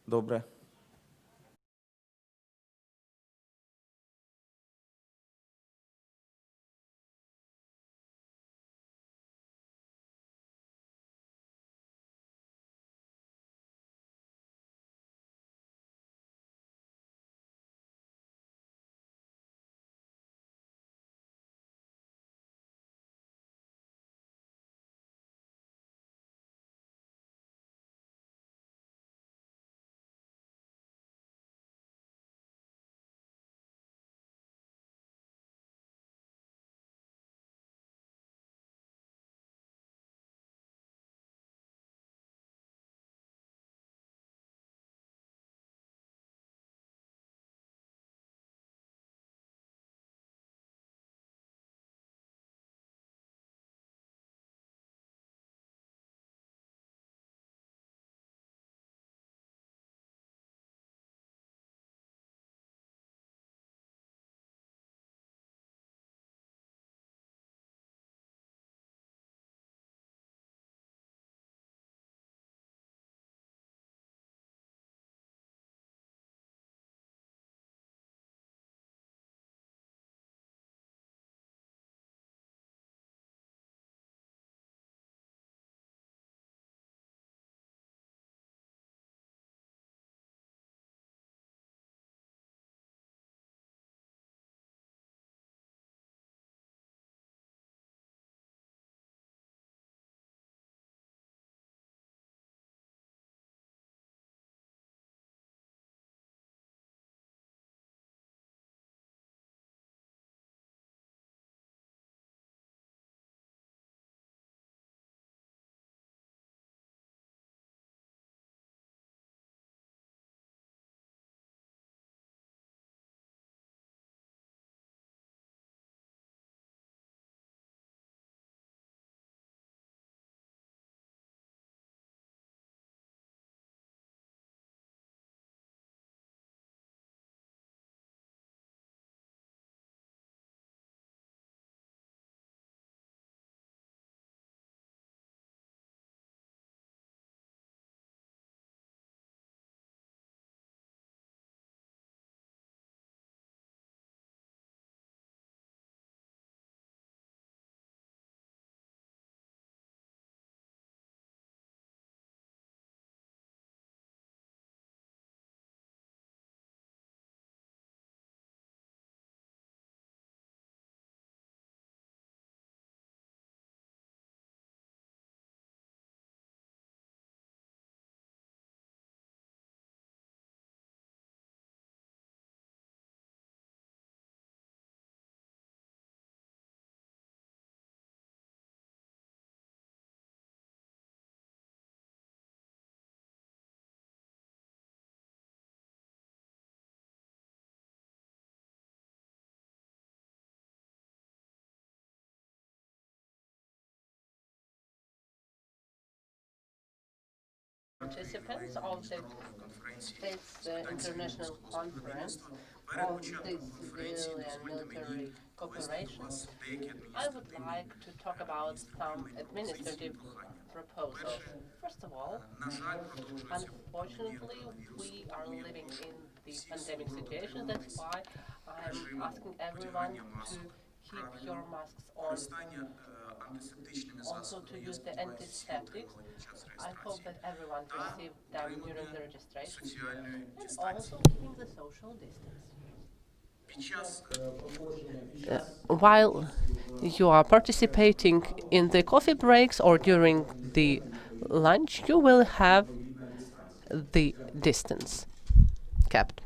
Добре. Participants of this international conference on the civilian military cooperation, I would like to talk about some administrative proposals. First of all, unfortunately, we are living in the pandemic situation. That's why I'm asking everyone to keep your masks on, also to use the antiseptics. I hope that everyone received them during the registration, and also keeping the social distance. While you are participating in the coffee breaks or during the lunch, you will have the distance kept.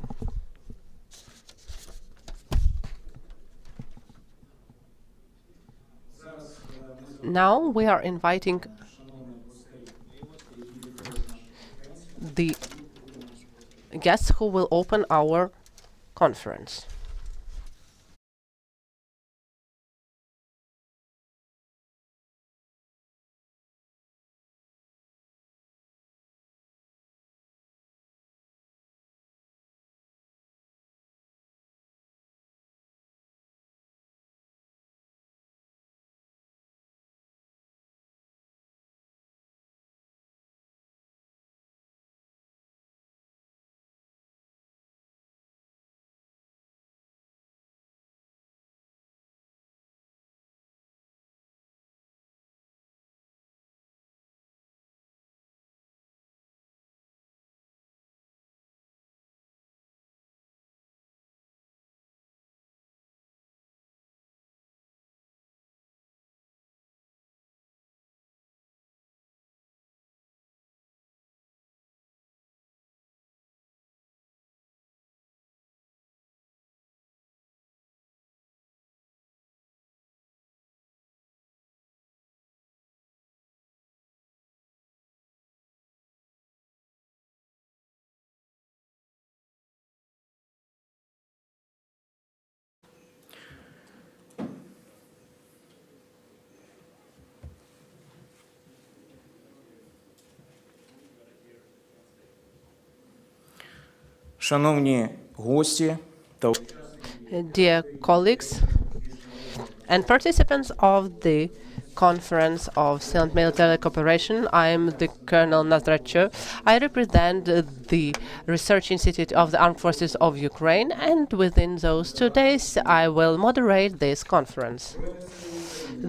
Now we are inviting the guests who will open our conference. Шановні гості та Dear colleagues and participants of the Conference of Civil and Military Cooperation, I am the Colonel Nazdracho. I represent the Research Institute of the Armed Forces of Ukraine, and within those 2 days I will moderate this conference.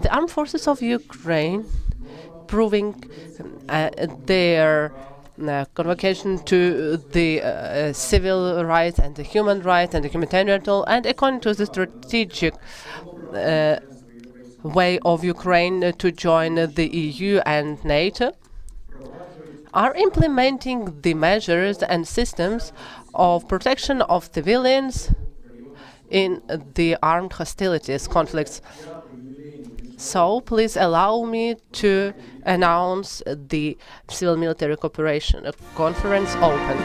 The Armed Forces of Ukraine proving their convocation to the civil rights and the human rights and the humanitarian law, and according to the strategic way of Ukraine to join the EU and NATO, are implementing the measures and systems of protection of civilians in the armed hostilities conflicts. So please allow me to announce the Civil-Military Cooperation Conference open.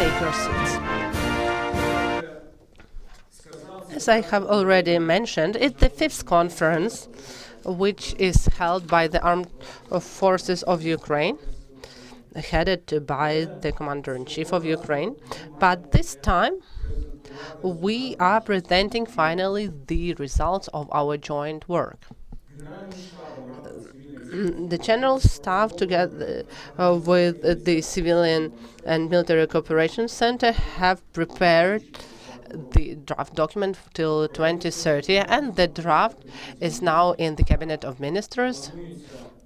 Take your seats. As I have already mentioned, it's the 5th conference which is held by the Armed Forces of Ukraine, headed by the Commander-in-Chief of Ukraine. But this time, we are presenting finally the results of our joint work. The General Staff, together with the Civilian and Military Cooperation Center, have prepared the draft document till 2030, and the draft is now in the Cabinet of Ministers,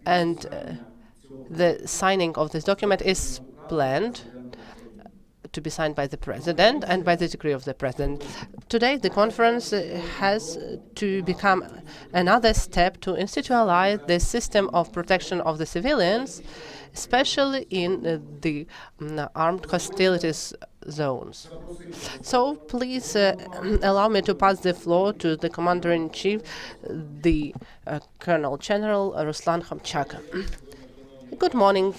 and the signing of this document is planned to be signed by the President and by the decree of the President. Today, the conference has to become another step to institutionalize the system of protection of the civilians, especially in the armed hostilities zones. So please allow me to pass the floor to the Commander-in-Chief, the Colonel General Ruslan Khamchak. Good morning,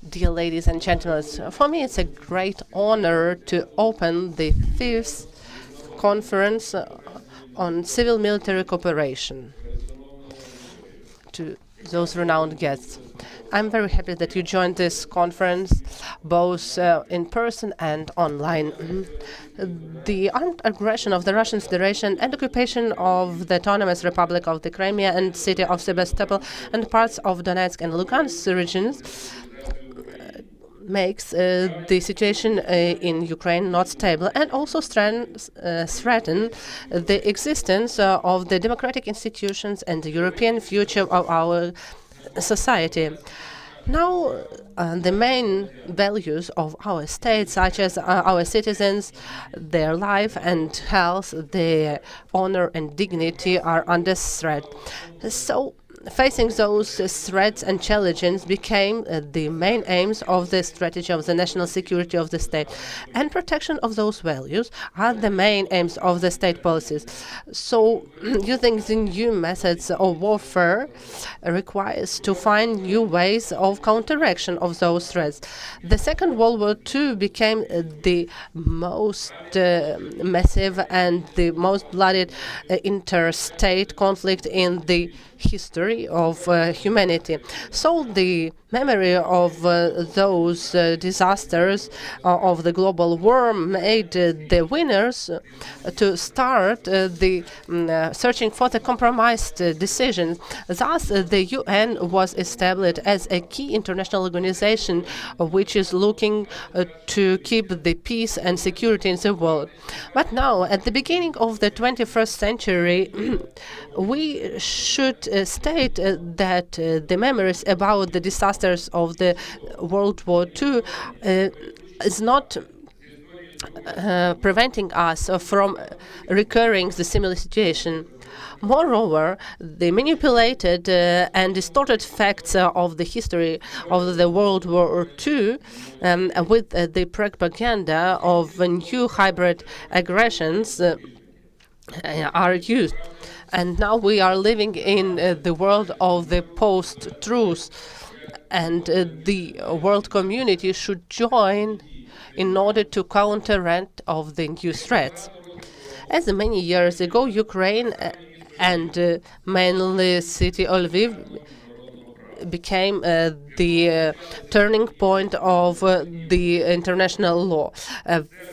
dear ladies and gentlemen. For me, it's a great honor to open the 5th conference on civil-military cooperation to those renowned guests. I'm very happy that you joined this conference, both in person and online. The armed aggression of the Russian Federation and occupation of the Autonomous Republic of the Crimea and city of Sevastopol and parts of Donetsk and Lugansk regions makes the situation in Ukraine not stable, and also threaten the existence of the democratic institutions and the European future of our society. Now, the main values of our state, such as our citizens, their life and health, their honor and dignity, are under threat. So, facing those threats and challenges became the main aims of the strategy of the national security of the state. And protection of those values are the main aims of the state policies. So using the new methods of warfare requires to find new ways of counteraction of those threats. The Second World War II became the most massive and the most bloody interstate conflict in the history history of humanity. So the memory of those disasters of the global war made the winners to start the searching for the compromised decision. Thus, the UN was established as a key international organization which is looking to keep the peace and security in the world. But now, at the beginning of the 21st century, we should state that the memories about the disasters of the World War II is not preventing us from recurring the similar situation. Moreover, the manipulated and distorted facts of the history of the World War II with the propaganda of new hybrid aggressions are used. And now we are living in the world of the post-truth, and the world community should join in order to counteract of the new threats. As many years ago, Ukraine and mainly city of Lviv became the turning point of the international law.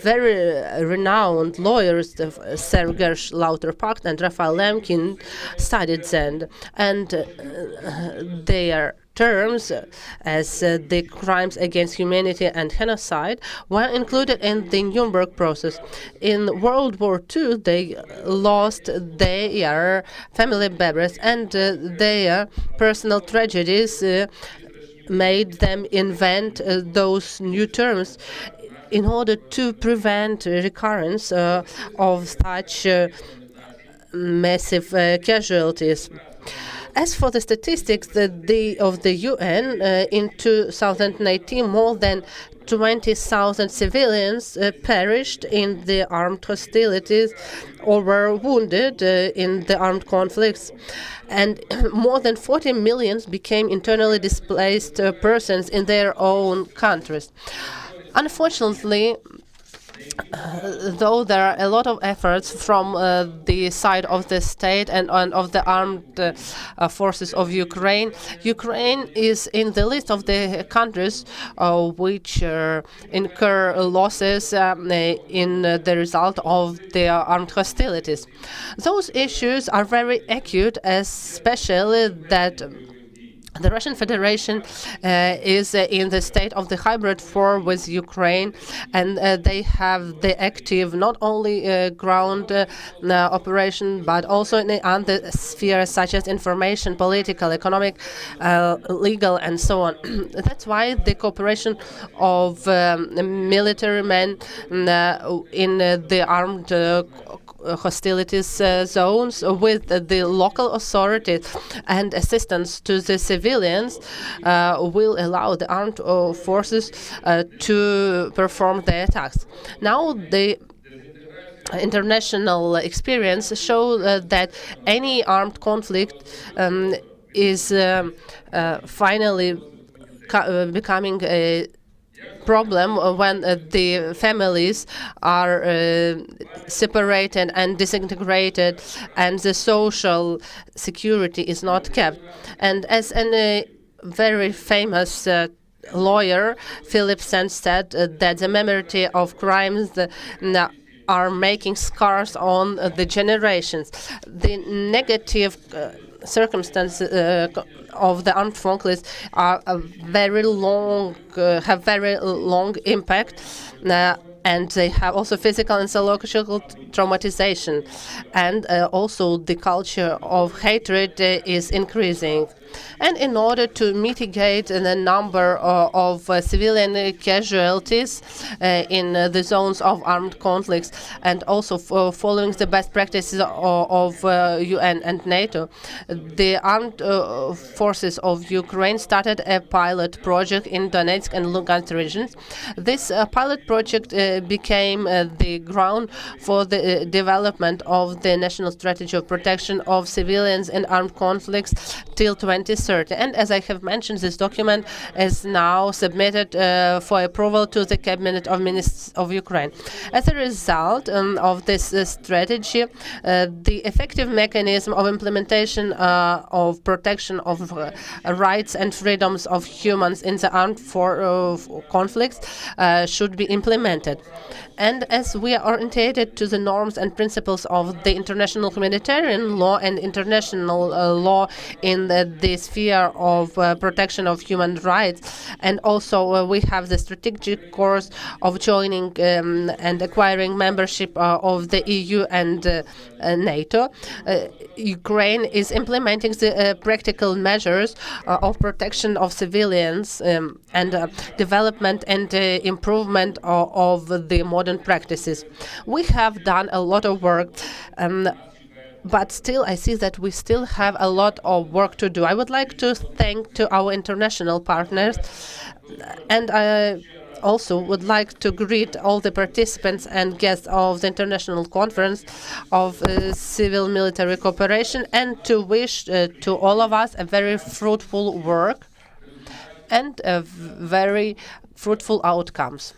Very renowned lawyers, Sergei Lauterpacht and Raphael Lemkin, studied then, and their terms as the crimes against humanity and genocide were included in the Nuremberg process. In World War II, they lost their family members, and their personal tragedies made them invent those new terms in order to prevent recurrence of such massive casualties. As for the statistics of the UN, in 2019, more than 20,000 civilians perished in the armed hostilities or were wounded in the armed conflicts. And more than 40 million became internally displaced persons in their own countries. Unfortunately, though there are a lot of efforts from the side of the state and of the armed forces of Ukraine, Ukraine is in the list of the countries which incur losses in the result of the armed hostilities. Those issues are very acute, especially that the Russian Federation is in the state of the hybrid war with Ukraine, and they have the active not only ground operation, but also in the other spheres such as information, political, economic, legal, and so on. That's why the cooperation of military men in the armed hostilities zones with the local authorities and assistance to the civilians will allow the armed forces to perform their attacks. Now the international experience show that any armed conflict is finally becoming a problem when the families are separated and disintegrated and the social security is not kept. And as a very famous lawyer, Philip Sands said that the memory of crimes are making scars on the generations. The negative circumstances of the armed conflicts are very long, have very long impact, and they have also physical and psychological traumatization, and also the culture of hatred is increasing. And in order to mitigate the number of civilian casualties in the zones of armed conflicts, and also following the best practices of UN and NATO, the armed forces of Ukraine started a pilot project in Donetsk and Lugansk regions. This pilot project became the ground for the development of the national strategy of protection of civilians in armed conflicts till 2020. 2030. And as I have mentioned, this document is now submitted for approval to the Cabinet of Ministers of Ukraine. As a result of this strategy, the effective mechanism of implementation of protection of rights and freedoms of humans in the armed conflicts should be implemented. And as we are oriented to the norms and principles of the international humanitarian law and international law in the sphere of protection of human rights, and also we have the strategic course of joining and acquiring membership of the EU and NATO, Ukraine is implementing the practical measures of protection of civilians and development and improvement of the modern practices. We have done a lot of work, but still I see that we still have a lot of work to do. I would like to thank to our international partners, and I also would like to greet all the participants and guests of the International Conference of Civil-Military Cooperation, and to wish to all of us a very fruitful work and very fruitful outcomes.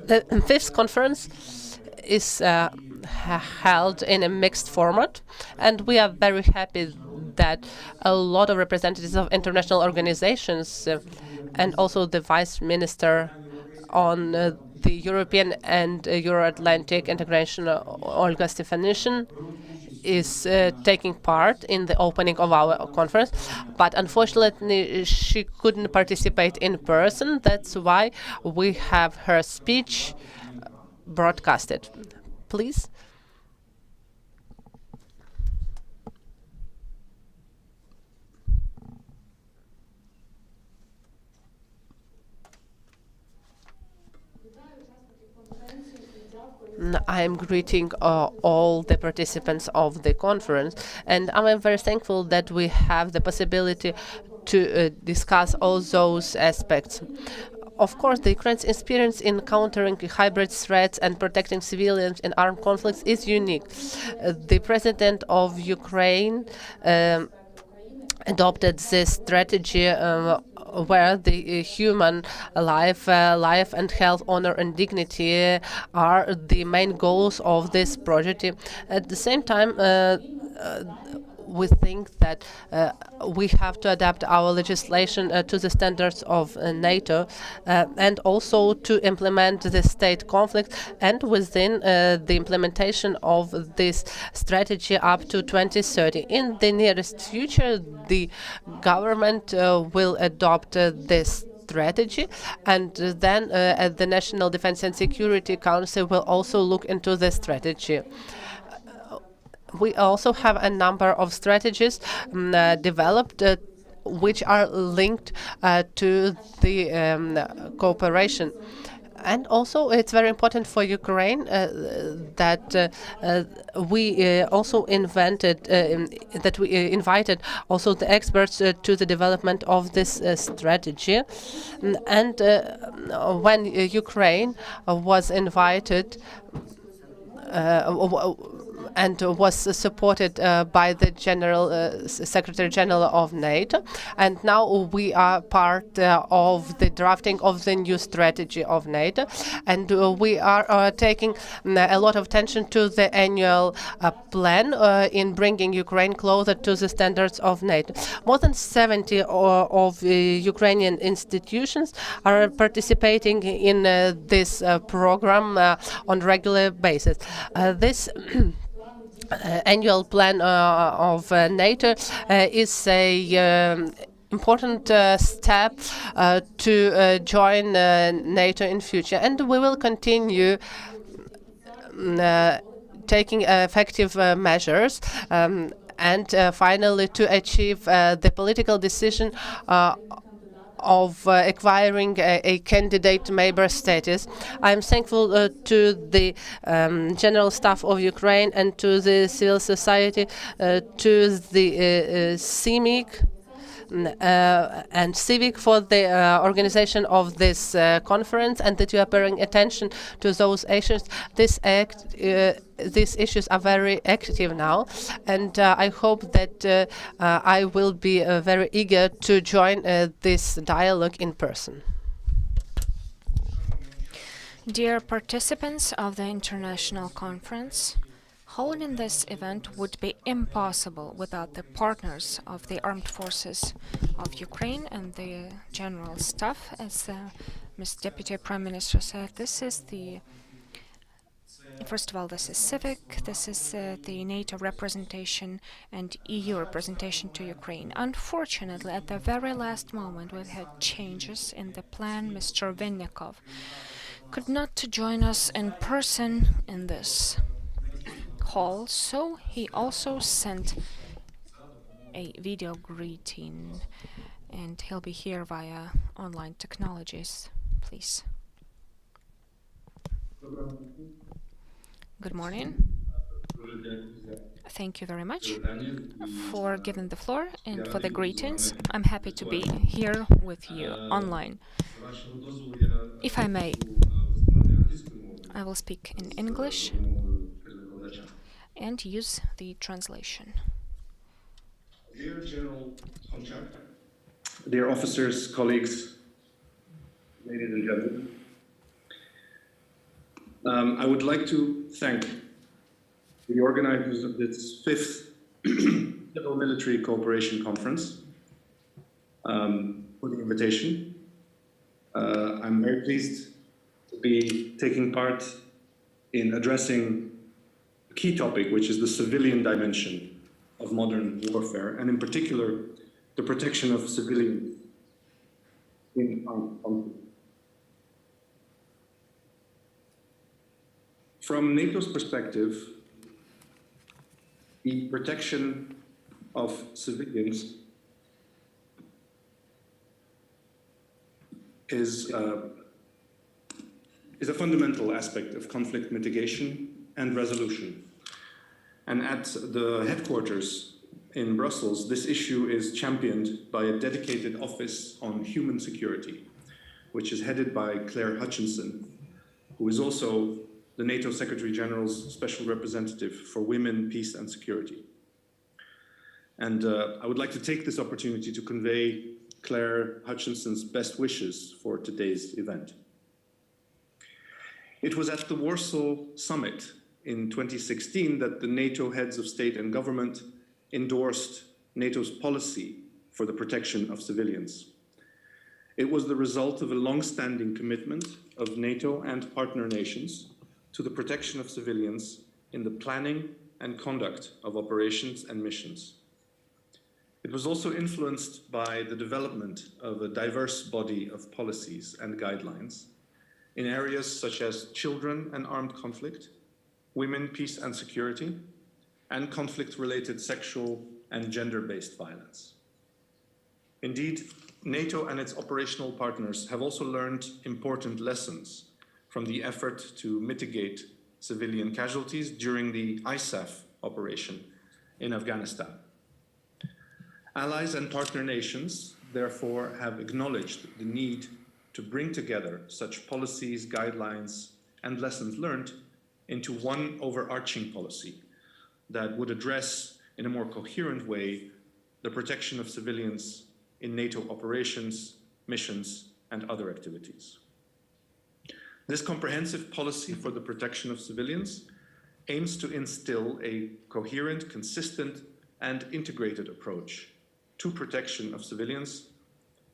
The fifth conference is held in a mixed format, and we are very happy that a lot of representatives of international organizations and also the Vice Minister on the European and Euro-Atlantic integration, Olga Stefanishin, is taking part in the opening of our conference, but unfortunately she couldn't participate in person. That's why we have her speech broadcasted. Please. I am greeting all the participants of the conference, and I am very thankful that we have the possibility to discuss all those aspects. Of course, the Ukraine's experience in countering hybrid threats and protecting civilians in armed conflicts is unique. The President of Ukraine adopted this strategy where the human life and health, honor and dignity are the main goals of this project. At the same time, we think that we have to adapt our legislation to the standards of NATO and also to implement the state conflict, and within the implementation of this strategy up to 2030. In the nearest future, the government will adopt this strategy, and then the National Defense and Security Council will also look into the strategy. We also have a number of strategies developed which are linked to the cooperation. And also, it's very important for Ukraine that we also invited also the experts to the development of this strategy. And when Ukraine was invited and was supported by the Secretary General of NATO. And now we are part of the drafting of the new strategy of NATO. And we are taking a lot of attention to the annual plan in bringing Ukraine closer to the standards of NATO. More than 70 of Ukrainian institutions are participating in this program on a regular basis. This annual plan of NATO is a important step to join NATO in future, and we will continue taking effective measures and finally to achieve the political decision of acquiring a candidate member status. I'm thankful to the General Staff of Ukraine and to the civil society, to the CIMIC, and civic for the organization of this conference, and that you are paying attention to those issues. These issues are very active now, and I hope that I will be very eager to join this dialogue in person. Dear participants of the international conference, holding this event would be impossible without the partners of the armed forces of Ukraine and the general staff. As Ms. Deputy Prime Minister said, first of all, this is civic, this is the NATO representation and EU representation to Ukraine. Unfortunately, at the very last moment, we had changes in the plan. Mr. Vinnikov could not join us in person in this hall, so he also sent a video greeting, and he'll be here via online technologies. Please. Good morning. Thank you very much for giving the floor and for the greetings. I'm happy to be here with you online. If I may, I will speak in English and use the translation. Dear General Konchak, dear officers, colleagues, ladies and gentlemen, I would like to thank the organizers of this 5th Civil Military Cooperation Conference for the invitation. I'm very pleased to be taking part in addressing a key topic, which is the civilian dimension of modern warfare, and in particular, the protection of civilians in armed conflict. From NATO's perspective, the protection of civilians is a fundamental aspect of conflict mitigation and resolution. And at the headquarters in Brussels, this issue is championed by a dedicated office on human security, which is headed by Claire Hutchinson, who is also the NATO Secretary General's Special Representative for Women, Peace and Security. And I would like to take this opportunity to convey Claire Hutchinson's best wishes for today's event. It was at the Warsaw Summit in 2016 that the NATO heads of state and government endorsed NATO's policy for the protection of civilians. It was the result of a long-standing commitment of NATO and partner nations to the protection of civilians in the planning and conduct of operations and missions. It was also influenced by the development of a diverse body of policies and guidelines in areas such as children and armed conflict, women, peace and security, and conflict-related sexual and gender-based violence. Indeed, NATO and its operational partners have also learned important lessons from the effort to mitigate civilian casualties during the ISAF operation in Afghanistan. Allies and partner nations, therefore, have acknowledged the need to bring together such policies, guidelines, and lessons learned into one overarching policy that would address, in a more coherent way, the protection of civilians in NATO operations, missions, and other activities. This comprehensive policy for the protection of civilians aims to instill a coherent, consistent, and integrated approach to protection of civilians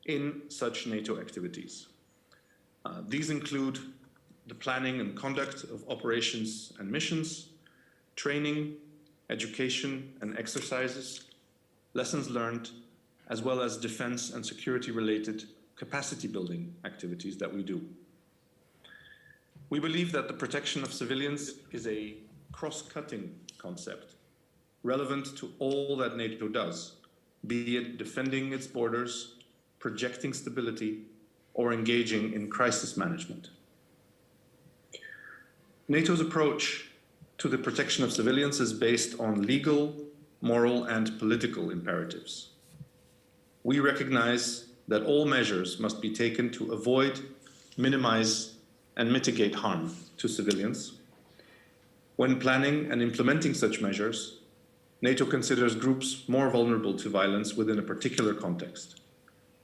in such NATO activities. These include the planning and conduct of operations and missions, training, education and exercises, lessons learned, as well as defense and security-related capacity building activities that we do. We believe that the protection of civilians is a cross-cutting concept, relevant to all that NATO does, be it defending its borders, projecting stability, or engaging in crisis management. NATO's approach to the protection of civilians is based on legal, moral, and political imperatives. we recognize that all measures must be taken to avoid, minimize, and mitigate harm to civilians. When planning and implementing such measures, NATO considers groups more vulnerable to violence within a particular context.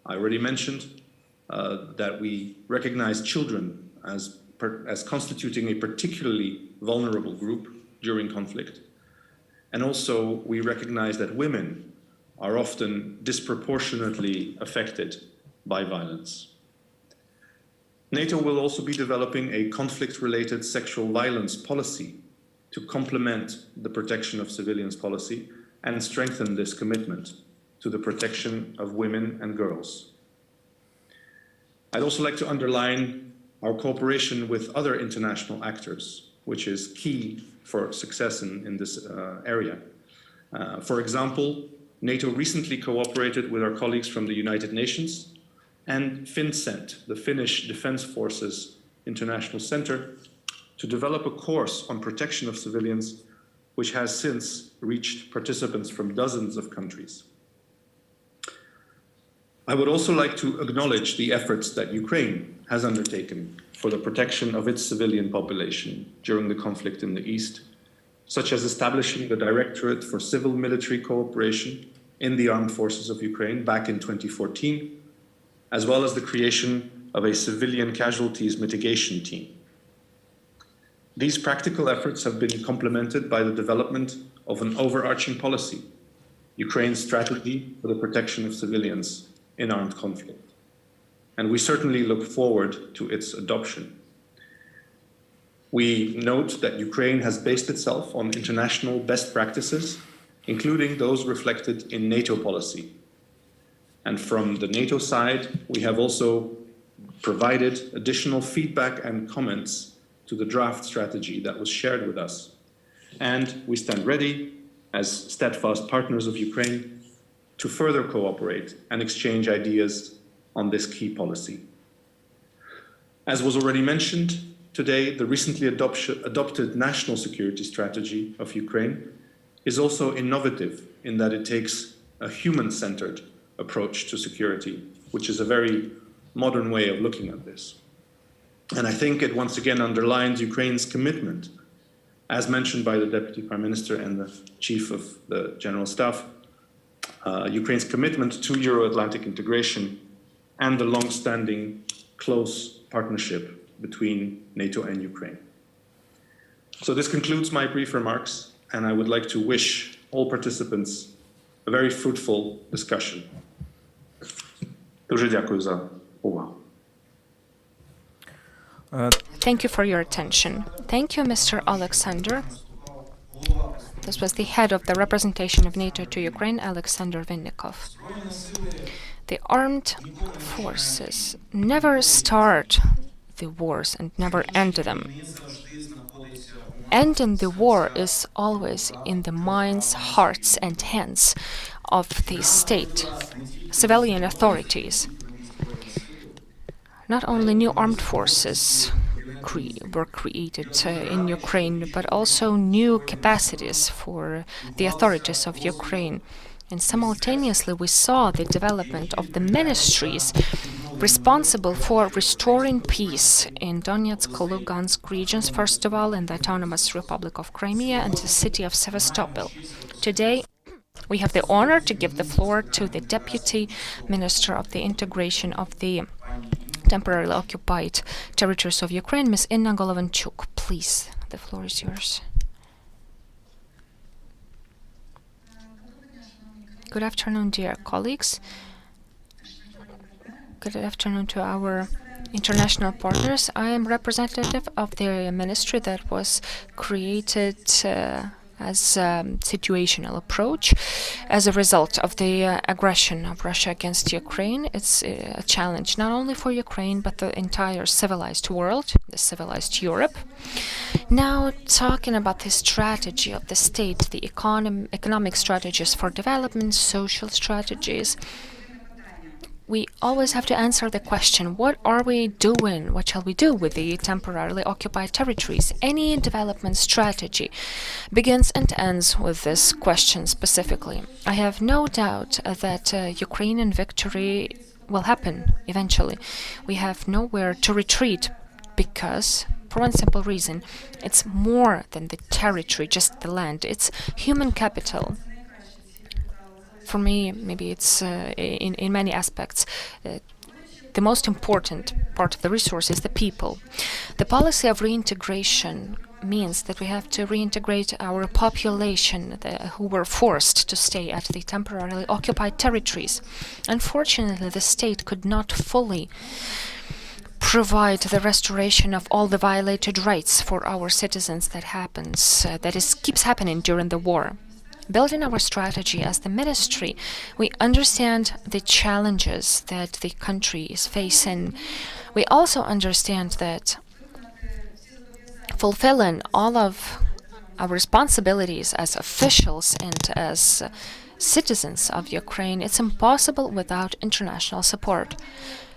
I already mentioned that we recognize children as constituting a particularly vulnerable group during conflict. And also, we recognize that women are often disproportionately affected by violence. NATO will also be developing a conflict-related sexual violence policy to complement the protection of civilians policy and strengthen this commitment to the protection of women and girls. I'd also like to underline our cooperation with other international actors, which is key for success in this area. For example, NATO recently cooperated with our colleagues from the United Nations and FinCENT, the Finnish Defense Forces International Center, to develop a course on protection of civilians, which has since reached participants from dozens of countries. I would also like to acknowledge the efforts that Ukraine has undertaken for the protection of its civilian population during the conflict in the East, such as establishing the Directorate for Civil Military Cooperation in the Armed Forces of Ukraine back in 2014, as well as the creation of a civilian casualties mitigation team. These practical efforts have been complemented by the development of an overarching policy, Ukraine's strategy for the protection of civilians in armed conflict. And we certainly look forward to its adoption. We note that Ukraine has based itself on international best practices, including those reflected in NATO policy. And from the NATO side, we have also provided additional feedback and comments to the draft strategy that was shared with us. And we stand ready, as steadfast partners of Ukraine, to further cooperate and exchange ideas on this key policy. As was already mentioned today, the recently adopted national security strategy of Ukraine is also innovative in that it takes a human-centered approach to security, which is a very modern way of looking at this. And I think it once again underlines Ukraine's commitment, as mentioned by the Deputy Prime Minister and the Chief of the General Staff, Ukraine's commitment to Euro-Atlantic integration and the long-standing close partnership between NATO and Ukraine. So this concludes my brief remarks, and I would like to wish all participants a very fruitful discussion. Дуже дякую за увагу. Thank you for your attention. Thank you, Mr. Alexander. This was the head of the representation of NATO to Ukraine, Alexander Vinnikov. The armed forces never start the wars and never end them. Ending the war is always in the minds, hearts, and hands of the state, civilian authorities. Not only new armed forces were created in Ukraine, but also new capacities for the authorities of Ukraine. And simultaneously, we saw the development of the ministries responsible for restoring peace in Donetsk, Lugansk regions, first of all, in the Autonomous Republic of Crimea and the city of Sevastopol. Today, we have the honor to give the floor to the Deputy Minister of the Integration of the Temporarily Occupied Territories of Ukraine, Ms. Inna Golovanchuk. Please, the floor is yours. Good afternoon, dear colleagues. Good afternoon to our international partners. I am representative of the ministry that was created as a situational approach as a result of the aggression of Russia against Ukraine. It's a challenge not only for Ukraine, but the entire civilized world, the civilized Europe. Now, talking about the strategy of the state, the economic strategies for development, social strategies, we always have to answer the question, what are we doing? What shall we do with the temporarily occupied territories? Any development strategy begins and ends with this question specifically. I have no doubt that Ukrainian victory will happen eventually. We have nowhere to retreat because, for one simple reason, it's more than the territory, just the land. It's human capital. For me, maybe it's in many aspects, the most important part of the resource is the people. The policy of reintegration means that we have to reintegrate our population who were forced to stay at the temporarily occupied territories. Unfortunately, the state could not fully provide the restoration of all the violated rights for our citizens that keeps happening during the war. Building our strategy as the ministry, we understand the challenges that the country is facing. We also understand that fulfilling all of our responsibilities as officials and as citizens of Ukraine, it's impossible without international support.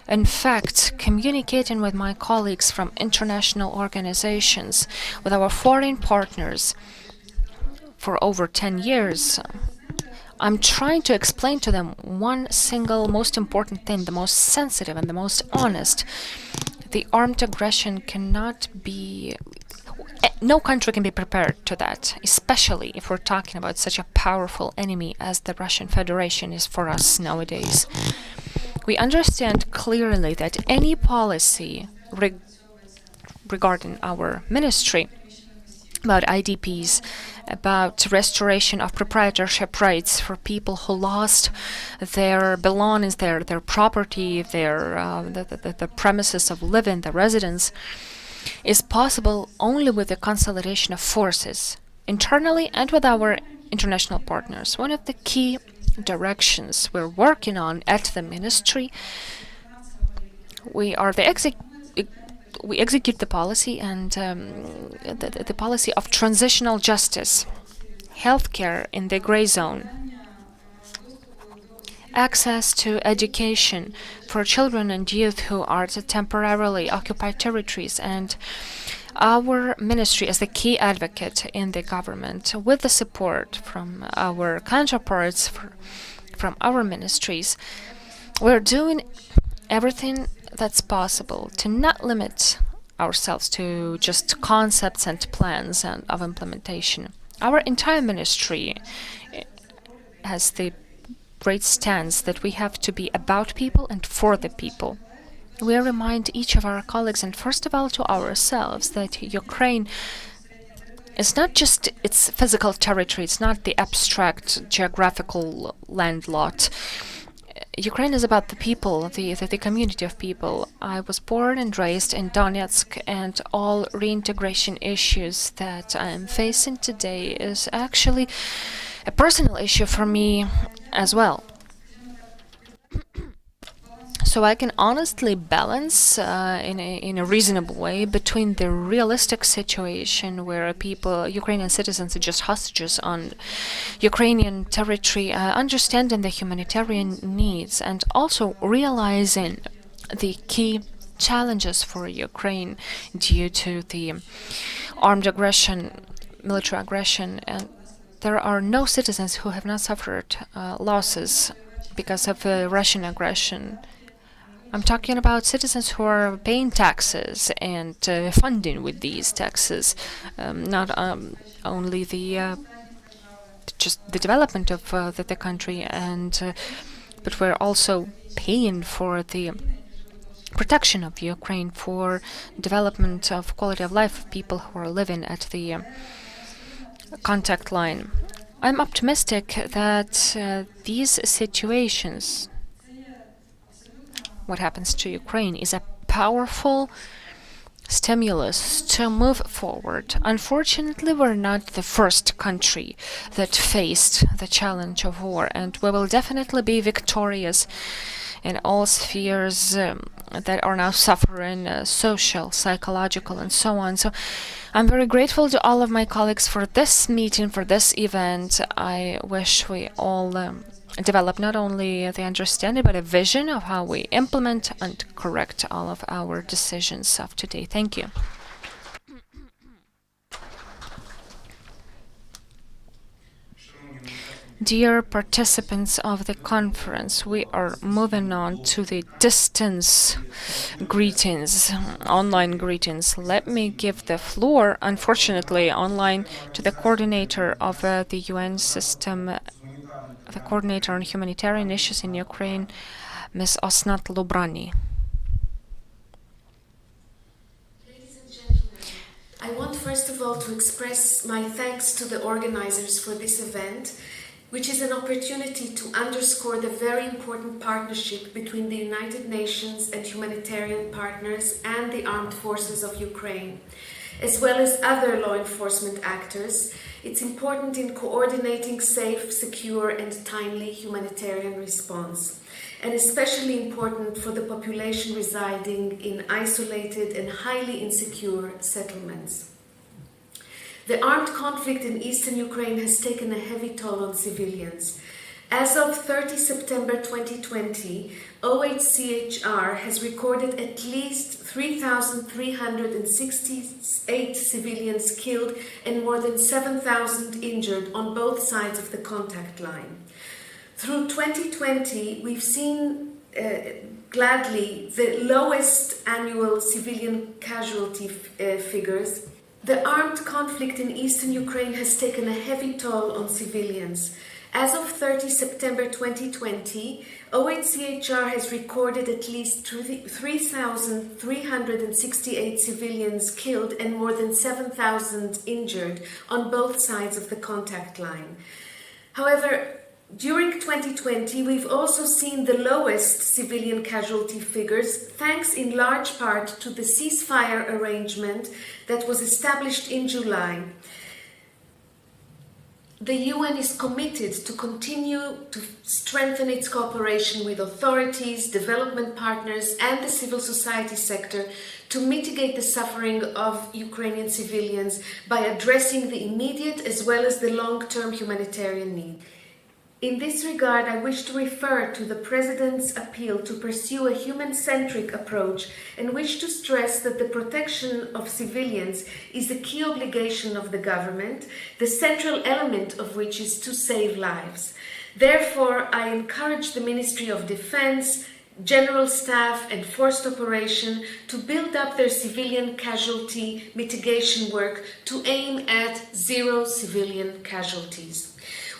In fact, communicating with my colleagues from international organizations, with our foreign partners, for over 10 years, I'm trying to explain to them one single most important thing, the most sensitive and the most honest. The armed aggression cannot be... No country can be prepared to that, especially if we're talking about such a powerful enemy as the Russian Federation is for us nowadays. We understand clearly that any policy regarding our ministry about IDPs, about restoration of proprietorship rights for people who lost their belongings, their property, the premises of living, the residence, is possible only with the consolidation of forces, internally and with our international partners. One of the key directions we're working on at the ministry, we execute the policy and the policy of transitional justice, healthcare in the gray zone, access to education for children and youth who are at temporarily occupied territories, and our ministry as the key advocate in the government, with the support from our counterparts from our ministries, we're doing everything that's possible to not limit ourselves to just concepts and plans and of implementation. Our entire ministry has the great stance that we have to be about people and for the people. We remind each of our colleagues, and first of all to ourselves, that Ukraine is not just its physical territory, it's not the abstract geographical land lot. Ukraine is about the people, the community of people. I was born and raised in Donetsk, and all reintegration issues that I'm facing today is actually a personal issue for me as well. So I can honestly balance in a reasonable way between the realistic situation where people, Ukrainian citizens, are just hostages on Ukrainian territory, understanding the humanitarian needs, and also realizing the key challenges for Ukraine due to the armed aggression, military aggression, and there are no citizens who have not suffered losses because of Russian aggression. I'm talking about citizens who are paying taxes and funding with these taxes, not only just the development of the country, but we're also paying for the protection of Ukraine, for development of quality of life of people who are living at the contact line. I'm optimistic that these situations, what happens to Ukraine, is a powerful stimulus to move forward. Unfortunately, we're not the first country that faced the challenge of war, and we will definitely be victorious in all spheres that are now suffering, social, psychological, and so on. So I'm very grateful to all of my colleagues for this meeting, for this event. I wish we all develop not only the understanding but a vision of how we implement and correct all of our decisions of today. Thank you. Dear participants of the conference, we are moving on to the distance greetings, online greetings. Let me give the floor, unfortunately, online to the coordinator of the UN system, the coordinator on humanitarian issues in Ukraine, Ms. Osnat Lubrani. Ladies and gentlemen, I want first of all to express my thanks to the organizers for this event, which is an opportunity to underscore the very important partnership between the United Nations and humanitarian partners and the armed forces of Ukraine, as well as other law enforcement actors. It's important in coordinating safe, secure, and timely humanitarian response, and especially important for the population residing in isolated and highly insecure settlements. The armed conflict in eastern Ukraine has taken a heavy toll on civilians. As of 30 September 2020, OHCHR has recorded at least 3,368 civilians killed and more than 7,000 injured on both sides of the contact line. Through 2020, we've seen gladly the lowest annual civilian casualty figures. The armed conflict in eastern Ukraine has taken a heavy toll on civilians. As of 30 September 2020, OHCHR has recorded at least 3,368 civilians killed and more than 7,000 injured on both sides of the contact line. However, during 2020, we've also seen the lowest civilian casualty figures, thanks in large part to the ceasefire arrangement that was established in July. The UN is committed to continue to strengthen its cooperation with authorities, development partners, and the civil society sector to mitigate the suffering of Ukrainian civilians by addressing the immediate as well as the long-term humanitarian need. In this regard, I wish to refer to the President's appeal to pursue a human-centric approach and wish to stress that the protection of civilians is a key obligation of the government, the central element of which is to save lives. Therefore, I encourage the Ministry of Defense, General Staff and Forced Operation to build up their civilian casualty mitigation work to aim at zero civilian casualties.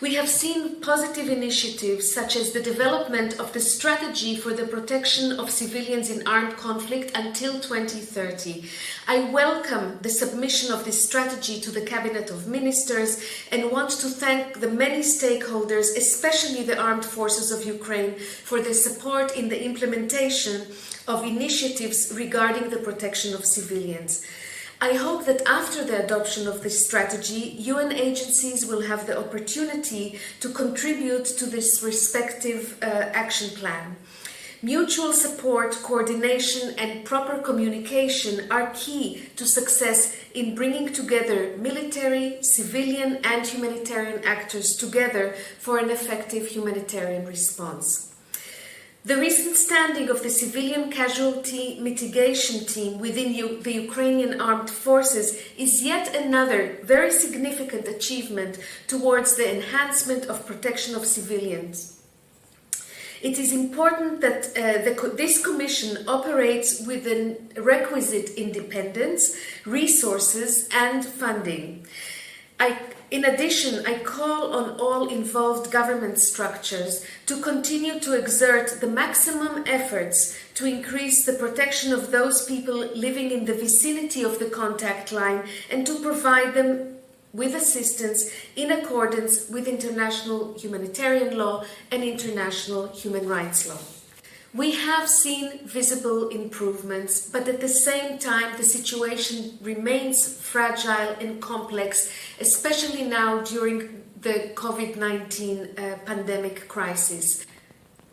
We have seen positive initiatives such as the development of the strategy for the protection of civilians in armed conflict until 2030. I welcome the submission of this strategy to the Cabinet of Ministers and want to thank the many stakeholders, especially the armed forces of Ukraine, for their support in the implementation of initiatives regarding the protection of civilians. I hope that after the adoption of this strategy, UN agencies will have the opportunity to contribute to this respective action plan. Mutual support, coordination, and proper communication are key to success in bringing together military, civilian, and humanitarian actors together for an effective humanitarian response. The recent standing of the civilian casualty mitigation team within the Ukrainian armed forces is yet another very significant achievement towards the enhancement of protection of civilians. It is important that this commission operates with the requisite independence, resources, and funding. In addition, I call on all involved government structures to continue to exert the maximum efforts to increase the protection of those people living in the vicinity of the contact line and to provide them with assistance in accordance with international humanitarian law and international human rights law. We have seen visible improvements, but at the same time the situation remains fragile and complex, especially now during the COVID-19 pandemic crisis.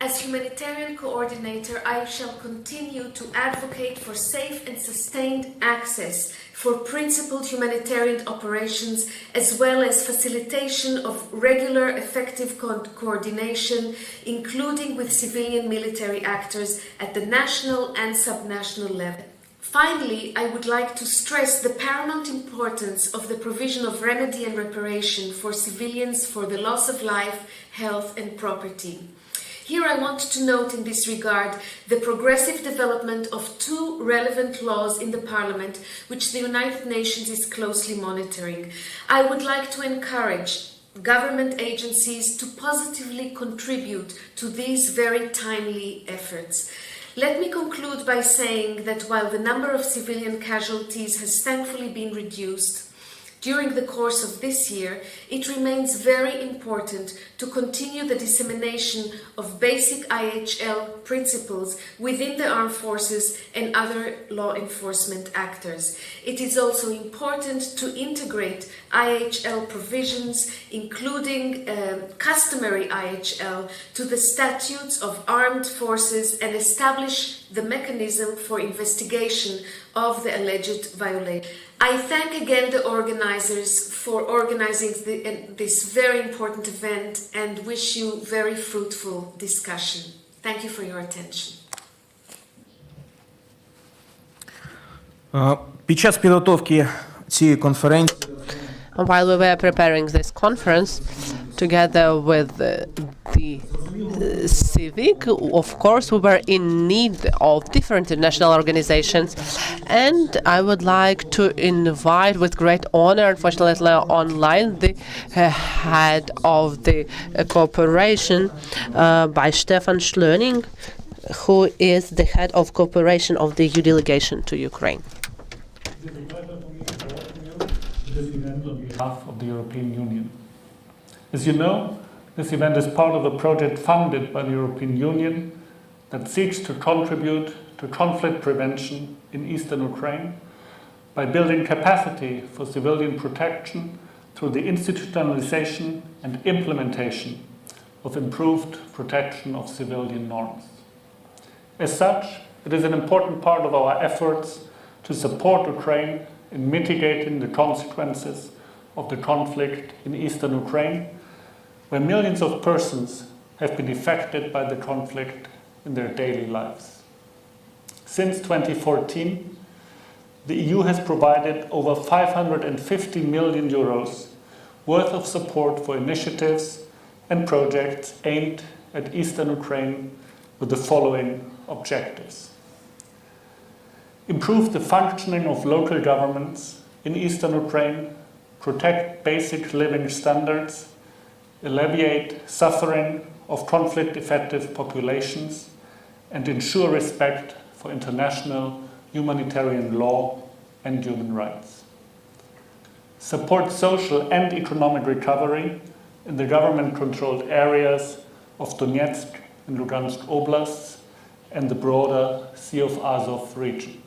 As humanitarian coordinator, I shall continue to advocate for safe and sustained access for principled humanitarian operations, as well as facilitation of regular effective coordination, including with civilian military actors at the national and subnational level. Finally, I would like to stress the paramount importance of the provision of remedy and reparation for civilians for the loss of life, health, and property. Here I want to note in this regard the progressive development of two relevant laws in the Parliament, which the United Nations is closely monitoring. I would like to encourage government agencies to positively contribute to these very timely efforts. Let me conclude by saying that while the number of civilian casualties has thankfully been reduced during the course of this year, it remains very important to continue the dissemination of basic IHL principles within the armed forces and other law enforcement actors. It is also important to integrate IHL provisions, including customary IHL, to the statutes of armed forces and establish the mechanism for investigation of the alleged violation. I thank again the organizers for organizing this very important event and wish you very fruitful discussion. Thank you for your attention. Під час підготовки цієї конференції While we were preparing this conference, together with the Civic, of course, we were in need of different international organizations, and I would like to invite with great honor, unfortunately online, the head of the cooperation by Stefan Schlöning, who is the head of cooperation of the EU delegation to Ukraine. This event on behalf of the European Union. As you know, this event is part of a project funded by the European Union that seeks to contribute to conflict prevention in eastern Ukraine by building capacity for civilian protection through the institutionalization and implementation of improved protection of civilian norms. As such, it is an important part of our efforts to support Ukraine in mitigating the consequences of the conflict in eastern Ukraine, where millions of persons have been affected by the conflict in their daily lives. Since 2014, the EU has provided over 550 million euros worth of support for initiatives and projects aimed at eastern Ukraine with the following objectives: improve the functioning of local governments in eastern Ukraine, protect basic living standards, alleviate suffering of conflict-affected populations, and ensure respect for international humanitarian law and human rights. Support social and economic recovery in the government-controlled areas of Donetsk and Lugansk oblasts and the broader Sea of Azov region.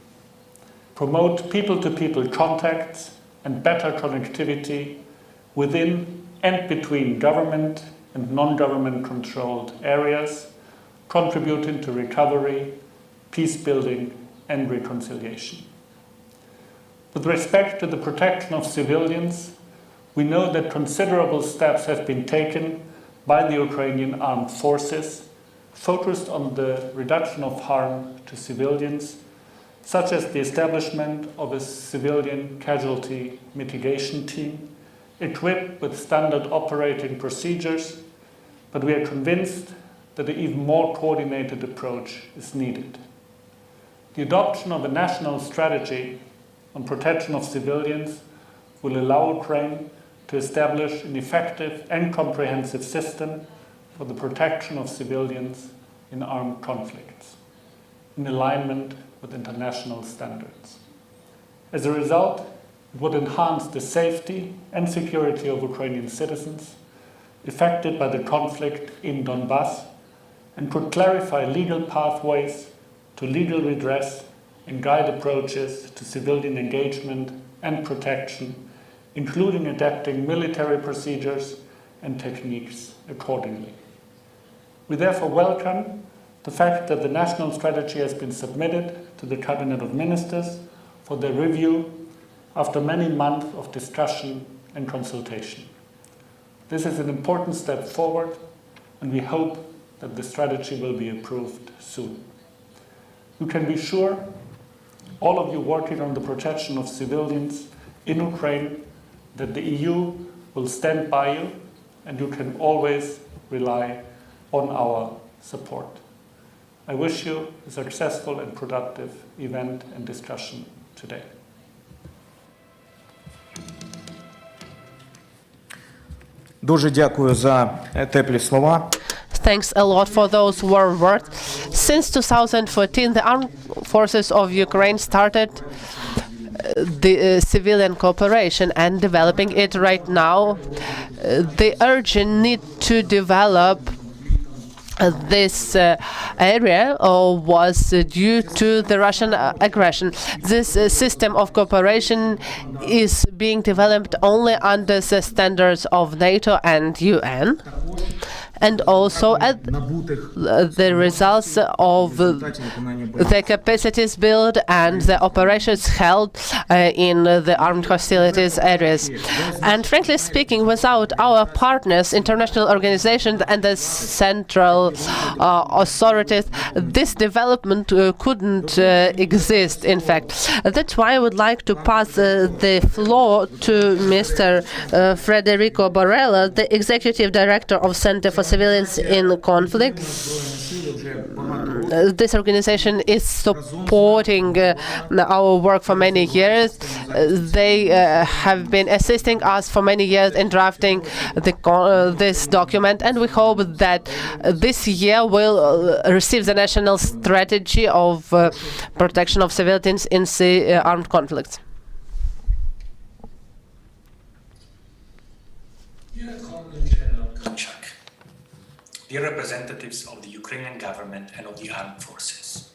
Promote people-to-people contacts and better connectivity within and between government and non-government controlled areas, contributing to recovery, peace building, and reconciliation. With respect to the protection of civilians, we know that considerable steps have been taken by the Ukrainian armed forces, focused on the reduction of harm to civilians, such as the establishment of a civilian casualty mitigation team, equipped with standard operating procedures, but we are convinced that an even more coordinated approach is needed. The adoption of a national strategy on protection of civilians will allow Ukraine to establish an effective and comprehensive system for the protection of civilians in armed conflicts, in alignment with international standards. As a result, it would enhance the safety and security of Ukrainian citizens affected by the conflict in Donbass and could clarify legal pathways to legal redress and guide approaches to civilian engagement and protection, including adapting military procedures and techniques accordingly. We therefore welcome the fact that the national strategy has been submitted to the Cabinet of Ministers for their review after many months of discussion and consultation. This is an important step forward, and we hope that the strategy will be approved soon. You can be sure, all of you working on the protection of civilians in Ukraine, that the EU will stand by you, and you can always rely on our support. I wish you a successful and productive event and discussion today. Дуже дякую за теплі слова. Thanks a lot for those warm words. Since 2014, the armed forces of Ukraine started the civilian cooperation and developing it right now. The urgent need to develop this area was due to the Russian aggression. This system of cooperation is being developed only under the standards of NATO and UN, and also at the results of the capacities built and the operations held in the armed hostilities areas. And frankly speaking, without our partners, international organizations and the central authorities, this development couldn't exist, in fact. That's why I would like to pass the floor to Mr. Federico Borrello, the Executive Director of Center for Civilians in Conflict. This organization is supporting our work for many years. They have been assisting us for many years in drafting this document, and we hope that this year will receive the national strategy of protection of civilians in armed conflicts. Dear representatives of the Ukrainian government and of the armed forces,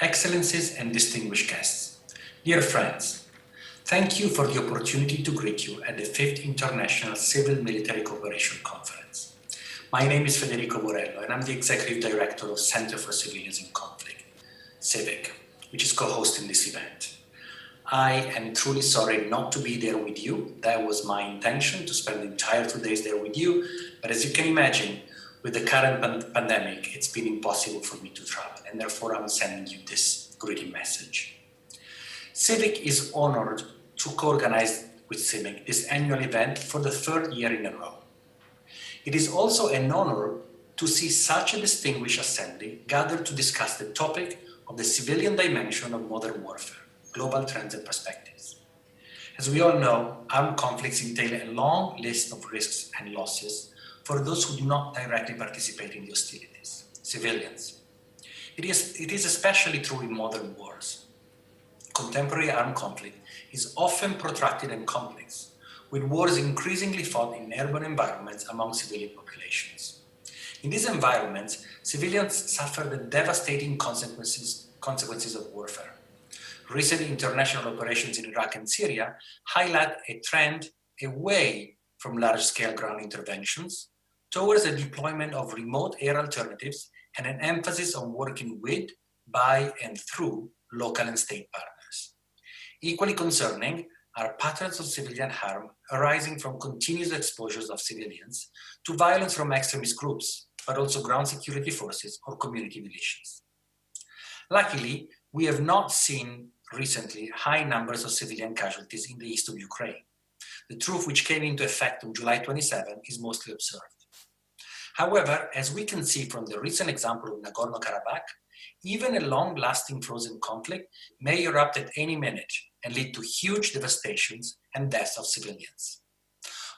excellencies and distinguished guests, dear friends, thank you for the opportunity to greet you at the 5th International Civil-Military Cooperation Conference. My name is Federico Borrello, and I'm the Executive Director of Center for Civilians in Conflict, CIVIC, which is co-hosting this event. I am truly sorry not to be there with you. That was my intention, to spend the entire 2 days there with you, but as you can imagine, with the current pandemic, it's been impossible for me to travel, and therefore I'm sending you this greeting message. CIVIC is honored to co-organize with CIMIC this annual event for the 3rd year in a row. It is also an honor to see such a distinguished assembly gathered to discuss the topic of the civilian dimension of modern warfare, global trends and perspectives. As we all know, armed conflicts entail a long list of risks and losses for those who do not directly participate in the hostilities, civilians. It is especially true in modern wars. Contemporary armed conflict is often protracted and complex, with wars increasingly fought in urban environments among civilian populations. In these environments, civilians suffer the devastating consequences of warfare. Recent international operations in Iraq and Syria highlight a trend away from large-scale ground interventions towards the deployment of remote air alternatives and an emphasis on working with, by, and through local and state partners. Equally concerning are patterns of civilian harm arising from continuous exposures of civilians to violence from extremist groups, but also ground security forces or community militias. Luckily, we have not seen recently high numbers of civilian casualties in the east of Ukraine. The truth, which came into effect on July 27, is mostly observed. However, as we can see from the recent example of Nagorno-Karabakh, even a long-lasting frozen conflict may erupt at any minute and lead to huge devastations and deaths of civilians.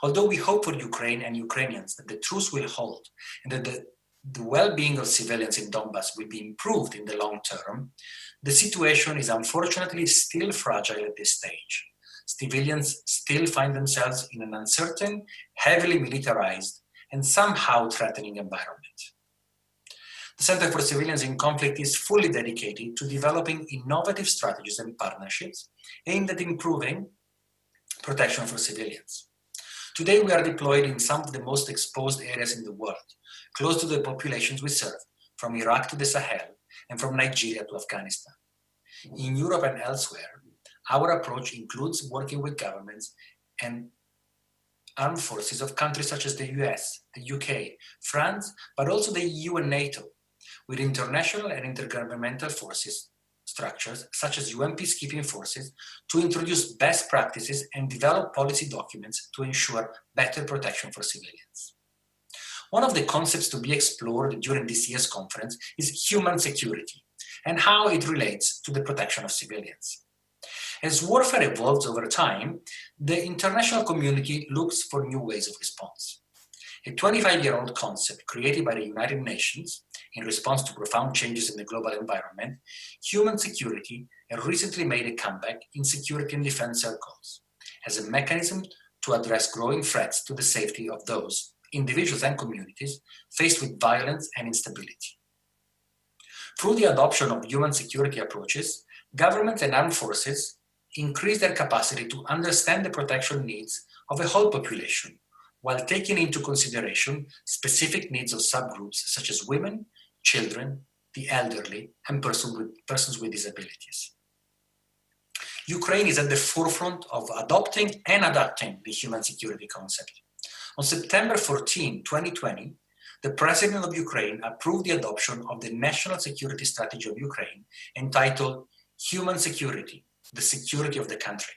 Although we hope for Ukraine and Ukrainians that the truce will hold and that the well-being of civilians in Donbass will be improved in the long term, the situation is unfortunately still fragile at this stage. Civilians still find themselves in an uncertain, heavily militarized, and somehow threatening environment. The Center for Civilians in Conflict is fully dedicated to developing innovative strategies and partnerships aimed at improving protection for civilians. Today, we are deployed in some of the most exposed areas in the world, close to the populations we serve, from Iraq to the Sahel, and from Nigeria to Afghanistan. In Europe and elsewhere, our approach includes working with governments and armed forces of countries such as the US, the UK, France, but also the EU and NATO, with international and intergovernmental forces structures such as UN peacekeeping forces to introduce best practices and develop policy documents to ensure better protection for civilians. One of the concepts to be explored during this year's conference is human security and how it relates to the protection of civilians. As warfare evolves over time, the international community looks for new ways of response. A 25-year-old concept created by the United Nations in response to profound changes in the global environment, human security has recently made a comeback in security and defense circles as a mechanism to address growing threats to the safety of those, individuals and communities, faced with violence and instability. Through the adoption of human security approaches, governments and armed forces increase their capacity to understand the protection needs of a whole population, while taking into consideration specific needs of subgroups such as women, children, the elderly, and persons with disabilities. Ukraine is at the forefront of adopting and adapting the human security concept. On September 14, 2020, the President of Ukraine approved the adoption of the National Security Strategy of Ukraine entitled Human Security, the Security of the Country,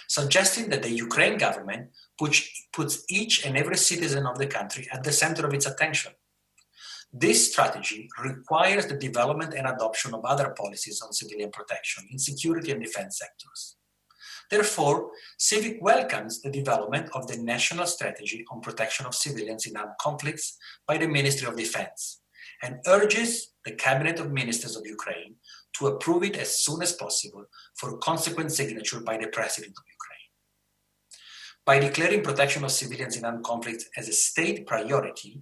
suggesting that the Ukraine government puts each and every citizen of the country at the center of its attention. This strategy requires the development and adoption of other policies on civilian protection in security and defense sectors. Therefore, CIVIC welcomes the development of the National Strategy on Protection of Civilians in Armed Conflicts by the Ministry of Defense and urges the Cabinet of Ministers of Ukraine to approve it as soon as possible for consequent signature by the President of Ukraine. By declaring protection of civilians in armed conflicts as a state priority,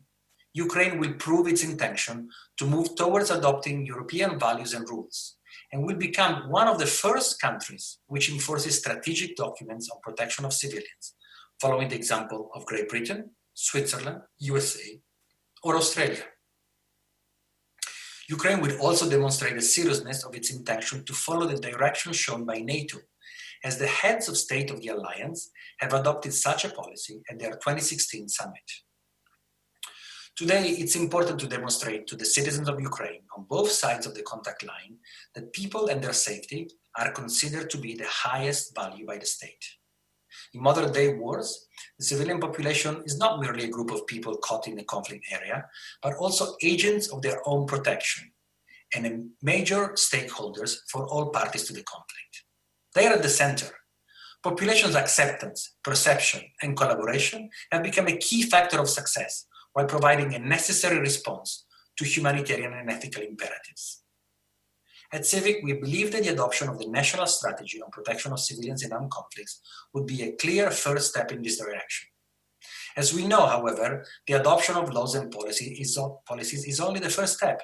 Ukraine will prove its intention to move towards adopting European values and rules, and will become one of the first countries which enforces strategic documents on protection of civilians, following the example of Great Britain, Switzerland, USA, or Australia. Ukraine will also demonstrate the seriousness of its intention to follow the direction shown by NATO, as the heads of state of the alliance have adopted such a policy at their 2016 summit. Today, it's important to demonstrate to the citizens of Ukraine on both sides of the contact line that people and their safety are considered to be the highest value by the state. In modern-day wars, the civilian population is not merely a group of people caught in a conflict area, but also agents of their own protection and major stakeholders for all parties to the conflict. They are at the center. Population's acceptance, perception, and collaboration have become a key factor of success while providing a necessary response to humanitarian and ethical imperatives. At CIVIC, we believe that the adoption of the National Strategy on Protection of Civilians in Armed Conflicts would be a clear first step in this direction. As we know, however, the adoption of laws and policies is only the first step.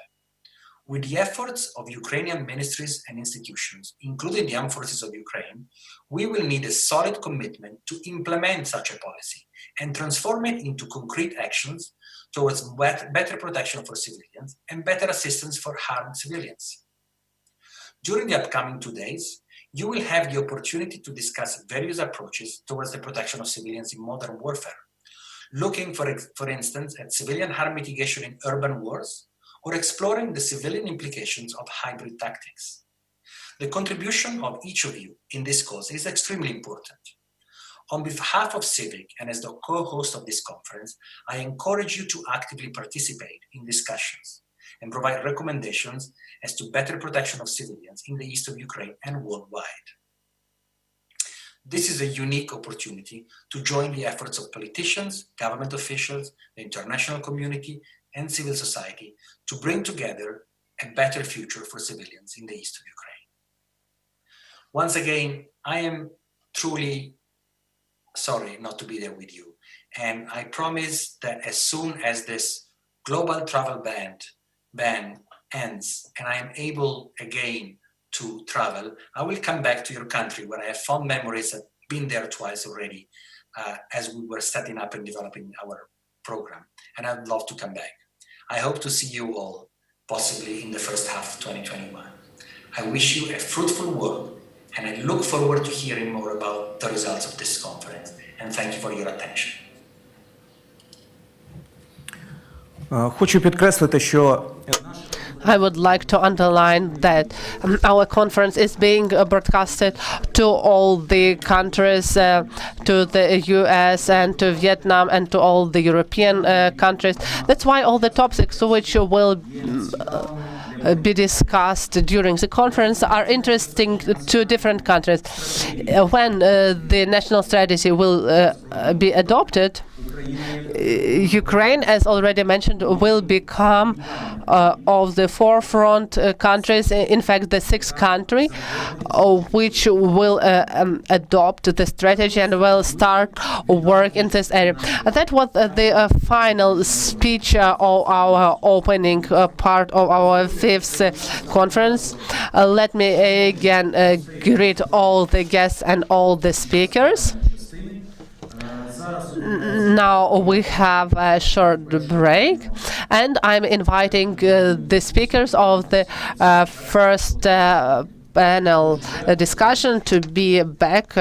With the efforts of Ukrainian ministries and institutions, including the armed forces of Ukraine, we will need a solid commitment to implement such a policy and transform it into concrete actions towards better protection for civilians and better assistance for harmed civilians. During the upcoming 2 days, you will have the opportunity to discuss various approaches towards the protection of civilians in modern warfare, looking, for instance, at civilian harm mitigation in urban wars, or exploring the civilian implications of hybrid tactics. The contribution of each of you in this cause is extremely important. On behalf of CIVIC and as the co-host of this conference, I encourage you to actively participate in discussions and provide recommendations as to better protection of civilians in the east of Ukraine and worldwide. This is a unique opportunity to join the efforts of politicians, government officials, the international community, and civil society to bring together a better future for civilians in the east of Ukraine. Once again, I am truly sorry not to be there with you. And I promise that as soon as this global travel ban ends and I am able again to travel, I will come back to your country where I have fond memories. I've been there twice already, as we were setting up and developing our program. And I'd love to come back. I hope to see you all, possibly in the first half of 2021. I wish you a fruitful work, and I look forward to hearing more about the results of this conference. And thank you for your attention. Хочу підкреслити, що I would like to underline that our conference is being broadcasted to all the countries, to the US and to Vietnam and to all the European countries. That's why all the topics which will be discussed during the conference are interesting to different countries. When the national strategy will be adopted, Ukraine, as already mentioned, will become of the forefront countries, in fact the sixth country, which will adopt the strategy and will start work in this area. That was the final speech of our opening part of our fifth conference. Let me again greet all the guests and all the speakers. Now we have a short break, and I'm inviting the speakers of the first panel discussion to be back.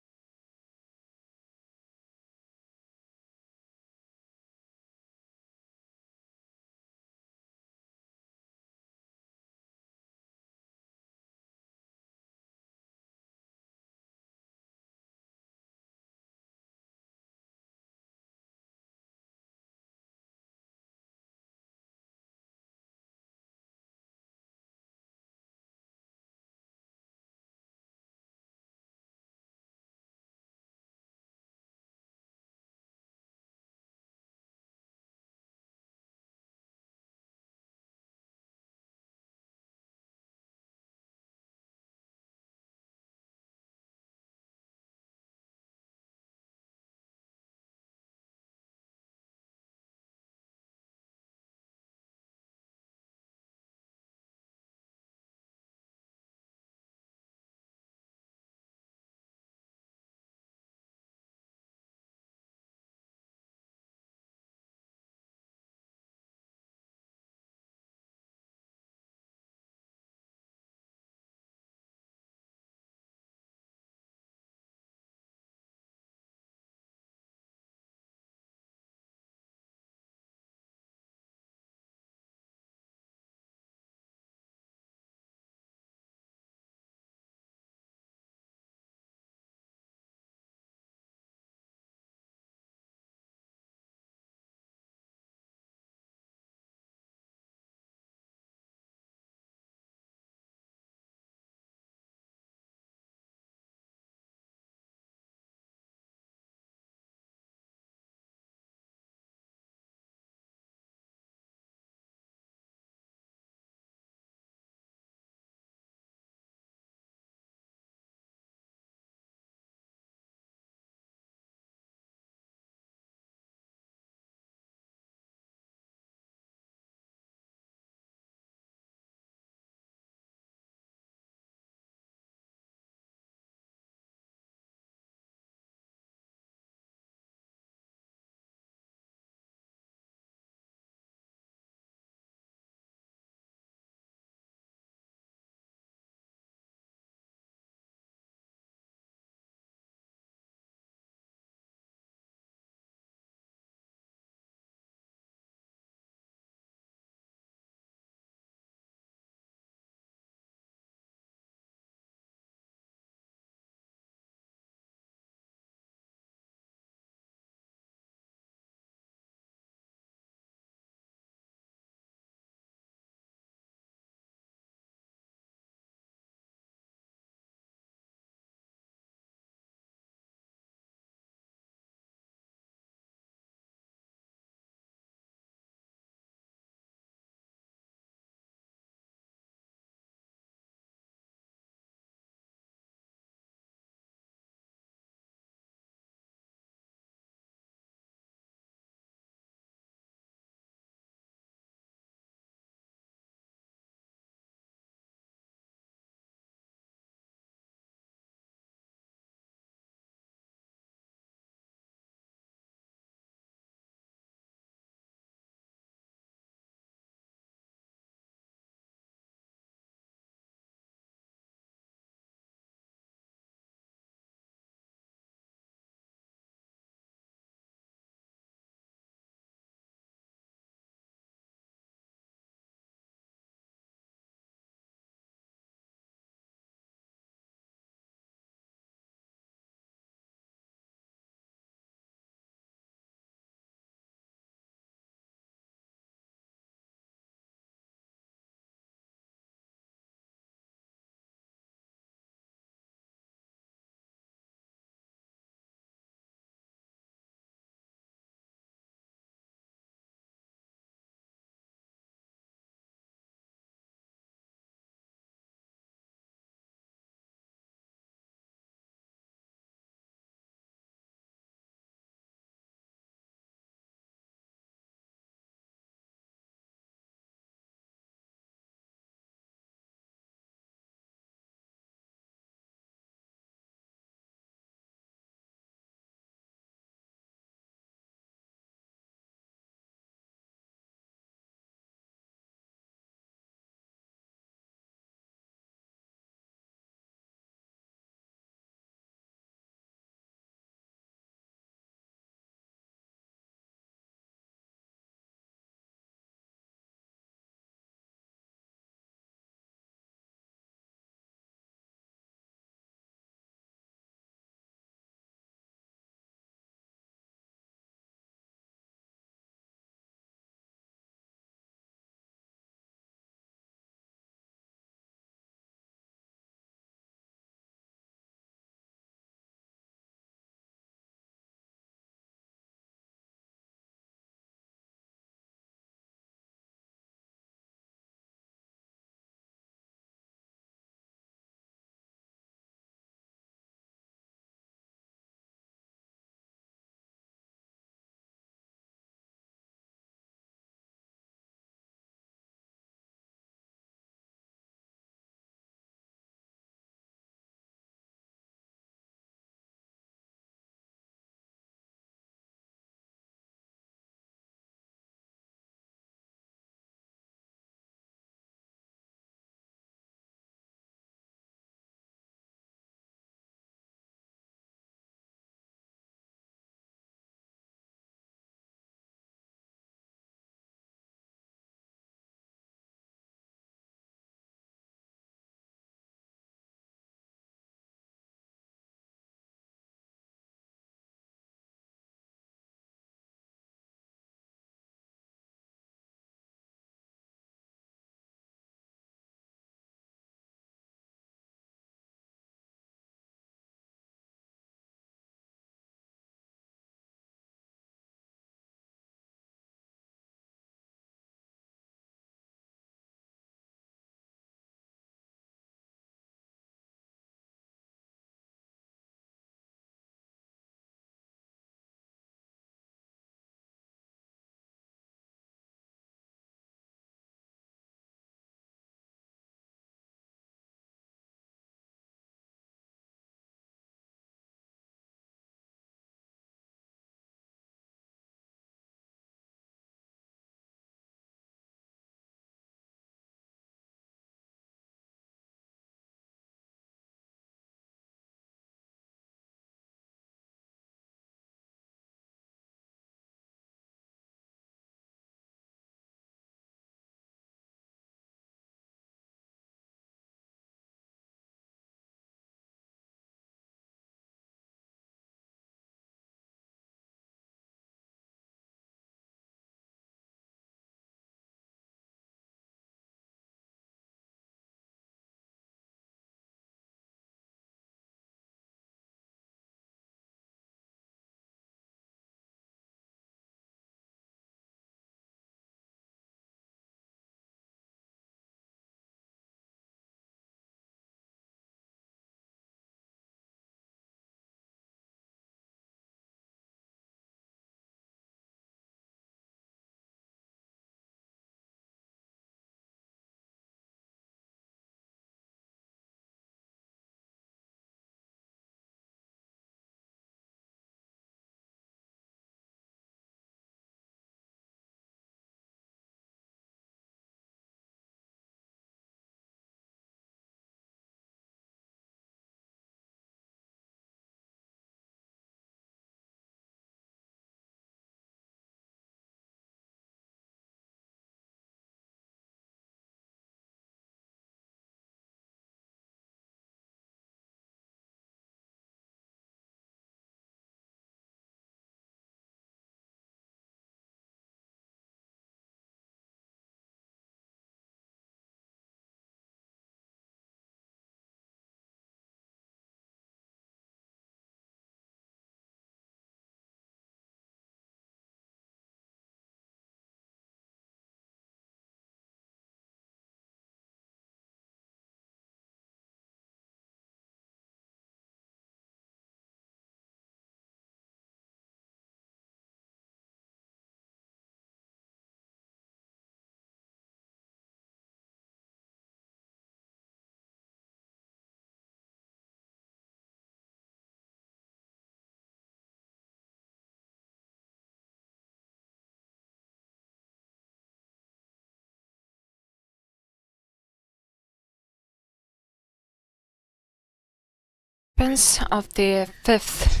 participants of the 5th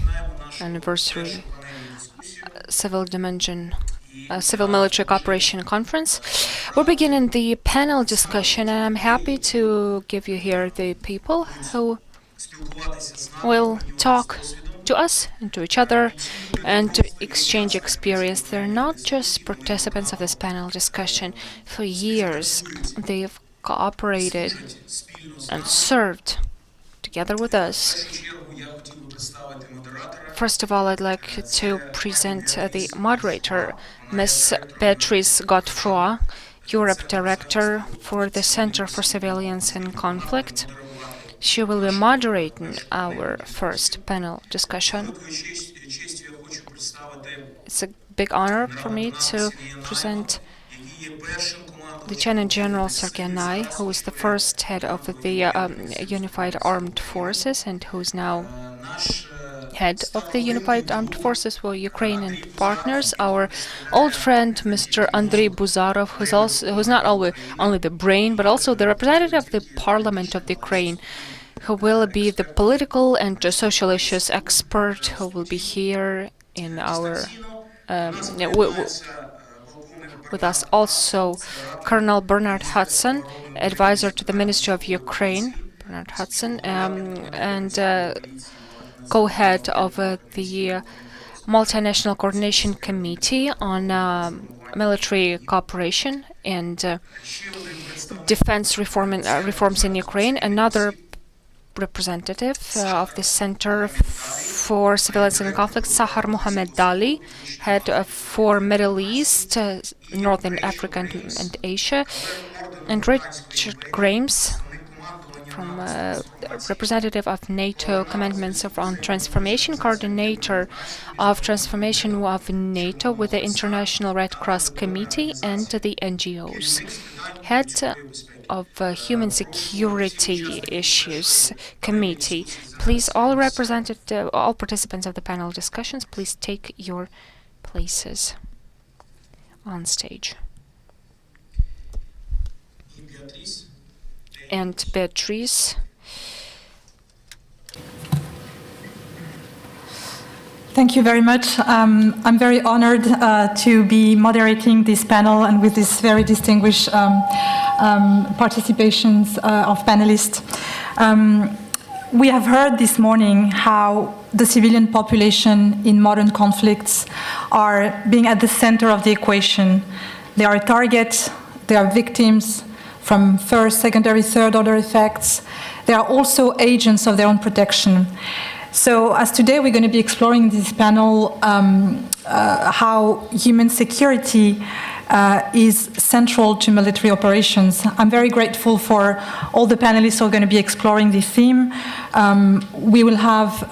anniversary Civil Military Cooperation Conference. We're beginning the panel discussion, and I'm happy to give you here the people who will talk to us and to each other and to exchange experience. They're not just participants of this panel discussion. For years, they've cooperated and served together with us. First of all, I'd like to present the moderator, Ms. Beatrice Godefroy, Europe Director for the Center for Civilians in Conflict. She will be moderating our first panel discussion. It's a big honor for me to present Lieutenant General Sergei Nai, who is the first head of the Unified Armed Forces and who is now head of the Unified Armed Forces for Ukraine and partners. Our old friend, Mr. Andrei Buzarov, who's not only the brain, but also the representative of the Parliament of the Ukraine, who will be the political and social issues expert, who will be here in our with us. Also, Colonel Bernard Hudson, advisor to the Ministry of Ukraine, Bernard Hudson, and co-head of the Multinational Coordination Committee on Military Cooperation and Defense Reforms in Ukraine. Another representative of the Center for Civilians in Conflict, Sahar Mohamed Dali, head for Middle East, Northern Africa and Asia, and Richard Grames, from representative of NATO Commandments on Transformation, coordinator of transformation of NATO with the International Red Cross Committee and the NGOs, head of Human Security Issues Committee. Please, all participants of the panel discussions, please take your places on stage. And Beatrice. Thank you very much. I'm very honored to be moderating this panel and with this very distinguished participations of panelists. We have heard this morning how the civilian population in modern conflicts are being at the center of the equation. They are a target, they are victims from first, secondary, third order effects. They are also agents of their own protection. So as today we're going to be exploring in this panel how human security is central to military operations. I'm very grateful for all the panelists who are going to be exploring this theme. We will have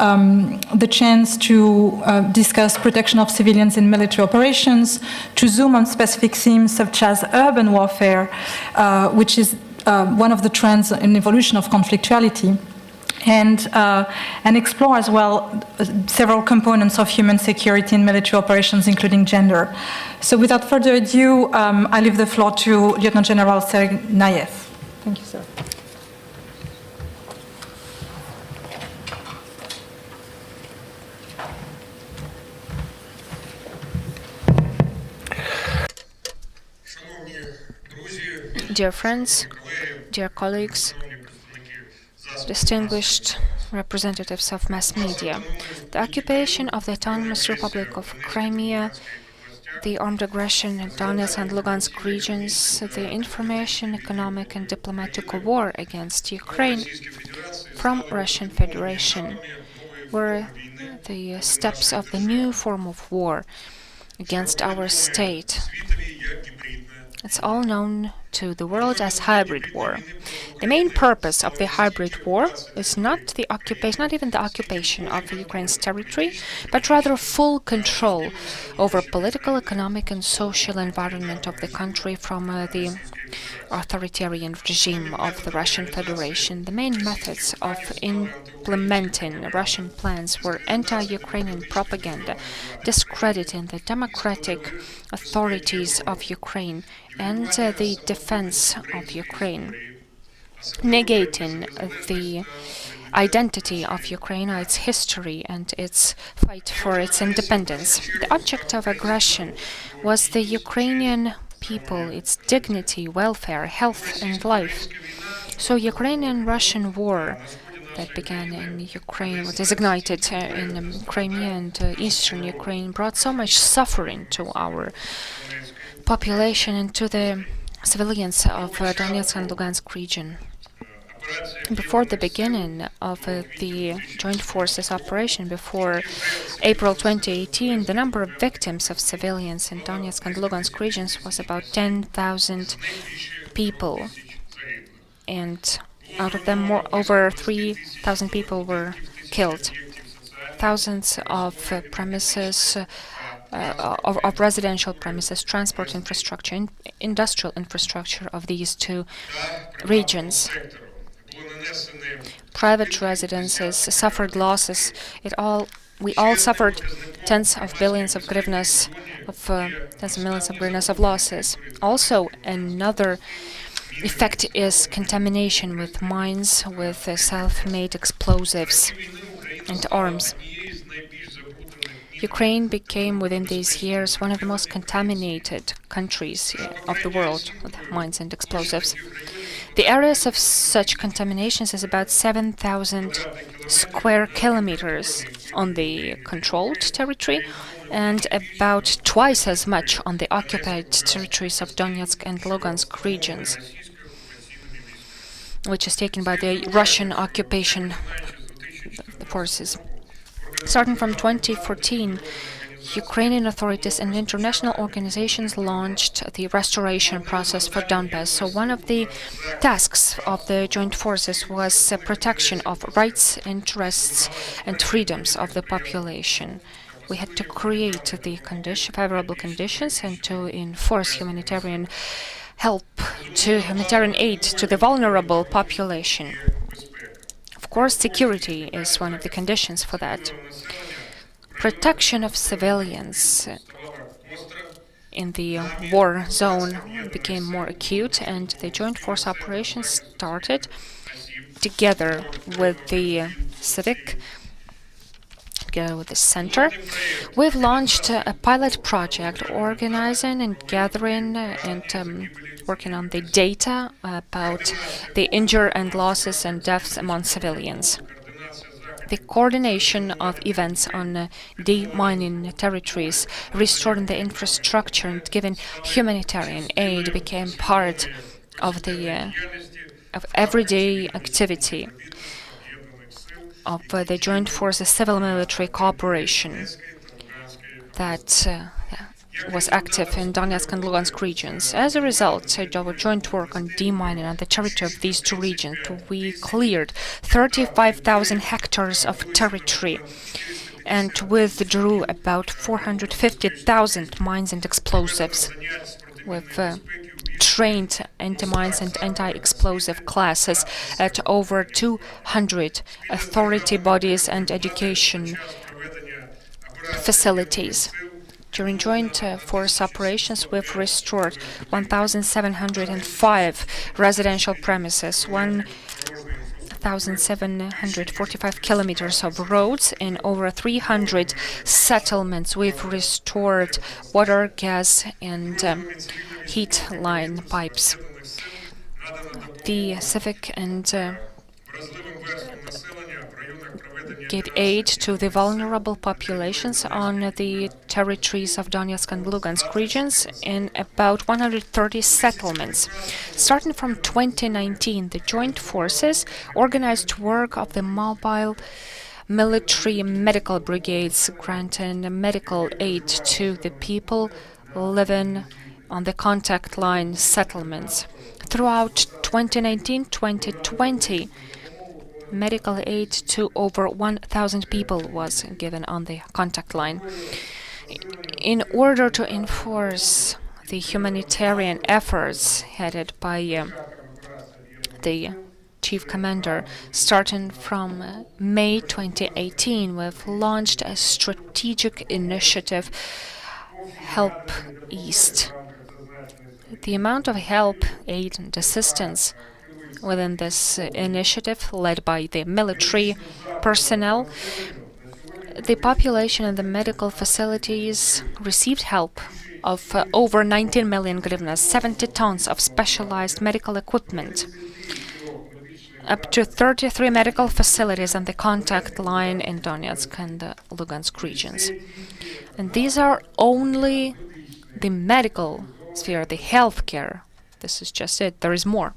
the chance to discuss protection of civilians in military operations, to zoom on specific themes such as urban warfare, which is one of the trends in evolution of conflictuality. And explore as well several components of human security in military operations, including gender. So without further ado, I leave the floor to Lieutenant General Sergei Nayev. Thank you, sir. Dear friends, dear colleagues, distinguished representatives of mass media, the occupation of the Autonomous Republic of Crimea, the armed aggression in Donetsk and Lugansk regions, the information, economic and diplomatic war against Ukraine from Russian Federation were the steps of the new form of war against our state. It's all known to the world as hybrid war. The main purpose of the hybrid war is not even the occupation of Ukraine's territory, but rather full control over political, economic, and social environment of the country from the authoritarian regime of the Russian Federation. The main methods of implementing Russian plans were anti-Ukrainian propaganda, discrediting the democratic authorities of Ukraine and the defense of Ukraine, negating the identity of Ukraine, its history, and its fight for its independence. The object of aggression was the Ukrainian people, its dignity, welfare, health, and life. So Ukrainian-Russian war that began in Ukraine, what is ignited in Crimea and eastern Ukraine, brought so much suffering to our population and to the civilians of Donetsk and Lugansk region. Before the beginning of the Joint Forces operation, before April 2018, the number of victims of civilians in Donetsk and Lugansk regions was about 10,000 people, and out of them over 3,000 people were killed. Thousands of premises, of residential premises, transport infrastructure, industrial infrastructure of these two regions. Private residences suffered losses. We all suffered tens of billions of hryvnias, tens of millions of hryvnias of losses. Also, another effect is contamination with mines, with self-made explosives and arms. Ukraine became, within these years, one of the most contaminated countries of the world with mines and explosives. The areas of such contaminations is about 7,000 square kilometers on the controlled territory and about twice as much on the occupied territories of Donetsk and Lugansk regions, which is taken by the Russian occupation forces. Starting from 2014, Ukrainian authorities and international organizations launched the restoration process for Donbass. So one of the tasks of the joint forces was protection of rights, interests, and freedoms of the population. We had to create the favorable conditions and to enforce humanitarian help, humanitarian aid to the vulnerable population. Of course, security is one of the conditions for that. Protection of civilians in the war zone became more acute, and the joint force operations started together with the civic, together with the center. We've launched a pilot project organizing and gathering and working on the data about the injured and losses and deaths among civilians. The coordination of events on demining territories, restoring the infrastructure, and giving humanitarian aid became part of the of everyday activity of the joint forces civil-military cooperation that was active in Donetsk and Lugansk regions. As a result of our joint work on demining on the territory of these two regions, we cleared 35,000 hectares of territory and withdrew about 450,000 mines and explosives. We've trained anti-mines and anti-explosive classes at over 200 authority bodies and education facilities. During joint force operations, we've restored 1,705 residential premises, 1,745 kilometers of roads, and over 300 settlements. We've restored water, gas, and heat line pipes. The civic and gave aid to the vulnerable populations on the territories of Donetsk and Lugansk regions in about 130 settlements. Starting from 2019, the joint forces organized work of the mobile military medical brigades, granting medical aid to the people living on the contact line settlements. Throughout 2019-2020, medical aid to over 1,000 people was given on the contact line. In order to enforce the humanitarian efforts headed by the chief commander, starting from May 2018, we've launched a strategic initiative, Help East. The amount of help, aid, and assistance within this initiative led by the military personnel. The population and the medical facilities received help of over 19 million hryvnias, 70 tons of specialized medical equipment, up to 33 medical facilities on the contact line in Donetsk and Lugansk regions. And these are only the medical sphere, the healthcare. This is just it. There is more.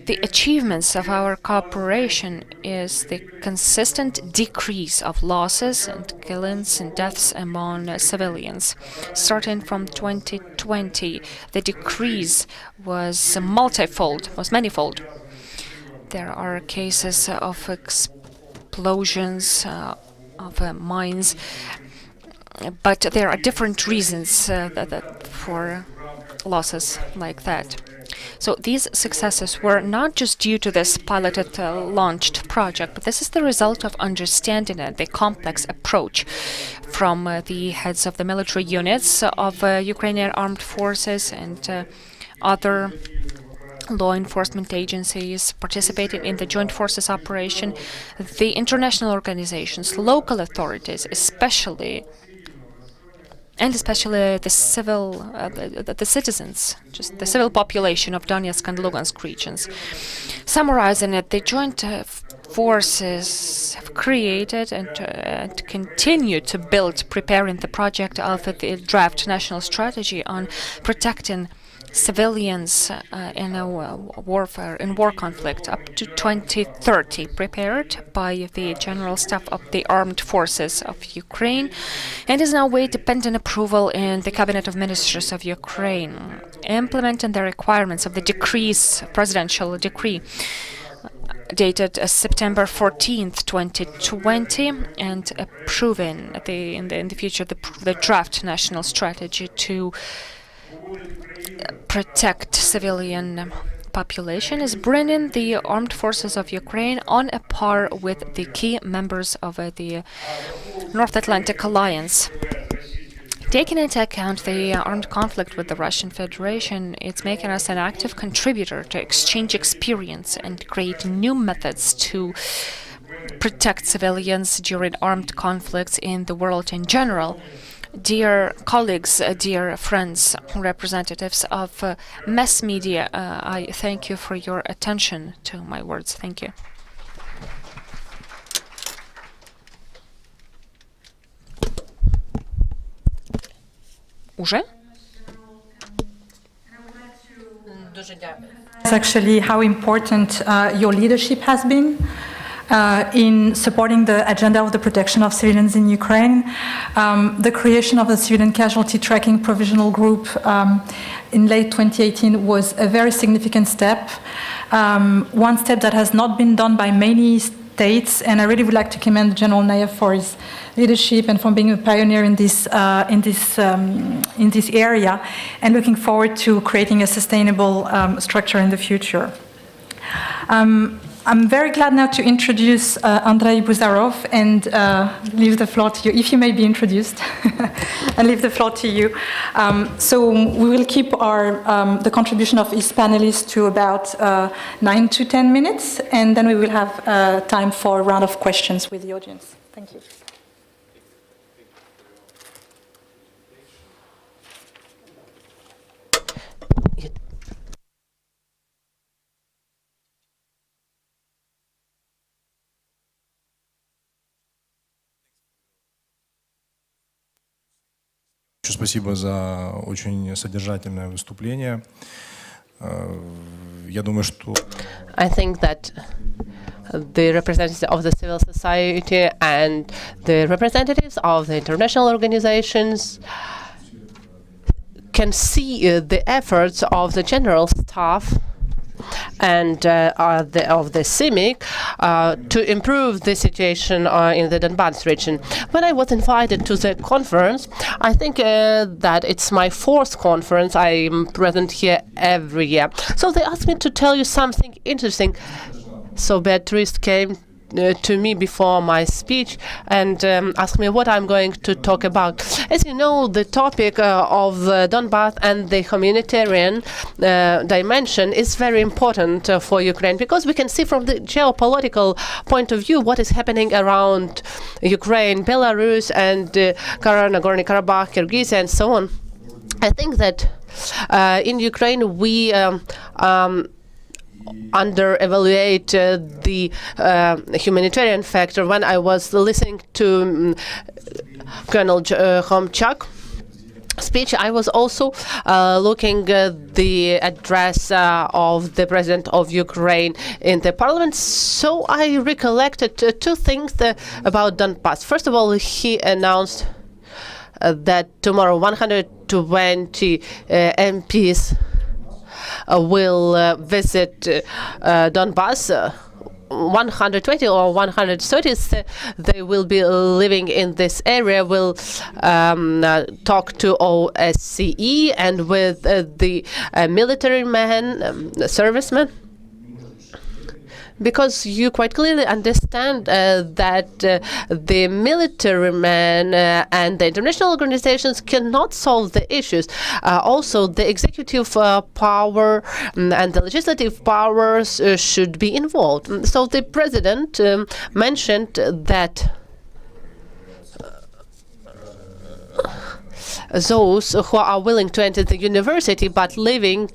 The achievements of our cooperation is the consistent decrease of losses and killings and deaths among civilians. Starting from 2020, the decrease was manifold. There are cases of explosions of mines, but there are different reasons for losses like that. So these successes were not just due to this piloted launched project, but this is the result of understanding the complex approach from the heads of the military units of Ukrainian armed forces and other law enforcement agencies participating in the joint forces operation, the international organizations, local authorities, especially the citizens, just the civil population of Donetsk and Lugansk regions. Summarizing it, the joint forces have created and continue to build, preparing the project of the draft national strategy on protecting civilians in a war conflict up to 2030, prepared by the General Staff of the Armed Forces of Ukraine, and is now awaiting pending approval in the Cabinet of Ministers of Ukraine, implementing the requirements of the presidential decree dated September 14th, 2020, and approving in the future the draft national strategy to protect civilian population, is bringing the armed forces of Ukraine on a par with the key members of the North Atlantic Alliance. Taking into account the armed conflict with the Russian Federation, it's making us an active contributor to exchange experience and create new methods to protect civilians during armed conflicts in the world in general. Dear colleagues, dear friends, representatives of mass media, I thank you for your attention to my words. Thank you. Уже? It's actually how important your leadership has been in supporting the agenda of the protection of civilians in Ukraine. The creation of the Civilian Casualty Tracking Provisional Group in late 2018 was a very significant step, one step that has not been done by many states, and I really would like to commend General Nayev for his leadership and for being a pioneer in this area, and looking forward to creating a sustainable structure in the future. I'm very glad now to introduce Andrei Buzarov and leave the floor to you, if you may be introduced, and leave the floor to you. So we will keep the contribution of each panelist to about 9 to 10 minutes, and then we will have time for a round of questions with the audience. Thank you. Спасибо за очень содержательное выступление. Я думаю, что I think that the representatives of the civil society and the representatives of the international organizations can see the efforts of the general staff and of the CIMIC to improve the situation in the Donbas region. When I was invited to the conference, I think that it's my 4th conference. I'm present here every year. So they asked me to tell you something interesting. So Beatrice came to me before my speech and asked me what I'm going to talk about. As you know, the topic of Donbass and the humanitarian dimension is very important for Ukraine, because we can see from the geopolitical point of view what is happening around Ukraine, Belarus, and Nagorno-Karabakh, Kyrgyzstan, and so on. I think that in Ukraine we under-evaluate the humanitarian factor. When I was listening to Colonel Khomchak speech, I was also looking at the address of the President of Ukraine in the parliament. So I recollected two things about Donbass. First of all, he announced that tomorrow 120 MPs will visit Donbass. 120 or 130, they will be living in this area, will talk to OSCE and with the military men, servicemen. Because you quite clearly understand that the military men and the international organizations cannot solve the issues. Also, the executive power and the legislative powers should be involved. So the president mentioned that those who are willing to enter the university but living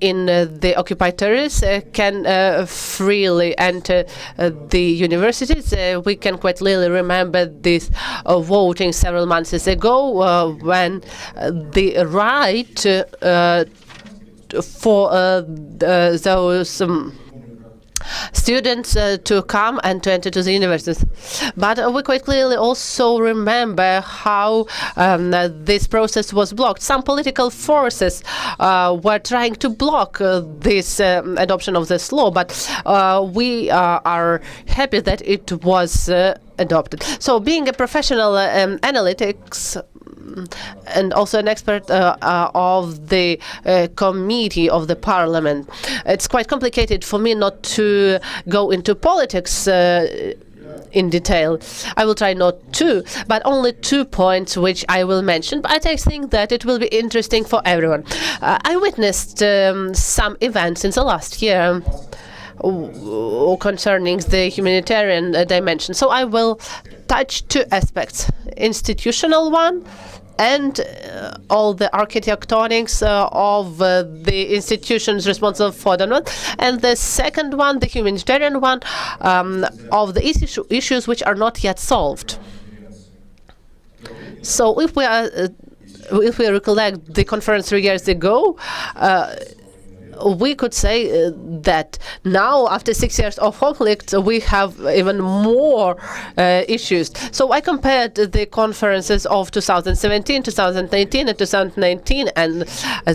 in the occupied territories can freely enter the universities. We can quite clearly remember this voting several months ago when the right for those students to come and to enter to the universities. But we quite clearly also remember how this process was blocked. Some political forces were trying to block this adoption of this law, but we are happy that it was adopted. So being a professional analytics and also an expert of the committee of the parliament, it's quite complicated for me not to go into politics in detail. I will try not to, but only 2 points which I will mention. But I think that it will be interesting for everyone. I witnessed some events in the last year concerning the humanitarian dimension. So I will touch two aspects: institutional one, and all the architectonics of the institutions responsible for Donbass, and the second one, the humanitarian one, of the issues which are not yet solved. So if we recollect the conference 3 years ago, we could say that now, after 6 years of conflict, we have even more issues. So I compared the conferences of 2017, 2019, and 2019, and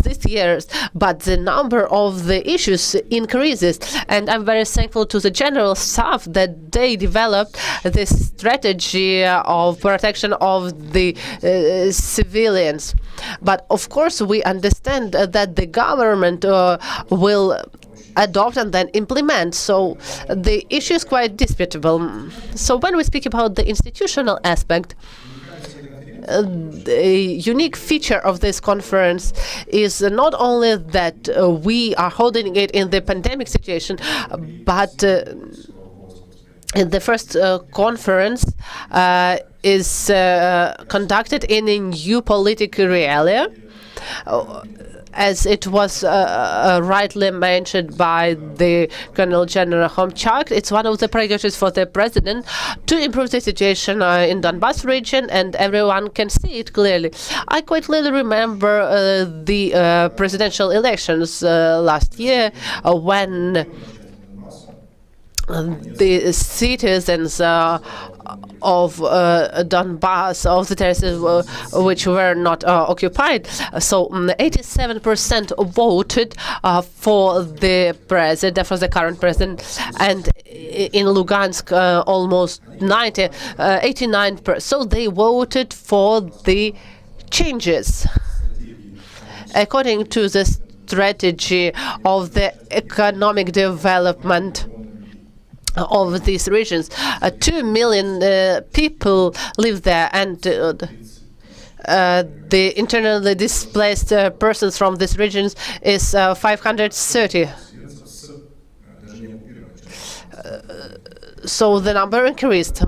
this year's, but the number of the issues increases. And I'm very thankful to the general staff that they developed this strategy of protection of the civilians. But of course, we understand that the government will adopt and then implement. So the issue is quite disputable. So when we speak about the institutional aspect, the unique feature of this conference is not only that we are holding it in the pandemic situation, but in the first conference is conducted in a new political reality. As it was rightly mentioned by the Colonel General Khomchak, it's one of the priorities for the president to improve the situation in Donbass region, and everyone can see it clearly. I quite clearly remember the presidential elections last year when the citizens of Donbass, of the territories which were not occupied, so 87% voted for the president, for the current president, and in Lugansk almost 89%. So they voted for the changes according to the strategy of the economic development of these regions. 2 million people live there, and the internally displaced persons from these regions is 530. So the number increased.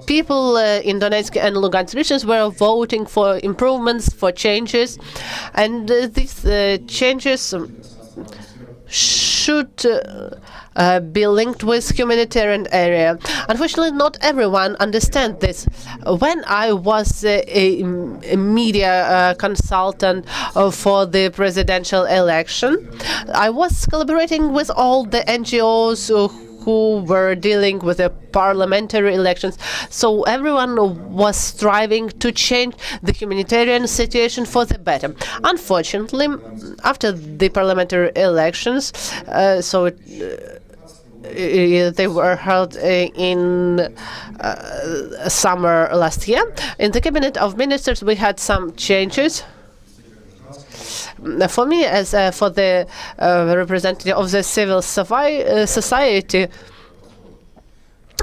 People in Donetsk and Lugansk regions were voting for improvements, for changes, and these changes should be linked with humanitarian area. Unfortunately, not everyone understands this. When I was a media consultant for the presidential election, I was collaborating with all the NGOs who were dealing with the parliamentary elections. So everyone was striving to change the humanitarian situation for the better. Unfortunately, after the parliamentary elections, they were held in summer last year. In the cabinet of ministers, we had some changes. For me, as for the representative of the civil society,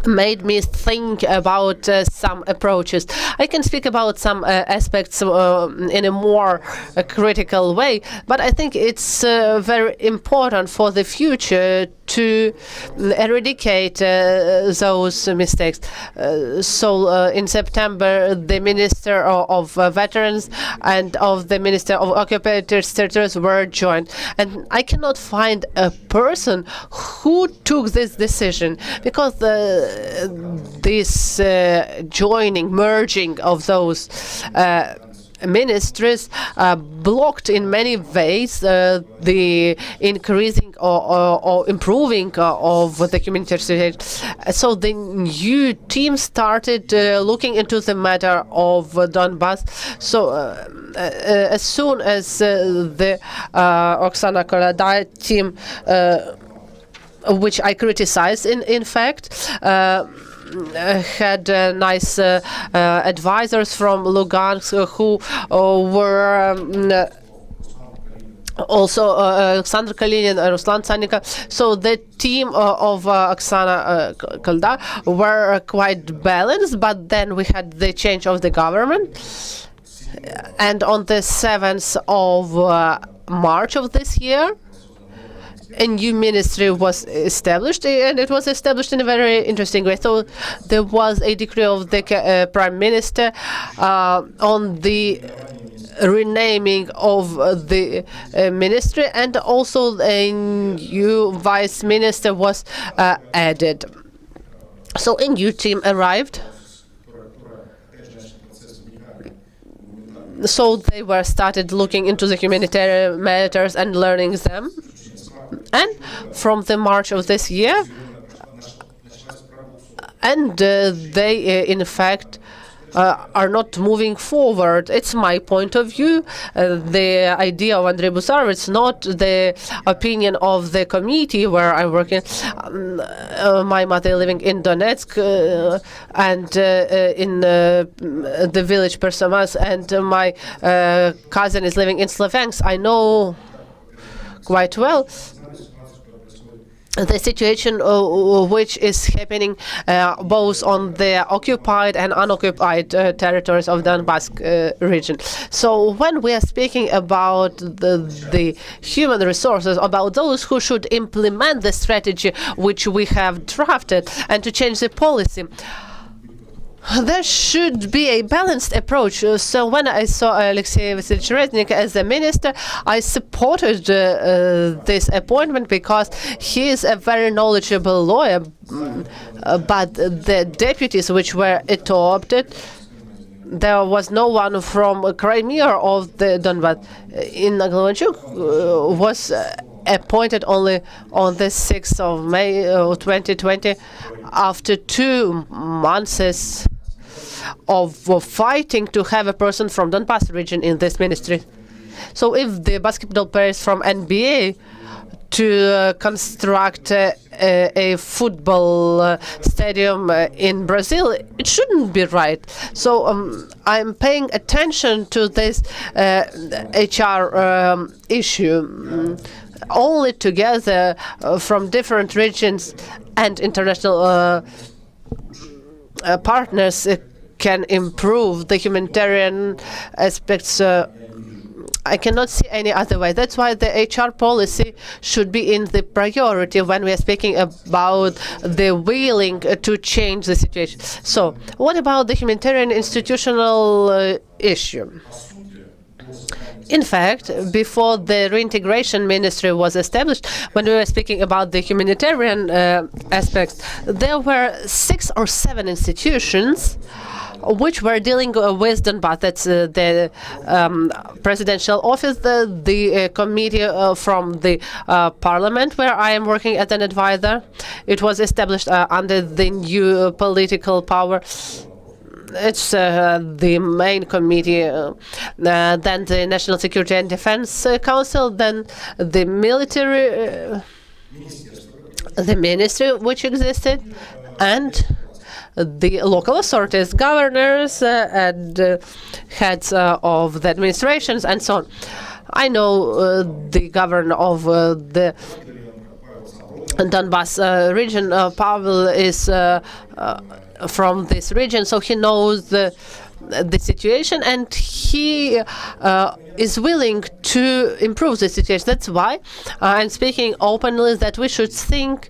made me think about some approaches. I can speak about some aspects in a more critical way, but I think it's very important for the future to eradicate those mistakes. So in September, the Minister of Veterans and of the Minister of Occupied Territories were joined. And I cannot find a person who took this decision, because this merging of those ministries blocked in many ways the increasing or improving of the humanitarian situation. So the new team started looking into the matter of Donbas. So as soon as the Oksana Kolodai team, which I criticized in fact, had nice advisors from Lugansk who were also Alexander Kalinin and Ruslan Tsanika. So the team of Oksana Kolodai were quite balanced, but then we had the change of the government. And on the 7th of March of this year, a new ministry was established, and it was established in a very interesting way. So there was a decree of the Prime Minister on the renaming of the ministry, and also a new vice minister was added. So a new team arrived. So they were started looking into the humanitarian matters and learning them. And from the March of this year, and they in fact are not moving forward. It's my point of view. The idea of Andrei Busarov, it's not the opinion of the committee where I'm working. My mother living in Donetsk and in the village Persomas, and my cousin is living in Slaviansk. I know quite well the situation which is happening both on the occupied and unoccupied territories of Donbas region. So when we are speaking about the human resources, about those who should implement the strategy which we have drafted and to change the policy, there should be a balanced approach. So when I saw Alexei Vasilyevich Reznik as a minister, I supported this appointment because he is a very knowledgeable lawyer. But the deputies which were adopted, there was no one from Crimea or the Donbas. In Glovanchuk was appointed only on the 6th of May 2020, after 2 months of fighting to have a person from Donbas region in this ministry. So if the basketball players from NBA to construct a football stadium in Brazil. It shouldn't be right. So I'm paying attention to this HR issue. Only together from different regions and international partners can improve the humanitarian aspects. I cannot see any other way. That's why the HR policy should be in the priority when we are speaking about the willing to change the situation. So, what about the humanitarian institutional issue? In fact, before the reintegration ministry was established, when we were speaking about the humanitarian aspects, there were 6 or 7 institutions which were dealing with Donbass. That's the presidential office, the committee from the parliament, where I am working as an advisor. It was established under the new political power. It's the main committee, then the National Security and Defense Council, then the military, the ministry which existed, and the local authorities, governors and heads of the administrations and so on. I know the governor of the Donbass region, Pavel, is from this region, so he knows the situation, and he is willing to improve the situation. That's why I'm speaking openly that we should think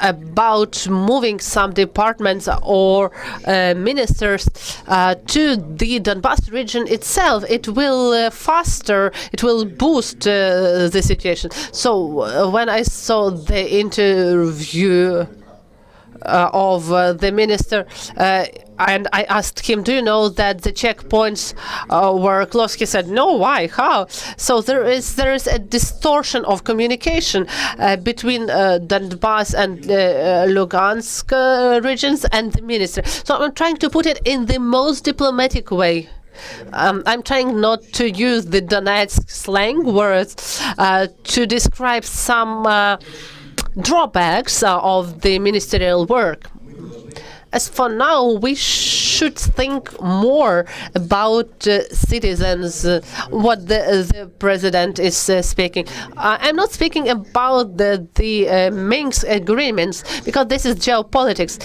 about moving some departments or ministers to the Donbass region itself. It will foster, it will boost the situation. So when I saw the interview of the minister, and I asked him, do you know that the checkpoints were closed? He said, no, why, how? So there is a distortion of communication between Donbass and Lugansk regions and the minister. So I'm trying to put it in the most diplomatic way. I'm trying not to use the Donetsk slang words to describe some drawbacks of the ministerial work. As for now, we should think more about citizens, what the president is speaking. I'm not speaking about the Minsk agreements, because this is geopolitics,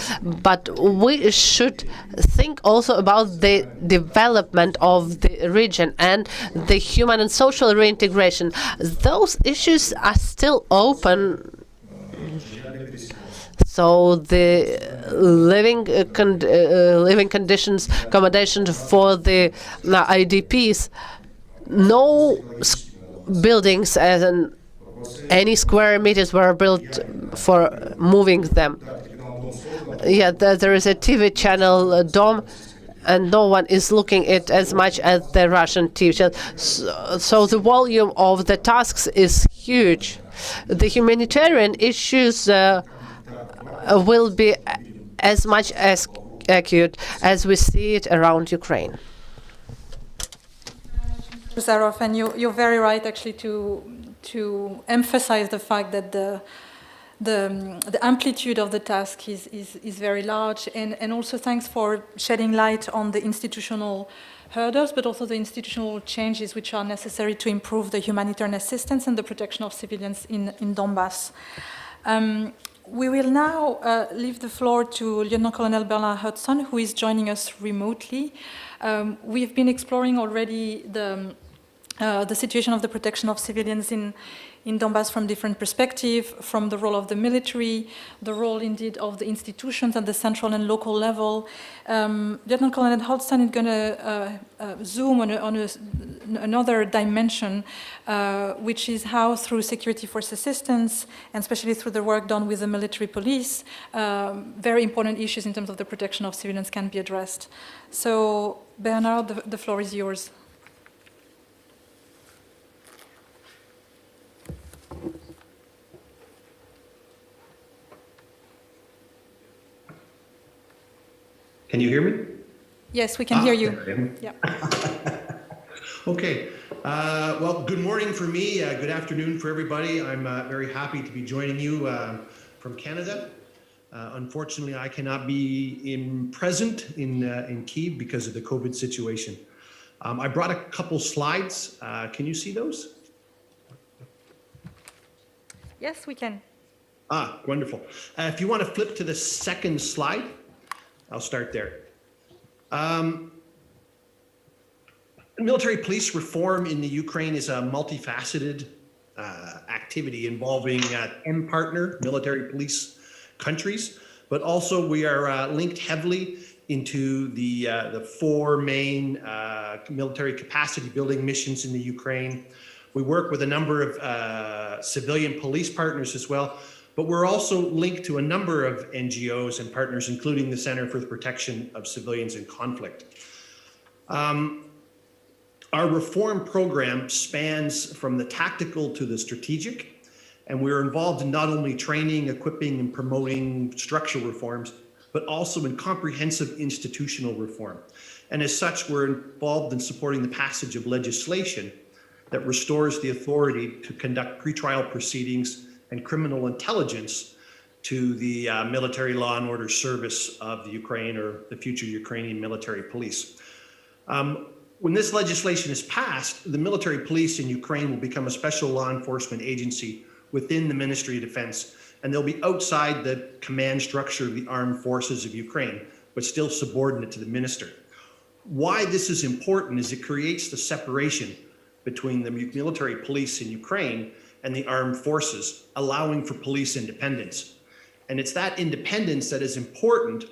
but we should think also about the development of the region and the human and social reintegration. Those issues are still open. So the living conditions, accommodation for the IDPs, no buildings as any square meters were built for moving them. Yeah, there is a TV channel, Dom, and no one is looking at as much as the Russian TV channel. So the volume of the tasks is huge. The humanitarian issues will be as much as acute as we see it around Ukraine. Zarov, and you're very right actually to emphasize the fact that the amplitude of the task is very large, and also thanks for shedding light on the institutional hurdles, but also the institutional changes which are necessary to improve the humanitarian assistance and the protection of civilians in Donbass. We will now leave the floor to Lieutenant Colonel Bernard Hudson, who is joining us remotely. We've been exploring already the situation of the protection of civilians in Donbass from different perspectives, from the role of the military, the role indeed of the institutions at the central and local level. Lieutenant Colonel Hudson is going to zoom on another dimension, which is how through security force assistance, and especially through the work done with the military police, very important issues in terms of the protection of civilians can be addressed. So Bernard, the floor is yours. Can you hear me? Yes, we can hear you. Yeah. Okay, well, good morning for me, good afternoon for everybody. I'm very happy to be joining you from Canada. Unfortunately, I cannot be present in Kyiv because of the COVID situation. I brought a couple slides. Can you see those? Yes, we can. Ah, wonderful. If you want to flip to the second slide, I'll start there. Military police reform in the Ukraine is a multifaceted activity involving 10 partner military police countries, but also we are linked heavily into the 4 main military capacity building missions in the Ukraine. We work with a number of civilian police partners as well, but we're also linked to a number of NGOs and partners, including the Center for the Protection of Civilians in Conflict. Our reform program spans from the tactical to the strategic, and we're involved in not only training, equipping, and promoting structural reforms, but also in comprehensive institutional reform. And as such, we're involved in supporting the passage of legislation that restores the authority to conduct pretrial proceedings and criminal intelligence to the military law and order service of the Ukraine, or the future Ukrainian military police. When this legislation is passed, the military police in Ukraine will become a special law enforcement agency within the Ministry of Defense, and they'll be outside the command structure of the armed forces of Ukraine, but still subordinate to the minister. Why this is important is it creates the separation between the military police in Ukraine and the armed forces, allowing for police independence. And it's that independence that is important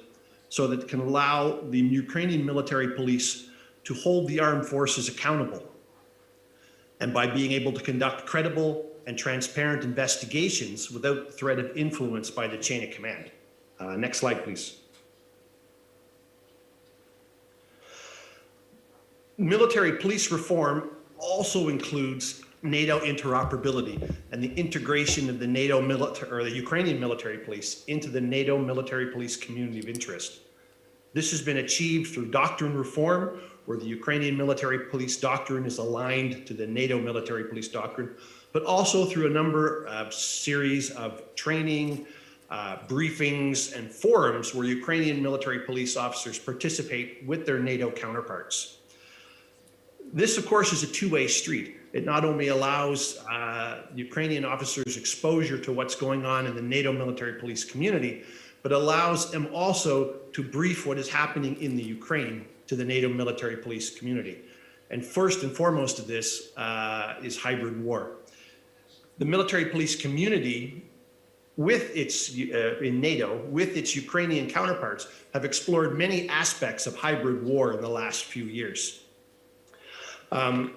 so that it can allow the Ukrainian military police to hold the armed forces accountable. And by being able to conduct credible and transparent investigations without threat of influence by the chain of command. Next slide, please. Military police reform also includes NATO interoperability and the integration of the NATO military, or the Ukrainian military police, into the NATO military police community of interest. This has been achieved through doctrine reform, where the Ukrainian military police doctrine is aligned to the NATO military police doctrine, but also through a number of series of training, briefings, and forums where Ukrainian military police officers participate with their NATO counterparts. This, of course, is a two-way street. It not only allows Ukrainian officers exposure to what's going on in the NATO military police community, but allows them also to brief what is happening in the Ukraine to the NATO military police community. And first and foremost of this is hybrid war. The military police community with its, in NATO, with its Ukrainian counterparts, have explored many aspects of hybrid war in the last few years. A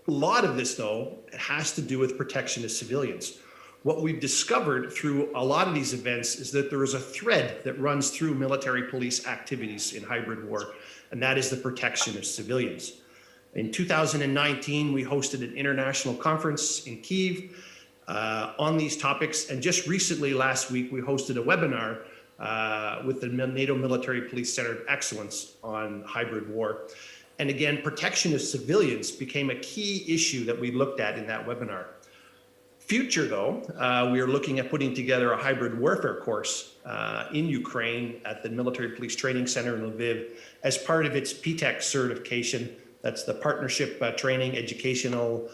lot of this, though, has to do with protection of civilians. What we've discovered through a lot of these events is that there is a thread that runs through military police activities in hybrid war, and that is the protection of civilians. In 2019, we hosted an international conference in Kyiv on these topics, and just recently, last week, we hosted a webinar with the NATO Military Police Center of Excellence on hybrid war. And again, protection of civilians became a key issue that we looked at in that webinar. Future, though, we are looking at putting together a hybrid warfare course in Ukraine at the Military Police Training Center in Lviv as part of its PTEC certification. That's the Partnership Training Educational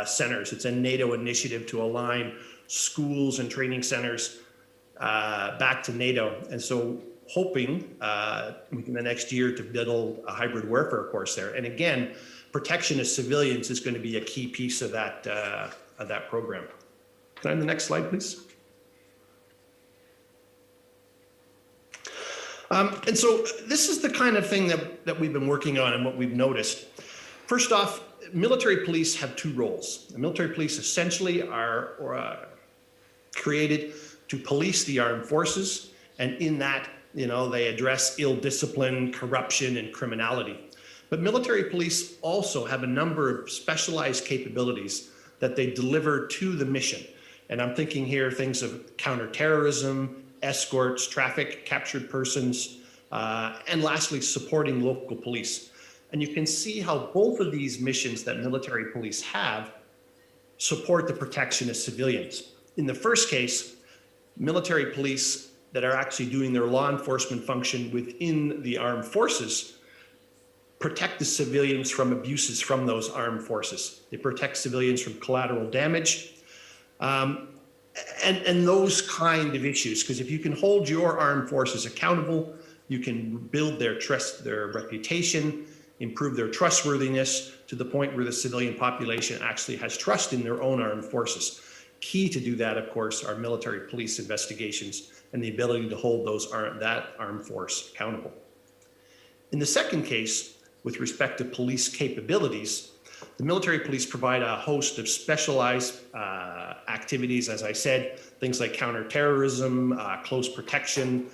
Centers. It's a NATO initiative to align schools and training centers back to NATO. And so hoping in the next year to build a hybrid warfare course there. And again, protection of civilians is going to be a key piece of that program. Can I have the next slide, please? And so this is the kind of thing that we've been working on and what we've noticed. First off, military police have two roles. The military police essentially are created to police the armed forces, and in that, they address ill discipline, corruption, and criminality. But military police also have a number of specialized capabilities that they deliver to the mission. And I'm thinking here things of counterterrorism, escorts, traffic, captured persons, and lastly, supporting local police. And you can see how both of these missions that military police have support the protection of civilians. In the first case, military police that are actually doing their law enforcement function within the armed forces protect the civilians from abuses from those armed forces. They protect civilians from collateral damage and those kind of issues. Because if you can hold your armed forces accountable, you can build their trust, their reputation, improve their trustworthiness to the point where the civilian population actually has trust in their own armed forces. Key to do that, of course, are military police investigations and the ability to hold that armed force accountable. In the second case, with respect to police capabilities, the military police provide a host of specialized activities, as I said, things like counterterrorism, close protection,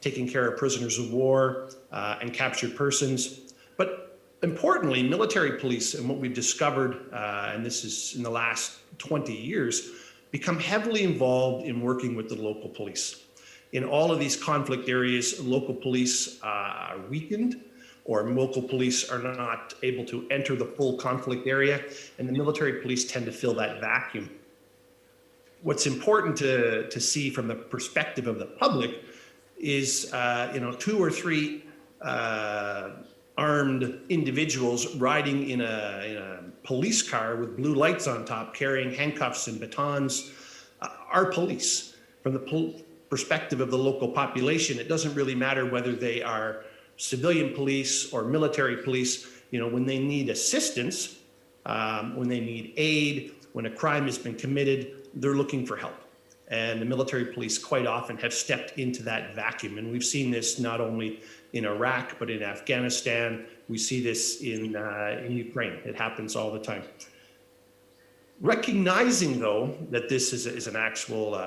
taking care of prisoners of war and captured persons. But importantly, military police, and what we've discovered, and this is in the last 20 years, become heavily involved in working with the local police. In all of these conflict areas, local police are weakened, or local police are not able to enter the full conflict area, and the military police tend to fill that vacuum. What's important to see from the perspective of the public is, 2 or 3 armed individuals riding in a police car with blue lights on top, carrying handcuffs and batons, are police. From the perspective of the local population, it doesn't really matter whether they are civilian police or military police. When they need assistance, when they need aid, when a crime has been committed, they're looking for help. And the military police quite often have stepped into that vacuum. And we've seen this not only in Iraq, but in Afghanistan. We see this in Ukraine. It happens all the time. Recognizing, though, that this is an actual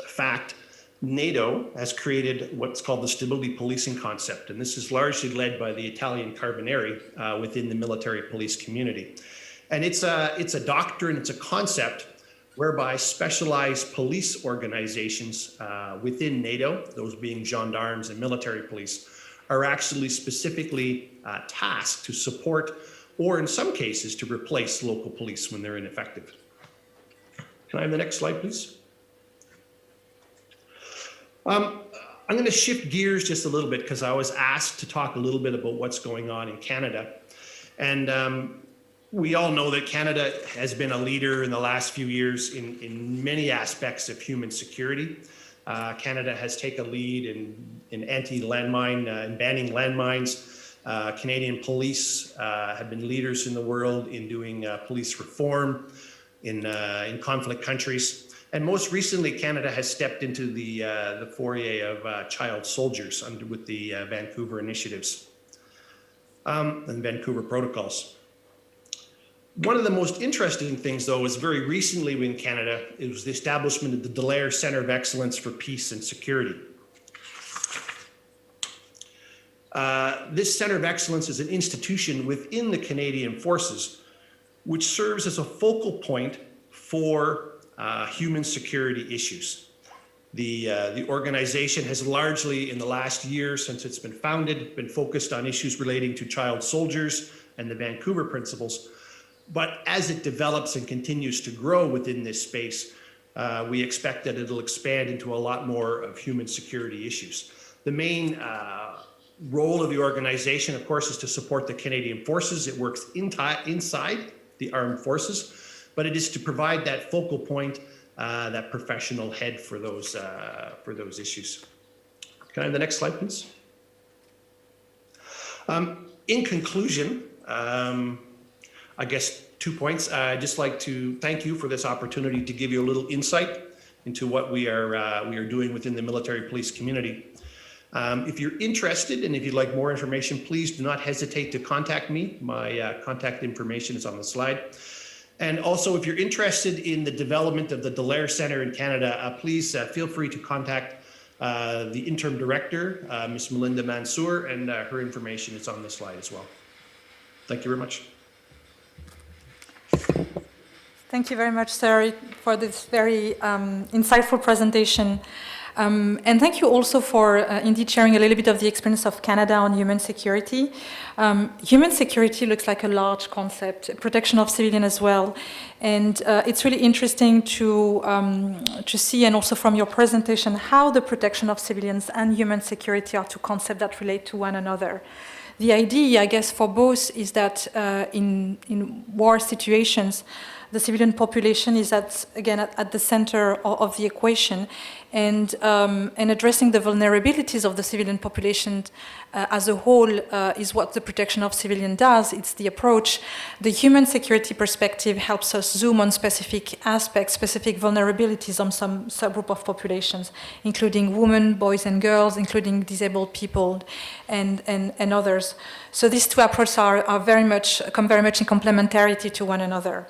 fact, NATO has created what's called the stability policing concept. And this is largely led by the Italian Carabinieri within the military police community. And it's a doctrine, it's a concept whereby specialized police organizations within NATO, those being gendarmes and military police, are actually specifically tasked to support, or in some cases, to replace local police when they're ineffective. Can I have the next slide, please? I'm going to shift gears just a little bit because I was asked to talk a little bit about what's going on in Canada. And we all know that Canada has been a leader in the last few years in many aspects of human security. Canada has taken a lead in anti-landmine and banning landmines. Canadian police have been leaders in the world in doing police reform in conflict countries. And most recently, Canada has stepped into the foray of child soldiers with the Vancouver initiatives and Vancouver protocols. One of the most interesting things, though, is very recently in Canada, it was the establishment of the Dallaire Centre of Excellence for Peace and Security. This Centre of Excellence is an institution within the Canadian Forces, which serves as a focal point for human security issues. The organization has largely, in the last year since it's been founded, been focused on issues relating to child soldiers and the Vancouver principles. But as it develops and continues to grow within this space, we expect that it'll expand into a lot more of human security issues. The main role of the organization, of course, is to support the Canadian Forces. It works inside the armed forces, but it is to provide that focal point, that professional head for those issues. Can I have the next slide, please? In conclusion, I guess 2 points. I'd just like to thank you for this opportunity to give you a little insight into what we are doing within the military police community. If you're interested and if you'd like more information, please do not hesitate to contact me. My contact information is on the slide. And also, if you're interested in the development of the Dallaire Centre in Canada, please feel free to contact the interim director, Ms. Melinda Mansour, and her information is on the slide as well. Thank you very much. Thank you very much, sir, for this very insightful presentation. And thank you also for indeed sharing a little bit of the experience of Canada on human security. Human security looks like a large concept, protection of civilians as well. And it's really interesting to see, and also from your presentation, how the protection of civilians and human security are two concepts that relate to one another. The idea, I guess, for both is that in war situations, the civilian population is again at the center of the equation, and addressing the vulnerabilities of the civilian population as a whole is what the protection of civilians does. It's the approach. The human security perspective helps us zoom on specific aspects, specific vulnerabilities on some subgroup of populations, including women, boys and girls, including disabled people, and others. So these two approaches come very much in complementarity to one another.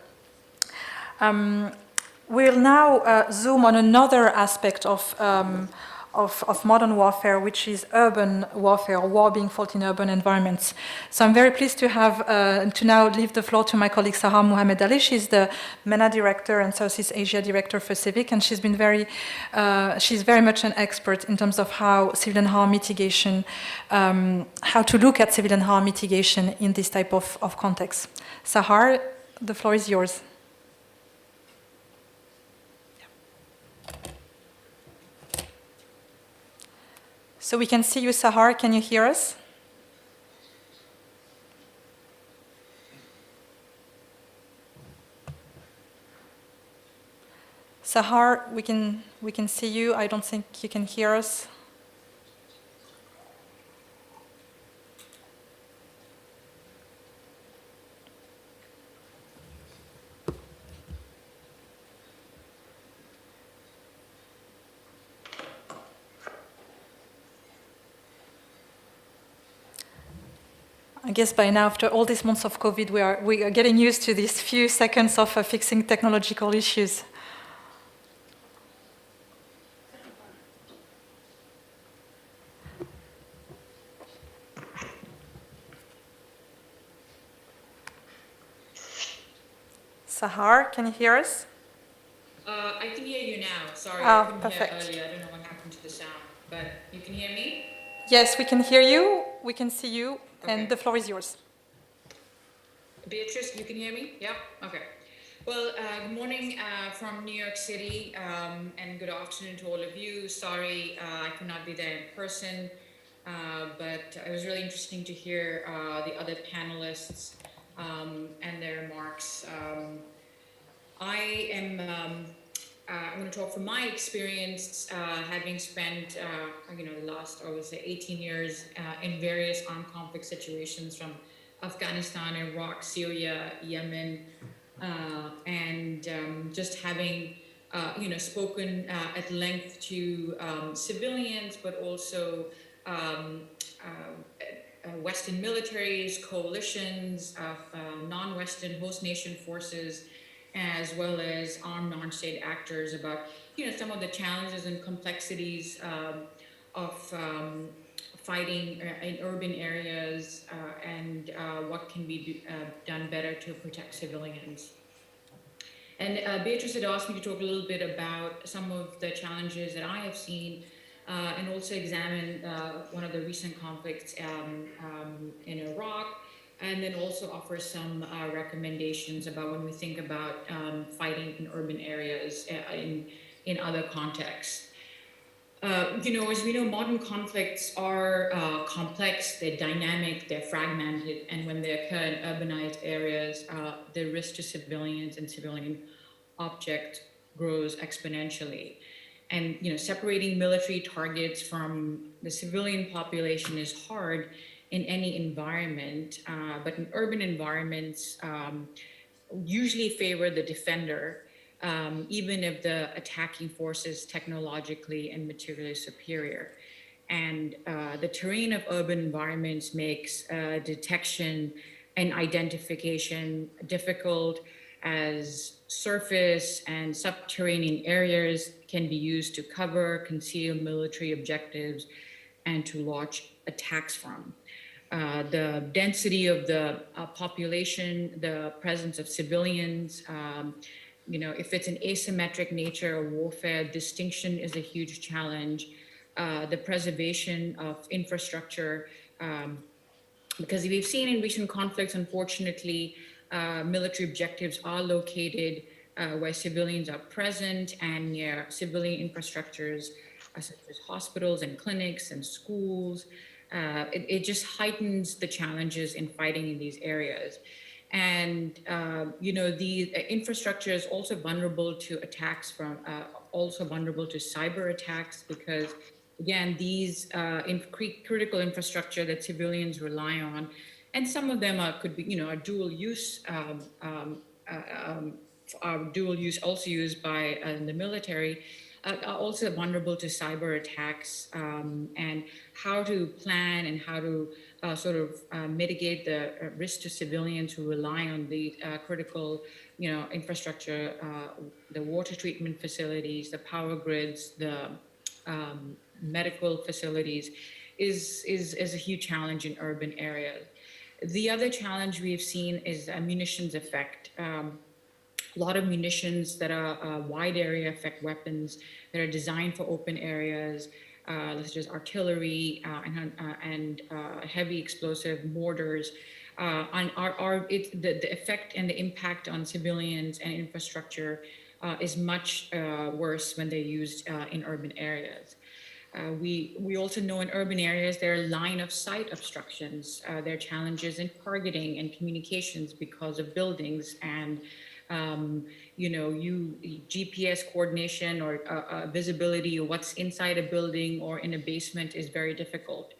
We'll now zoom on another aspect of modern warfare, which is urban warfare, or war being fought in urban environments. So I'm very pleased to have to now leave the floor to my colleague Sahar Mohamed Ali. She's the MENA director and Southeast Asia director for CIVIC, and she's very much an expert in terms of how civilian harm mitigation, how to look at civilian harm mitigation in this type of context. Sahar, the floor is yours. So we can see you, Sahar. Can you hear us? Sahar, we can see you. I don't think you can hear us. I guess by now, after all these months of COVID, we are getting used to these few seconds of fixing technological issues. Sahar, can you hear us? I can hear you now. Sorry, Ah, I couldn't perfect. hear earlier. I don't know what happened to the sound, but you can hear me? Yes, we can hear you. We can see you. Okay. And the floor is yours. Beatrice, you can hear me? Yeah? Okay. Well, good morning from New York City, and good afternoon to all of you. Sorry, I could not be there in person, but it was really interesting to hear the other panelists and their remarks. I'm going to talk from my experience, having spent, the last, I would say, 18 years in various armed conflict situations from Afghanistan, Iraq, Syria, Yemen, and just having, spoken at length to civilians, but also Western militaries, coalitions, non-Western host nation forces, as well as armed non-state actors about, some of the challenges and complexities of fighting in urban areas and what can be done better to protect civilians. And Beatrice had asked me to talk a little bit about some of the challenges that I have seen and also examine one of the recent conflicts in Iraq, and then also offer some recommendations about when we think about fighting in urban areas in other contexts. As we know, modern conflicts are complex, they're dynamic, they're fragmented, and when they occur in urbanized areas, the risk to civilians and civilian objects grows exponentially. And separating military targets from the civilian population is hard in any environment, but in urban environments usually favor the defender, even if the attacking force is technologically and materially superior. And the terrain of urban environments makes detection and identification difficult, as surface and subterranean areas can be used to cover, conceal military objectives, and to launch attacks from. The density of the population, the presence of civilians, if it's an asymmetric nature of warfare, distinction is a huge challenge. The preservation of infrastructure, because we've seen in recent conflicts, unfortunately, military objectives are located where civilians are present and near civilian infrastructures such as hospitals and clinics and schools. It just heightens the challenges in fighting in these areas. And, the infrastructure is also vulnerable to attacks also vulnerable to cyber attacks because, again, these critical infrastructure that civilians rely on, and some of them could be, are dual use, also used by the military, are also vulnerable to cyber attacks, and how to plan and how to mitigate the risk to civilians who rely on the critical, infrastructure, the water treatment facilities, the power grids, the medical facilities, is a huge challenge in urban areas. The other challenge we've seen is the munitions effect. A lot of munitions that are wide area effect weapons that are designed for open areas, such as artillery and heavy explosive mortars, the effect and the impact on civilians and infrastructure is much worse when they're used in urban areas. We also know in urban areas there are line of sight obstructions. There are challenges in targeting and communications because of buildings and GPS coordination or visibility of what's inside a building or in a basement is very difficult.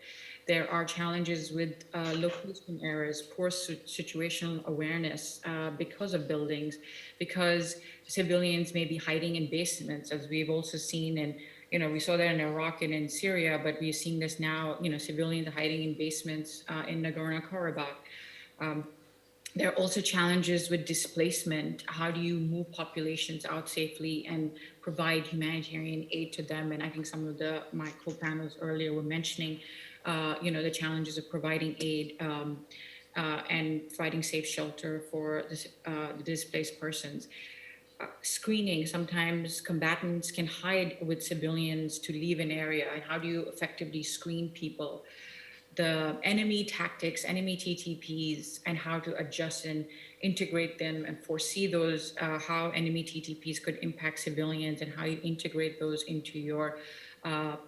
There are challenges with location errors, poor situational awareness because of buildings, because civilians may be hiding in basements, as we've also seen in, we saw that in Iraq and in Syria, but we're seeing this now, civilians hiding in basements in Nagorno-Karabakh. There are also challenges with displacement. How do you move populations out safely and provide humanitarian aid to them? And I think some of my co-panelists earlier were mentioning, the challenges of providing aid and providing safe shelter for the displaced persons. Screening, sometimes combatants can hide with civilians to leave an area. And how do you effectively screen people? The enemy tactics, enemy TTPs, and how to adjust and integrate them and foresee those, how enemy TTPs could impact civilians and how you integrate those into your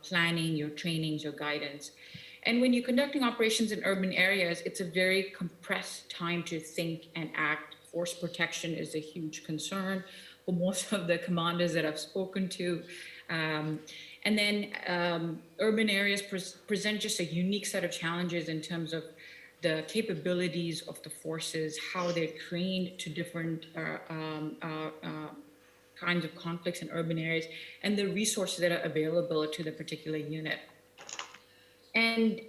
planning, your trainings, your guidance. And when you're conducting operations in urban areas, it's a very compressed time to think and act. Force protection is a huge concern for most of the commanders that I've spoken to. And then urban areas present just a unique set of challenges in terms of the capabilities of the forces, how they're trained to different kinds of conflicts in urban areas, and the resources that are available to the particular unit. And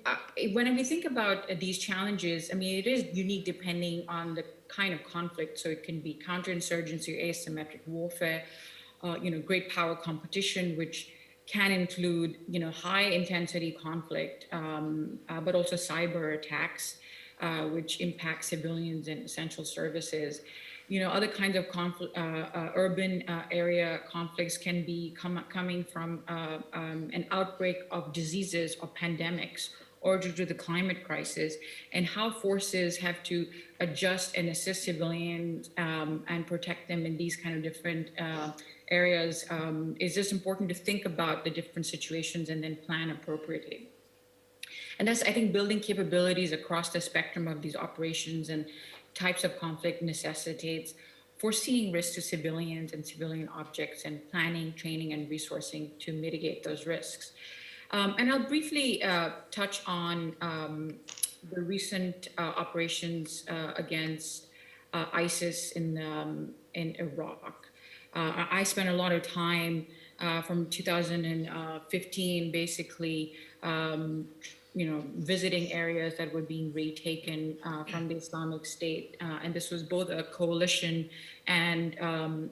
when we think about these challenges, it is unique depending on the kind of conflict. So it can be counterinsurgency or asymmetric warfare, great power competition, which can include, high intensity conflict, but also cyber attacks, which impact civilians and essential services. Other kinds of urban area conflicts can be coming from an outbreak of diseases or pandemics, or due to the climate crisis, and how forces have to adjust and assist civilians and protect them in these kind of different areas. It's just important to think about the different situations and then plan appropriately. And that's, I think, building capabilities across the spectrum of these operations and types of conflict necessitates foreseeing risks to civilians and civilian objects and planning, training, and resourcing to mitigate those risks. And I'll briefly touch on the recent operations against ISIS in Iraq. I spent a lot of time from 2015, basically, visiting areas that were being retaken from the Islamic State. And this was both a coalition and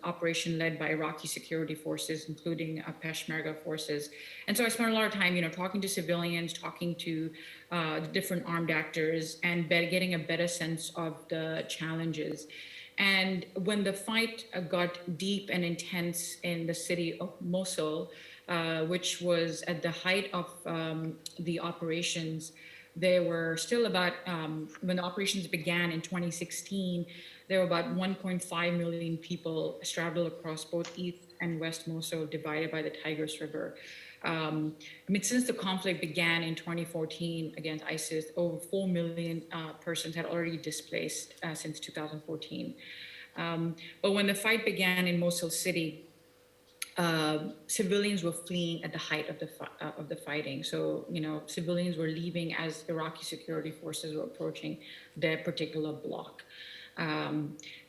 operation led by Iraqi security forces, including Peshmerga forces. And so I spent a lot of time, talking to civilians, talking to the different armed actors, and getting a better sense of the challenges. And when the fight got deep and intense in the city of Mosul, which was at the height of the operations, there were still about, when the operations began in 2016, there were about 1.5 million people straddled across both East and West Mosul, divided by the Tigris River. Since the conflict began in 2014 against ISIS, over 4 million persons had already displaced since 2014. But when the fight began in Mosul city, civilians were fleeing at the height of the fighting. So, civilians were leaving as Iraqi security forces were approaching their particular block.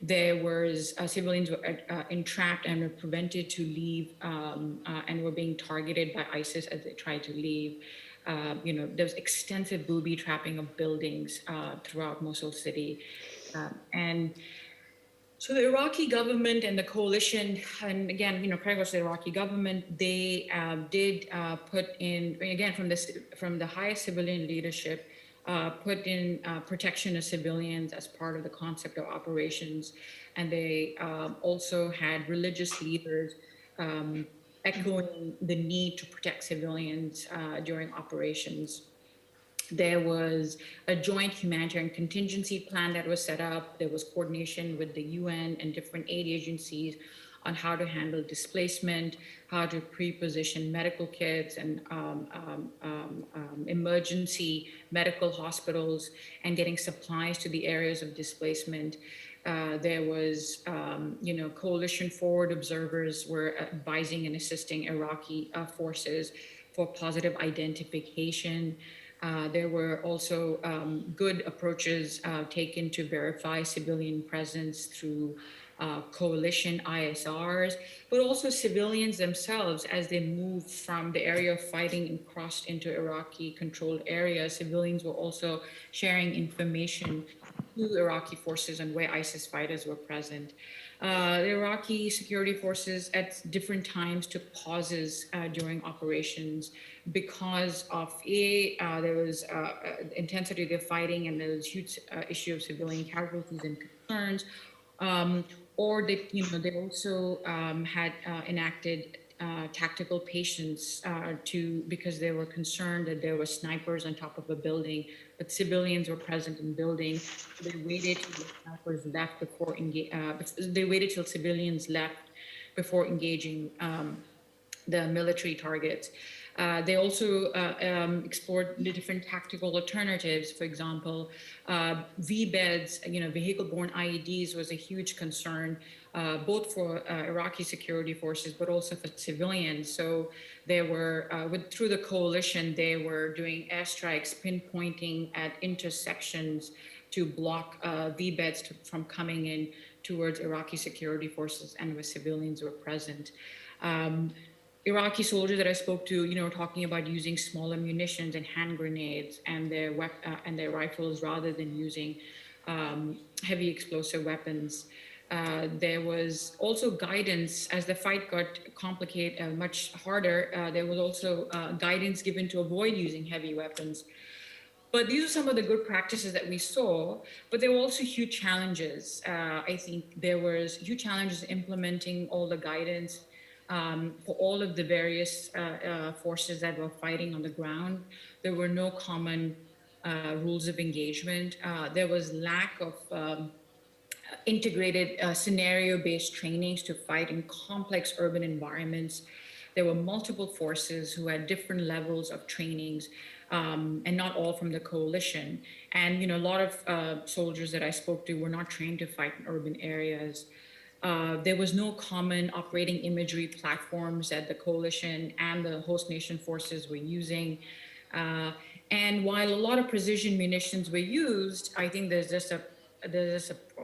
There was civilians were entrapped and were prevented to leave and were being targeted by ISIS as they tried to leave. There was extensive booby trapping of buildings throughout Mosul city. So the Iraqi government and the coalition, and again, credit goes to the Iraqi government, they did put in, again, from the highest civilian leadership, put in protection of civilians as part of the concept of operations. And they also had religious leaders echoing the need to protect civilians during operations. There was a joint humanitarian contingency plan that was set up. There was coordination with the UN and different aid agencies on how to handle displacement, how to pre-position medical kits and emergency medical hospitals, and getting supplies to the areas of displacement. There was, coalition forward observers were advising and assisting Iraqi forces for positive identification. There were also good approaches taken to verify civilian presence through coalition ISRs, but also civilians themselves as they moved from the area of fighting and crossed into Iraqi controlled areas. Civilians were also sharing information to Iraqi forces on where ISIS fighters were present. The Iraqi security forces at different times took pauses during operations because of there was intensity of the fighting and there was huge issue of civilian casualties and concerns. Or they also had enacted tactical patience because they were concerned that there were snipers on top of a building, but civilians were present in buildings. So they waited till the snipers left before they waited till civilians left before engaging the military targets. They also explored the different tactical alternatives. For example, V-beds, vehicle-borne IEDs was a huge concern, both for Iraqi security forces, but also for civilians. So they were, through the coalition, they were doing airstrikes, pinpointing at intersections to block V-beds from coming in towards Iraqi security forces and where civilians were present. Iraqi soldiers that I spoke to, were talking about using smaller munitions and hand grenades and their rifles rather than using heavy explosive weapons. There was also guidance as the fight got complicated, much harder. There was also guidance given to avoid using heavy weapons. But these are some of the good practices that we saw, but there were also huge challenges. I think there was huge challenges implementing all the guidance for all of the various forces that were fighting on the ground. There were no common rules of engagement. There was lack of integrated scenario-based trainings to fight in complex urban environments. There were multiple forces who had different levels of trainings, and not all from the coalition. And a lot of soldiers that I spoke to were not trained to fight in urban areas. There was no common operating imagery platforms that the coalition and the host nation forces were using. And while a lot of precision munitions were used, I think there's just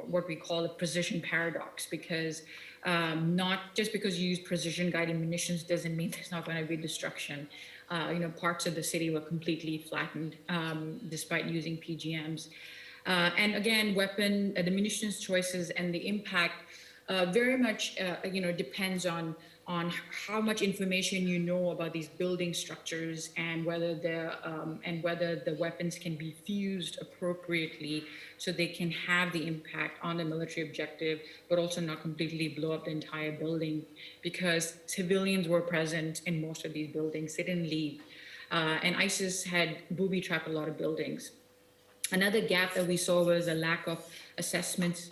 what we call a precision paradox, because not just because you use precision guided munitions doesn't mean there's not going to be destruction. Parts of the city were completely flattened despite using PGMs. And again, the munitions choices and the impact very much depends on how much information you know about these building structures and whether the weapons can be fused appropriately so they can have the impact on the military objective, but also not completely blow up the entire building, because civilians were present in most of these buildings. They didn't leave. And ISIS had booby-trapped a lot of buildings. Another gap that we saw was a lack of assessments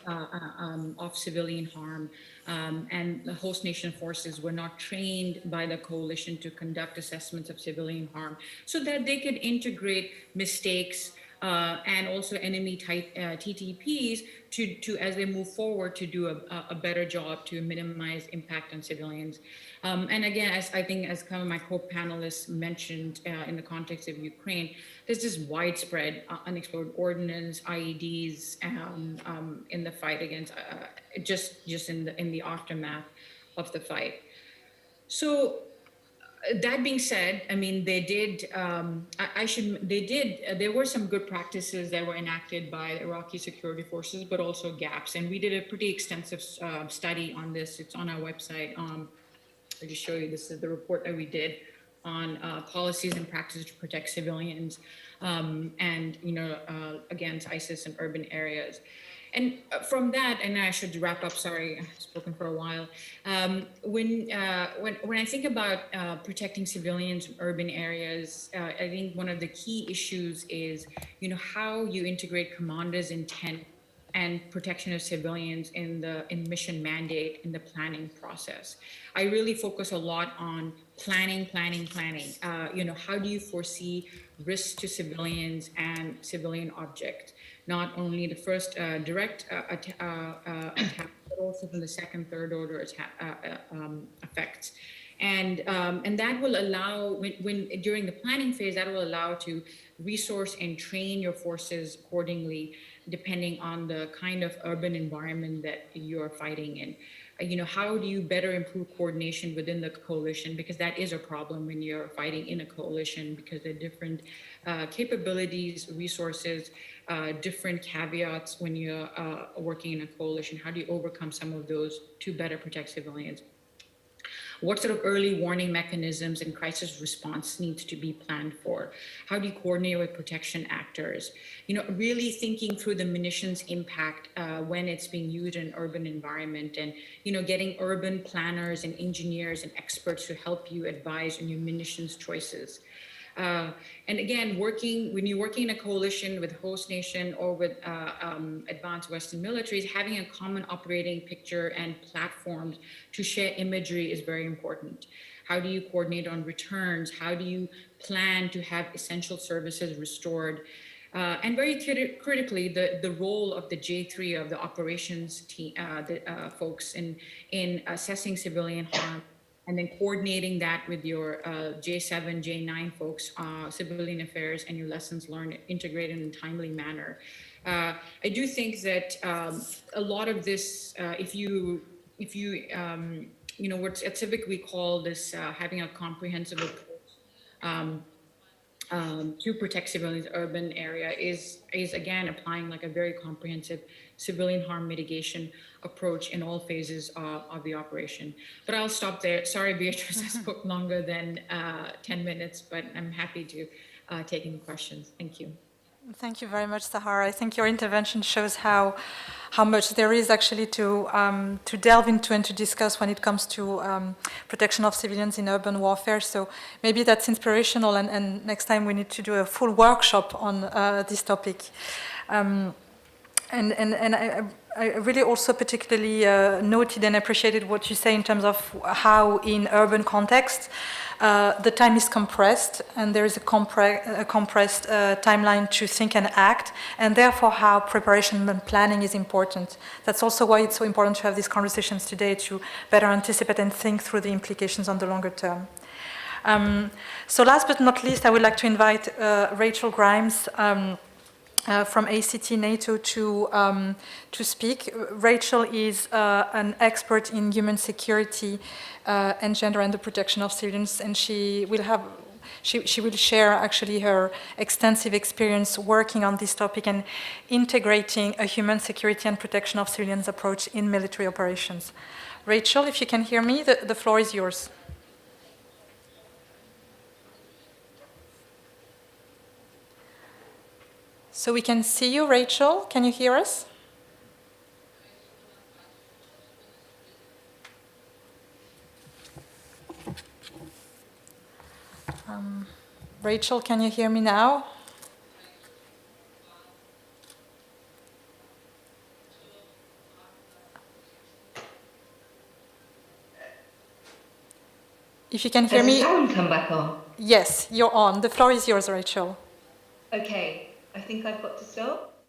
of civilian harm, and the host nation forces were not trained by the coalition to conduct assessments of civilian harm so that they could integrate mistakes and also enemy type TTPs to as they move forward to do a better job to minimize impact on civilians. And again, as I think as some of my co-panelists mentioned in the context of Ukraine, there's this widespread unexploded ordnance, IEDs in the fight against, just in the aftermath of the fight. So that being said, I mean, there were some good practices that were enacted by Iraqi security forces, but also gaps. And we did a pretty extensive study on this. It's on our website. I'll just show you, this is the report that we did on policies and practices to protect civilians and, against ISIS in urban areas. And from that, and I should wrap up, sorry, I've spoken for a while. When I think about protecting civilians in urban areas, I think one of the key issues is, how you integrate commanders' intent and protection of civilians in mission mandate in the planning process. I really focus a lot on planning. How do you foresee risks to civilians and civilian objects? Not only the first direct attack, but also from the second, third order effects. And that will allow, when during the planning phase, that will allow to resource and train your forces accordingly, depending on the kind of urban environment that you're fighting in. How do you better improve coordination within the coalition? Because that is a problem when you're fighting in a coalition, because there are different capabilities, resources, different caveats when you're working in a coalition. How do you overcome some of those to better protect civilians? What sort of early warning mechanisms and crisis response needs to be planned for? How do you coordinate with protection actors? Really thinking through the munitions impact when it's being used in an urban environment, and, getting urban planners and engineers and experts to help you advise on your munitions choices. And again, when you're working in a coalition with host nation or with advanced Western militaries, having a common operating picture and platforms to share imagery is very important. How do you coordinate on returns? How do you plan to have essential services restored? And very critically, the role of the J3 of the operations team, folks in assessing civilian harm, and then coordinating that with your J7, J9 folks, civilian affairs, and your lessons learned integrated in a timely manner. I do think that a lot of this, if you what at Civic we call this having a comprehensive approach to protect civilians in urban area is again applying like a very comprehensive civilian harm mitigation approach in all phases of the operation. But I'll stop there. Sorry, Beatrice, I spoke longer than 10 minutes, but I'm happy to take any questions. Thank you. Thank you very much, Sahar. I think your intervention shows how much there is actually to delve into and to discuss when it comes to protection of civilians in urban warfare. So maybe that's inspirational, and next time we need to do a full workshop on this topic. And I really also particularly noted and appreciated what you say in terms of how in urban context the time is compressed, and there is a compressed timeline to think and act, and therefore how preparation and planning is important. That's also why it's so important to have these conversations today, to better anticipate and think through the implications on the longer term. So last but not least, I would like to invite Rachel Grimes from ACT NATO to speak. Rachel is an expert in human security and gender and the protection of civilians, and she will have she will share actually her extensive experience working on this topic and integrating a human security and protection of civilians approach in military operations. Rachel, if you can hear me, the floor is yours. So we can see you, Rachel. Can you hear us? Rachel, can you hear me now? If you can hear me. Has the sound come back on? Yes, you're on. The floor is yours, Rachel. Okay, I think I've got to stop.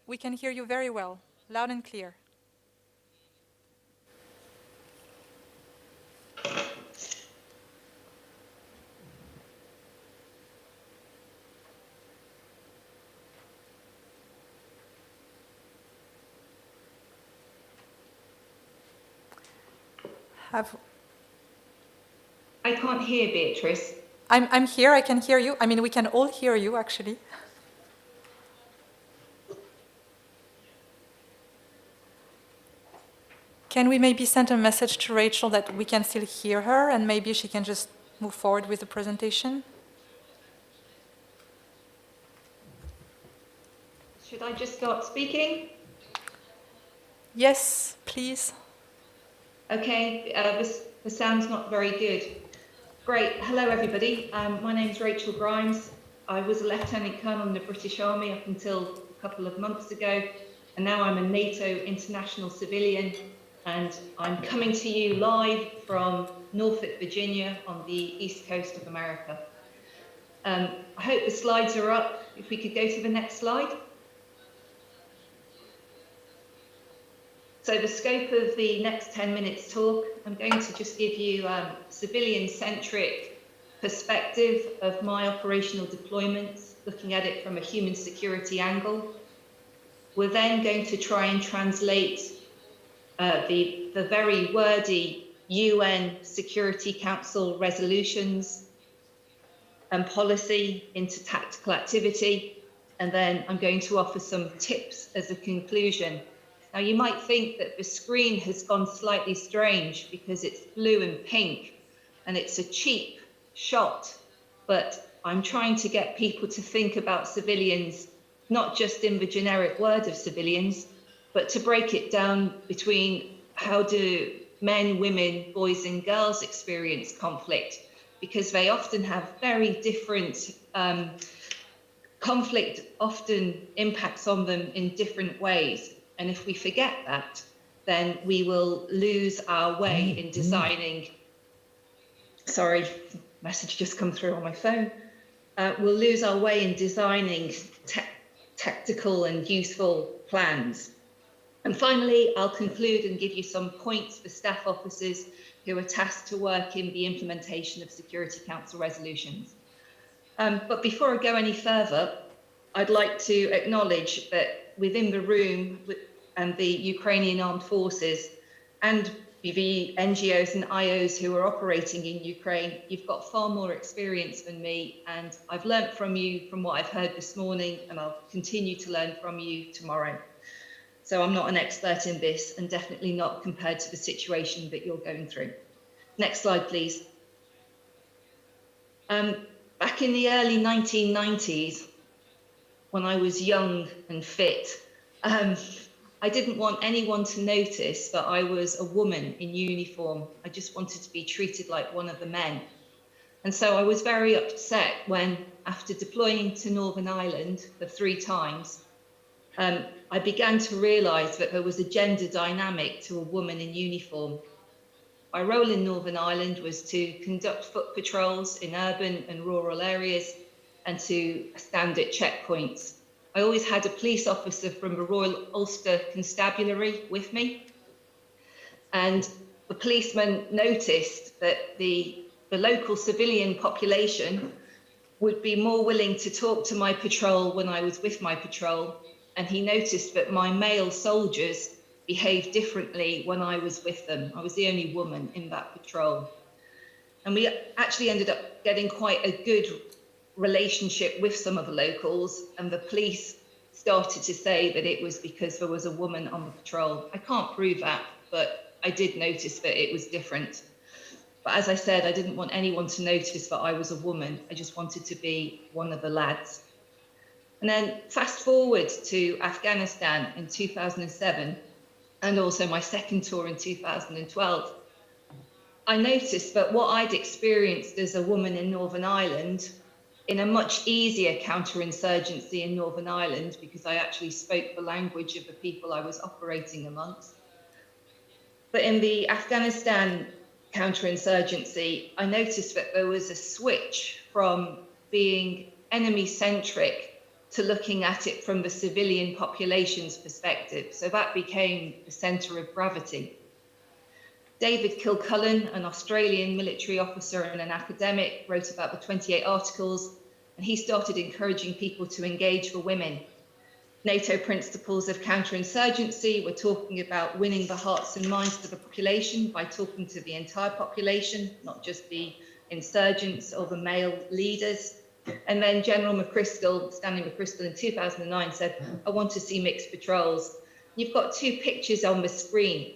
We can hear you very well, loud and clear. I can't hear Beatrice. I'm here, I can hear you. I mean, we can all hear you, actually. Can we maybe send a message to Rachel that we can still hear her and maybe she can just move forward with the presentation? Should I just start speaking? Yes, please. Okay, the sound's not very good. Great, hello everybody. My name's Rachel Grimes. I was a Lieutenant Colonel in the British Army up until a couple of months ago, and now I'm a NATO international civilian, and I'm coming to you live from Norfolk, Virginia on the east coast of America. I hope the slides are up. If we could go to the next slide. So the scope of the next 10 minutes talk, I'm going to just give you a civilian-centric perspective of my operational deployments, looking at it from a human security angle. We're then going to try and translate the very wordy UN Security Council resolutions and policy into tactical activity. And then I'm going to offer some tips as a conclusion. Now, you might think that the screen has gone slightly strange because it's blue and pink and it's a cheap shot, but I'm trying to get people to think about civilians, not just in the generic word of civilians, but to break it down between how do men, women, boys and girls experience conflict, because they often have very different, conflict often impacts on them in different ways. And if we forget that, then we will lose our way in designing, sorry, message just come through on my phone. We'll lose our way in designing tactical and useful plans. And finally, I'll conclude and give you some points for staff officers who are tasked to work in the implementation of Security Council resolutions. But before I go any further, I'd like to acknowledge that within the room and the Ukrainian armed forces and the NGOs and IOs who are operating in Ukraine, you've got far more experience than me, and I've learnt from you from what I've heard this morning, and I'll continue to learn from you tomorrow. So I'm not an expert in this, and definitely not compared to the situation that you're going through. Next slide, please. Back in the early 1990s, when I was young and fit, I didn't want anyone to notice that I was a woman in uniform. I just wanted to be treated like one of the men. And so I was very upset when, after deploying to Northern Ireland for 3 times, I began to realise that there was a gender dynamic to a woman in uniform. My role in Northern Ireland was to conduct foot patrols in urban and rural areas and to stand at checkpoints. I always had a police officer from the Royal Ulster Constabulary with me. And the policeman noticed that the local civilian population would be more willing to talk to my patrol when I was with my patrol. And he noticed that my male soldiers behaved differently when I was with them. I was the only woman in that patrol. And we actually ended up getting quite a good relationship with some of the locals, and the police started to say that it was because there was a woman on the patrol. I can't prove that, but I did notice that it was different. But as I said, I didn't want anyone to notice that I was a woman. I just wanted to be one of the lads. And then fast forward to Afghanistan in 2007, and also my second tour in 2012. I noticed that what I'd experienced as a woman in Northern Ireland, in a much easier counterinsurgency in Northern Ireland, because I actually spoke the language of the people I was operating amongst. But in the Afghanistan counterinsurgency, I noticed that there was a switch from being enemy-centric to looking at it from the civilian population's perspective. So that became the centre of gravity. David Kilcullen, an Australian military officer and an academic, wrote about the 28 articles, and he started encouraging people to engage for women. NATO principles of counterinsurgency were talking about winning the hearts and minds of the population by talking to the entire population, not just the insurgents or the male leaders. And then General McChrystal, Stanley McChrystal in 2009 said, I want to see mixed patrols. You've got two pictures on the screen.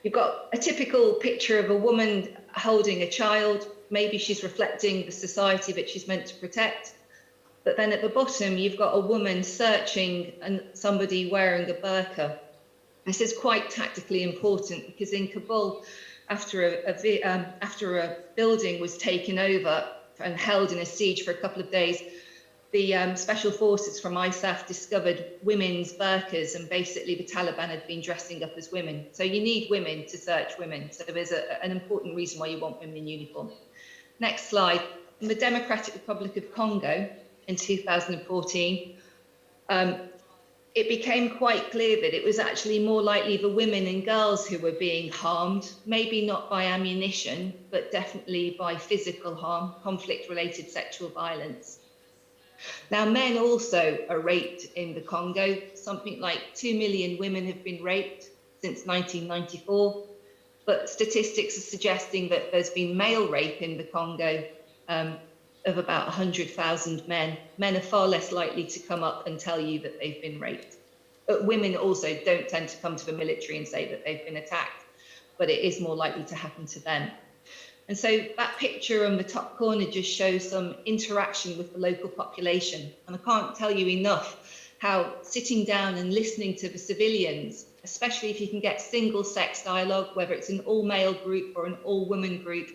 You've got a typical picture of a woman holding a child. Maybe she's reflecting the society that she's meant to protect. But then at the bottom, you've got a woman searching and somebody wearing a burqa. This is quite tactically important because in Kabul, after a building was taken over and held in a siege for a couple of days, the special forces from ISAF discovered women's burqas, and basically the Taliban had been dressing up as women. So you need women to search women. So there's an important reason why you want women in uniform. Next slide. In the Democratic Republic of Congo in 2014, it became quite clear that it was actually more likely the women and girls who were being harmed, maybe not by ammunition, but definitely by physical harm, conflict-related sexual violence. Now, men also are raped in the Congo. Something like 2 million women have been raped since 1994, but statistics are suggesting that there's been male rape in the Congo of about 100,000 men. Men are far less likely to come up and tell you that they've been raped. But women also don't tend to come to the military and say that they've been attacked, but it is more likely to happen to them. And so that picture on the top corner just shows some interaction with the local population. And I can't tell you enough how sitting down and listening to the civilians, especially if you can get single-sex dialogue, whether it's an all-male group or an all-woman group,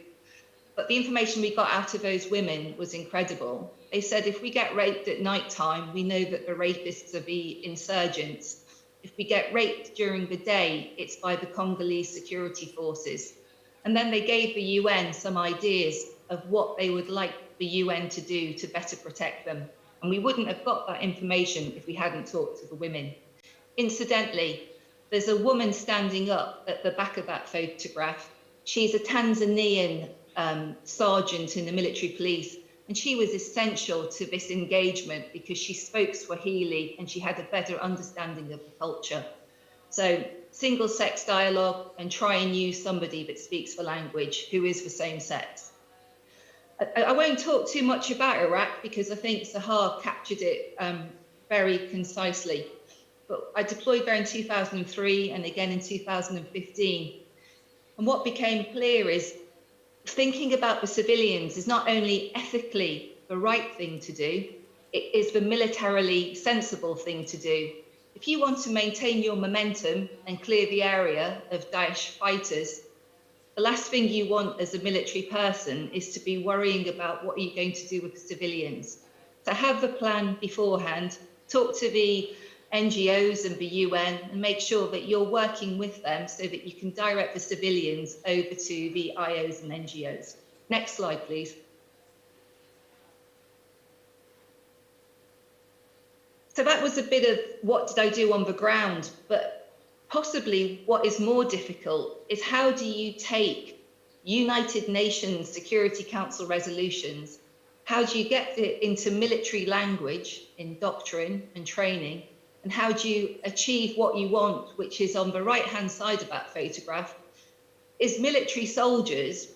but the information we got out of those women was incredible. They said, if we get raped at night time, we know that the rapists are the insurgents. If we get raped during the day, it's by the Congolese security forces. And then they gave the UN some ideas of what they would like the UN to do to better protect them. And we wouldn't have got that information if we hadn't talked to the women. Incidentally, there's a woman standing up at the back of that photograph. She's a Tanzanian sergeant in the military police, and she was essential to this engagement because she spoke Swahili and she had a better understanding of the culture. So single-sex dialogue, and try and use somebody that speaks the language who is the same sex. I won't talk too much about Iraq because I think Sahar captured it very concisely. But I deployed there in 2003 and again in 2015. And what became clear is thinking about the civilians is not only ethically the right thing to do, it is the militarily sensible thing to do. If you want to maintain your momentum and clear the area of Daesh fighters, the last thing you want as a military person is to be worrying about what are you going to do with the civilians. So have the plan beforehand, talk to the NGOs and the UN and make sure that you're working with them so that you can direct the civilians over to the IOs and NGOs. Next slide, please. So that was a bit of what did I do on the ground, but possibly what is more difficult is how do you take United Nations Security Council resolutions, how do you get it into military language in doctrine and training, and how do you achieve what you want, which is on the right-hand side of that photograph, is military soldiers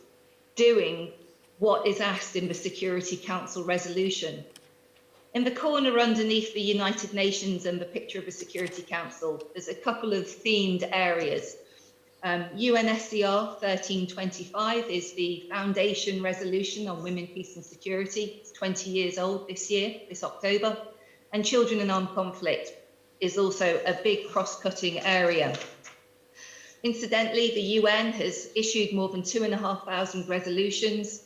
doing what is asked in the Security Council resolution. In the corner underneath the United Nations and the picture of the Security Council, there's a couple of themed areas. UNSCR 1325 is the foundation resolution on women, peace and security. It's 20 years old this year, this October. And children and armed conflict is also a big cross-cutting area. Incidentally, the UN has issued more than 2,500 resolutions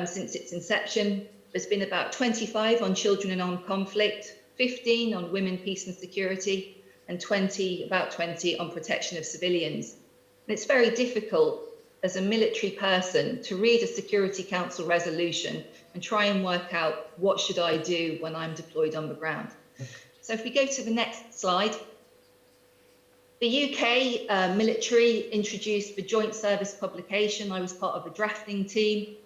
since its inception. There's been about 25 on children and armed conflict, 15 on women, peace and security, and about 20 on protection of civilians. And it's very difficult as a military person to read a Security Council resolution and try and work out what should I do when I'm deployed on the ground. So if we go to the next slide. The UK military introduced the Joint Service publication. I was part of a drafting team.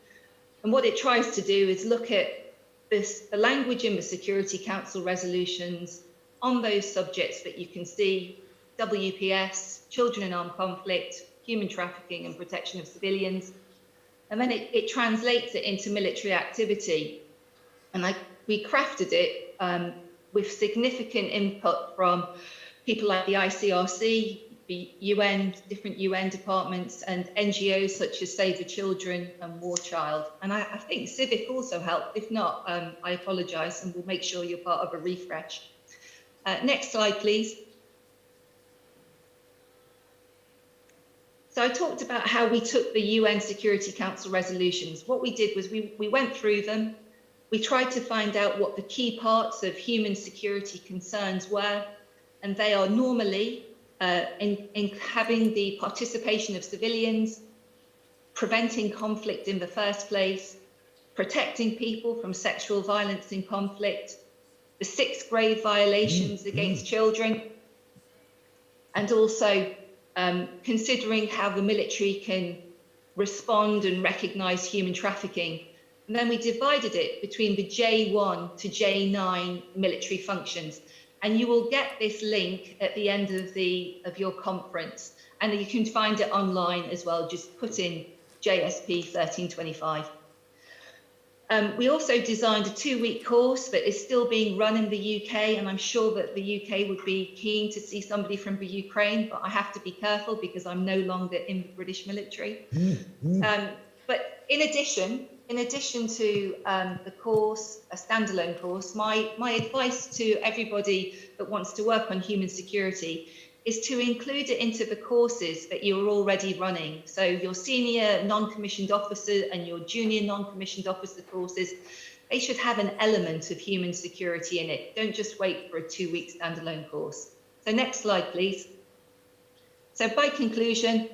And what it tries to do is look at the language in the Security Council resolutions on those subjects that you can see: WPS, children in armed conflict, human trafficking and protection of civilians. And then it translates it into military activity. And we crafted it with significant input from people like the ICRC, the UN, different UN departments, and NGOs such as Save the Children and War Child. And I think Civic also helped. If not, I apologise, and we'll make sure you're part of a refresh. Next slide, please. So I talked about how we took the UN Security Council resolutions. What we did was we went through them. We tried to find out what the key parts of human security concerns were, and they are normally in having the participation of civilians, preventing conflict in the first place, protecting people from sexual violence in conflict, the 6 grave violations against children, and also considering how the military can respond and recognise human trafficking. And then we divided it between the J1 to J9 military functions. And you will get this link at the end of your conference. And you can find it online as well. Just put in JSP 1325. We also designed a 2-week course that is still being run in the UK. And I'm sure that the UK would be keen to see somebody from the Ukraine, but I have to be careful because I'm no longer in the British military. But in addition to the course, a standalone course, my advice to everybody that wants to work on human security is to include it into the courses that you're already running. So your senior non-commissioned officer and your junior non-commissioned officer courses, they should have an element of human security in it. Don't just wait for a 2-week standalone course. So next slide, please. So by conclusion,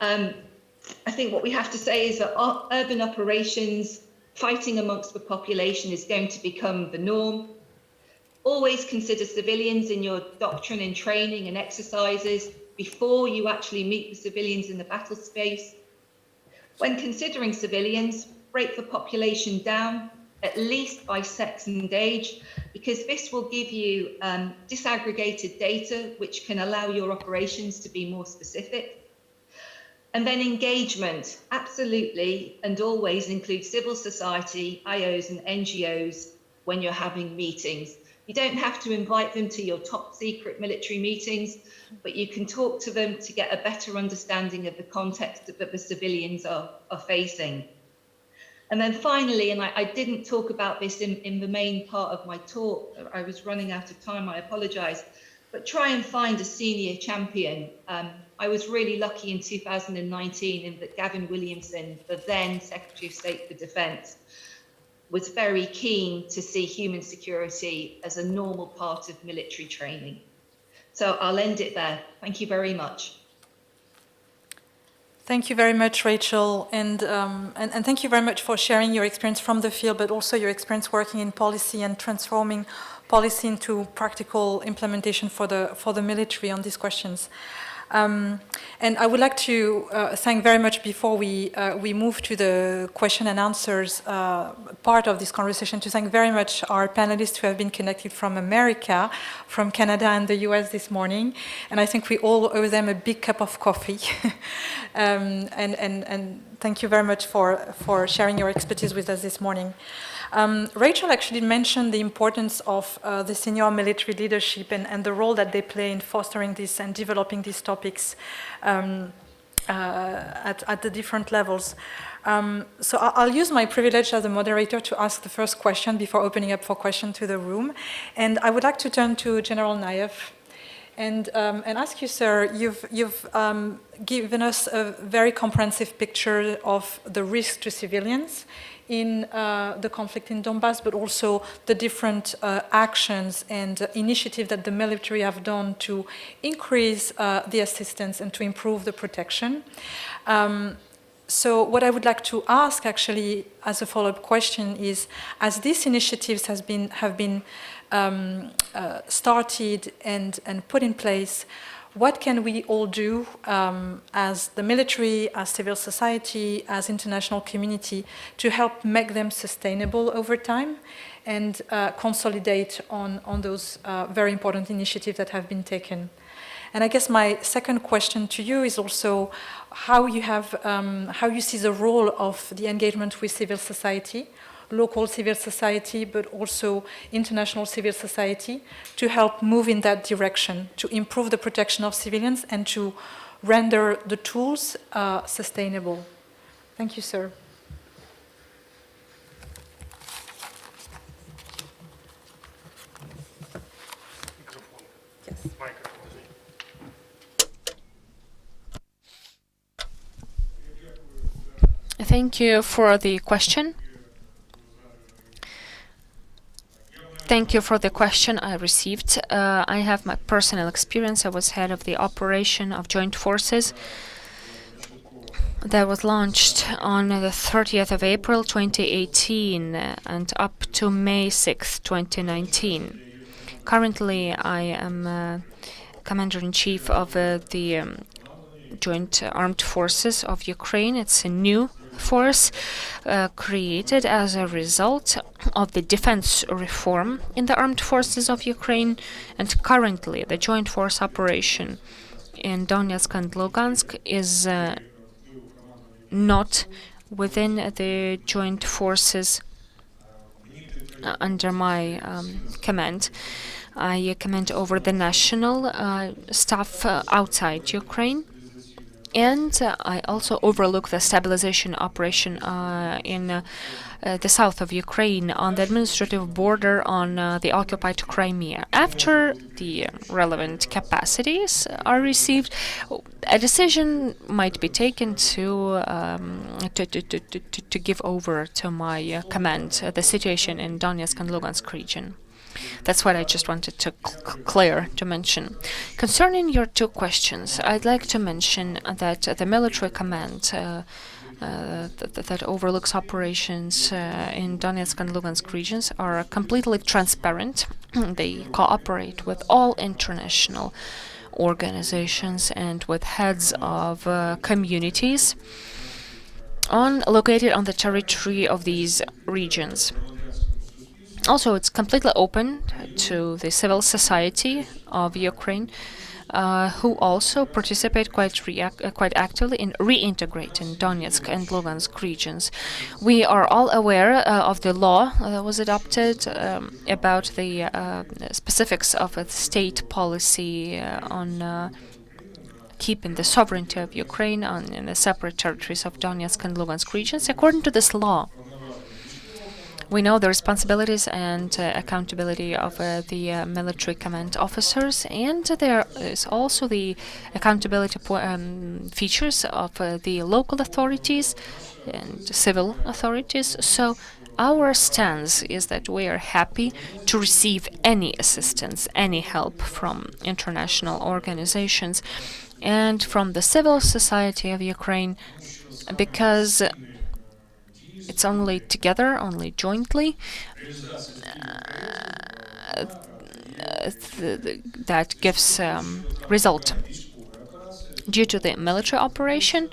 I think what we have to say is that urban operations, fighting amongst the population, is going to become the norm. Always consider civilians in your doctrine and training and exercises before you actually meet the civilians in the battle space. When considering civilians, break the population down, at least by sex and age, because this will give you disaggregated data which can allow your operations to be more specific. And then engagement, absolutely, and always include civil society, IOs and NGOs when you're having meetings. You don't have to invite them to your top secret military meetings, but you can talk to them to get a better understanding of the context that the civilians are facing. And then finally, and I didn't talk about this in the main part of my talk, I was running out of time, I apologise, but try and find a senior champion. I was really lucky in 2019 in that Gavin Williamson, the then Secretary of State for Defence, was very keen to see human security as a normal part of military training. So I'll end it there. Thank you very much. Thank you very much, Rachel, and thank you very much for sharing your experience from the field, but also your experience working in policy and transforming policy into practical implementation for the military on these questions. And I would like to thank very much, before we move to the question and answers part of this conversation, to thank very much our panelists who have been connected from America, from Canada and the US this morning. And I think we all owe them a big cup of coffee. And thank you very much for sharing your expertise with us this morning. Rachel actually mentioned the importance of the senior military leadership and the role that they play in fostering this and developing these topics at the different levels. So I'll use my privilege as a moderator to ask the first question before opening up for questions to the room. And I would like to turn to General Nayev and ask you, sir, you've given us a very comprehensive picture of the risk to civilians in the conflict in Donbass, but also the different actions and initiatives that the military have done to increase the assistance and to improve the protection. So what I would like to ask, actually, as a follow-up question is, as these initiatives have been started and put in place, what can we all do as the military, as civil society, as international community to help make them sustainable over time and consolidate on those very important initiatives that have been taken? And I guess my second question to you is also how you see the role of the engagement with civil society, local civil society, but also international civil society, to help move in that direction, to improve the protection of civilians and to render the tools sustainable. Thank you, sir. Yes. Thank you for the question. Thank you for the question I received. I have my personal experience. I was head of the operation of joint forces that was launched on the 30th of April 2018 and up to May 6, 2019. Currently, I am Commander-in-Chief of the Joint Armed Forces of Ukraine. It's a new force created as a result of the defense reform in the armed forces of Ukraine, and currently the joint force operation in Donetsk and Lugansk is not within the joint forces under my command. I command over the national staff outside Ukraine. And I also overlook the stabilization operation in the south of Ukraine on the administrative border on the occupied Crimea. After the relevant capacities are received, a decision might be taken to give over to my command the situation in Donetsk and Lugansk region. That's what I just wanted to mention. Concerning your two questions, I'd like to mention that the military command that overlooks operations in Donetsk and Lugansk regions are completely transparent. They cooperate with all international organizations and with heads of communities located on the territory of these regions. Also, it's completely open to the civil society of Ukraine, who also participate quite actively in reintegrating Donetsk and Lugansk regions. We are all aware of the law that was adopted about the specifics of a state policy on keeping the sovereignty of Ukraine in the separate territories of Donetsk and Lugansk regions. According to this law, we know the responsibilities and accountability of the military command officers, and there is also the accountability features of the local authorities and civil authorities. So our stance is that we are happy to receive any assistance, any help from international organizations and from the civil society of Ukraine, because it's only together, only jointly, that gives result. Due to the military operation,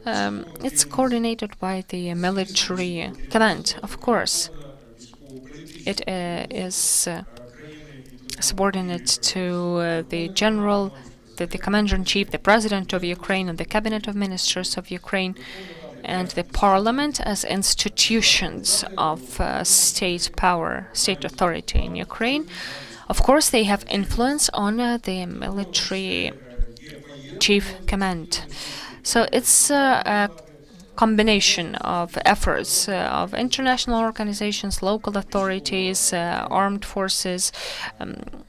it's coordinated by the military command, of course. It is subordinate to the general, the commander-in-chief, the president of Ukraine, and the cabinet of ministers of Ukraine. and the parliament as institutions of state power, state authority in Ukraine. Of course, they have influence on the military chief command. So it's a combination of efforts of international organizations, local authorities, armed forces, and,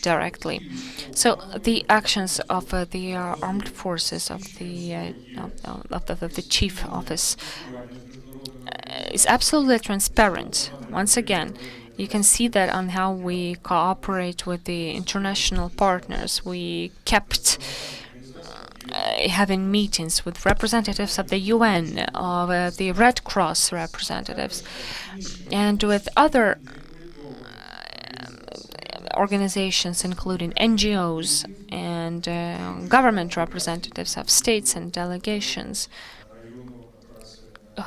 directly. So the actions of the armed forces of the chief office is absolutely transparent. Once again, you can see that on how we cooperate with the international partners. We kept having meetings with representatives of the UN, of the Red Cross representatives, and with other organizations, including NGOs and government representatives of states and delegations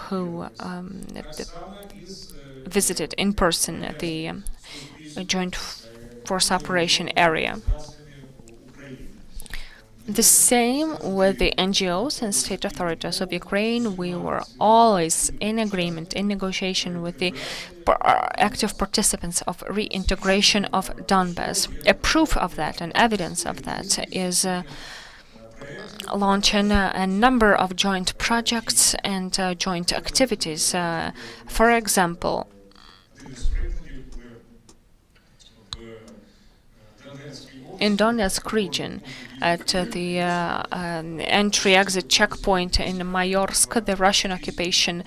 who visited in person the joint force operation area. The same with the NGOs and state authorities of Ukraine. We were always in agreement, in negotiation with the active participants of reintegration of Donbas. A proof of that and evidence of that is launching a number of joint projects and joint activities. For example, in Donetsk region, at the entry-exit checkpoint in Mayorsk, the Russian occupation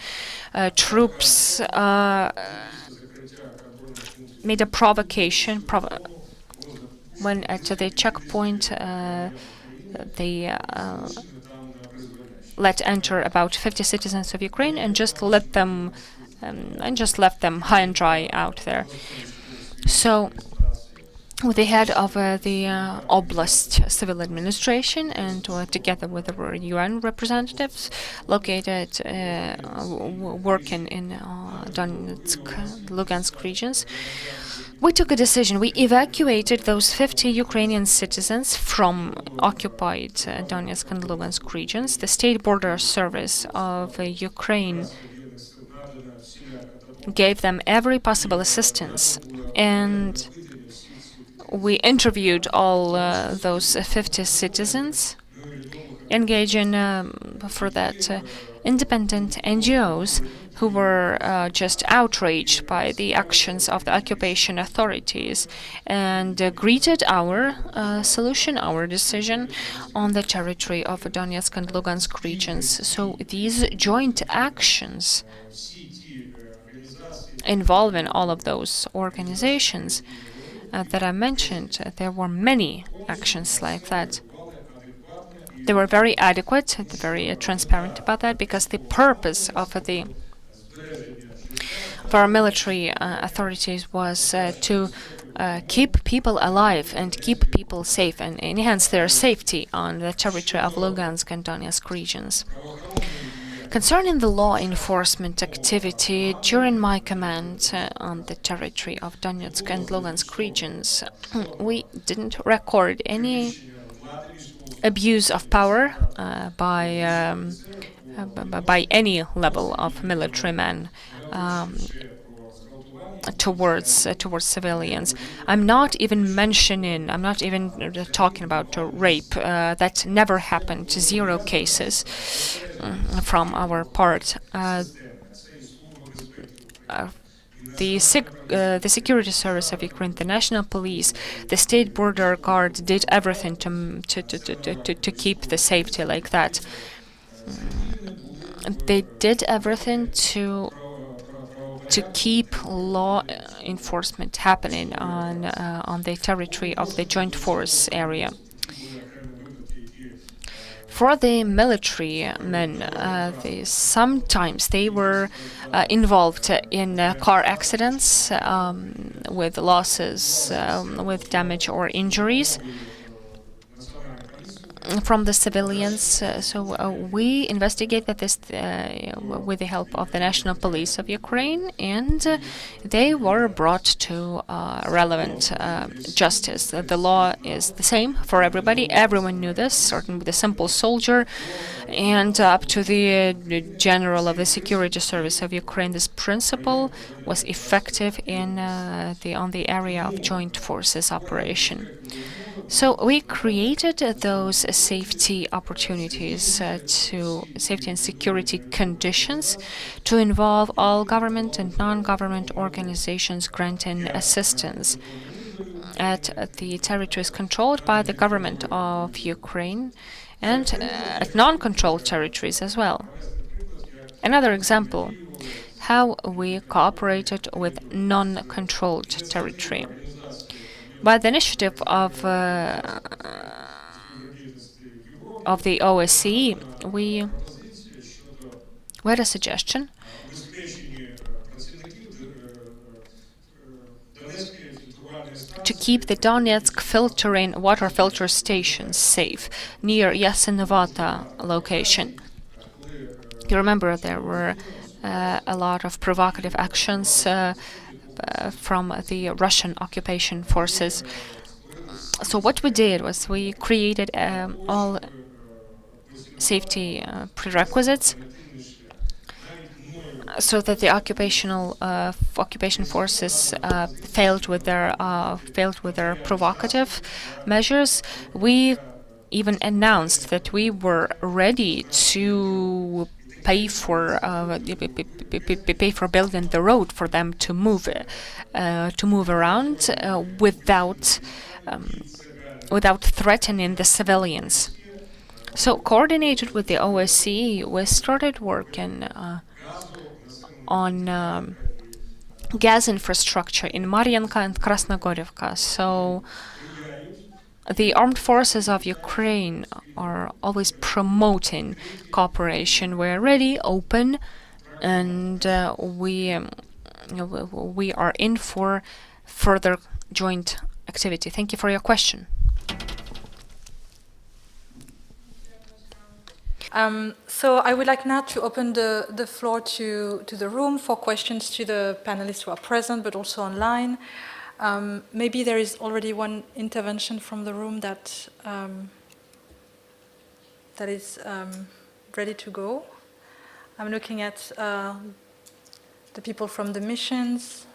troops made a provocation when at the checkpoint they let enter about 50 citizens of Ukraine and just let them left them high and dry out there. So with the head of the Oblast Civil Administration and together with the UN representatives located working in Donetsk, Lugansk regions, we took a decision. We evacuated those 50 Ukrainian citizens from occupied Donetsk and Lugansk regions. The State Border Service of Ukraine gave them every possible assistance, and we interviewed all those 50 citizens, engaging for that independent NGOs who were just outraged by the actions of the occupation authorities and greeted our solution, our decision on the territory of Donetsk and Lugansk regions. So these joint actions involving all of those organizations that I mentioned, there were many actions like that. They were very adequate, very transparent about that, because the purpose of our military authorities was to keep people alive and keep people safe and enhance their safety on the territory of Lugansk and Donetsk regions. Concerning the law enforcement activity during my command on the territory of Donetsk and Lugansk regions, we didn't record any abuse of power by any level of military men towards civilians. I'm not even talking about rape. That never happened. 0 cases from our part. The security service of Ukraine, the national police, the state border guard did everything to keep the safety like that. They did everything to keep law enforcement happening on the territory of the joint force area. For the military men, sometimes they were involved in car accidents with losses, with damage or injuries. from the civilians. We investigated this with the help of the National Police of Ukraine, and they were brought to relevant justice. The law is the same for everybody. Everyone knew this, starting with the simple soldier and up to the general of the security service of Ukraine. This principle was effective in on the area of joint forces operation. So we created those safety opportunities, safety and security conditions to involve all government and non-government organizations granting assistance at the territories controlled by the government of Ukraine and at non-controlled territories as well. Another example, how we cooperated with non-controlled territory. By the initiative of the OSCE, we had a suggestion to keep the Donetsk water filter stations safe near Yasenovata location. You remember there were a lot of provocative actions from the Russian occupation forces. So what we did was we created all safety prerequisites so that the occupation forces failed with their provocative measures. We even announced that we were ready to pay for building the road for them to move around without threatening the civilians. So, coordinated with the OSCE, we started working on gas infrastructure in Maryanka and Krasnogorivka. So, the armed forces of Ukraine are always promoting cooperation. We're ready, open, and we are in for further joint activity. Thank you for your question. So I would like now to open the floor to the room for questions to the panelists who are present, but also online. Maybe there is already one intervention from the room that is ready to go. I'm looking at the people from the missions.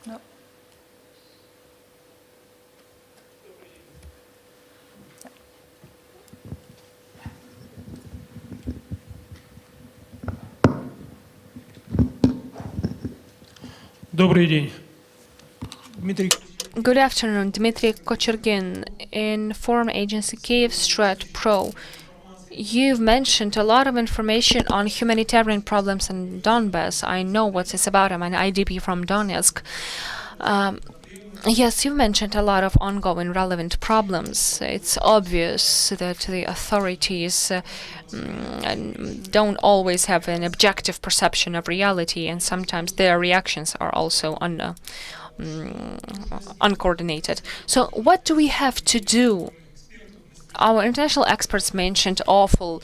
No. Добрый день. Дмитрий. Good afternoon, Dmitry Kochergin, in foreign agency Kyivstrat Pro. You've mentioned a lot of information on humanitarian problems in Donbass. I know what it's about. I'm an IDP from Donetsk. Yes, you mentioned a lot of ongoing relevant problems. It's obvious that the authorities don't always have an objective perception of reality, and sometimes their reactions are also uncoordinated. So what do we have to do? Our international experts mentioned awful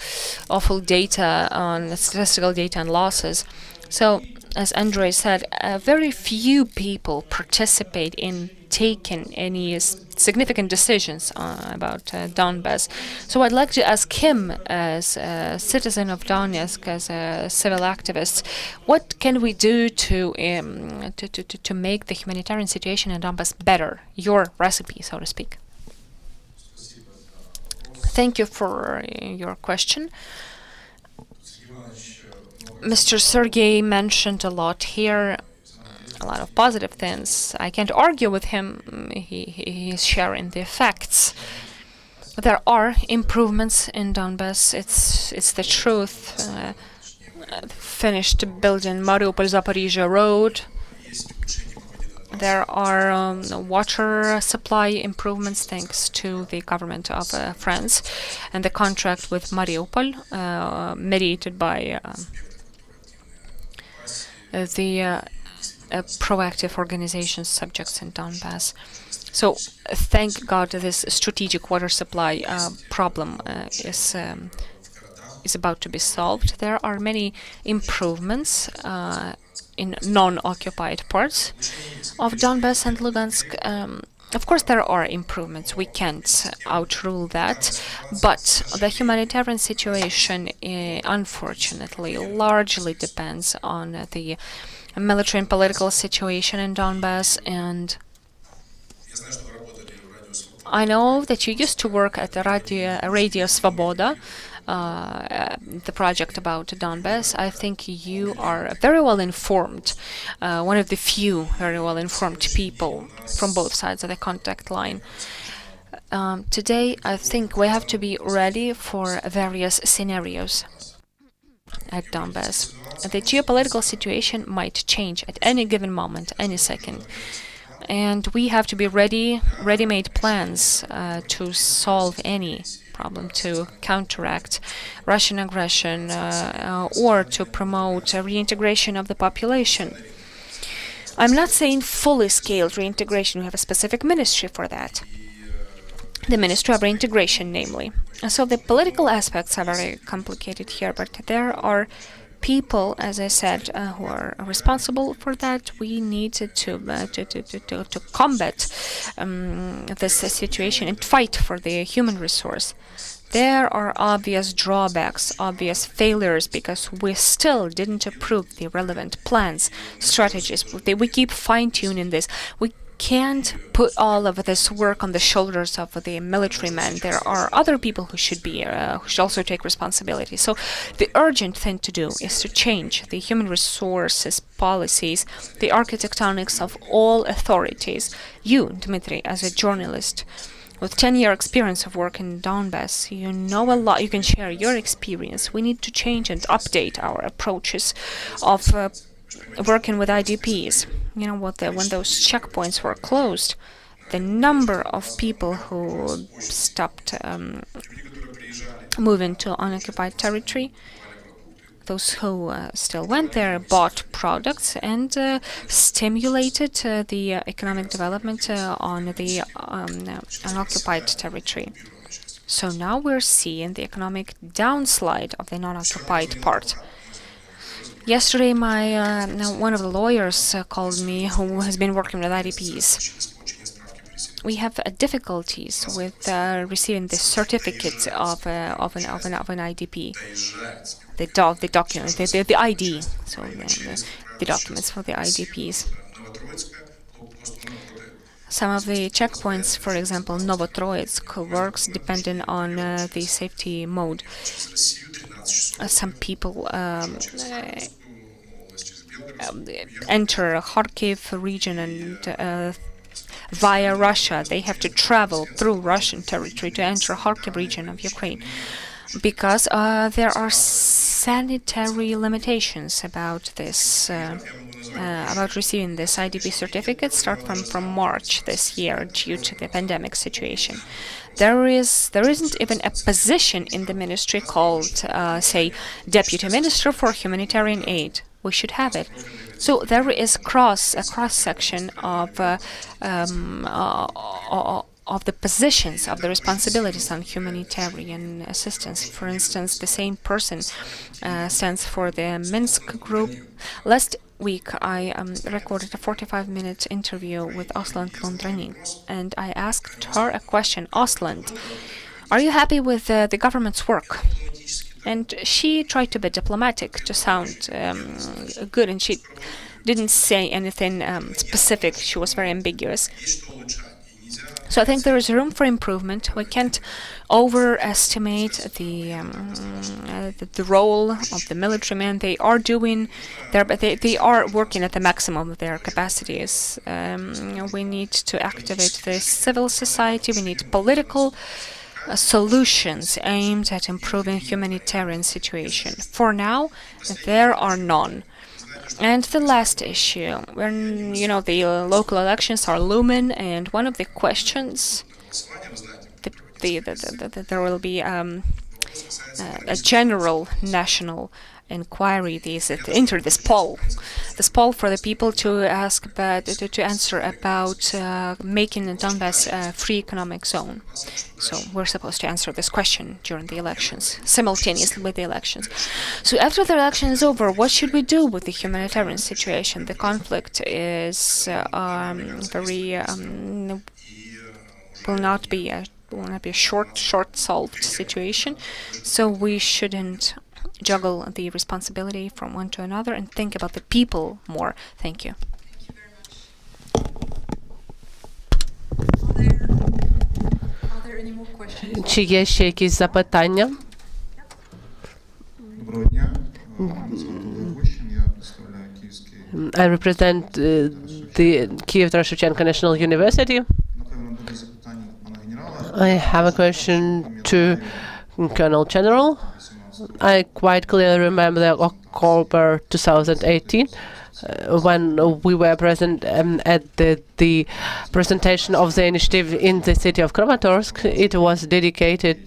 data on statistical data and losses. So, as Andrei said, very few people participate in taking any significant decisions about Donbass. So I'd like to ask him, as a citizen of Donetsk, as a civil activist, what can we do to make the humanitarian situation in Donbass better? Your recipe, so to speak. Thank you for your question. Mr. Sergei mentioned a lot here, a lot of positive things. I can't argue with him. He's sharing the facts. There are improvements in Donbass. It's the truth. Finished building Mariupol-Zaporizhzhia road. There are water supply improvements thanks to the government of France, and the contract with Mariupol, mediated by the proactive organizations subjects in Donbass. So thank God this strategic water supply problem is about to be solved. There are many improvements in non-occupied parts of Donbas and Lugansk. Of course, there are improvements. We can't outrule that. But the humanitarian situation, unfortunately, largely depends on the military and political situation in Donbas. And I know that you used to work at the Radio Svoboda, the project about Donbas. I think you are very well informed, one of the few very well informed people from both sides of the contact line. Today, I think we have to be ready for various scenarios at Donbas. The geopolitical situation might change at any given moment, any second. And we have to be ready-made plans to solve any problem, to counteract Russian aggression or to promote reintegration of the population. I'm not saying fully scaled reintegration. We have a specific ministry for that. The Ministry of Reintegration, namely. So the political aspects are very complicated here, but there are people, as I said, who are responsible for that. We need to combat this situation and fight for the human resource. There are obvious drawbacks, obvious failures, because we still didn't approve the relevant plans, strategies. We keep fine-tuning this. We can't put all of this work on the shoulders of the military men. There are other people who should also take responsibility. So the urgent thing to do is to change the human resources policies, the architectonics of all authorities. You, Dmitry, as a journalist with 10-year experience of work in Donbas, you know a lot. You can share your experience. We need to change and update our approaches of working with IDPs. You know what? When those checkpoints were closed, the number of people who stopped moving to unoccupied territory, those who still went there, bought products and stimulated the economic development on the unoccupied territory. So now we're seeing the economic downslide of the non-occupied part. Yesterday, one of the lawyers called me, who has been working with IDPs. We have difficulties with receiving the certificate of an IDP, the document, the ID, so the documents for the IDPs. Some of the checkpoints, for example, Novotroitsk, works depending on the safety mode. Some people enter Kharkiv region and via Russia. They have to travel through Russian territory to enter Kharkiv region of Ukraine, because there are sanitary limitations about this, about receiving this IDP certificate, start from March this year due to the pandemic situation. There isn't even a position in the ministry called, say, Deputy Minister for Humanitarian Aid. We should have it. So there is a cross section of the positions, of the responsibilities on humanitarian assistance. For instance, the same person stands for the Minsk group. Last week, I recorded a 45-minute interview with Aslan Londranin, and I asked her a question. Aslan, are you happy with the government's work? And she tried to be diplomatic, to sound good, and she didn't say anything specific. She was very ambiguous. So I think there is room for improvement. We can't overestimate the role of the military men. They are doing they are working at the maximum of their capacities. We need to activate the civil society. We need political solutions aimed at improving humanitarian situation. For now, there are none. And the last issue, when the local elections are looming, and one of the questions, there will be a general national inquiry, enter this poll for the people to ask about, to answer about making Donbass a free economic zone. So we're supposed to answer this question during the elections, simultaneously with the elections. So after the election is over, what should we do with the humanitarian situation? The conflict is will not be a short-solved situation. So we shouldn't juggle the responsibility from one to another and think about the people more. Thank you. Чи є ще якісь запитання? Доброго дня. Мене звати Олег Гущин, я представляю Київський. I represent the Kyiv Taras Shevchenko National University. Напевно, буде запитання пана генерала. I have a question to Colonel General. I quite clearly remember October 2018 when we were present at the presentation of the initiative in the city of Kramatorsk. It was dedicated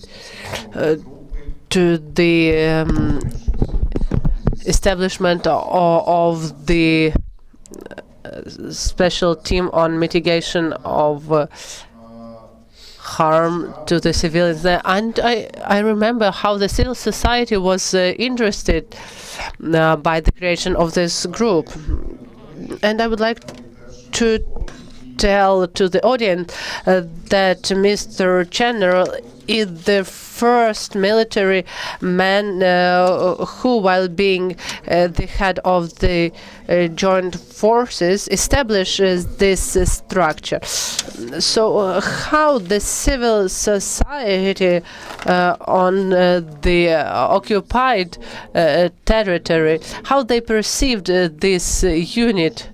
to the establishment of the special team on mitigation of harm to the civilians there. And I remember how the civil society was interested by the creation of this group. And I would like to tell to the audience that Mr. General is the first military man who, while being the head of the joint forces, establishes this structure. So how the civil society on the occupied territory, how they perceived this unit,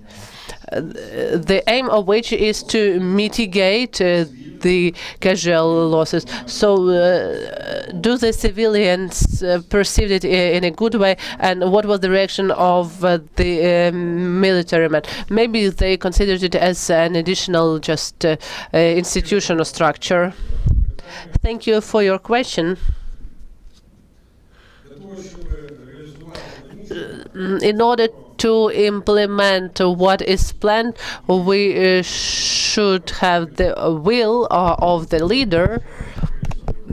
the aim of which is to mitigate the casual losses. So do the civilians perceive it in a good way, and what was the reaction of the military men? Maybe they considered it as an additional just institutional structure. Thank you for your question. In order to implement what is planned, we should have the will of the leader.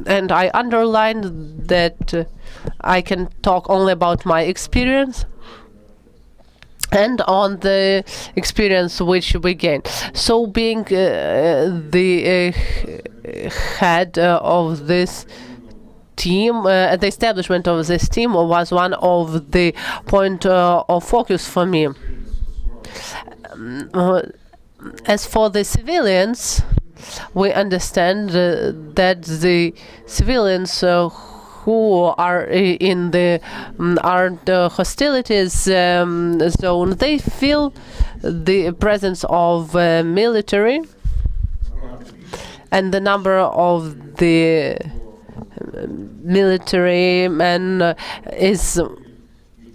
And I underline that I can talk only about my experience and on the experience which we gained. So being the head of this team, the establishment of this team was one of the point of focus for me. As for the civilians, we understand that the civilians who are in the armed hostilities zone, they feel the presence of military, and the number of the military men is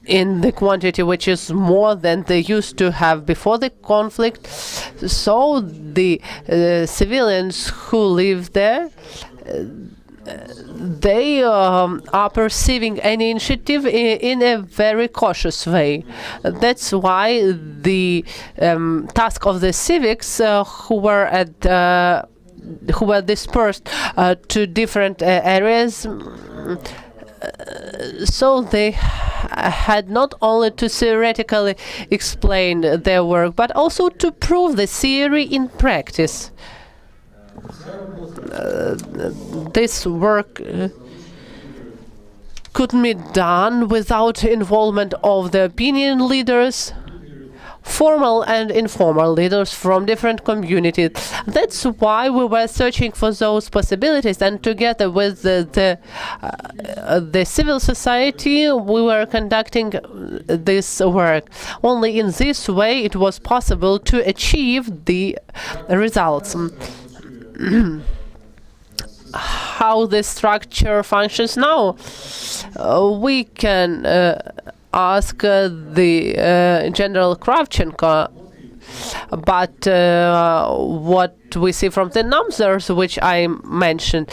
in the quantity which is more than they used to have before the conflict. So the civilians who live there, they are perceiving any initiative in a very cautious way. That's why the task of the civics who were dispersed to different areas, so they had not only to theoretically explain their work, but also to prove the theory in practice. This work couldn't be done without involvement of the opinion leaders, formal and informal leaders from different communities. That's why we were searching for those possibilities, and together with the civil society, we were conducting this work. Only in this way it was possible to achieve the results. How the structure functions now, we can ask the General Kravchenko, but what we see from the numbers which I mentioned,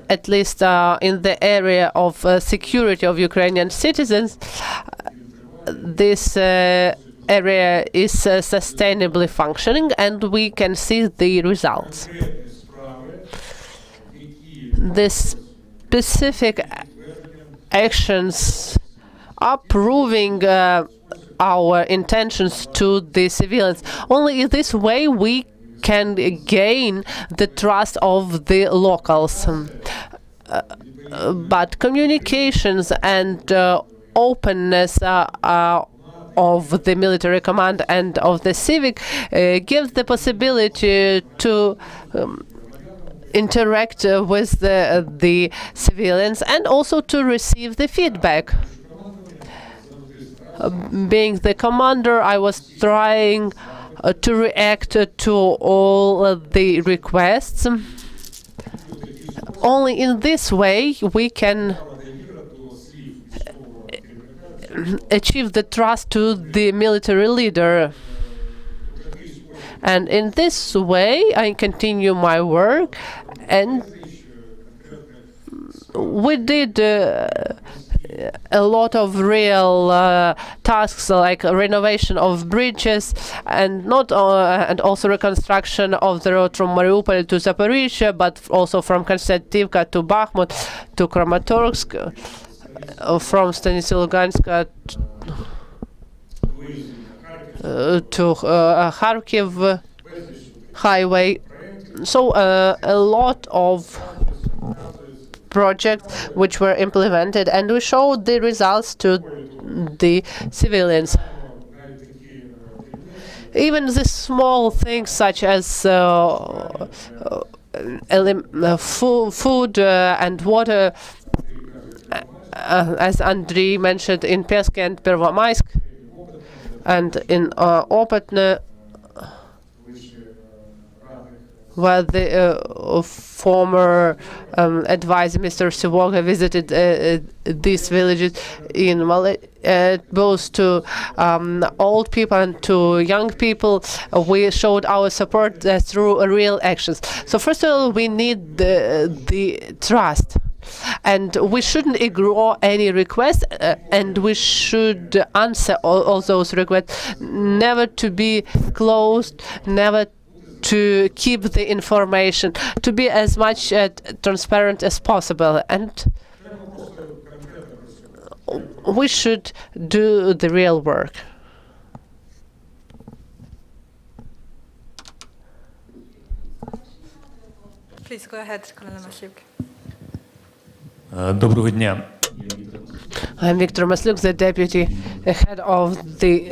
at least in the area of security of Ukrainian citizens, this area is sustainably functioning, and we can see the results. The specific actions are proving our intentions to the civilians. Only in this way we can gain the trust of the locals. But communications and openness of the military command and of the civic gives the possibility to interact with the civilians and also to receive the feedback. Being the commander, I was trying to react to all the requests. Only in this way we can achieve the trust to the military leader. And in this way I continue my work, and we did a lot of real tasks like renovation of bridges and and also reconstruction of the road from Mariupol to Zaporizhia, but also from Konstantinivka to Bakhmut to Kramatorsk, from Stanislav-Lugansk to Kharkiv highway. So a lot of projects which were implemented, and we showed the results to the civilians. Even the small things such as food and water, as Andriy mentioned, in Pesk and Pervomaisk and in Opatne, where the former advisor, Mr. Sivoga, visited these villages in both to old people and to young people. We showed our support through real actions. So first of all, we need the trust. And we shouldn't ignore any requests, and we should answer all those requests, never to be closed, never to keep the information, to be as much transparent as possible, and we should do the real work. Please go ahead, Colonel Masyuk. Доброго дня. I'm Viktor Masyuk, the deputy head of the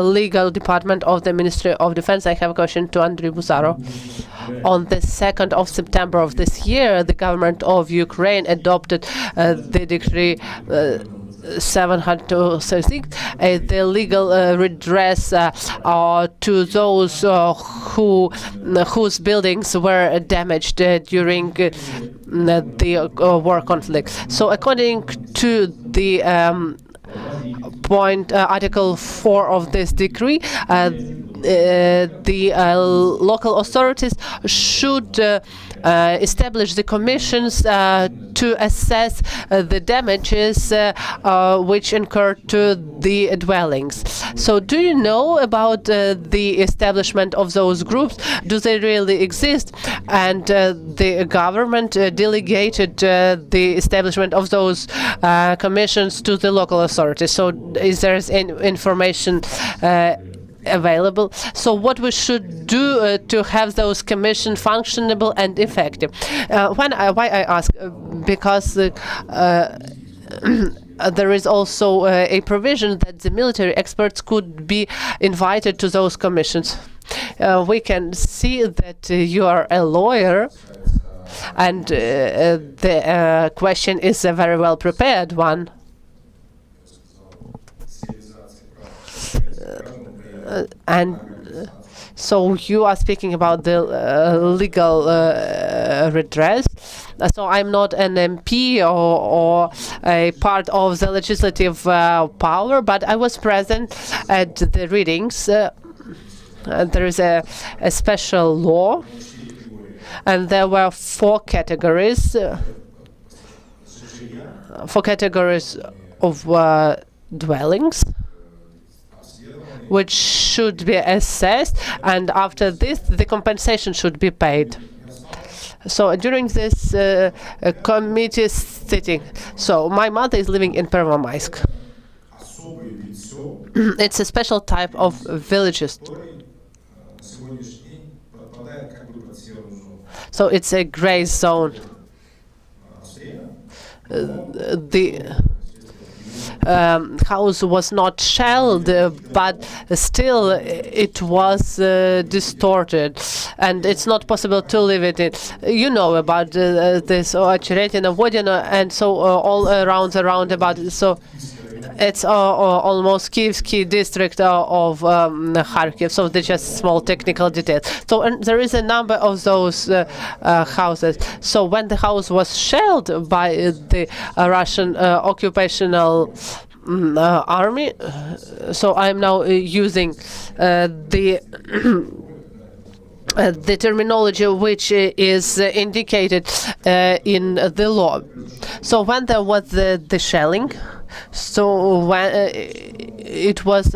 legal department of the Ministry of Defense. I have a question to Andriy Buzarov. On the 2nd of September of this year, the government of Ukraine adopted the decree 736, the legal redress to those whose buildings were damaged during the war conflict. So according to the Article 4 of this decree, the local authorities should establish the commissions to assess the damages which incurred to the dwellings. So do you know about the establishment of those groups? Do they really exist? And the government delegated the establishment of those commissions to the local authorities. So is there any information available? So what we should do to have those commissions functionable and effective? Why I ask? Because there is also a provision that the military experts could be invited to those commissions. We can see that you are a lawyer, and the question is a very well prepared one. And so you are speaking about the legal redress. So I'm not an MP or a part of the legislative power, but I was present at the readings. There is a special law And there were four categories of dwellings, which should be assessed, and after this, the compensation should be paid. So during this committee sitting, so my mother is living in Pervomaisk. It's a special type of villages. So it's a gray zone. The house was not shelled, but still it was distorted, and it's not possible to live in it. You know about this Ocheretina, Vodino, and so all around about it. So it's almost Kievsky district of Kharkiv, so they're just small technical details. So and there is a number of those houses. So when the house was shelled by the Russian occupational army, so I'm now using the terminology which is indicated in the law. So when there was the shelling, so when it was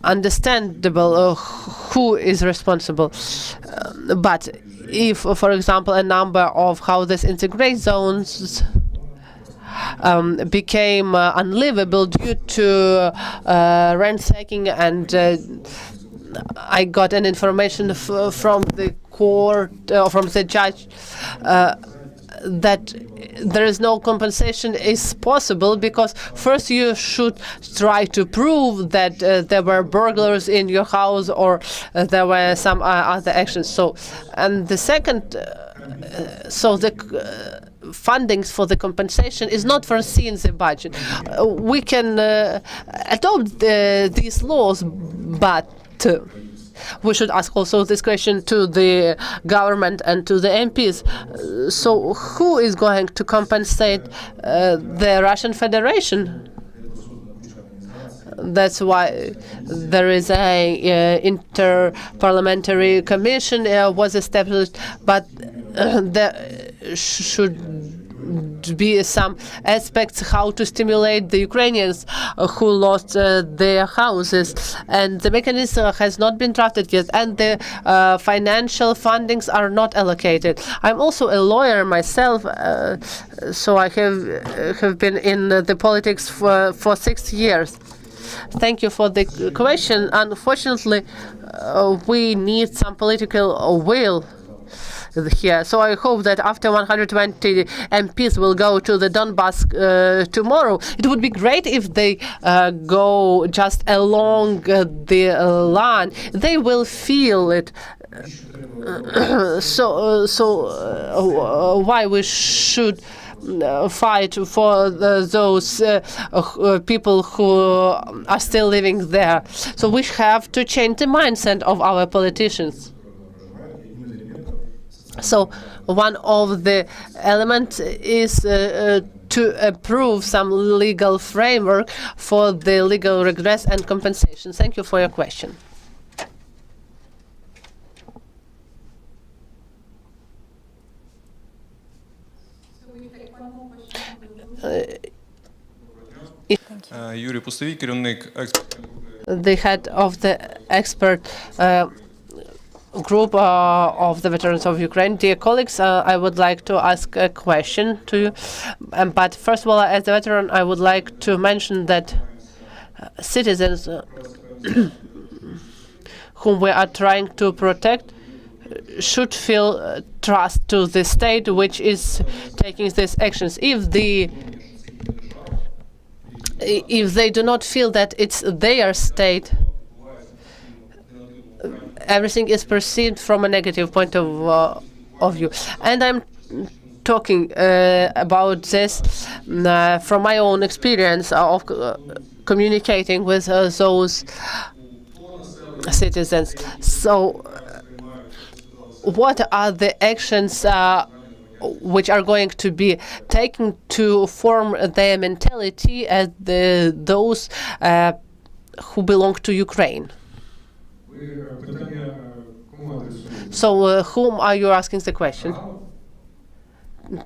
understandable who is responsible. But if, for example, a number of houses in the gray zones became unlivable due to ransacking, and I got an information from the court, from the judge, that there is no compensation is possible, because first you should try to prove that there were burglars in your house, or there were some other actions. So, and the second, so the fundings for the compensation is not foreseen in the budget. We can adopt these laws, but we should ask also this question to the government and to the MPs. So who is going to compensate the Russian Federation? That's why there is a inter-parliamentary commission was established, but there should be some aspects how to stimulate the Ukrainians who lost their houses, and the mechanism has not been drafted yet, and the financial fundings are not allocated. I'm also a lawyer myself, so I have been in the politics for 6 years. Thank you for the question. Unfortunately, we need some political will here. So I hope that after 120 MPs will go to the Donbass tomorrow, it would be great if they go just along the line. They will feel it. Why we should fight for those people who are still living there? So we have to change the mindset of our politicians. So one of the elements is to approve some legal framework for the legal redress and compensation. Thank you for your question. Юрій Пустовій, керівник The head of the expert group of the veterans of Ukraine. Dear colleagues, I would like to ask a question to you. But first of all, as a veteran, I would like to mention that citizens whom we are trying to protect should feel trust to the state which is taking these actions. If they do not feel that it's their state, everything is perceived from a negative point of view. And I'm talking about this from my own experience of communicating with those citizens. So what are the actions which are going to be taken to form their mentality as those who belong to Ukraine? So, whom are you asking the question?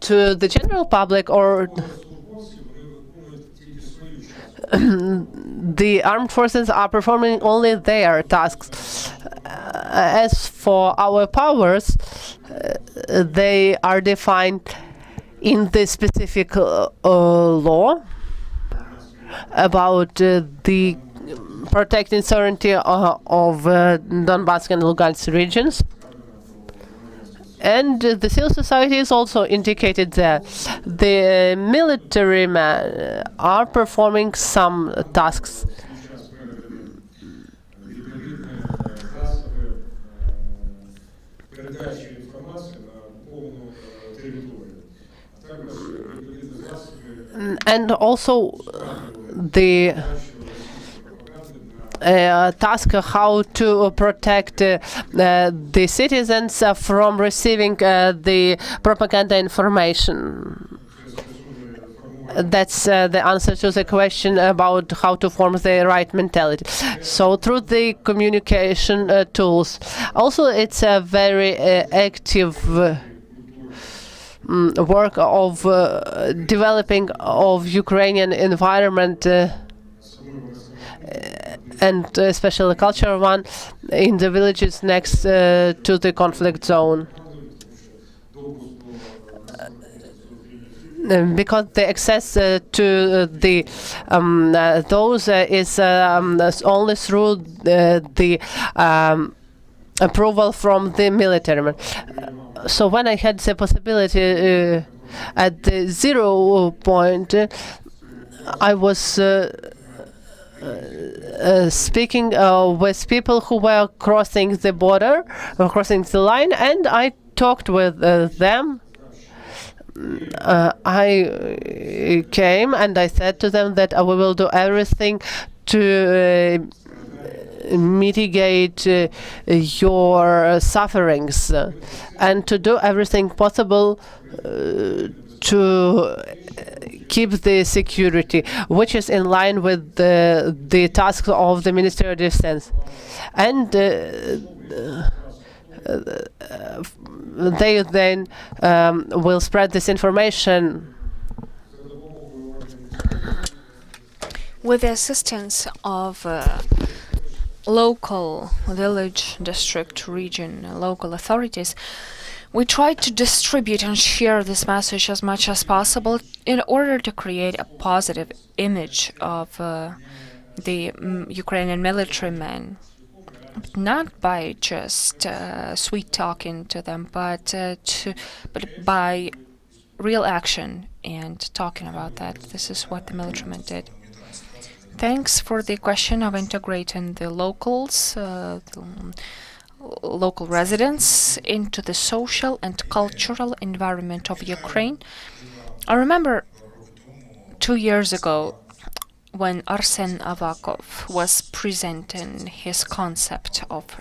To the general public or the armed forces are performing only their tasks? As for our powers, they are defined in the specific law about the protecting sovereignty of Donbas and Lugansk regions. And the civil society is also indicated there. The military men are performing some tasks. And also the task how to protect the citizens from receiving the propaganda information. That's the answer to the question about how to form the right mentality. So through the communication tools. Also, it's a very active work of developing of Ukrainian environment and especially the cultural one in the villages next to the conflict zone. Because the access to the those is only through the approval from the military. So when I had the possibility at the 0 point, I was speaking with people who were crossing the border, crossing the line, and I talked with them. I came and I said to them that we will do everything to mitigate your sufferings and to do everything possible to keep the security, which is in line with the tasks of the Ministry of Defense. And they then will spread this information. With the assistance of local village, district, region, local authorities, we try to distribute and share this message as much as possible in order to create a positive image of the Ukrainian military men. Not by just sweet talking to them, but by real action and talking about that. This is what the military men did. Thanks for the question of integrating the locals, local residents into the social and cultural environment of Ukraine. I remember 2 years ago when Arsen Avakov was presenting his concept of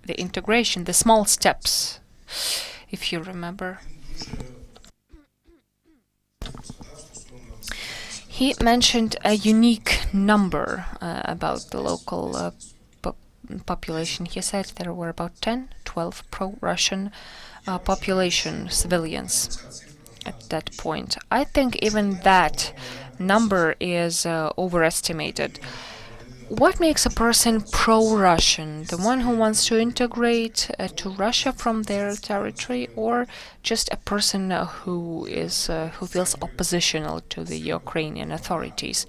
the integration, the small steps, if you remember. He mentioned a unique number about the local population. He said there were about 10, 12 pro-Russian population, civilians at that point. I think even that number is overestimated. What makes a person pro-Russian? The one who wants to integrate to Russia from their territory, or just a person who feels oppositional to the Ukrainian authorities?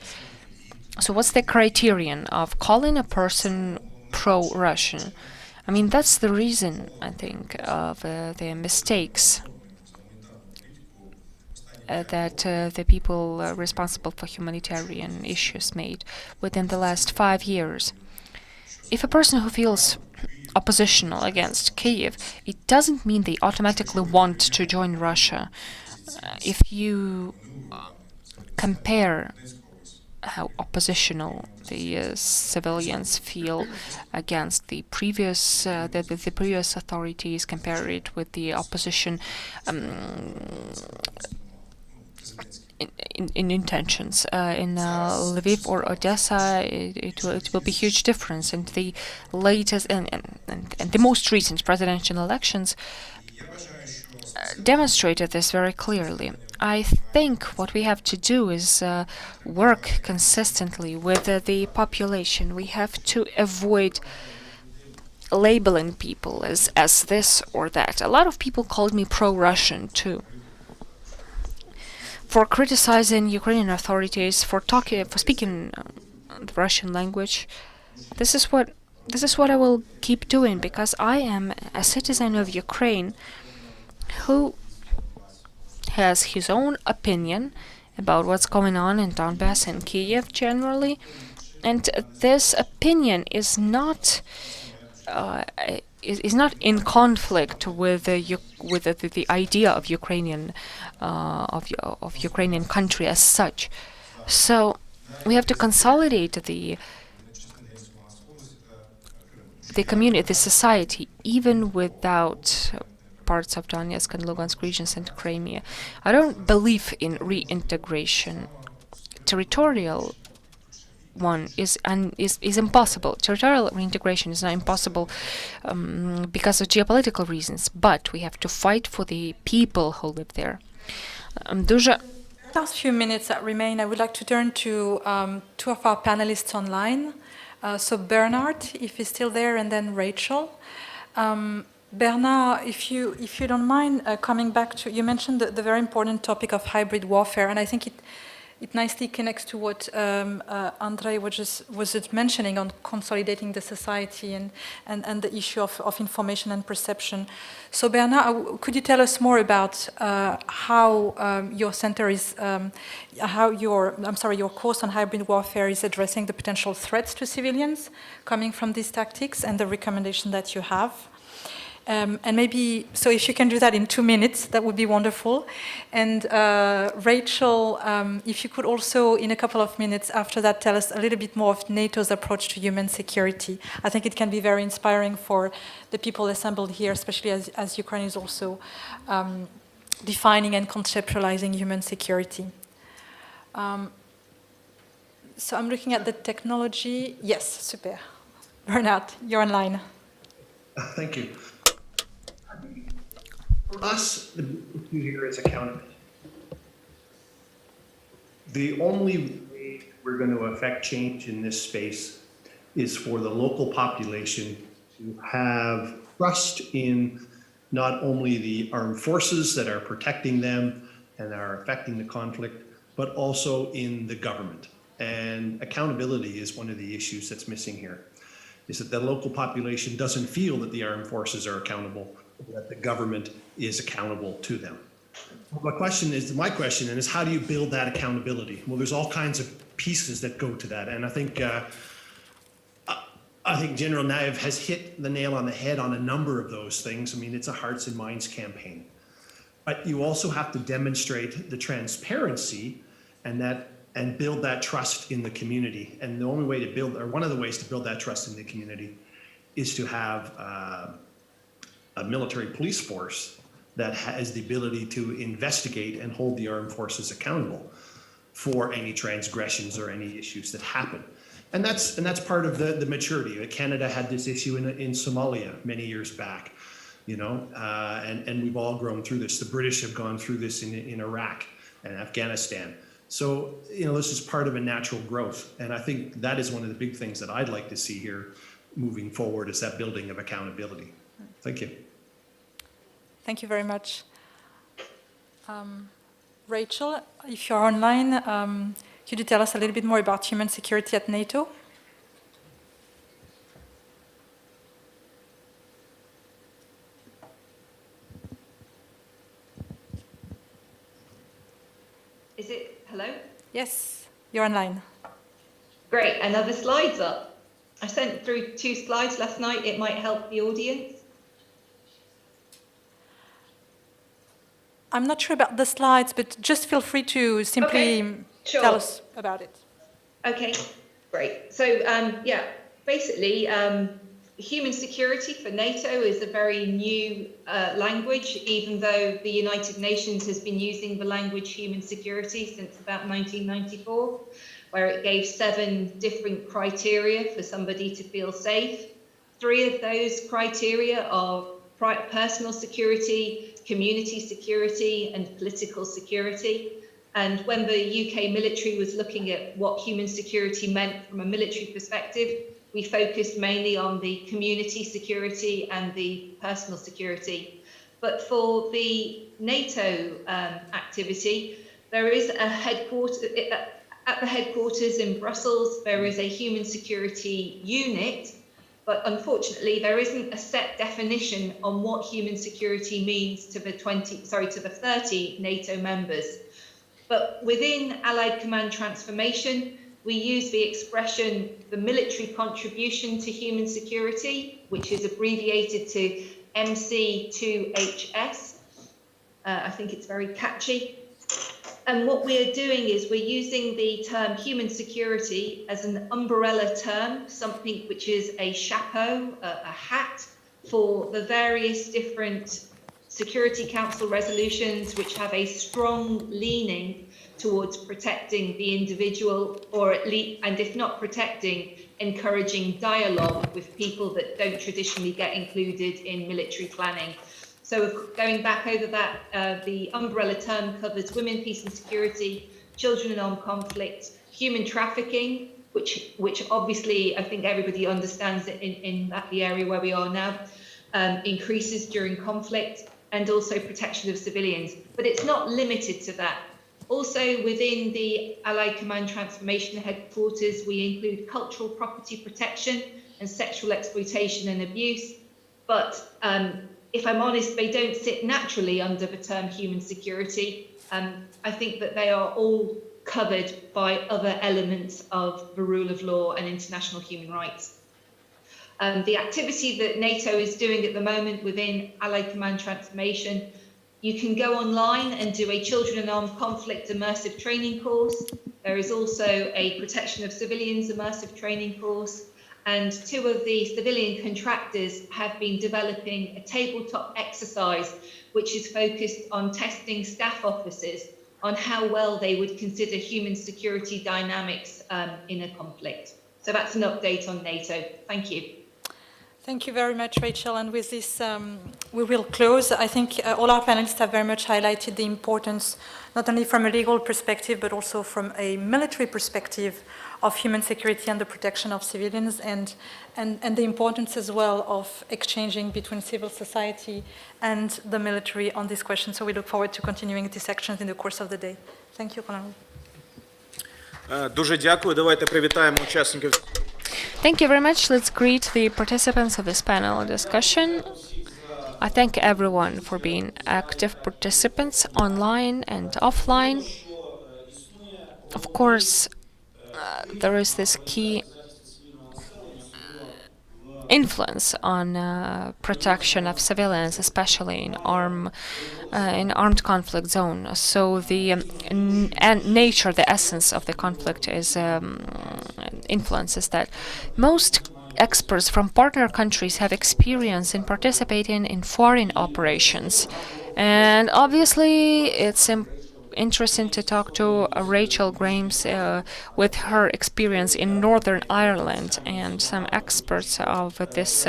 So what's the criterion of calling a person pro-Russian? I mean, that's the reason, I think, of the mistakes that the people responsible for humanitarian issues made within the last 5 years. If a person who feels oppositional against Kyiv, it doesn't mean they automatically want to join Russia. If you compare how oppositional the civilians feel against the previous the previous authorities, compare it with the opposition in intentions. In Lviv or Odessa, it will be huge difference. And the latest and the most recent presidential elections demonstrated this very clearly. I think what we have to do is work consistently with the population. We have to avoid labeling people as this or that. A lot of people called me pro-Russian too, for criticizing Ukrainian authorities, for speaking the Russian language. This is what I will keep doing, because I am a citizen of Ukraine who has his own opinion about what's going on in Donbass and Kiev generally, and this opinion is not in conflict with the idea of Ukrainian of Ukrainian country as such. So we have to consolidate the community, the society, even without parts of Donetsk and Lugansk regions and Crimea. I don't believe in reintegration. Territorial one is impossible. Territorial reintegration is not impossible because of geopolitical reasons, but we have to fight for the people who live there. Last few minutes that remain, I would like to turn to two of our panelists online. So Bernard, if he's still there, and then Rachel. Bernard, if you don't mind coming back to, you mentioned the very important topic of hybrid warfare, and I think it nicely connects to what Andrei was just mentioning on consolidating the society and the issue of information and perception. So Bernard, could you tell us more about how your center is, your course on hybrid warfare is addressing the potential threats to civilians coming from these tactics and the recommendation that you have? And maybe, so if you can do that in 2 minutes, that would be wonderful. And Rachel, if you could also, in a couple of minutes after that, tell us a little bit more of NATO's approach to human security. I think it can be very inspiring for the people assembled here, especially as Ukraine is also defining and conceptualizing human security. So I'm looking at the technology. Yes, super. Bernard, you're online. Thank you. For us, the issue here is accountability. The only way we're going to affect change in this space is for the local population to have trust in not only the armed forces that are protecting them and are affecting the conflict, but also in the government. And accountability is one of the issues that's missing here, is that the local population doesn't feel that the armed forces are accountable, that the government is accountable to them. My question is how do you build that accountability? Well, there's all kinds of pieces that go to that. And I think General Naev has hit the nail on the head on a number of those things. I mean, it's a hearts and minds campaign. But you also have to demonstrate the transparency and build that trust in the community. And the only way to build, or one of the ways to build that trust in the community, is to have a military police force that has the ability to investigate and hold the armed forces accountable for any transgressions or any issues that happen. And that's part of the maturity. Canada had this issue in Somalia many years back, and we've all grown through this. The British have gone through this in Iraq and Afghanistan. So, this is part of a natural growth. And I think that is one of the big things that I'd like to see here moving forward, is that building of accountability. Thank you. Thank you very much. Rachel, if you're online, could you tell us a little bit more about human security at NATO? Is it, hello? Yes, you're online. Great, and are the slides up? I sent through 2 slides last night. It might help the audience. I'm not sure about the slides, but just feel free to simply tell us about it. Okay, great. So, basically, human security for NATO is a very new language, even though the United Nations has been using the language human security since about 1994, where it gave 7 different criteria for somebody to feel safe. 3 of those criteria are personal security, community security, and political security. And when the UK military was looking at what human security meant from a military perspective, we focused mainly on the community security and the personal security. But for the NATO activity, there is a headquarters, at the headquarters in Brussels, there is a human security unit, but unfortunately there isn't a set definition on what human security means to the 30 NATO members. But within Allied Command Transformation, we use the expression, the military contribution to human security, which is abbreviated to MC2HS. I think it's very catchy. And what we're doing is we're using the term human security as an umbrella term, something which is a chapeau, a hat, for the various different Security Council resolutions which have a strong leaning towards protecting the individual, or at least, and if not protecting, encouraging dialogue with people that don't traditionally get included in military planning. So going back over that, the umbrella term covers women, peace and security, children and armed conflict, human trafficking, which obviously I think everybody understands it in the area where we are now, increases during conflict, and also protection of civilians. But it's not limited to that. Also within the Allied Command Transformation headquarters, we include cultural property protection and sexual exploitation and abuse. But if I'm honest, they don't sit naturally under the term human security. I think that they are all covered by other elements of the rule of law and international human rights. The activity that NATO is doing at the moment within Allied Command Transformation, you can go online and do a Children and Armed Conflict immersive training course. There is also a Protection of Civilians immersive training course. And 2 of the civilian contractors have been developing a tabletop exercise, which is focused on testing staff officers on how well they would consider human security dynamics in a conflict. So that's an update on NATO. Thank you. Thank you very much, Rachel. And with this, we will close. I think all our panelists have very much highlighted the importance, not only from a legal perspective, but also from a military perspective, of human security and the protection of civilians, and the importance as well of exchanging between civil society and the military on this question. So we look forward to continuing these actions in the course of the day. Thank you, Colonel. Дуже дякую. Давайте привітаємо учасників. Thank you very much. Let's greet the participants of this panel discussion. I thank everyone for being active participants online and offline. Of course, there is this key influence on protection of civilians, especially in armed conflict zone. So the nature, the essence of the conflict is influences that. Most experts from partner countries have experience in participating in foreign operations, and obviously it's interesting to talk to Rachel Grames with her experience in Northern Ireland and some experts of this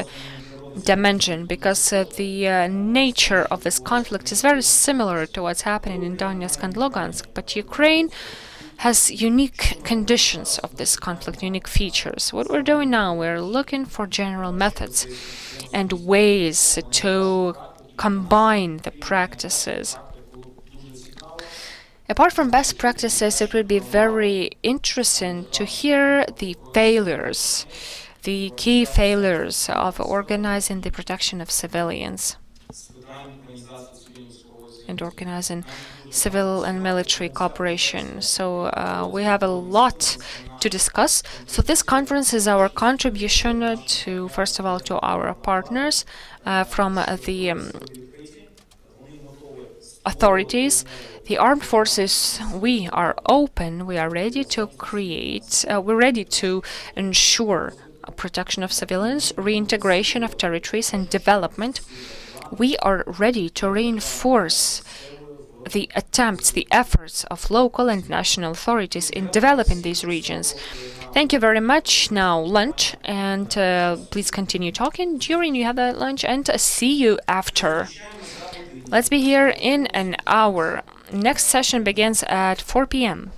dimension, because the nature of this conflict is very similar to what's happening in Donetsk and Lugansk, but Ukraine has unique conditions of this conflict, unique features. What we're doing now, we're looking for general methods and ways to combine the practices. Apart from best practices, it would be very interesting to hear the failures, the key failures of organizing the protection of civilians and organizing civil and military cooperation. So we have a lot to discuss. So this conference is our contribution to, first of all, to our partners from the authorities, the armed forces. We are open, we are ready to create, we're ready to ensure protection of civilians, reintegration of territories, and development. We are ready to reinforce the attempts, the efforts of local and national authorities in developing these regions. Thank you very much. Now lunch, and please continue talking during you have that lunch, and see you after. Let's be here in an hour. Next session begins at 4 p.m.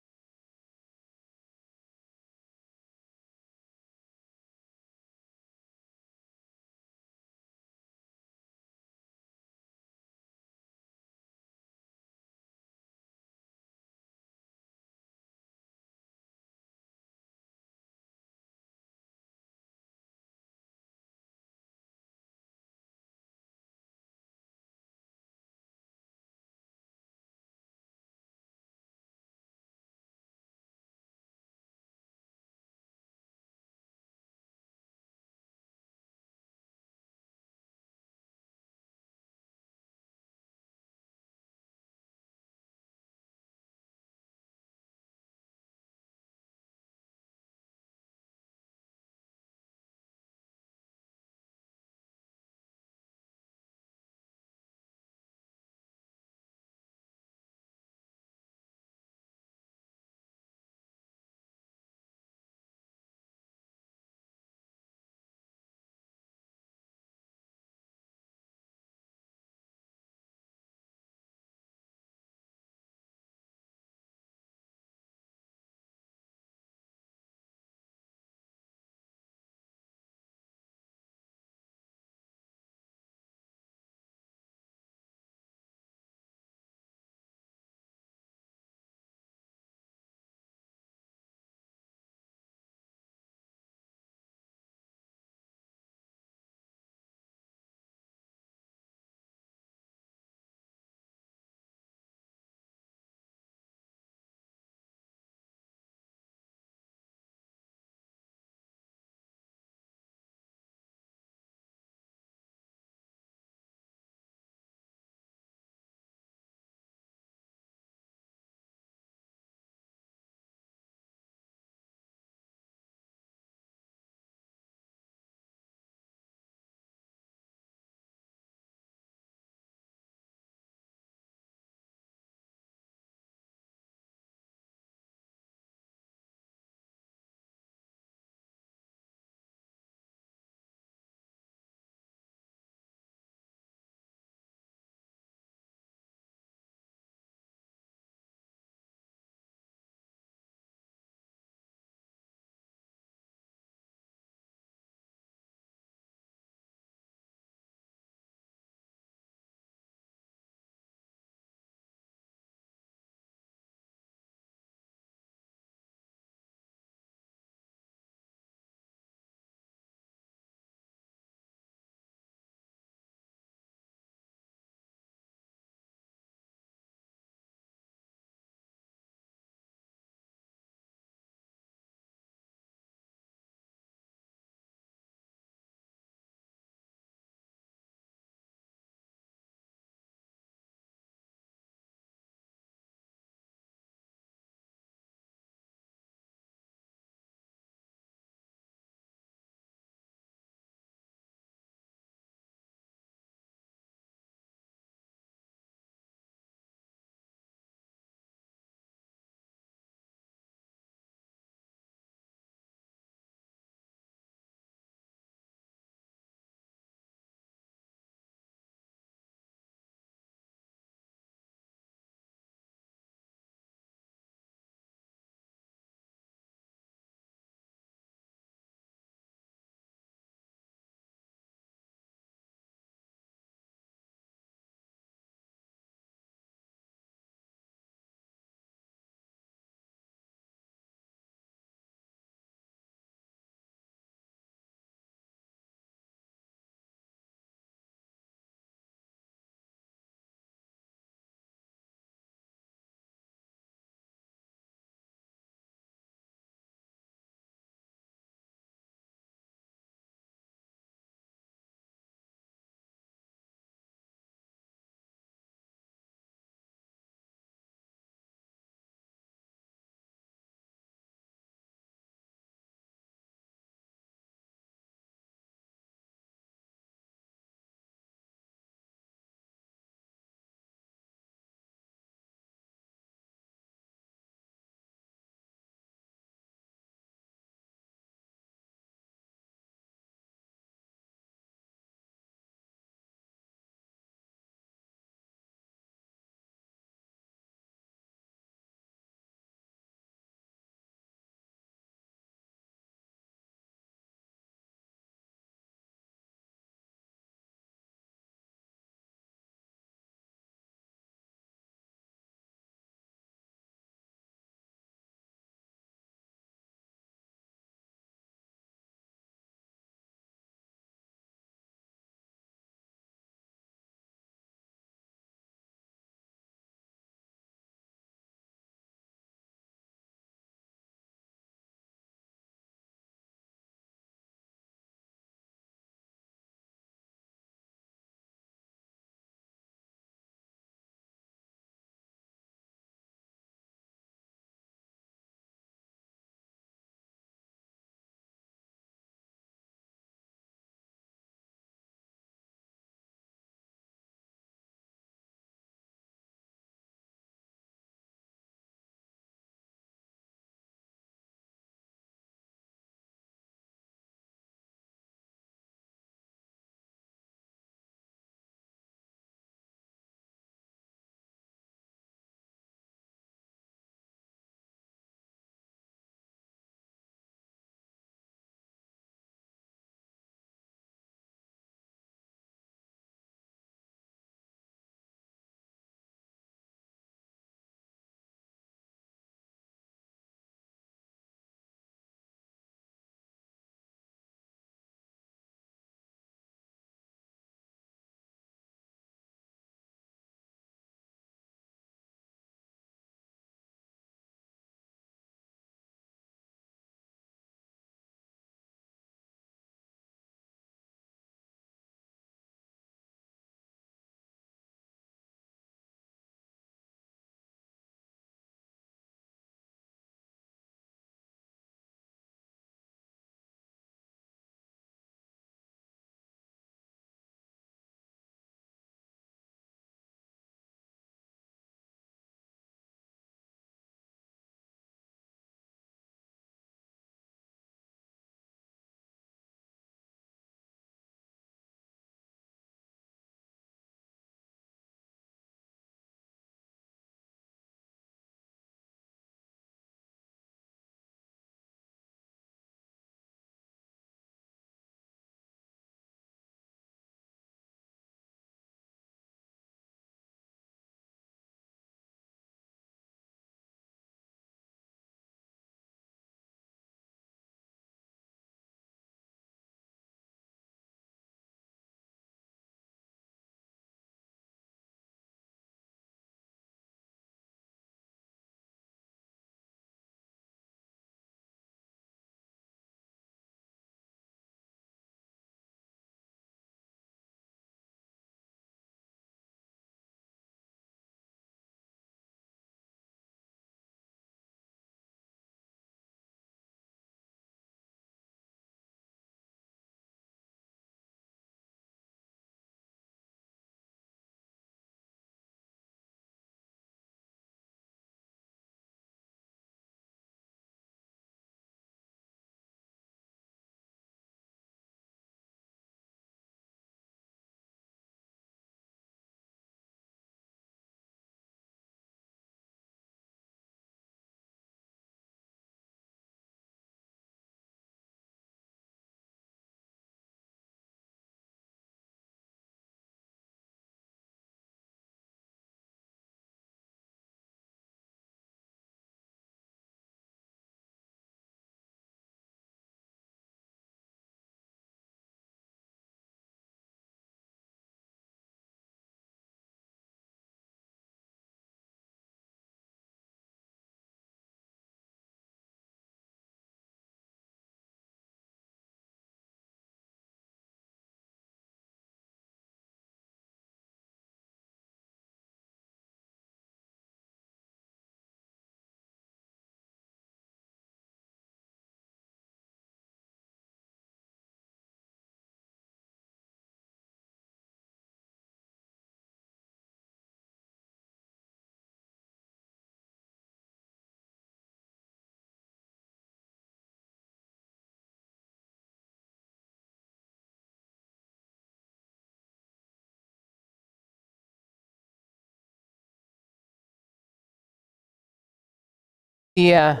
Yeah,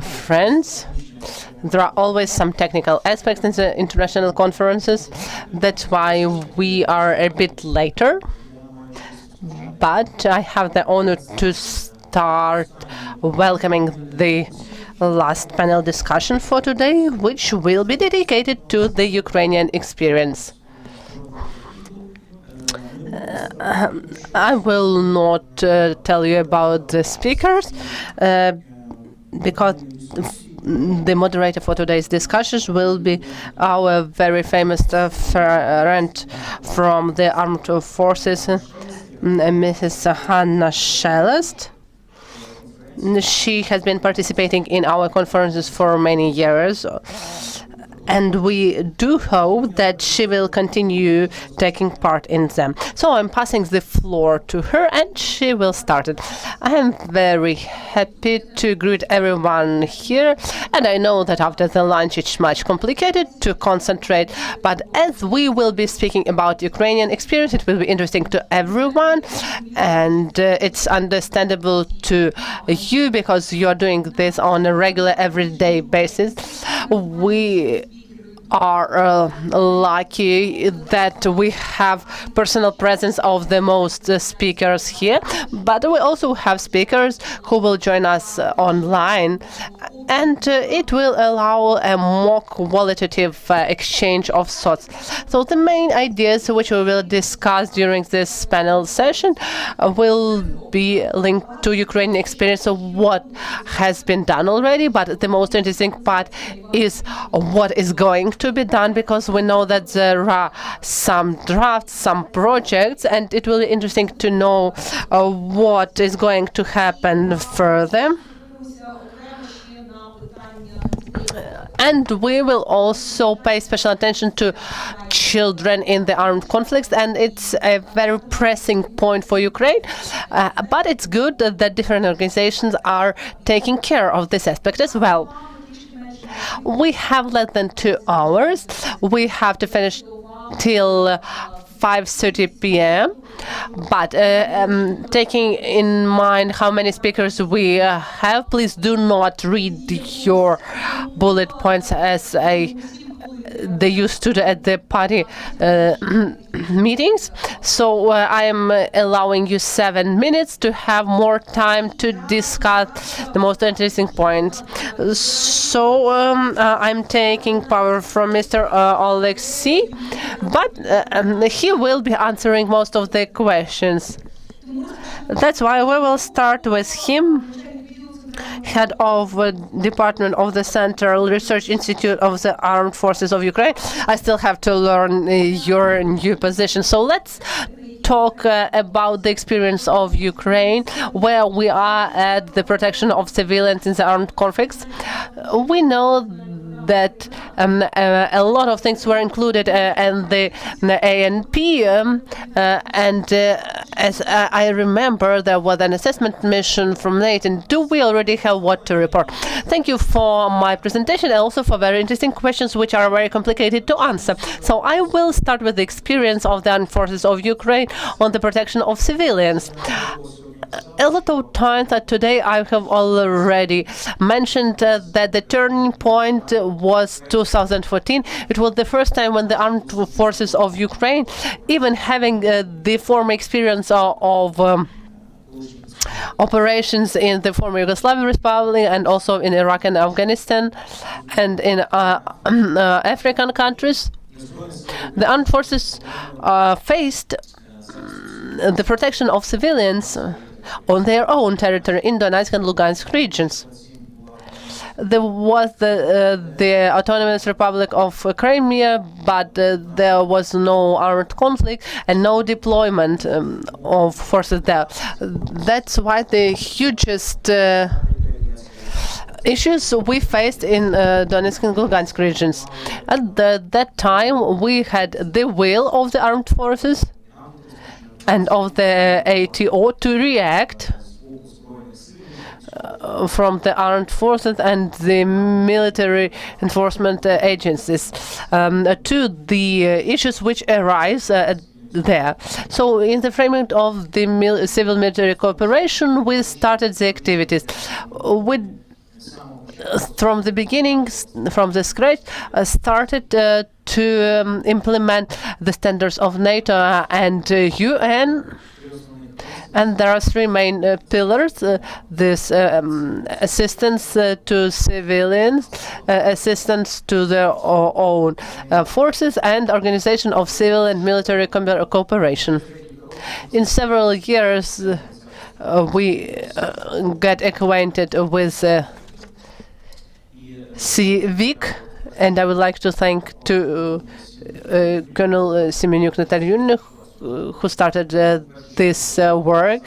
friends. There are always some technical aspects in the international conferences. That's why we are a bit later. But I have the honor to start welcoming the last panel discussion for today, which will be dedicated to the Ukrainian experience. I will not tell you about the speakers because the moderator for today's discussions will be our very famous friend from the armed forces, Mrs. Hanna Shelest. She has been participating in our conferences for many years, and we do hope that she will continue taking part in them. So I'm passing the floor to her and she will start it. I am very happy to greet everyone here, and I know that after the lunch it's much complicated to concentrate, but as we will be speaking about Ukrainian experience, it will be interesting to everyone, and it's understandable to you because you're doing this on a regular everyday basis. We are lucky that we have personal presence of the most speakers here, but we also have speakers who will join us online, and it will allow a more qualitative exchange of thoughts. So the main ideas which we will discuss during this panel session will be linked to Ukrainian experience of what has been done already, but the most interesting part is what is going to be done, because we know that there are some drafts, some projects, and it will be interesting to know what is going to happen further. And we will also pay special attention to children in the armed conflicts, and it's a very pressing point for Ukraine. But it's good that different organizations are taking care of this aspect as well. We have less than 2 hours. We have to finish till 5:30 p.m. But taking in mind how many speakers we have, please do not read your bullet points as they used to at the party meetings. So I am allowing you 7 minutes to have more time to discuss the most interesting points. So I'm taking power from Mr. Oleksiy, but he will be answering most of the questions. That's why we will start with him, head of Department of the Central Research Institute of the Armed Forces of Ukraine. I still have to learn your new position. So let's talk about the experience of Ukraine, where we are at the protection of civilians in the armed conflicts. We know that a lot of things were included in the ANP, and as I remember, there was an assessment mission from NATO. And do we already have what to report? Thank you for my presentation and also for very interesting questions which are very complicated to answer. So I will start with the experience of the armed forces of Ukraine on the protection of civilians. A lot of times today I have already mentioned that the turning point was 2014. It was the first time when the armed forces of Ukraine, even having the former experience of operations in the former Yugoslav Republic and also in Iraq and Afghanistan and in African countries, the armed forces faced the protection of civilians on their own territory in Donetsk and Lugansk regions. There was the Autonomous Republic of Crimea, but there was no armed conflict and no deployment of forces there. That's why the hugest issues we faced in Donetsk and Lugansk regions. At that time, we had the will of the armed forces and of the ATO to react from the armed forces and the military enforcement agencies to the issues which arise at there. So in the framework of the civil-military cooperation, we started the activities. From the beginning, from the scratch, started to implement the standards of NATO and UN. And there are three main pillars: this assistance to civilians, assistance to their own forces, and organization of civil and military cooperation. In several years, we got acquainted with CVIC, and I would like to thank Colonel Semeniuk Natalyunin, who started this work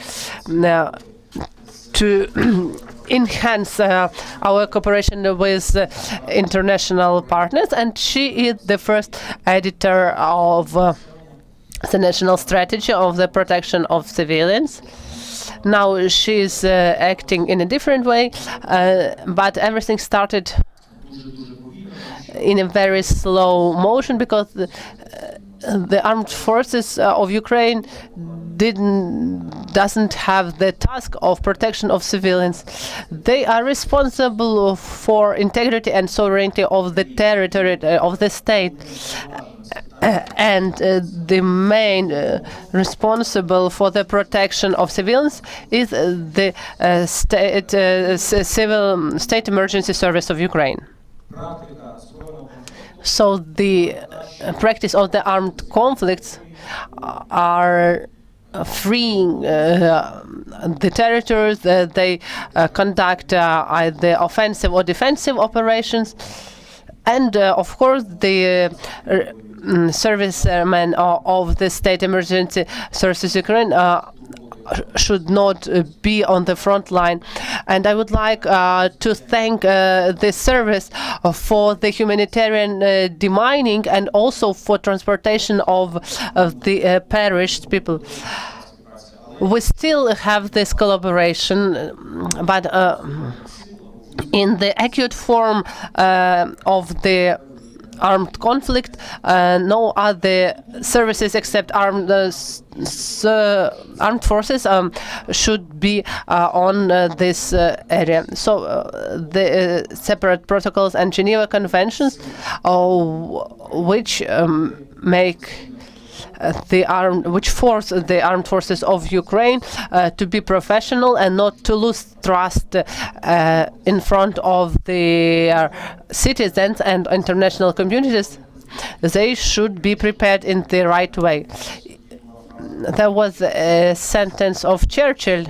to enhance our cooperation with international partners, and she is the first editor of the national strategy of the protection of civilians. Now she is acting in a different way, but everything started in a very slow motion because the armed forces of Ukraine doesn't have the task of protection of civilians. They are responsible for integrity and sovereignty of the territory of the state. And the main responsible for the protection of civilians is the State Emergency Service of Ukraine. So the practice of the armed conflicts are freeing the territories. They conduct either offensive or defensive operations, and of course the servicemen of the State Emergency Services Ukraine should not be on the front line. And I would like to thank this service for the humanitarian demining and also for transportation of the perished people. We still have this collaboration, but in the acute form of the armed conflict, no other services except armed forces should be on this area. So the separate protocols and Geneva Conventions, which which force the armed forces of Ukraine to be professional and not to lose trust in front of their citizens and international communities. They should be prepared in the right way. There was a sentence of Churchill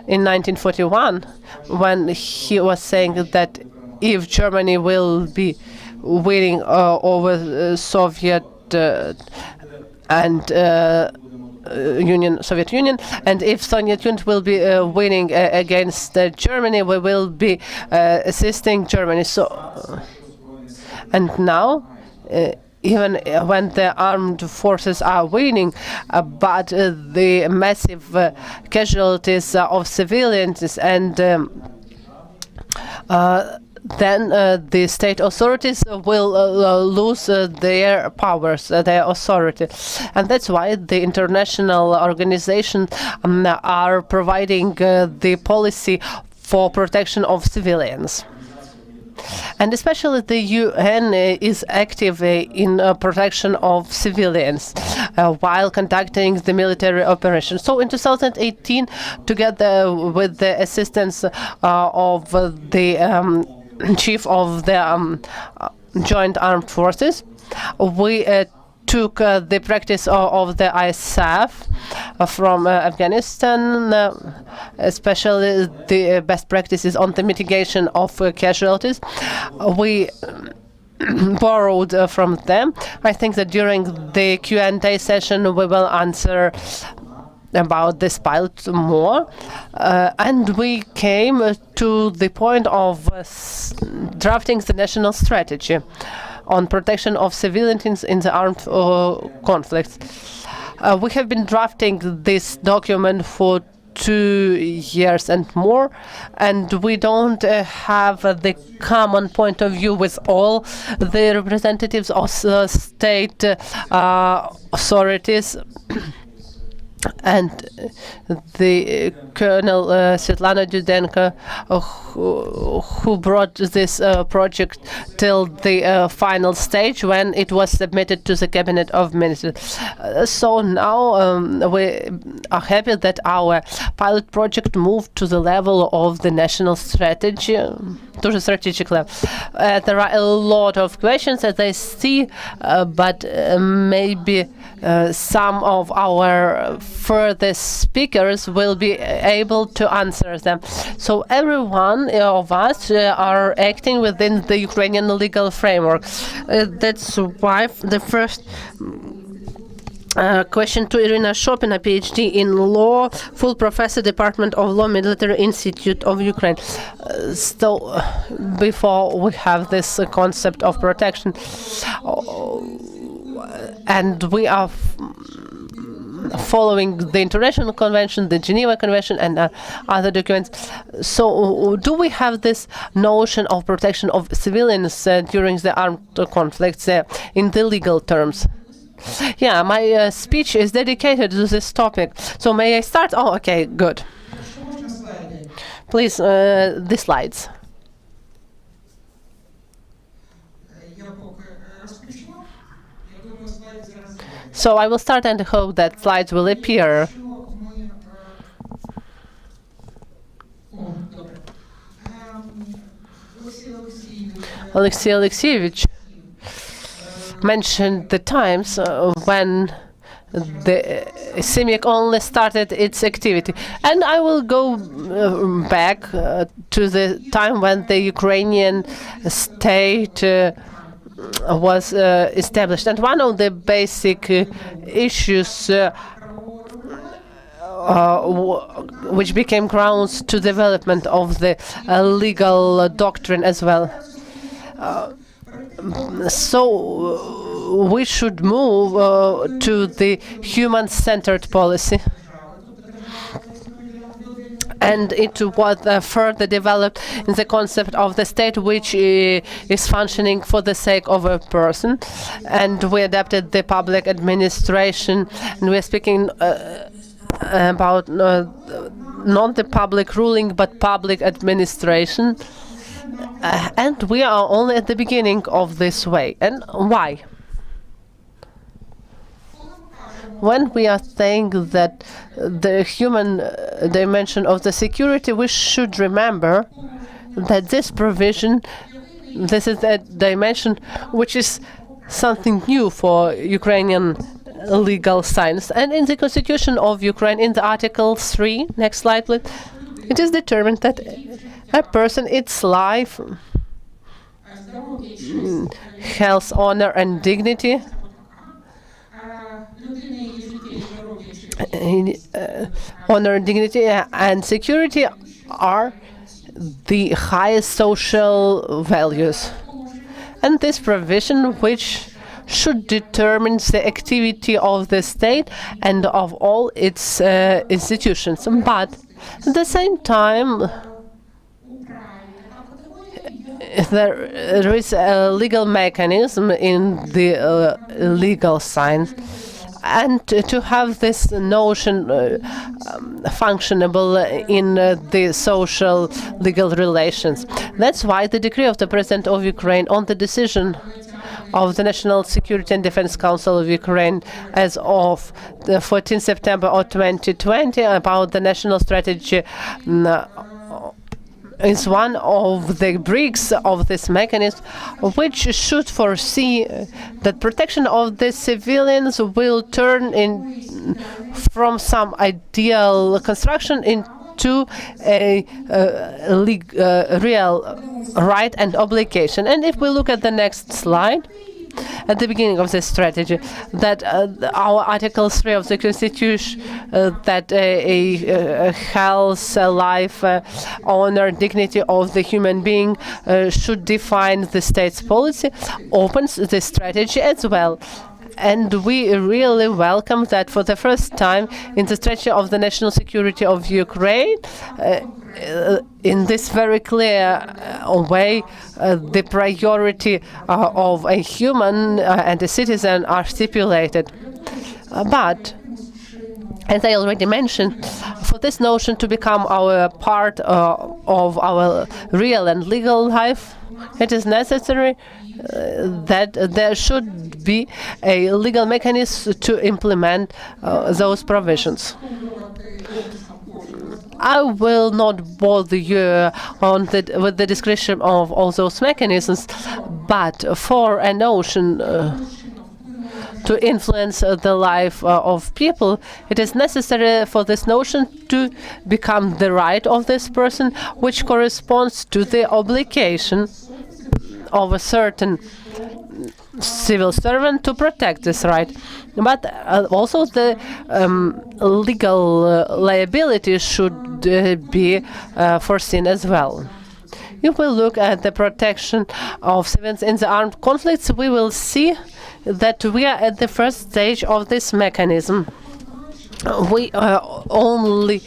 in 1941 when he was saying that if Germany will be winning over Soviet and Soviet Union, and if Soviet Union will be winning against Germany, we will be assisting Germany. So, and now, even when the armed forces are winning, but the massive casualties of civilians and then the state authorities will lose their powers, their authority. And that's why the international organizations are providing the policy for protection of civilians. And especially the UN is active in protection of civilians while conducting the military operations. So in 2018, together with the assistance of the chief of the joint armed forces, we took the practice of the ISAF from Afghanistan, especially the best practices on the mitigation of casualties. We borrowed from them. I think that during the Q&A session we will answer about this pilot more, and we came to the point of drafting the national strategy on protection of civilians in the armed conflicts. We have been drafting this document for 2 years and more, and we don't have the common point of view with all the representatives of state authorities. And the Colonel Svetlana Dyudenko, who brought this project till the final stage when it was submitted to the Cabinet of Ministers. So now we are happy that our pilot project moved to the level of the national strategy, to the strategic level. There are a lot of questions, as I see, but maybe some of our further speakers will be able to answer them. So every one of us are acting within the Ukrainian legal framework. That's why the first question to Irina Shopina, PhD in law, full professor, Department of Law, Military Institute of Ukraine. So before we have this concept of protection, and we are following the International Convention, the Geneva Convention, and other documents. So do we have this notion of protection of civilians during the armed conflicts in the legal terms? Yeah, my speech is dedicated to this topic. So may I start? Oh, okay, good. Please, the slides. So I will start and hope that slides will appear. Alexei Alexeyevich mentioned the times when the CIMIC only started its activity. And I will go back to the time when the Ukrainian state was established. And one of the basic issues which became grounds to development of the legal doctrine as well. So we should move to the human-centered policy. And it was further developed in the concept of the state which is functioning for the sake of a person. And we adapted the public administration, and we're speaking about not the public ruling, but public administration. And we are only at the beginning of this way. And why? When we are saying that the human dimension of the security, we should remember that this provision, this is a dimension which is something new for Ukrainian legal science. And in the Constitution of Ukraine, in the Article 3, next slide please, it is determined that a person, its life, health, honor and dignity, honor, dignity and security are the highest social values. And this provision which should determine the activity of the state and of all its institutions. But at the same time, there is a legal mechanism in the legal science, and to have this notion functionable in the social legal relations. That's why the decree of the President of Ukraine on the decision of the National Security and Defense Council of Ukraine as of the 14th September of 2020 about the national strategy is one of the bricks of this mechanism, which should foresee that protection of the civilians will turn in from some ideal construction into a real right and obligation. And if we look at the next slide, at the beginning of this strategy, that our Article 3 of the Constitution, that a health, life, honor, dignity of the human being should define the state's policy, opens the strategy as well. And we really welcome that for the first time in the strategy of the national security of Ukraine, in this very clear way, the priority of a human and a citizen are stipulated. But, as I already mentioned, for this notion to become our part of our real and legal life, it is necessary that there should be a legal mechanism to implement those provisions. I will not bother you with the description of all those mechanisms, but for a notion to influence the life of people, it is necessary for this notion to become the right of this person, which corresponds to the obligation of a certain civil servant to protect this right. But also the legal liability should be foreseen as well. If we look at the protection of civilians in the armed conflicts, we will see that we are at the first stage of this mechanism. We only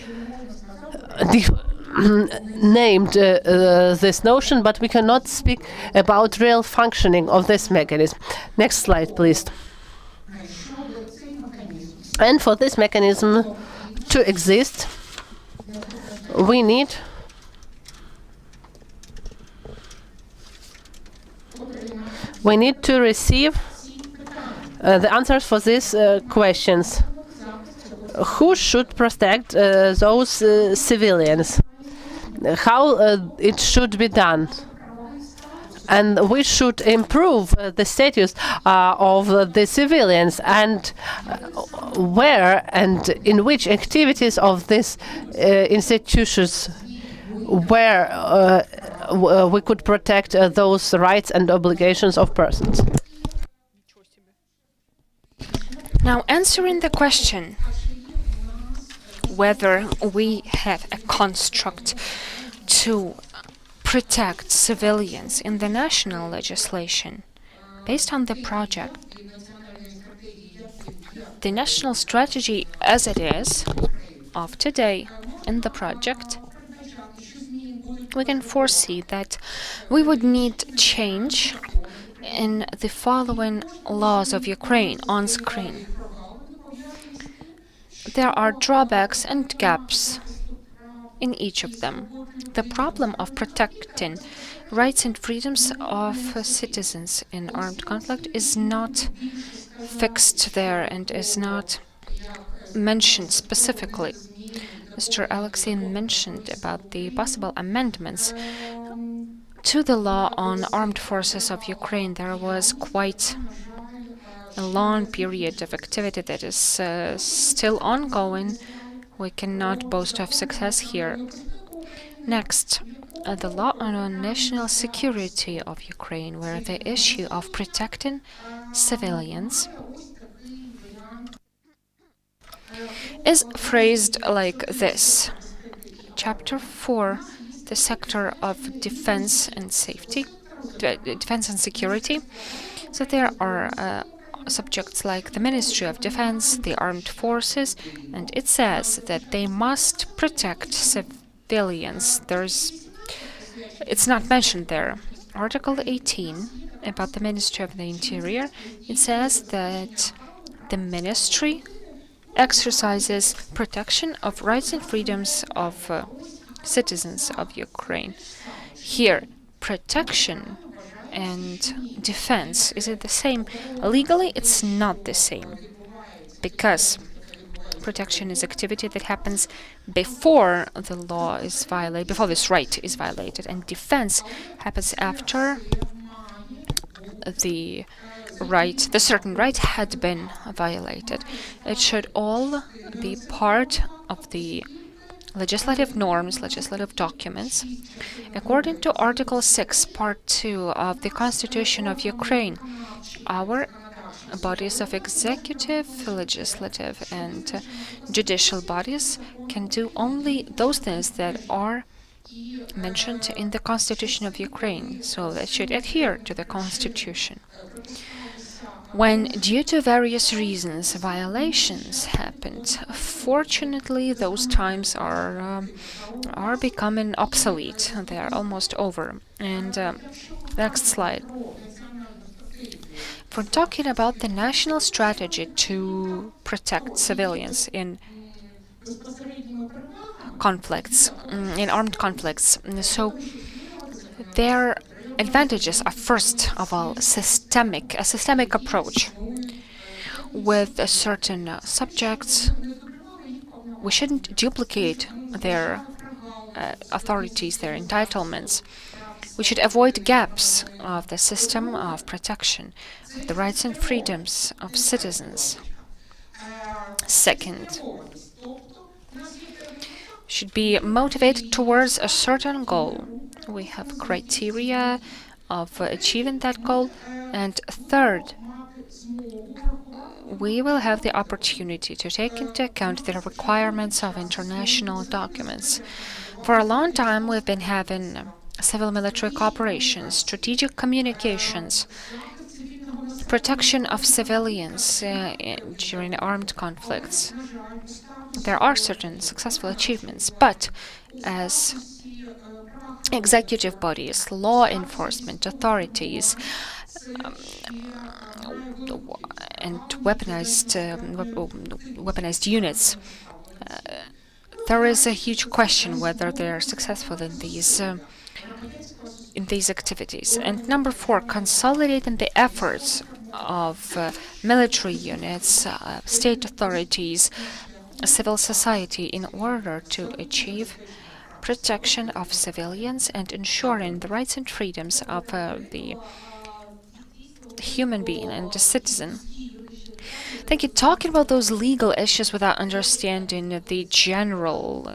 named this notion, but we cannot speak about real functioning of this mechanism. Next slide, please. And for this mechanism to exist, we need to receive the answers for these questions. Who should protect those civilians? How it should be done? And we should improve the status of the civilians, and where and in which activities of these institutions where we could protect those rights and obligations of persons. Now, answering the question whether we have a construct to protect civilians in the national legislation, based on the project, the national strategy as it is of today in the project, we can foresee that we would need change in the following laws of Ukraine on screen. There are drawbacks and gaps in each of them. The problem of protecting rights and freedoms of citizens in armed conflict is not fixed there and is not mentioned specifically. Mr. Alexeyin mentioned about the possible amendments to the law on armed forces of Ukraine. There was quite a long period of activity that is still ongoing. We cannot boast of success here. Next, the law on national security of Ukraine, where the issue of protecting civilians is phrased like this. Chapter 4, the sector of defense and safety, defense and security. So there are subjects like the Ministry of Defense, the armed forces, and it says that they must protect civilians. It's not mentioned there. Article 18 about the Ministry of the Interior, it says that the ministry exercises protection of rights and freedoms of citizens of Ukraine. Here, protection and defense, is it the same? Legally, it's not the same, because protection is activity that happens before the law is violated, before this right is violated, and defense happens after the certain right had been violated. It should all be part of the legislative norms, legislative documents. According to Article 6, Part 2 of the Constitution of Ukraine, our bodies of executive, legislative, and judicial bodies can do only those things that are mentioned in the Constitution of Ukraine, so they should adhere to the Constitution. when, due to various reasons, violations happened. Fortunately, those times are becoming obsolete. They are almost over. And next slide. If we're talking about the national strategy to protect civilians in conflicts, in armed conflicts, so their advantages are, first of all, a systemic approach with certain subjects. We shouldn't duplicate their authorities, their entitlements. We should avoid gaps of the system of protection of the rights and freedoms of citizens. Second, should be motivated towards a certain goal. We have criteria of achieving that goal. And third, we will have the opportunity to take into account the requirements of international documents. For a long time, we've been having civil-military cooperation, strategic communications, protection of civilians during armed conflicts. There are certain successful achievements, but as executive bodies, law enforcement authorities, and weaponized units, there is a huge question whether they are successful in these activities. And number 4, consolidating the efforts of military units, state authorities, civil society in order to achieve protection of civilians and ensuring the rights and freedoms of the human being and the citizen. Thank you. Talking about those legal issues without understanding the general,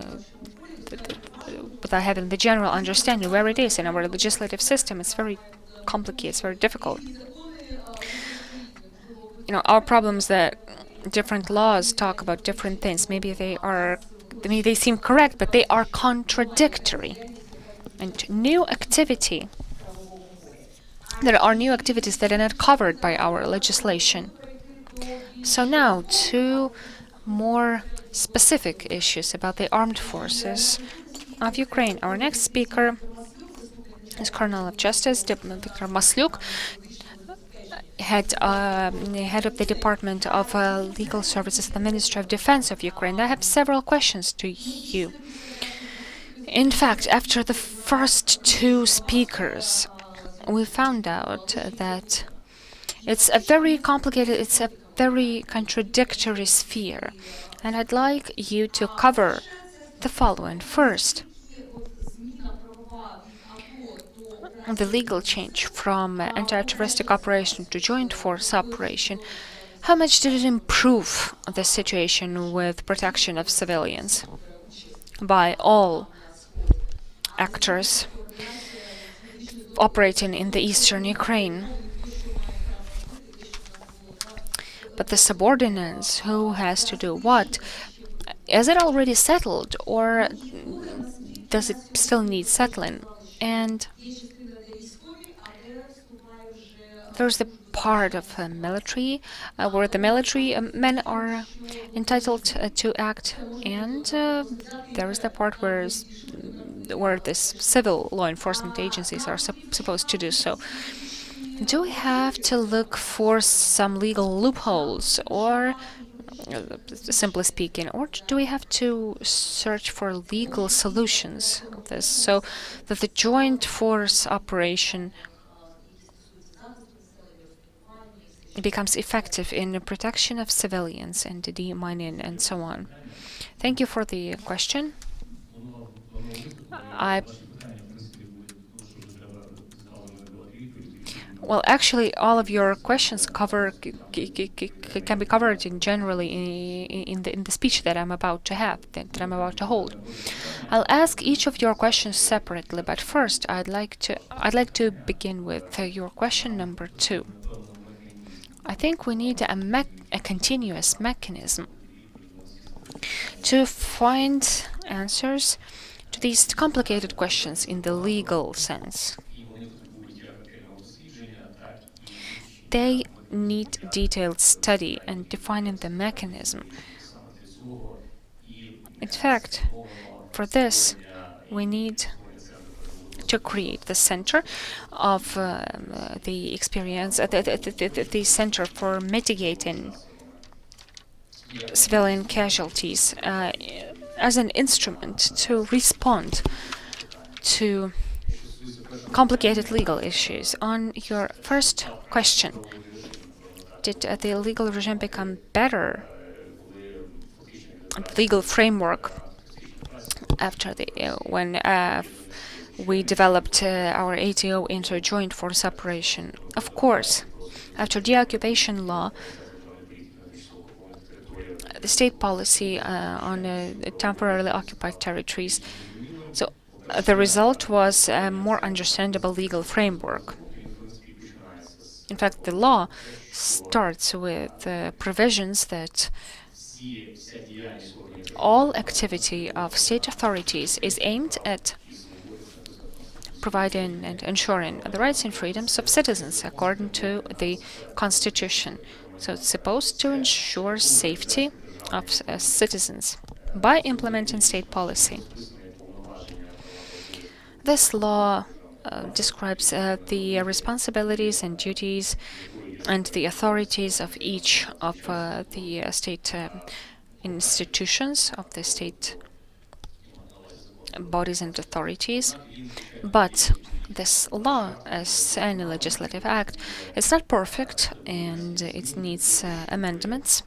without having the general understanding where it is in our legislative system, it's very complicated, it's very difficult. You know, our problems that different laws talk about different things. Maybe they seem correct, but they are contradictory. And there are new activities that are not covered by our legislation. So now, 2 more specific issues about the armed forces of Ukraine. Our next speaker is Colonel of Justice Viktor Masluk, head of the Department of Legal Services at the Ministry of Defense of Ukraine. I have several questions to you. In fact, after the first 2 speakers, we found out that it's a very complicated, it's a very contradictory sphere. And I'd like you to cover the following. First, the legal change from anti-terroristic operation to joint force operation. How much did it improve the situation with protection of civilians by all actors operating in the eastern Ukraine? But the subordinates, who has to do what? Is it already settled, or does it still need settling? And there's the part of military where the military men are entitled to act, and there is the part where the civil law enforcement agencies are supposed to do so. Do we have to look for some legal loopholes, or simply speaking, or do we have to search for legal solutions of this so that the joint force operation becomes effective in the protection of civilians and the demining and so on? Thank you for the question. Well, actually, all of your questions can be covered generally in the speech that I'm about to have, that I'm about to hold. I'll ask each of your questions separately, but first, I'd like to begin with your question number 2. I think we need a continuous mechanism to find answers to these complicated questions in the legal sense. They need detailed study and defining the mechanism. In fact, for this, we need to create the center of the experience, the center for mitigating civilian casualties as an instrument to respond to complicated legal issues. On your first question, did the legal regime become better, legal framework, after when we developed our ATO into a joint force operation? Of course, after deoccupation law, the state policy on temporarily occupied territories. So the result was a more understandable legal framework. In fact, the law starts with provisions that all activity of state authorities is aimed at providing and ensuring the rights and freedoms of citizens according to the Constitution. So it's supposed to ensure safety of citizens by implementing state policy. This law describes the responsibilities and duties and the authorities of each of the state institutions, of the state bodies and authorities. But this law, as any legislative act, is not perfect and it needs amendments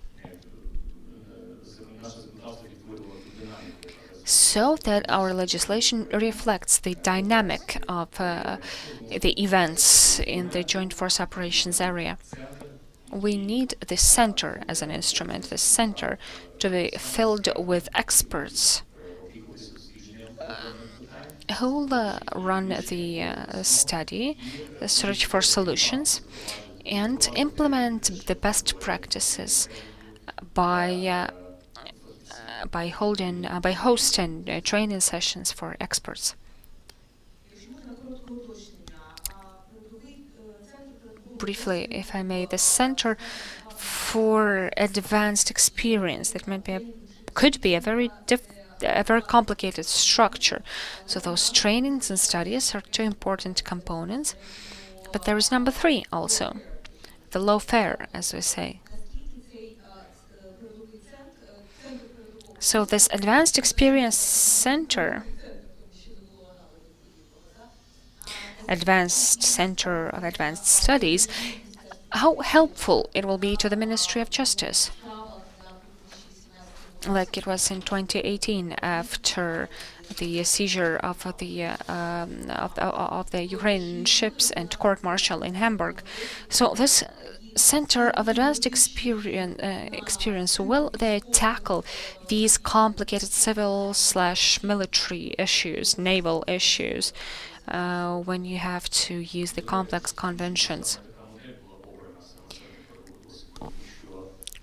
so that our legislation reflects the dynamic of the events in the joint force operations area. We need the center as an instrument, the center to be filled with experts who will run the study, the search for solutions, and implement the best practices by hosting training sessions for experts. Briefly, if I may, the Center for Advanced Experience, that could be a very complicated structure. So those trainings and studies are two important components. But there is number 3 also, the lawfare, as we say. So this Advanced Experience Center, Advanced Center of Advanced Studies, how helpful it will be to the Ministry of Justice, like it was in 2018 after the seizure of the Ukrainian ships and court-martial in Hamburg. So this Center of Advanced Experience will they tackle these complicated civil/military issues, naval issues, when you have to use the complex conventions.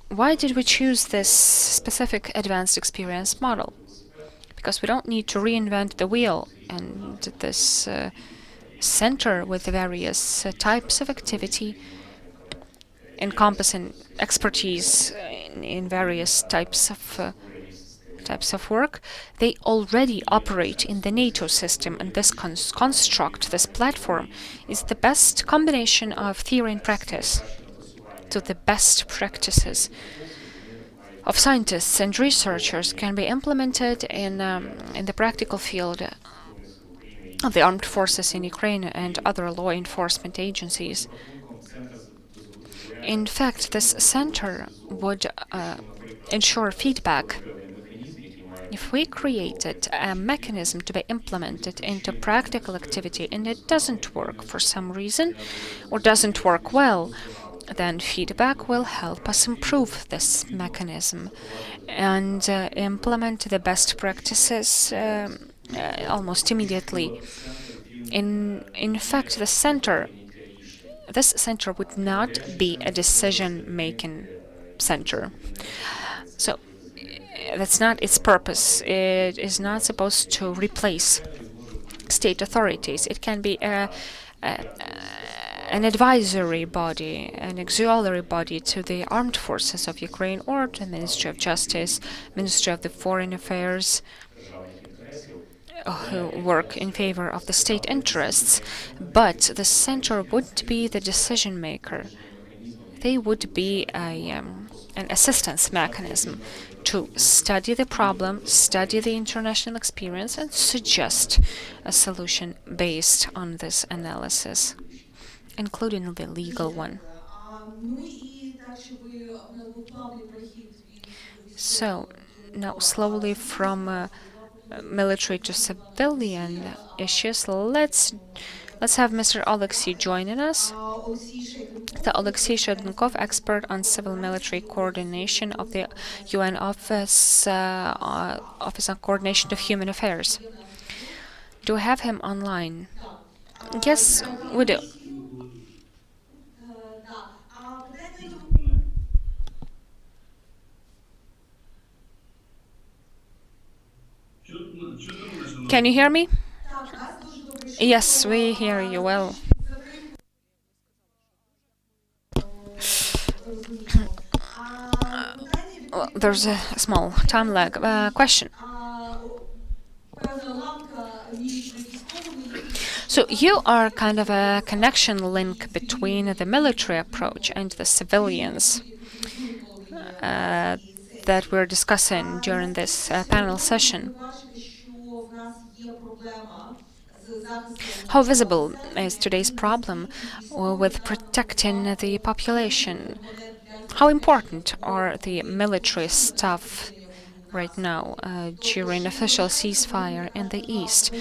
Why did we choose this specific advanced experience model? Because we don't need to reinvent the wheel, and this center with various types of activity encompassing expertise in various types of work, they already operate in the NATO system, and this construct, this platform, is the best combination of theory and practice. So the best practices of scientists and researchers can be implemented in the practical field of the armed forces in Ukraine and other law enforcement agencies. In fact, this center would ensure feedback. If we created a mechanism to be implemented into practical activity and it doesn't work for some reason or doesn't work well, then feedback will help us improve this mechanism and implement the best practices almost immediately. In fact, this center would not be a decision-making center. So that's not its purpose. It is not supposed to replace state authorities. It can be a an advisory body, an auxiliary body to the armed forces of Ukraine or to the Ministry of Justice, Ministry of the Foreign Affairs, who work in favor of the state interests. But the center wouldn't be the decision maker. They would be an assistance mechanism to study the problem, study the international experience, and suggest a solution based on this analysis, including the legal one. So, now slowly from military to civilian issues, let's have Mr. Alexei joining us. The Alexei Shednikov, expert on civil-military coordination of the UN Office on Coordination of Human Affairs. Do we have him online? Yes, we do. Can you hear me? Yes, we hear you well. Well, there's a small time lag. Question. So you are kind of a connection link between the military approach and the civilians that we're discussing during this panel session. How visible is today's problem with protecting the population? How important are the military staff right now during official ceasefire in the East?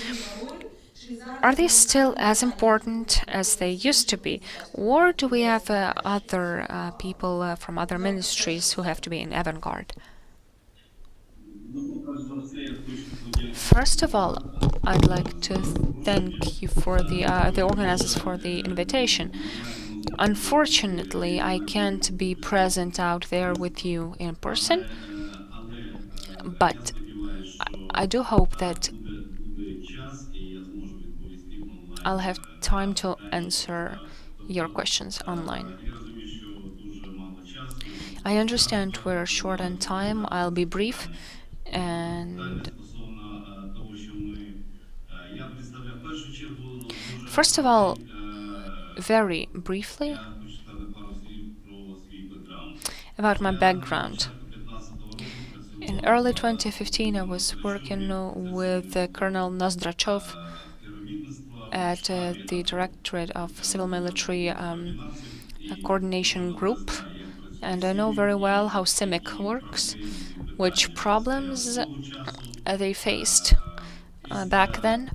Are they still as important as they used to be, or do we have other people from other ministries who have to be in avant-garde? First of all, I'd like to thank you for the organizers for the invitation. Unfortunately, I can't be present out there with you in person, but I do hope that I'll have time to answer your questions online. I understand we're short on time. I'll be brief, and first of all, very briefly about my background. In early 2015, I was working with Colonel Nozdrachov at the Directorate of Civil Military Coordination Group, and I know very well how CIMIC works, which problems they faced back then.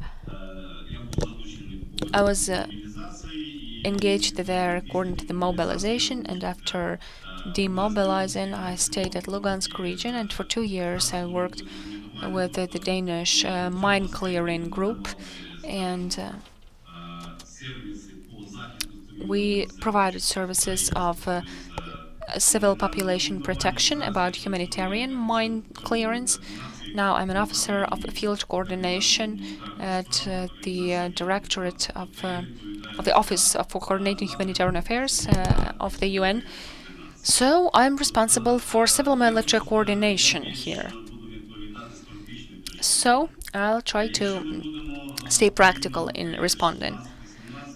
I was engaged there according to the mobilization, and after demobilizing, I stayed at Lugansk region, and for 2 years I worked with the Danish mine clearing group, and we provided services of civil population protection about humanitarian mine clearance. Now I'm an officer of field coordination at the Directorate of the Office for Coordinating Humanitarian Affairs of the UN. So I'm responsible for civil military coordination here. So I'll try to stay practical in responding.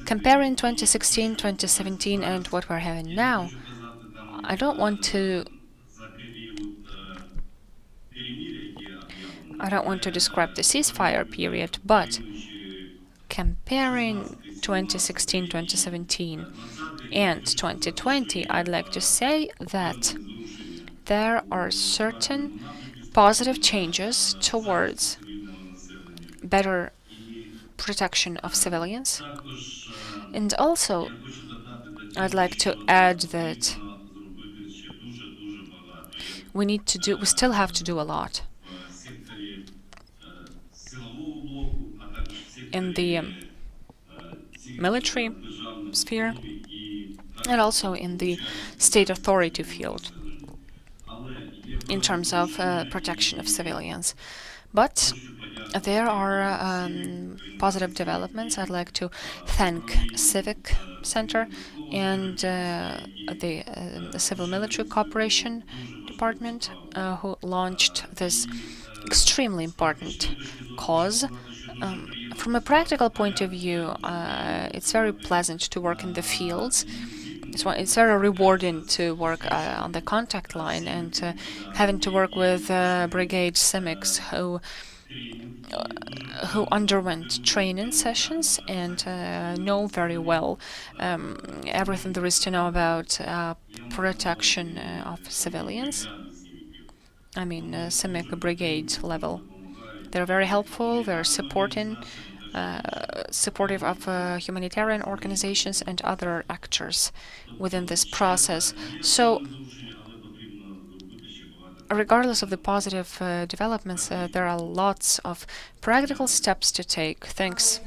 Comparing 2016, 2017 and what we're having now, I don't want to describe the ceasefire period, but comparing 2016, 2017 and 2020, I'd like to say that there are certain positive changes towards better protection of civilians. And also, I'd like to add that we still have to do a lot in the military sphere and also in the state authority field in terms of protection of civilians. But there are positive developments. I'd like to thank Civic Center and the Civil Military Cooperation Department who launched this extremely important cause. From a practical point of view, it's very pleasant to work in the fields. It's very rewarding to work on the contact line and having to work with brigade CIMICs who underwent training sessions and know very well everything there is to know about protection of civilians. I mean, CIMIC brigade level. They're very helpful. They're supportive of humanitarian organizations and other actors within this process. So, regardless of the positive developments, there are lots of practical steps to take. Thanks.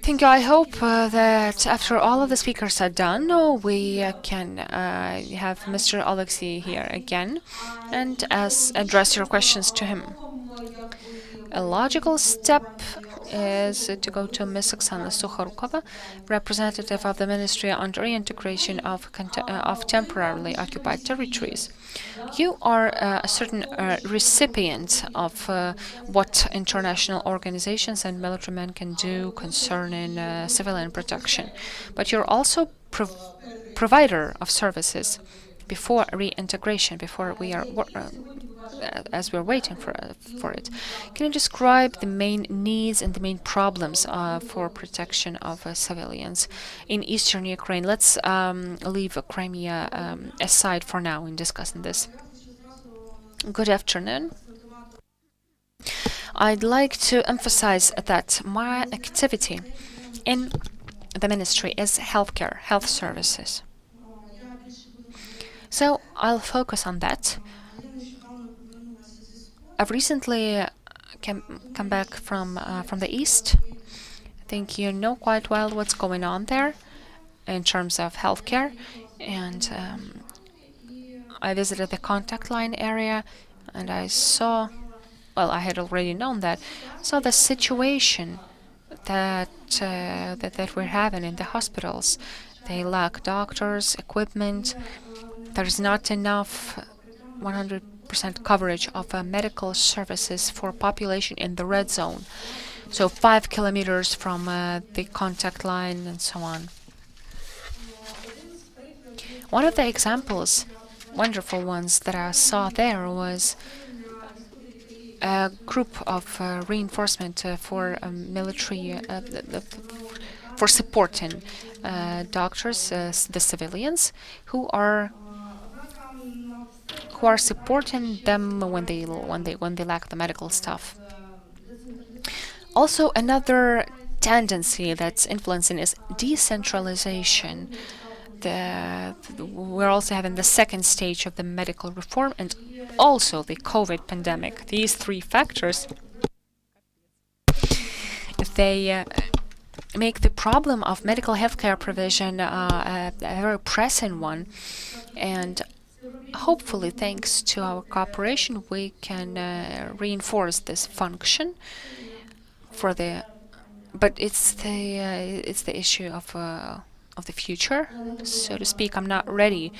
Thank you. I hope that after all of the speakers are done, we can have Mr. Alexei here again and address your questions to him. A logical step is to go to Ms. Oksana Sukharukova, representative of the Ministry on Reintegration of Temporarily Occupied Territories. You are a certain recipient of what international organizations and military men can do concerning civilian protection, but you're also provider of services before reintegration, before we are as we're waiting for it. Can you describe the main needs and the main problems for protection of civilians in eastern Ukraine? Let's leave Crimea aside for now in discussing this. Good afternoon. I'd like to emphasize that my activity in the ministry is healthcare, health services. So I'll focus on that. I've recently come back from the East. I think you know quite well what's going on there in terms of healthcare. And I visited the contact line area, and I saw, well, I had already known that, saw the situation that we're having in the hospitals. They lack doctors, equipment. There's not enough 100% coverage of medical services for population in the red zone. So 5 kilometers from the contact line and so on. One of the examples, wonderful ones that I saw there was a group of reinforcement for military, for supporting doctors, the civilians, who are supporting them when they lack the medical stuff. Also, another tendency that's influencing is decentralization. We're also having the second stage of the medical reform and also the COVID pandemic. These three factors, they make the problem of medical healthcare provision a very pressing one, and hopefully, thanks to our cooperation, we can reinforce this function for the. But it's the issue of the future, so to speak. I'm not ready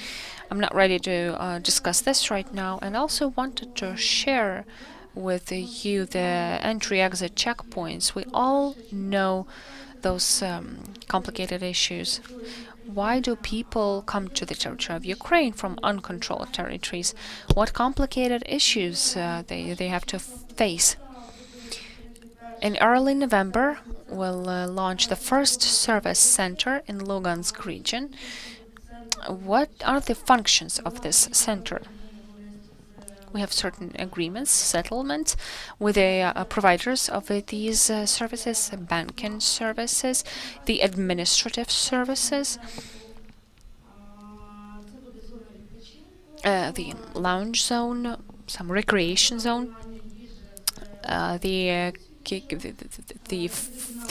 to discuss this right now, and also wanted to share with you the entry-exit checkpoints. We all know those complicated issues. Why do people come to the territory of Ukraine from uncontrolled territories? What complicated issues they have to face? In early November, we'll launch the first service center in Lugansk region. What are the functions of this center? We have certain agreements, settlement with the providers of these services, banking services, the administrative services, the lounge zone, some recreation zone, the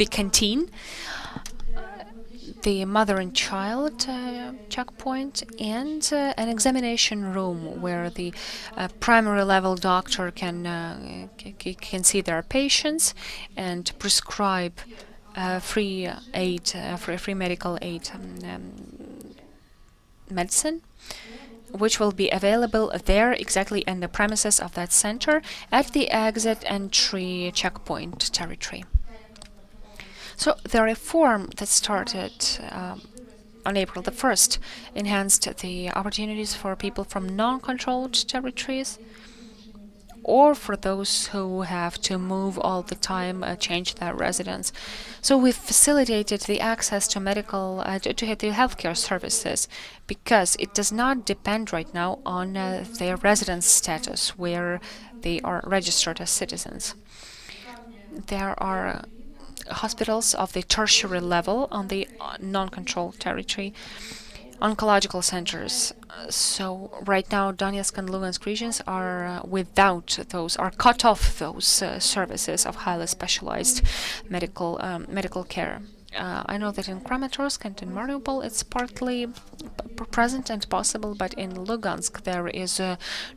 canteen. the mother and child checkpoint, and an examination room where the primary level doctor can see their patients and prescribe free medical aid medicine, which will be available there exactly in the premises of that center at the exit entry checkpoint territory. So the reform that started on April the 1st enhanced the opportunities for people from non-controlled territories, or for those who have to move all the time, change their residence. So we've facilitated the access to medical, to the healthcare services, because it does not depend right now on their residence status, where they are registered as citizens. There are hospitals of the tertiary level on the non-controlled territory, oncological centers. So right now, Donetsk and Lugansk regions are are cut off those services of highly specialized medical care. I know that in Kramatorsk and in Mariupol it's partly present and possible, but in Lugansk there is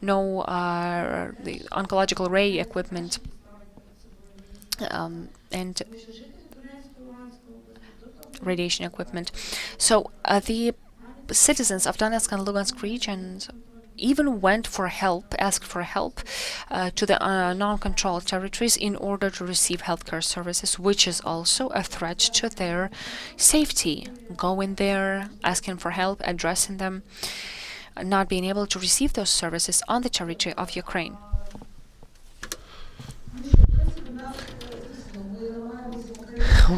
no the oncological ray equipment and radiation equipment. So the citizens of Donetsk and Lugansk regions even went for help, asked for help to the non-controlled territories in order to receive healthcare services, which is also a threat to their safety. Going there, asking for help, addressing them, not being able to receive those services on the territory of Ukraine.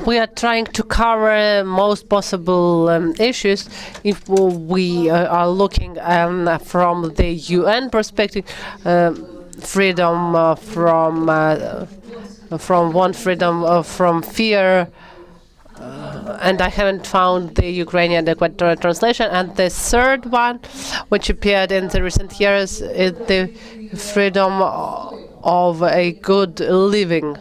We are trying to cover most possible issues. If we are looking from the UN perspective, freedom from from fear, and I haven't found the Ukrainian adequate translation. And the third one, which appeared in the recent years, is the freedom of a good living.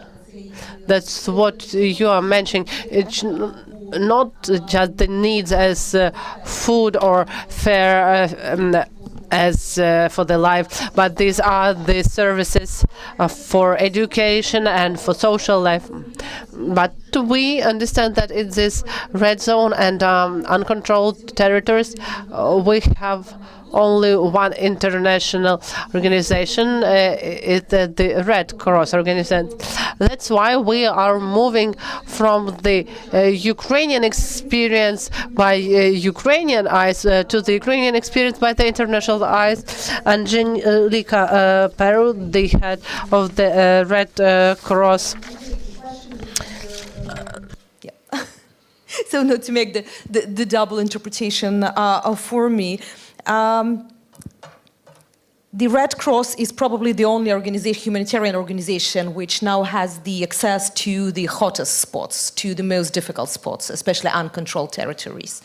That's what you are mentioning. It's not just the needs as food or fare as for the life, but these are the services for education and for social life. But we understand that in this red zone and uncontrolled territories, we have only one international organization, it's the Red Cross organization. That's why we are moving from the Ukrainian experience by Ukrainian eyes to the Ukrainian experience by the international eyes. Angelika Peru, the head of the Red Cross. So not to make the double interpretation for me, the Red Cross is probably the only humanitarian organization which now has the access to the hottest spots, to the most difficult spots, especially uncontrolled territories.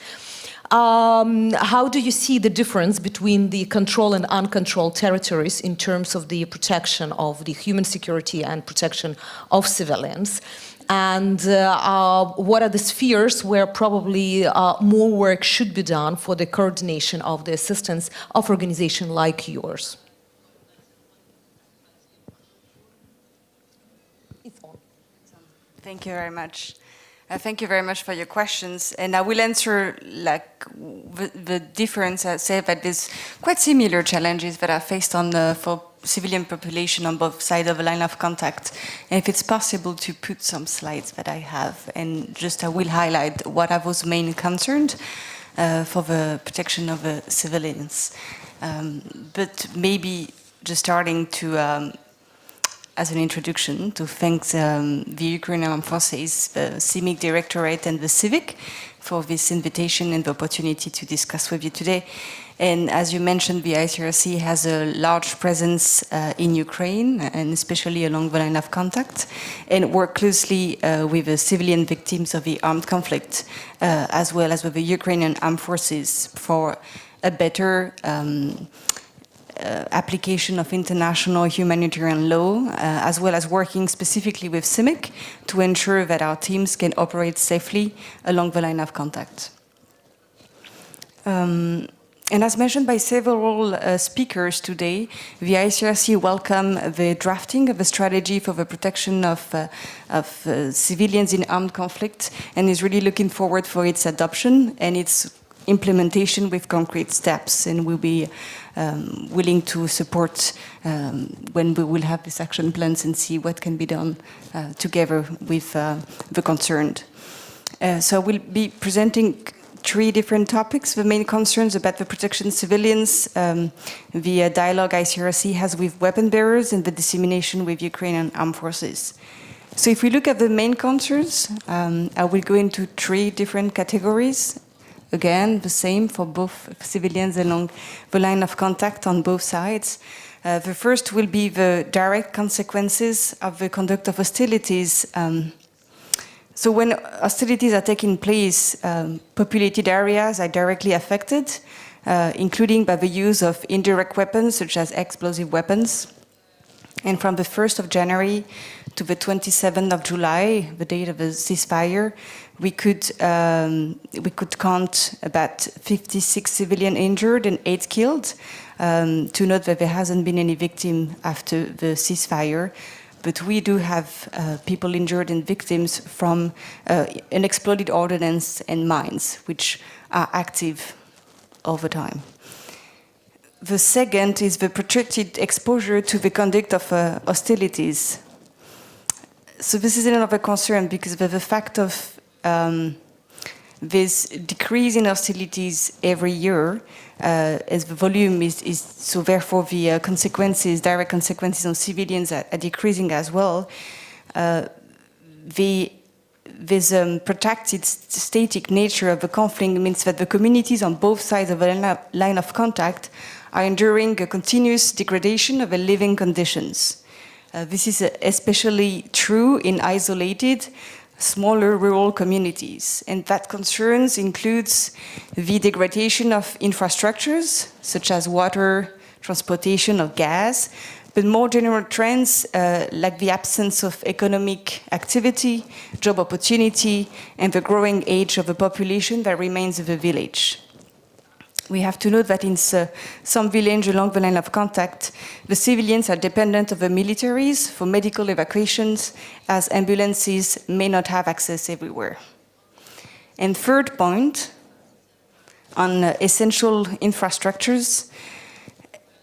How do you see the difference between the controlled and uncontrolled territories in terms of the protection of the human security and protection of civilians? And what are the spheres where probably more work should be done for the coordination of the assistance of organizations like yours? Thank you very much. Thank you very much for your questions. And I will answer the difference. I say that there's quite similar challenges that are faced for civilian population on both sides of a line of contact. And if it's possible to put some slides that I have, and just I will highlight what I was mainly concerned for the protection of the civilians. But maybe just starting to, as an introduction, to thank the Ukrainian Armed Forces, the CIMIC Directorate and the Civic for this invitation and the opportunity to discuss with you today. And as you mentioned, the ICRC has a large presence in Ukraine, and especially along the line of contact, and work closely with the civilian victims of the armed conflict, as well as with the Ukrainian armed forces for a better application of international humanitarian law, as well as working specifically with CIMIC to ensure that our teams can operate safely along the line of contact. And as mentioned by several speakers today, the ICRC welcomed the drafting of a strategy for the protection of civilians in armed conflict and is really looking forward for its adoption and its implementation with concrete steps. And we'll be willing to support when we will have these action plans and see what can be done together with the concerned. So I will be presenting 3 different topics. The main concerns about the protection of civilians, the dialogue ICRC has with weapon bearers, and the dissemination with Ukrainian armed forces. So if we look at the main concerns, I will go into 3 different categories. Again, the same for both civilians along the line of contact on both sides. The first will be the direct consequences of the conduct of hostilities. So when hostilities are taking place, populated areas are directly affected, including by the use of indirect weapons such as explosive weapons. And from the 1st of January to the 27th of July, the date of the ceasefire, we could count about 56 civilians injured and 8 killed. To note that there hasn't been any victim after the ceasefire. But we do have people injured and victims from an exploded ordnance and mines, which are active all the time. The second is the protracted exposure to the conduct of hostilities. So this is another concern because of the fact of this decrease in hostilities every year, as the volume is so therefore the consequences, direct consequences on civilians are decreasing as well. This protracted static nature of the conflict means that the communities on both sides of the line of contact are enduring a continuous degradation of their living conditions. This is especially true in isolated, smaller rural communities, and that concerns includes the degradation of infrastructures such as water, transportation of gas, but more general trends like the absence of economic activity, job opportunity, and the growing age of the population that remains of the village. We have to note that in some villages along the line of contact, the civilians are dependent of the militaries for medical evacuations, as ambulances may not have access everywhere. And third point, on essential infrastructures,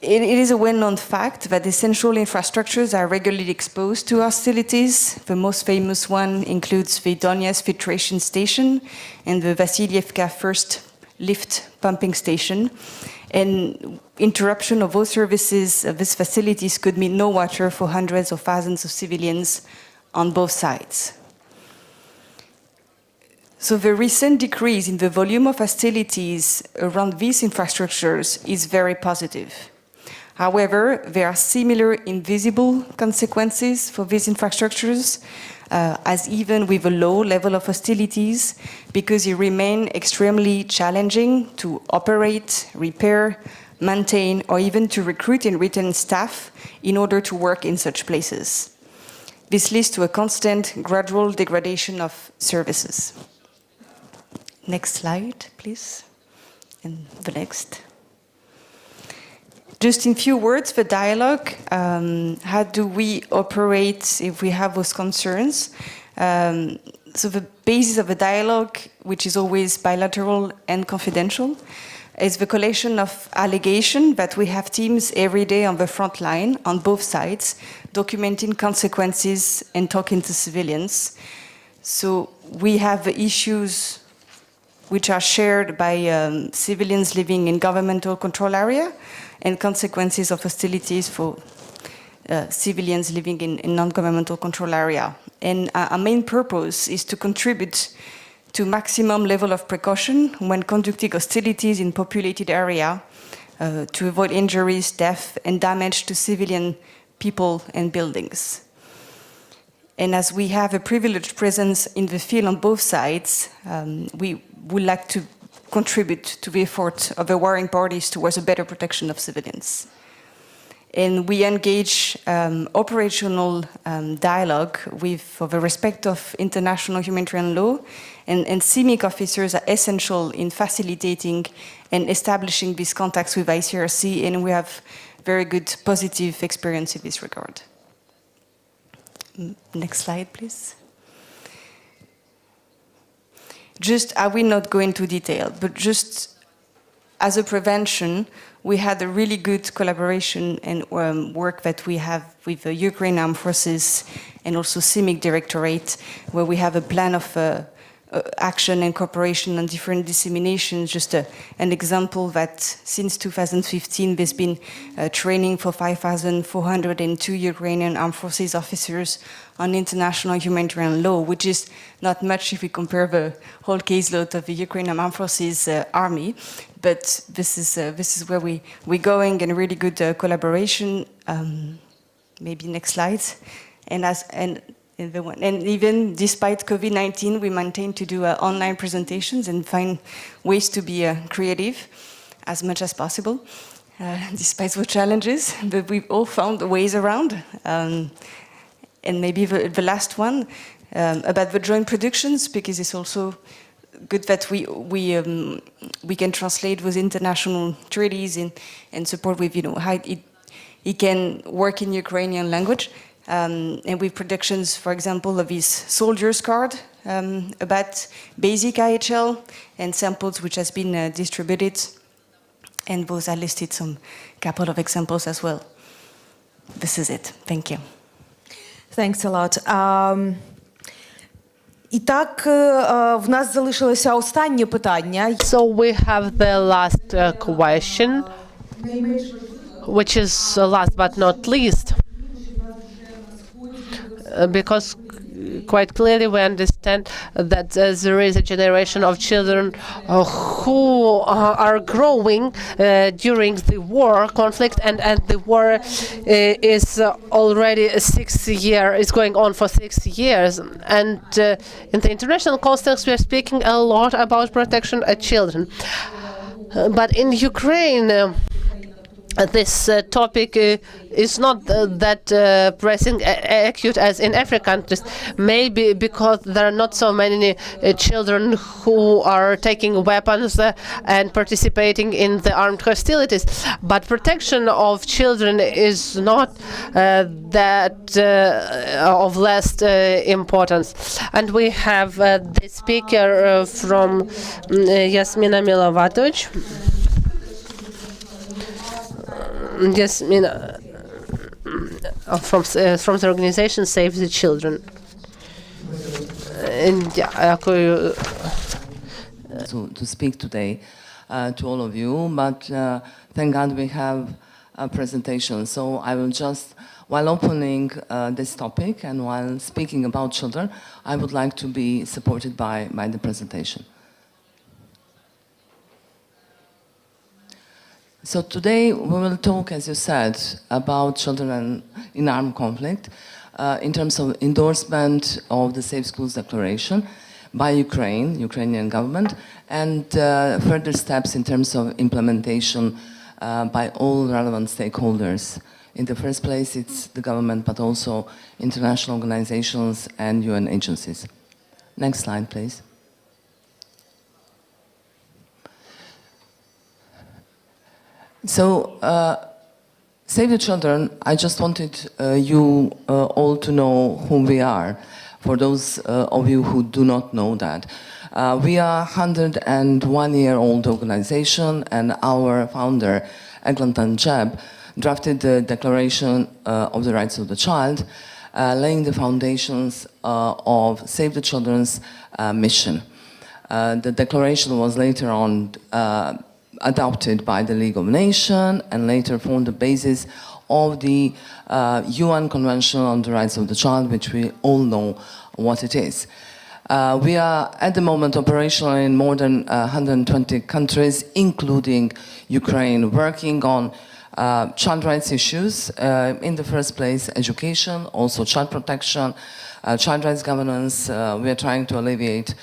it is a well-known fact that essential infrastructures are regularly exposed to hostilities. The most famous one includes the Donetsk filtration station and the Vasilievka first lift pumping station, and interruption of all services of these facilities could mean no water for hundreds of thousands of civilians on both sides. So the recent decrease in the volume of hostilities around these infrastructures is very positive. However, there are similar invisible consequences for these infrastructures, as even with a low level of hostilities, because it remains extremely challenging to operate, repair, maintain, or even to recruit and retain staff in order to work in such places. This leads to a constant, gradual degradation of services. Next slide, please. And the next. Just in few words, the dialogue, how do we operate if we have those concerns? So the basis of the dialogue, which is always bilateral and confidential, is the collection of allegations that we have teams every day on the front line, on both sides, documenting consequences and talking to civilians. So we have the issues which are shared by civilians living in governmental control area, and consequences of hostilities for civilians living in non-governmental control area. And our main purpose is to contribute to maximum level of precaution when conducting hostilities in populated area to avoid injuries, death, and damage to civilian people and buildings. And as we have a privileged presence in the field on both sides, we would like to contribute to the effort of the warring parties towards a better protection of civilians. And we engage operational dialogue for the respect of international humanitarian law, and CIMIC officers are essential in facilitating and establishing these contacts with ICRC, and we have very good positive experience in this regard. Next slide, please. I will not go into detail, but just as a prevention, we had a really good collaboration and work that we have with the Ukraine Armed Forces and also CIMIC Directorate, where we have a plan of action and cooperation on different disseminations. Just an example that since 2015 there's been training for 5,402 Ukrainian Armed Forces officers on international humanitarian law, which is not much if we compare the whole caseload of the Ukrainian Armed Forces army. But this is where we're going, and really good collaboration. Maybe next slide. And even despite COVID-19, we maintain to do online presentations and find ways to be creative as much as possible, despite the challenges. But we've all found ways around. And maybe the last one about the joint productions, because it's also good that we can translate with international treaties and support with how it can work in Ukrainian language. And with productions, for example, of his soldier's card about basic IHL and samples which has been distributed. And those are listed some couple of examples as well. This is it. Thank you. Thanks a lot. І так, в нас залишилося останнє питання. So we have the last question, which is last but not least. Because quite clearly we understand that there is a generation of children who are growing during the war conflict, and the war is already 6 years, is going on for 6 years. And in the international context we are speaking a lot about protection of children. But in Ukraine, this topic is not that pressing acute as in African countries, maybe because there are not so many children who are taking weapons and participating in the armed hostilities. But protection of children is not that of less importance. And we have the speaker from Yasmina Milovatovic. Yes, from the organization Save the Children. To speak today to all of you, but thank God we have a presentation. So I will just, while opening this topic and while speaking about children, I would like to be supported by the presentation. So today we will talk, as you said, about children in armed conflict in terms of endorsement of the Safe Schools Declaration by Ukrainian government, and further steps in terms of implementation by all relevant stakeholders. In the first place, it's the government, but also international organizations and UN agencies. Next slide, please. So, Save the Children, I just wanted you all to know who we are, for those of you who do not know that. We are a 101-year-old organization, and our founder, Eglanton Jebb, drafted the Declaration of the Rights of the Child, laying the foundations of Save the Children's mission. The declaration was later on adopted by the League of Nations and later formed the basis of the UN Convention on the Rights of the Child, which we all know what it is. We are at the moment operational in more than 120 countries, including Ukraine, working on child rights issues, in the first place education, also child protection, child rights governance. We are trying to alleviate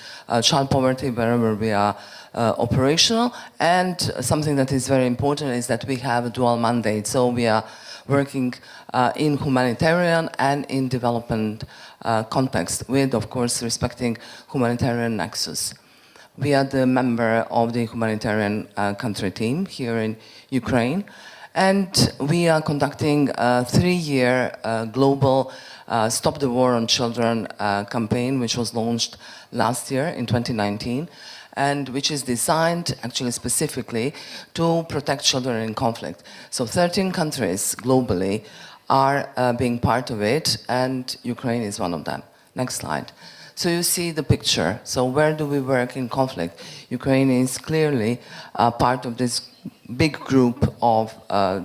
child poverty wherever we are operational, and something that is very important is that we have a dual mandate. So we are working in humanitarian and in development context, with, of course, respecting humanitarian nexus. We are the member of the humanitarian country team here in Ukraine, and we are conducting a 3-year global Stop the War on Children campaign, which was launched last year in 2019, and which is designed actually specifically to protect children in conflict. So 13 countries globally are being part of it, and Ukraine is one of them. Next slide. So you see the picture. So where do we work in conflict? Ukraine is clearly part of this big group of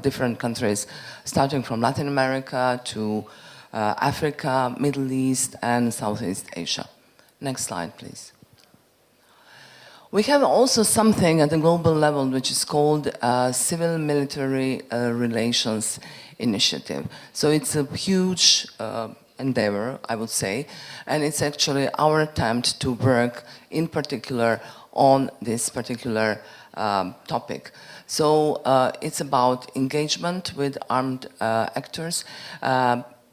different countries, starting from Latin America to Africa, Middle East, and Southeast Asia. Next slide, please. We have also something at the global level which is called Civil-Military Relations Initiative. So it's a huge endeavor, I would say, and it's actually our attempt to work in particular on this particular topic. So it's about engagement with armed actors.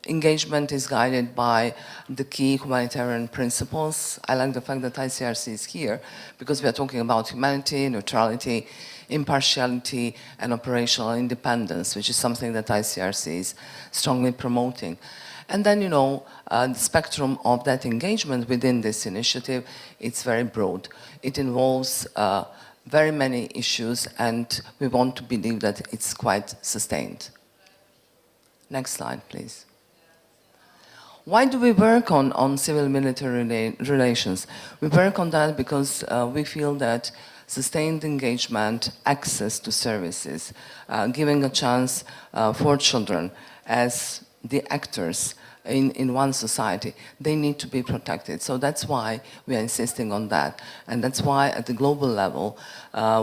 Engagement is guided by the key humanitarian principles. I like the fact that ICRC is here because we are talking about humanity, neutrality, impartiality, and operational independence, which is something that ICRC is strongly promoting. And then, you know, the spectrum of that engagement within this initiative, it's very broad. It involves very many issues, and we want to believe that it's quite sustained. Next slide, please. Why do we work on civil-military relations? We work on that because we feel that sustained engagement, access to services, giving a chance for children as the actors in one society, they need to be protected. So that's why we are insisting on that. And that's why at the global level,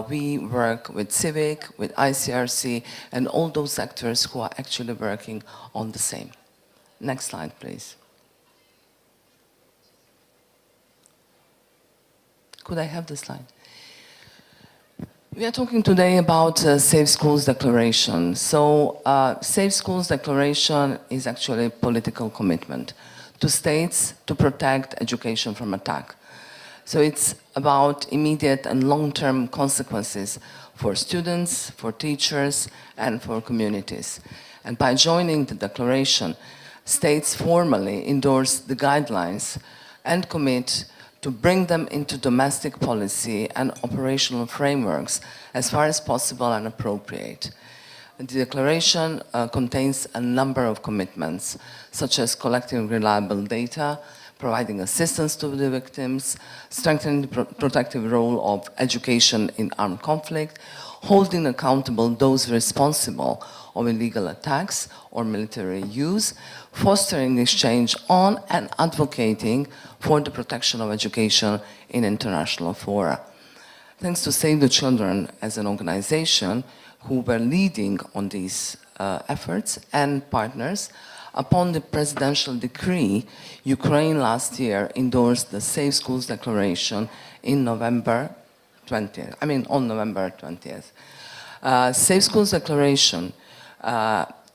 we work with CIVIC, with ICRC, and all those actors who are actually working on the same. Next slide, please. Could I have the slide? We are talking today about Safe Schools Declaration. So Safe Schools Declaration is actually a political commitment to states to protect education from attack. So it's about immediate and long-term consequences for students, for teachers, and for communities. And by joining the declaration, states formally endorse the guidelines and commit to bring them into domestic policy and operational frameworks as far as possible and appropriate. The declaration contains a number of commitments, such as collecting reliable data, providing assistance to the victims, strengthening the protective role of education in armed conflict, holding accountable those responsible of illegal attacks or military use, fostering exchange on and advocating for the protection of education in international fora. Thanks to Save the Children as an organization who were leading on these efforts and partners, upon the presidential decree, Ukraine last year endorsed the Safe Schools Declaration in November 20th. On November 20th. Safe Schools Declaration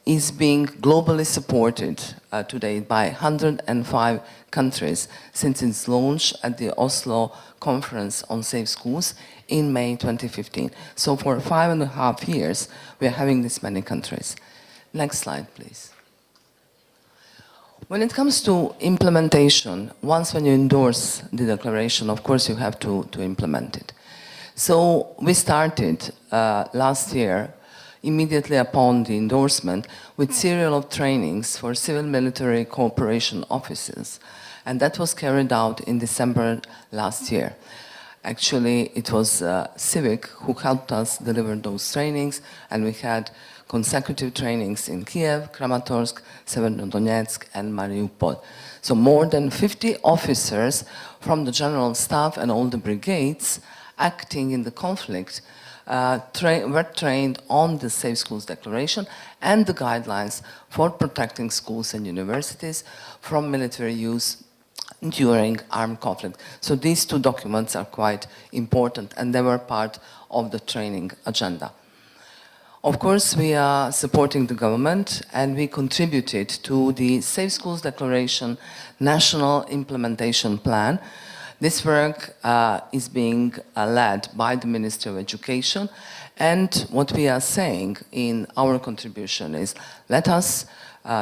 is being globally supported today by 105 countries since its launch at the Oslo Conference on Safe Schools in May 2015. So for 5.5 years, we are having this many countries. Next slide, please. When it comes to implementation, once when you endorse the declaration, of course you have to implement it. So we started last year, immediately upon the endorsement, with serial of trainings for civil-military cooperation officers. And that was carried out in December last year. Actually, it was CIVIC who helped us deliver those trainings, and we had consecutive trainings in Kiev, Kramatorsk, Severodonetsk, and Mariupol. So more than 50 officers from the general staff and all the brigades acting in the conflict were trained on the Safe Schools Declaration and the guidelines for protecting schools and universities from military use during armed conflict. So these two documents are quite important, and they were part of the training agenda. Of course, we are supporting the government and we contributed to the Safe Schools Declaration National Implementation Plan. This work is being led by the Ministry of Education, and what we are saying in our contribution is let us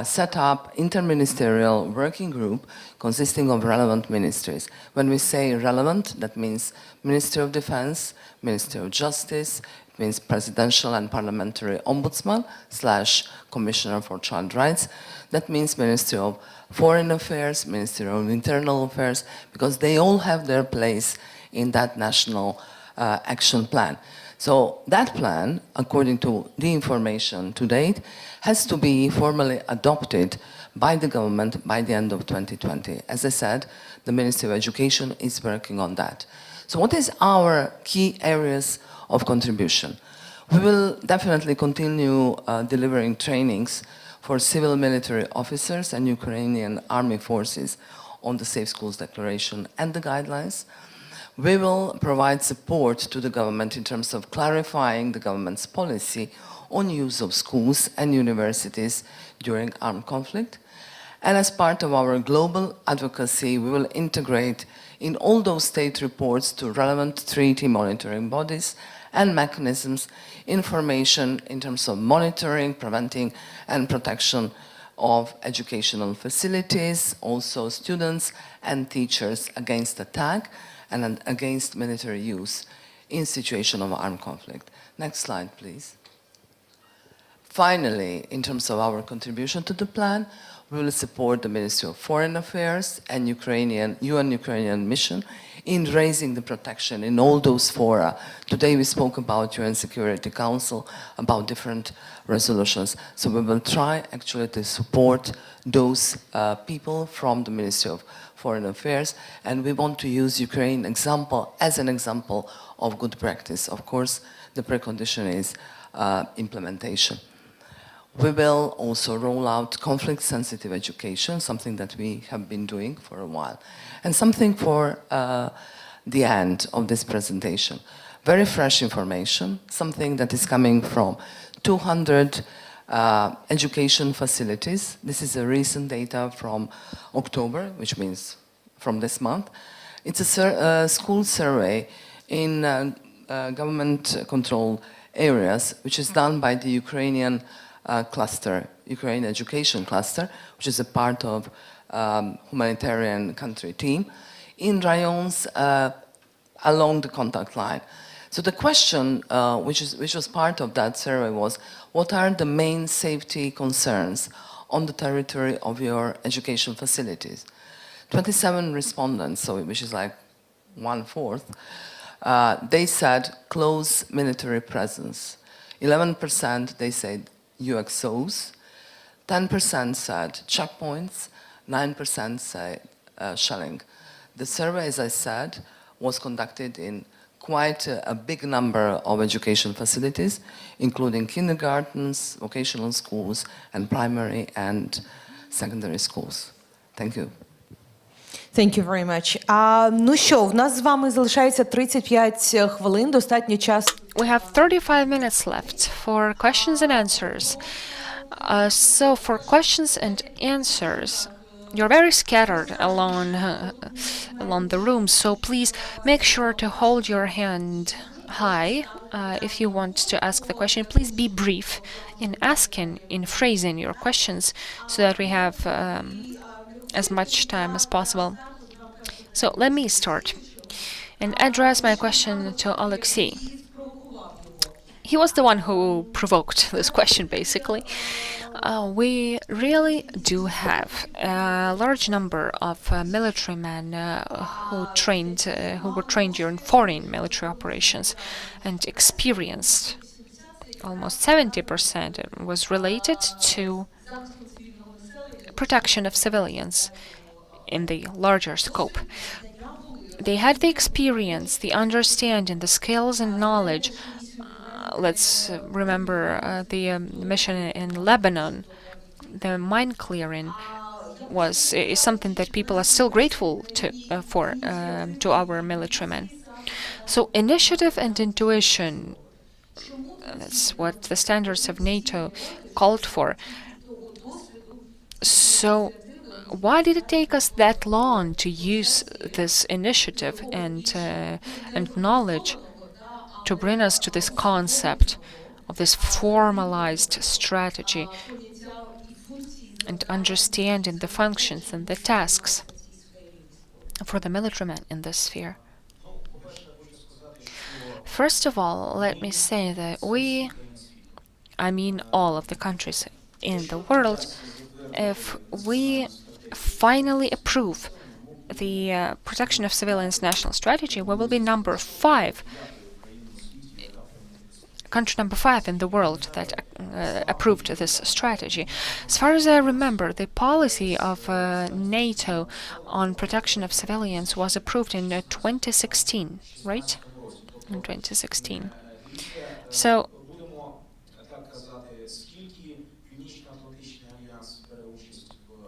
set up interministerial working group consisting of relevant ministries. When we say relevant, that means Ministry of Defense, Ministry of Justice, it means Presidential and Parliamentary Ombudsman / Commissioner for Child Rights. That means Ministry of Foreign Affairs, Ministry of Internal Affairs, because they all have their place in that national action plan. So that plan, according to the information to date, has to be formally adopted by the government by the end of 2020. As I said, the Ministry of Education is working on that. So what is our key areas of contribution? We will definitely continue delivering trainings for civil military officers and Ukrainian army forces on the Safe Schools Declaration and the guidelines. We will provide support to the government in terms of clarifying the government's policy on use of schools and universities during armed conflict. And as part of our global advocacy, we will integrate in all those state reports to relevant treaty monitoring bodies and mechanisms information in terms of monitoring, preventing, and protection of educational facilities, also students and teachers against attack and against military use in situation of armed conflict. Next slide, please. Finally, in terms of our contribution to the plan, we will support the Ministry of Foreign Affairs and UN-Ukrainian mission in raising the protection in all those fora. Today we spoke about UN Security Council, about different resolutions. So we will try actually to support those people from the Ministry of Foreign Affairs, and we want to use Ukraine example as an example of good practice. Of course, the precondition is implementation. We will also roll out conflict-sensitive education, something that we have been doing for a while. And something for the end of this presentation. Very fresh information, something that is coming from 200 education facilities. This is a recent data from October, which means from this month. It's a school survey in government-controlled areas, which is done by the Ukrainian cluster, Ukraine Education Cluster, which is a part of humanitarian country team, in rayons along the contact line. So the question, which was part of that survey, was what are the main safety concerns on the territory of your education facilities? 27 respondents, so which is like 1/4, they said close military presence. 11% they said UXOs, 10% said checkpoints, 9% said shelling. The survey, as I said, was conducted in quite a big number of education facilities, including kindergartens, vocational schools, and primary and secondary schools. Thank you. Thank you very much. Ну що, в нас з вами залишається 35 хвилин, достатньо часу. We have 35 minutes left for questions and answers. So for questions and answers, you're very scattered along the room, so please make sure to hold your hand high if you want to ask the question. Please be brief in asking, in phrasing your questions, so that we have as much time as possible. So let me start and address my question to Alexei. He was the one who provoked this question, basically. We really do have a large number of military men who were trained during foreign military operations and experienced. Almost 70% was related to protection of civilians in the larger scope. They had the experience, the understanding, the skills and knowledge. Let's remember the mission in Lebanon. The mine clearing is something that people are still grateful to our military men. So initiative and intuition That's what the standards of NATO called for. So why did it take us that long to use this initiative and knowledge to bring us to this concept of this formalized strategy and understanding the functions and the tasks for the military men in this sphere? First of all, let me say that I mean all of the countries in the world, if we finally approve the protection of civilians national strategy, we will be country number 5 in the world that approved this strategy. As far as I remember, the policy of NATO on protection of civilians was approved in 2016, right? In 2016. So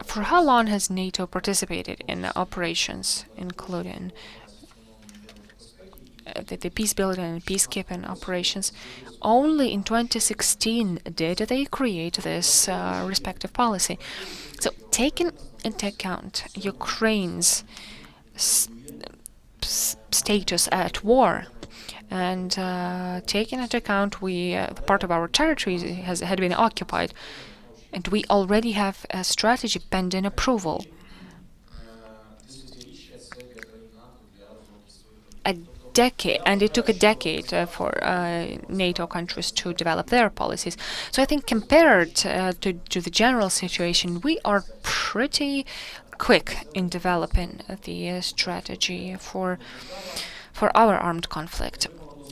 for how long has NATO participated in operations, including the peace building and peacekeeping operations? Only in 2016 did they create this respective policy. So taking into account Ukraine's status at war, and taking into account part of our territory had been occupied, and we already have a strategy pending approval. And it took a decade for NATO countries to develop their policies. So I think compared to the general situation, we are pretty quick in developing the strategy for our armed conflict.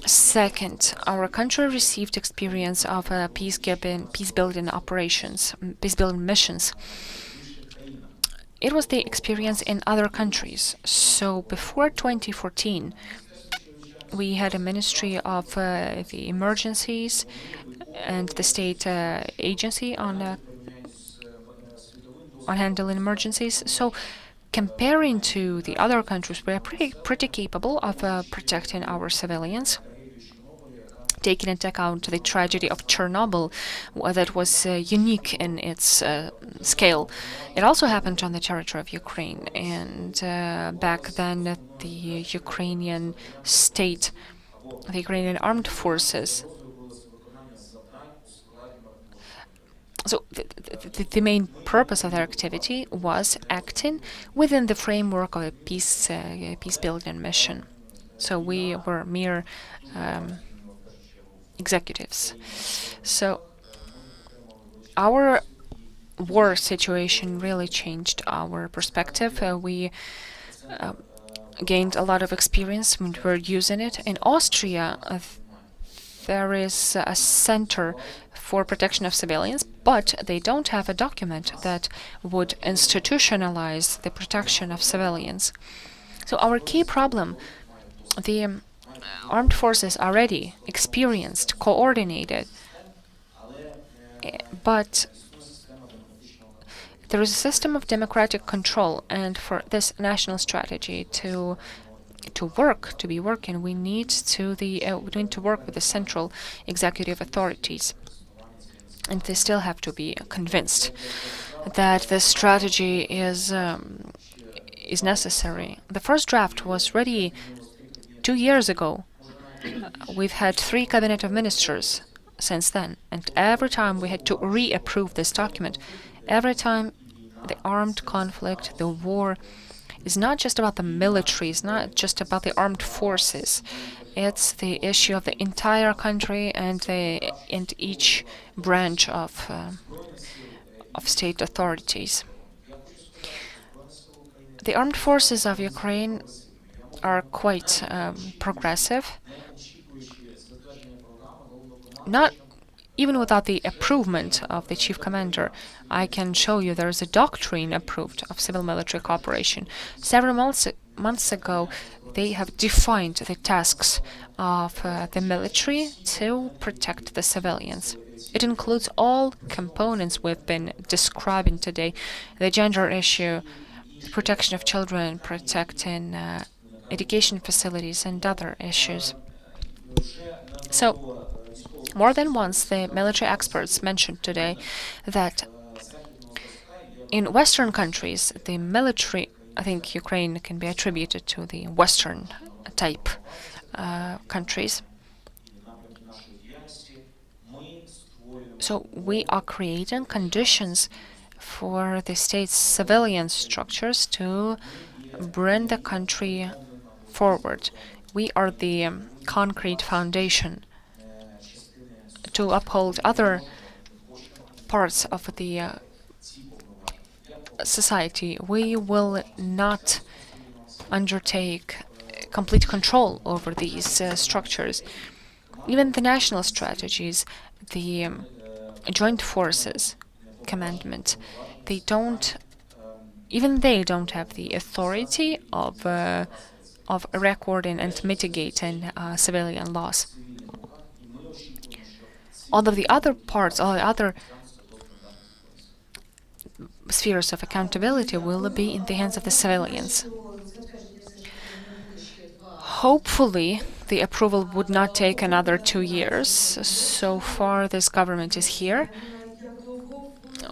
Second, our country received experience of peace-building operations, peace-building missions. It was the experience in other countries. So before 2014, we had a Ministry of the Emergencies and the state agency on handling emergencies. So comparing to the other countries, we are pretty capable of protecting our civilians. Taking into account the tragedy of Chernobyl, that was unique in its scale. It also happened on the territory of Ukraine, and back then the Ukrainian state, the Ukrainian armed forces. So the main purpose of their activity was acting within the framework of a peace-building mission. So we were mere executives. So our war situation really changed our perspective. We gained a lot of experience when we were using it. In Austria, there is a center for protection of civilians, but they don't have a document that would institutionalize the protection of civilians. So our key problem, the armed forces are ready, experienced, coordinated, but there is a system of democratic control, and for this national strategy to work, to be working, we need to work with the central executive authorities, and they still have to be convinced that the strategy is necessary. The first draft was ready 2 years ago. We've had 3 cabinet of ministers since then, and every time we had to reapprove this document. Every time the armed conflict, the war, is not just about the military, it's not just about the armed forces. It's the issue of the entire country and each branch of state authorities. The armed forces of Ukraine are quite progressive. Not even without the approval of the chief commander, I can show you there is a doctrine approved of civil-military cooperation. Several months ago, they have defined the tasks of the military to protect the civilians. It includes all components we've been describing today: the gender issue, protection of children, protecting education facilities, and other issues. So More than once, the military experts mentioned today that in Western countries, the military, I think Ukraine can be attributed to the Western type countries. So we are creating conditions for the state's civilian structures to bring the country forward. We are the concrete foundation to uphold other parts of the society. We will not undertake complete control over these structures. Even the national strategies, the joint forces commandment, they don't have the authority of recording and mitigating civilian loss. All of the other parts, all the other spheres of accountability will be in the hands of the civilians. Hopefully, the approval would not take another 2 years. So far, this government is here.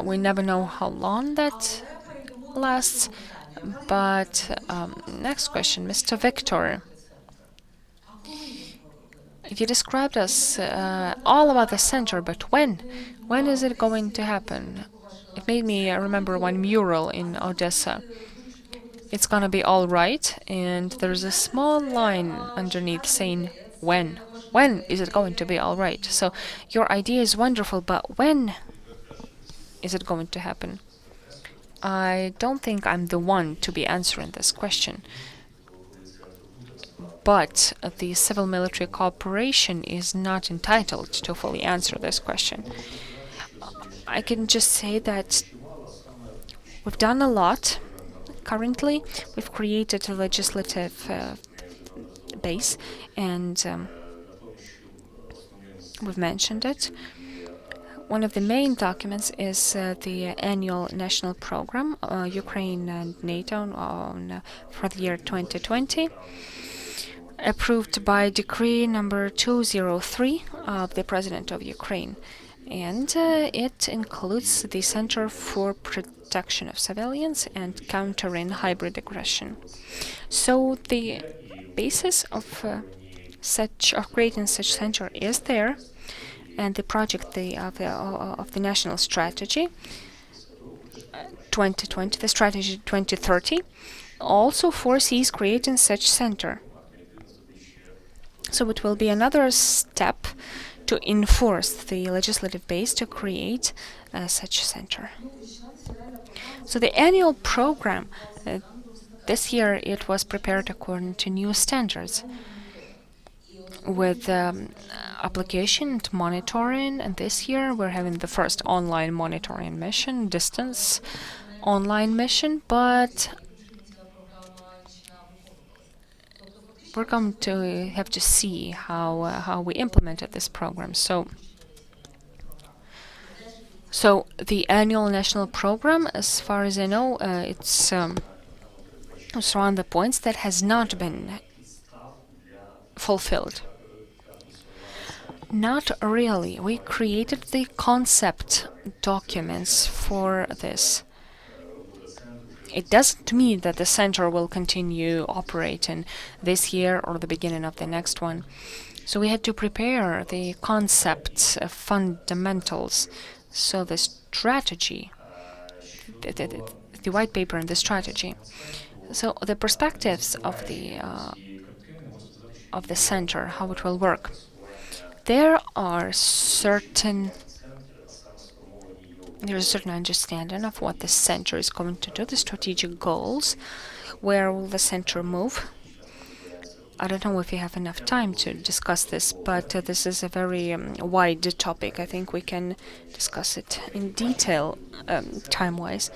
We never know how long that lasts. But next question, Mr. Victor. You described us all about the center, but when? When is it going to happen? It made me remember one mural in Odessa. It's gonna be all right, and there's a small line underneath saying when. When is it going to be all right? So your idea is wonderful, but when is it going to happen? I don't think I'm the one to be answering this question. But the civil-military cooperation is not entitled to fully answer this question. I can just say that we've done a lot. Currently, we've created a legislative base, and we've mentioned it. One of the main documents is the annual national program, Ukraine and NATO for the year 2020, approved by decree number 203 of the President of Ukraine. And it includes the Center for Protection of Civilians and Countering Hybrid Aggression. So the basis of creating such center is there, and the project of the national strategy 2020, the strategy 2030, also foresees creating such center. So it will be another step to enforce the legislative base to create such center. So the annual program, this year it was prepared according to new standards with application and monitoring, and this year we're having the first online monitoring mission, distance online mission, but we're going to have to see how we implemented this program. So the annual national program, as far as I know, it's around the points that has not been fulfilled. Not really. We created the concept documents for this. It doesn't mean that the center will continue operating this year or the beginning of the next one. So we had to prepare the concepts, fundamentals. So the strategy, the white paper and the strategy. So the perspectives of the center, how it will work. There is a certain understanding of what the center is going to do, the strategic goals, where will the center move. I don't know if you have enough time to discuss this, but this is a very wide topic. I think we can discuss it in detail, time-wise.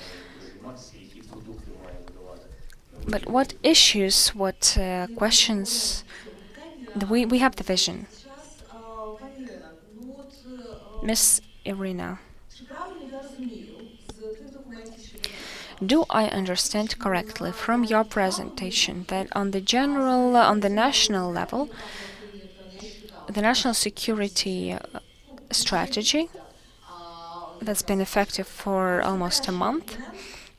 But what issues, what questions, we have the vision. Miss Irina, do I understand correctly from your presentation that on the national level, the national security strategy that's been effective for almost a month.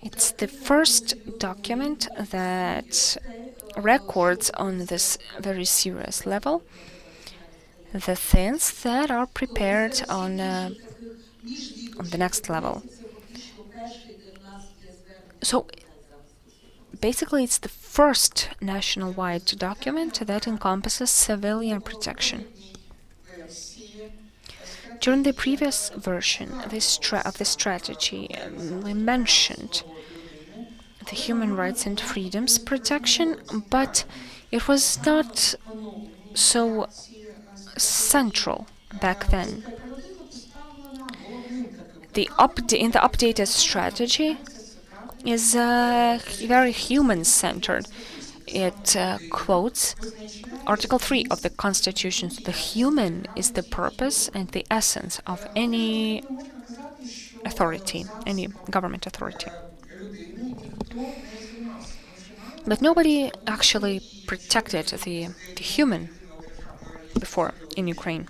It's the first document that records on this very serious level the things that are prepared on the next level. So basically, it's the first national-wide document that encompasses civilian protection. During the previous version of the strategy, we mentioned the human rights and freedoms protection, but it was not so central back then. In the updated strategy is very human-centered. It quotes Article 3 of the Constitution. The human is the purpose and the essence of any authority, any government authority. But nobody actually protected the human before in Ukraine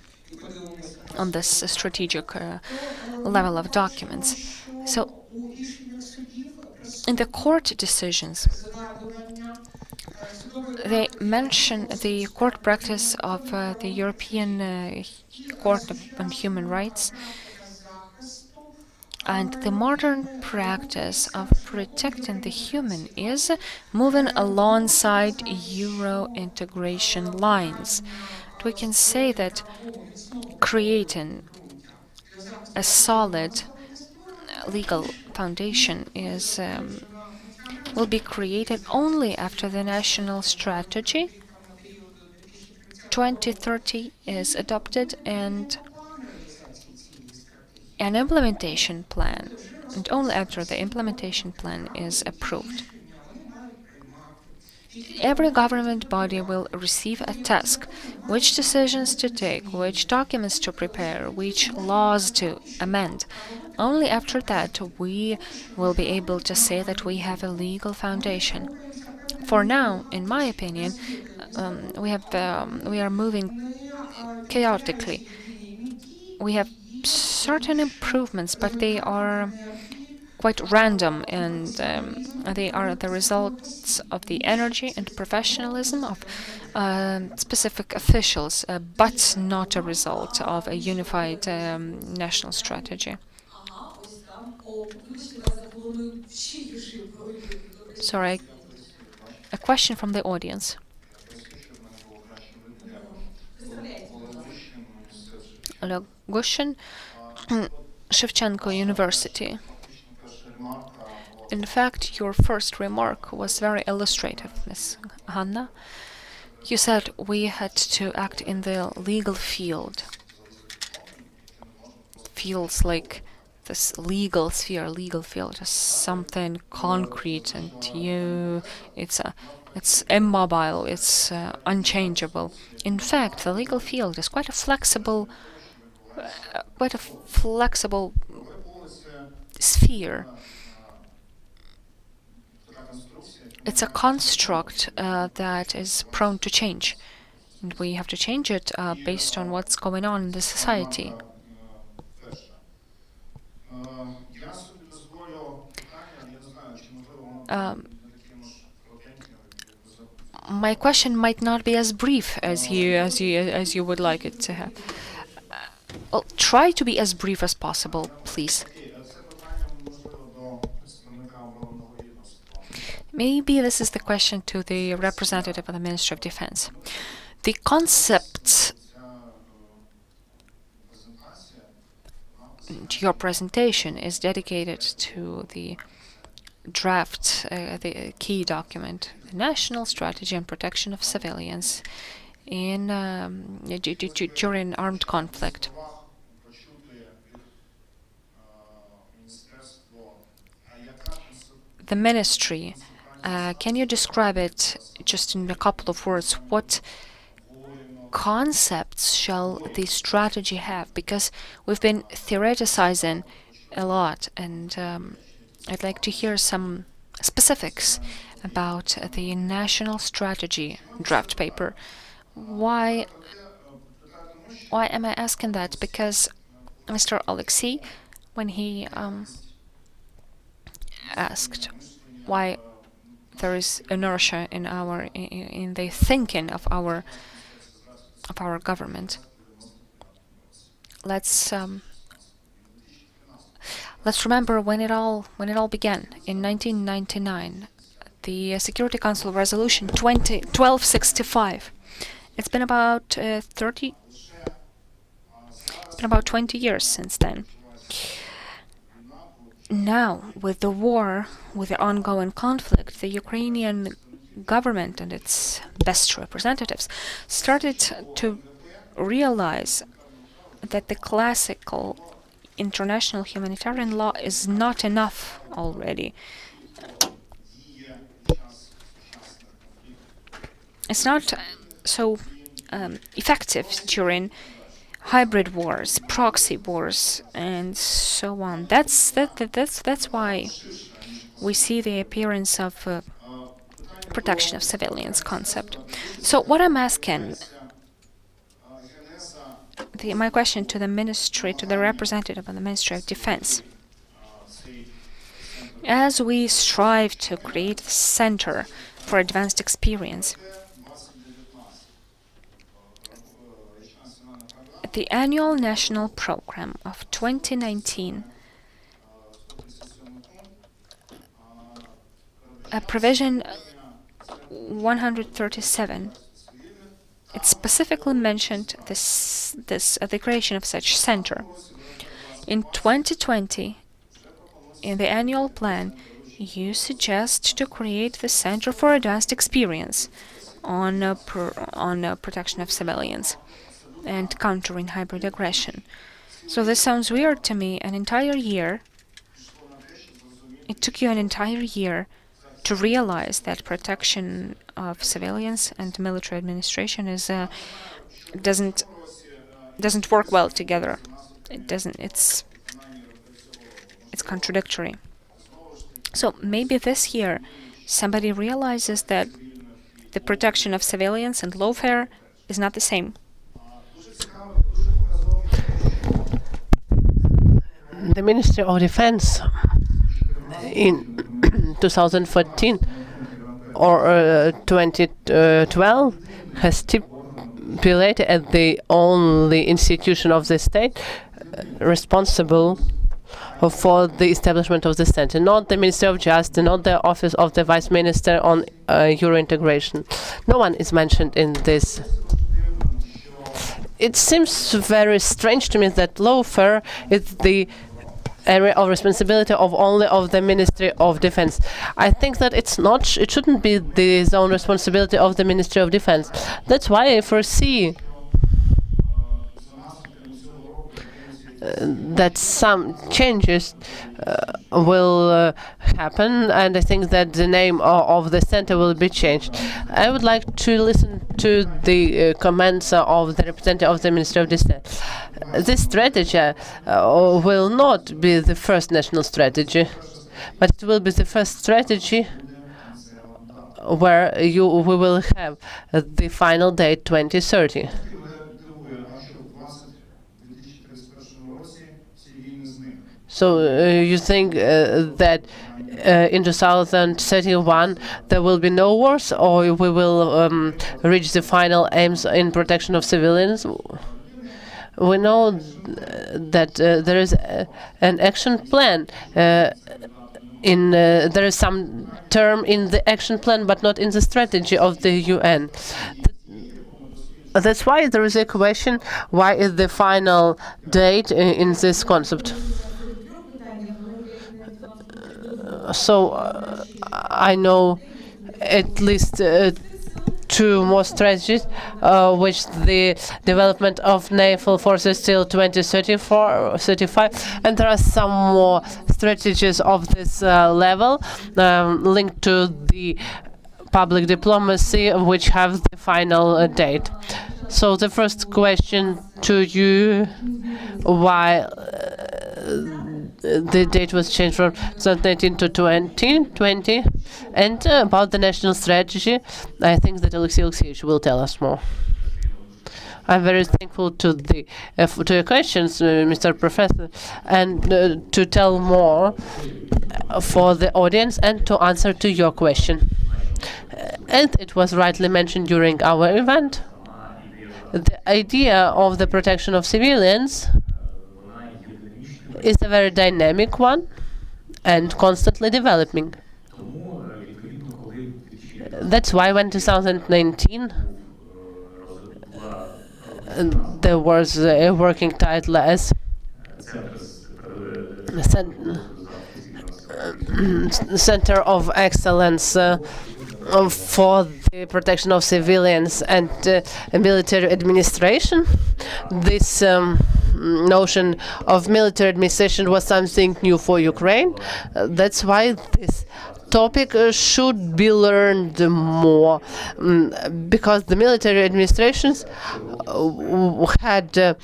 on this strategic level of documents. So in the court decisions, they mention the court practice of the European Court on Human Rights and the modern practice of protecting the human is moving alongside Euro integration lines. We can say that creating a solid legal foundation will be created only after the national strategy 2030 is adopted and an implementation plan, and only after the implementation plan is approved. Every government body will receive a task, which decisions to take, which documents to prepare, which laws to amend. Only after that we will be able to say that we have a legal foundation. For now, in my opinion, we are moving chaotically. We have certain improvements, but they are quite random, and they are the results of the energy and professionalism of specific officials, but not a result of a unified national strategy. Sorry, a question from the audience. Oleg Gushin, Shevchenko University. In fact, your first remark was very illustrative, Ms. Hanna. You said we had to act in the legal field. Feels like this legal sphere, legal field is something concrete, and it's immobile, it's unchangeable. In fact, the legal field is quite a flexible sphere. It's a construct that is prone to change, and we have to change it based on what's going on in the society. My question might not be as brief as you would like it to have. Well, try to be as brief as possible, please. Maybe this is the question to the representative of the Ministry of Defense. The concepts your presentation is dedicated to the draft, the key document, the National Strategy on Protection of Civilians during armed conflict. The ministry, can you describe it just in a couple of words? What concepts shall the strategy have? Because we've been theoreticizing a lot, and I'd like to hear some specifics about the national strategy draft paper. Why am I asking that? Because Mr. Alexei when he asked why there is inertia in the thinking of our government. Let's remember when it all began in 1999. The Security Council Resolution 1265. It's been about 20 years since then. Now, with the war, with the ongoing conflict, the Ukrainian government and its best representatives started to realize that the classical international humanitarian law is not enough already. It's not so effective during hybrid wars, proxy wars, and so on. That's why we see the appearance of protection of civilians concept. So what I'm asking, my question to the ministry, to the representative of the Ministry of Defense, as we strive to create a center for advanced experience, the annual national program of 2019, provision 137, it specifically mentioned the creation of such center. In 2020, in the annual plan, you suggest to create the Center for Advanced Experience on protection of civilians and countering hybrid aggression. So this sounds weird to me. An entire year. It took you an entire year to realize that protection of civilians and military administration is doesn't work well together. It doesn't. It's contradictory. So maybe this year somebody realizes that the protection of civilians and lawfare is not the same. The Ministry of Defense in 2014 or 2012 has stipulated as the only institution of the state responsible for the establishment of the center, not the Ministry of Justice, not the Office of the Vice Minister on Euro integration. No one is mentioned in this. It seems very strange to me that lawfare is the area of responsibility of only of the Ministry of Defense. I think that it shouldn't be the zone responsibility of the Ministry of Defense. That's why I foresee that some changes will happen, and I think that the name of the center will be changed. I would like to listen to the comments of the representative of the Ministry of Defense. This strategy will not be the first national strategy, but it will be the first strategy where we will have the final date 2030. So you think that in 2031 there will be no wars, or we will reach the final aims in protection of civilians? We know that there is an action plan. There is some term in the action plan, but not in the strategy of the UN. That's why there is a question: why is the final date in this concept? So I know at least two more strategies, which the development of naval forces till 2034-35, and there are some more strategies of this level linked to the public diplomacy, which have the final date. So the first question to you: why the date was changed from 2019 to 2020, and about the national strategy, I think that Alexei Alexeyevich will tell us more. I'm very thankful to your questions, Mr. Professor, and to tell more for the audience and to answer to your question. And it was rightly mentioned during our event. The idea of the protection of civilians is a very dynamic one and constantly developing. That's why when 2019 there was a working title as Center of Excellence for the protection of civilians and military administration. This notion of military administration was something new for Ukraine. That's why this topic should be learned more, because the military administrations had to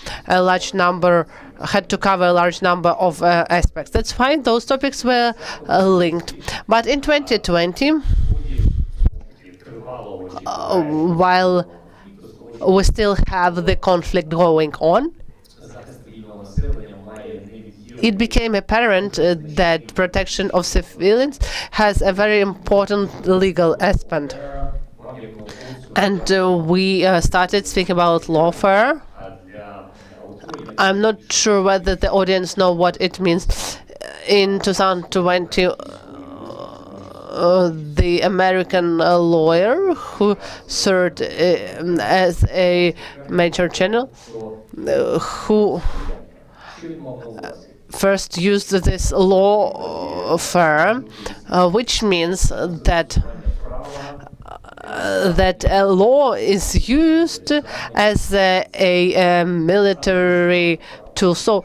cover a large number of aspects. That's why those topics were linked. But in 2020, while we still have the conflict going on, it became apparent that protection of civilians has a very important legal aspect. And we started speaking about lawfare. I'm not sure whether the audience know what it means. In 2020, the American lawyer who served as a major general, who first used this law firm, which means that a law is used as a military tool. So,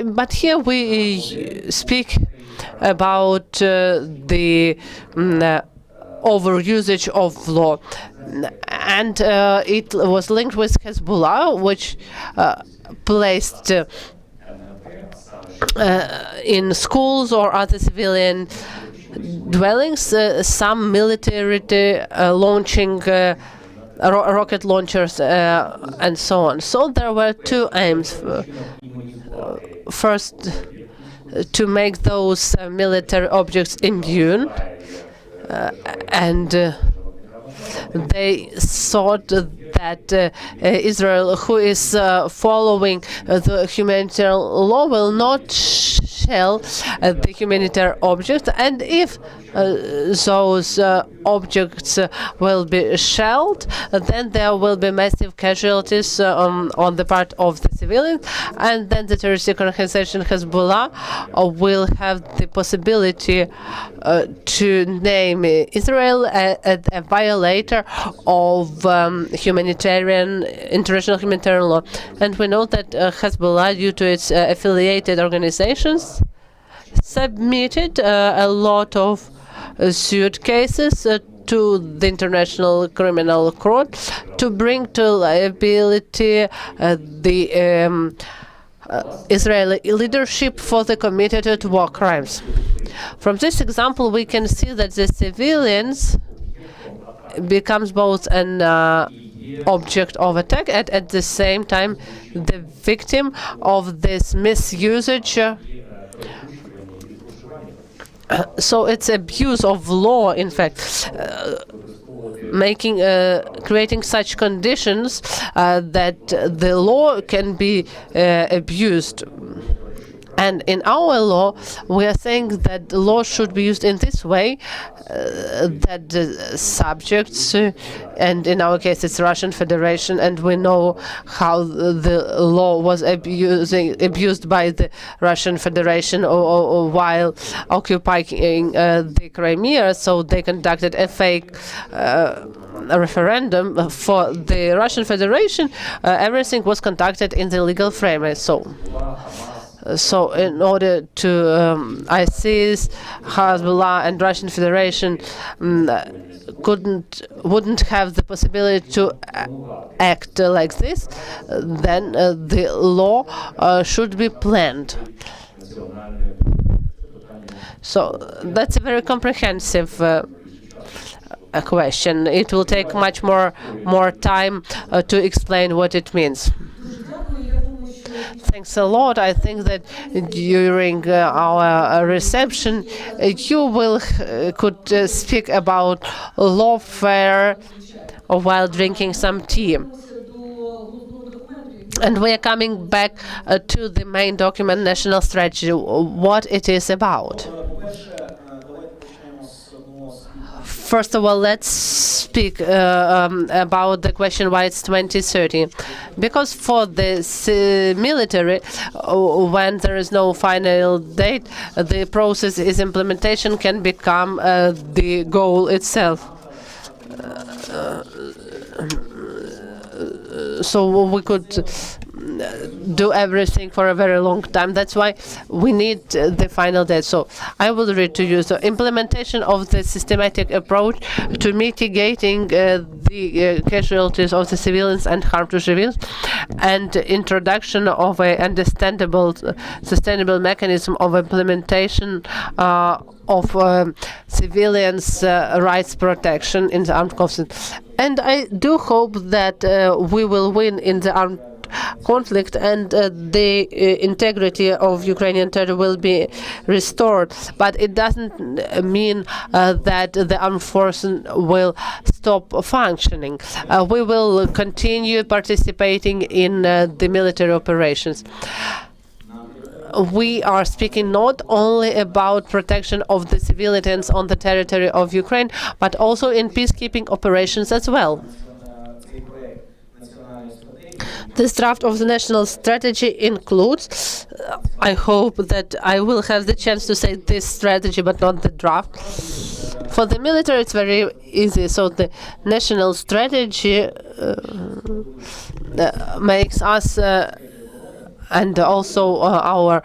but here we speak about the overusage of law, and it was linked with Hezbollah, which placed in schools or other civilian dwellings some military launching rocket launchers and so on. So there were two aims. First, to make those military objects immune, and they thought that Israel, who is following the humanitarian law, will not shell the humanitarian objects, and if those objects will be shelled, then there will be massive casualties on the part of the civilians, and then the terroristic organization Hezbollah will have the possibility to name Israel a violator of international humanitarian law. And we know that Hezbollah, due to its affiliated organizations, submitted a lot of suit cases to the International Criminal Court to bring to liability the Israeli leadership for the committed war crimes. From this example, we can see that the civilians becomes both an object of attack and at the same time the victim of this misusage. So it's abuse of law, in fact, creating such conditions that the law can be abused. And in our law, we are saying that the law should be used in this way, that the subjects, and in our case it's Russian Federation, and we know how the law was abused by the Russian Federation while occupying the Crimea, so they conducted a fake referendum. For the Russian Federation, everything was conducted in the legal framework. So in order to ISIS, Hezbollah, and Russian Federation wouldn't have the possibility to act like this, then the law should be planned. So that's a very comprehensive question. It will take much more time to explain what it means. Thanks a lot. I think that during our reception, you could speak about lawfare while drinking some tea. And we are coming back to the main document, national strategy, what it is about. First of all, let's speak about the question why it's 2030. Because for the military, when there is no final date, the process is implementation can become the goal itself. So we could do everything for a very long time. That's why we need the final date. So I will read to you. So implementation of the systematic approach to mitigating the casualties of the civilians and harm to civilians, and introduction of a understandable, sustainable mechanism of implementation of civilians' rights protection in the armed conflict. And I do hope that we will win in the armed conflict and the integrity of Ukrainian territory will be restored. But it doesn't mean that the armed forces will stop functioning. We will continue participating in the military operations. We are speaking not only about protection of the civilians on the territory of Ukraine, but also in peacekeeping operations as well. This draft of the national strategy includes, I hope that I will have the chance to say this strategy, but not the draft. For the military, it's very easy. So the national strategy makes us and also our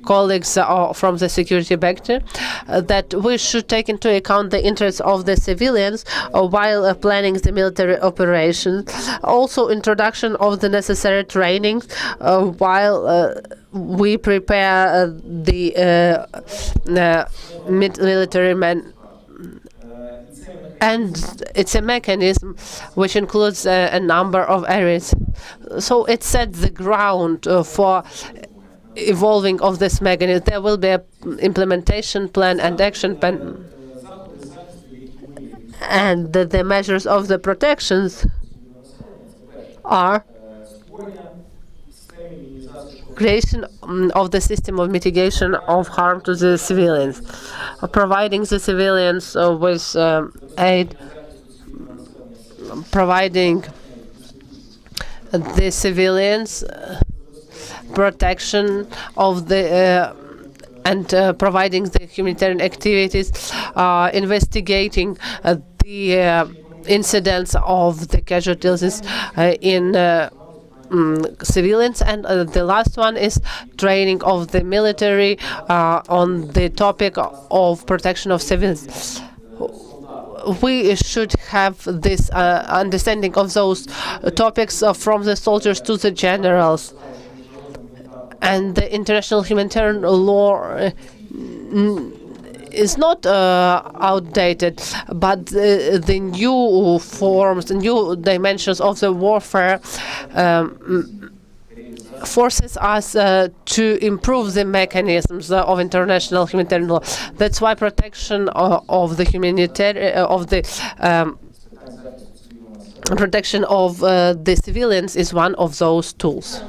colleagues from the security sector, that we should take into account the interests of the civilians while planning the military operations. Also, introduction of the necessary training while we prepare the military men. And it's a mechanism which includes a number of areas. So it sets the ground for evolving of this mechanism. There will be an implementation plan and action plan. And the measures of the protections are creation of the system of mitigation of harm to the civilians, providing the civilians with aid, providing the civilians protection of the and providing the humanitarian activities, investigating the incidents of the casualties in civilians, and the last one is training of the military on the topic of protection of civilians. We should have this understanding of those topics from the soldiers to the generals. And the international humanitarian law is not outdated, but the new forms, the new dimensions of the warfare forces us to improve the mechanisms of international humanitarian law. That's why protection of the humanitarian protection of the civilians is one of those tools.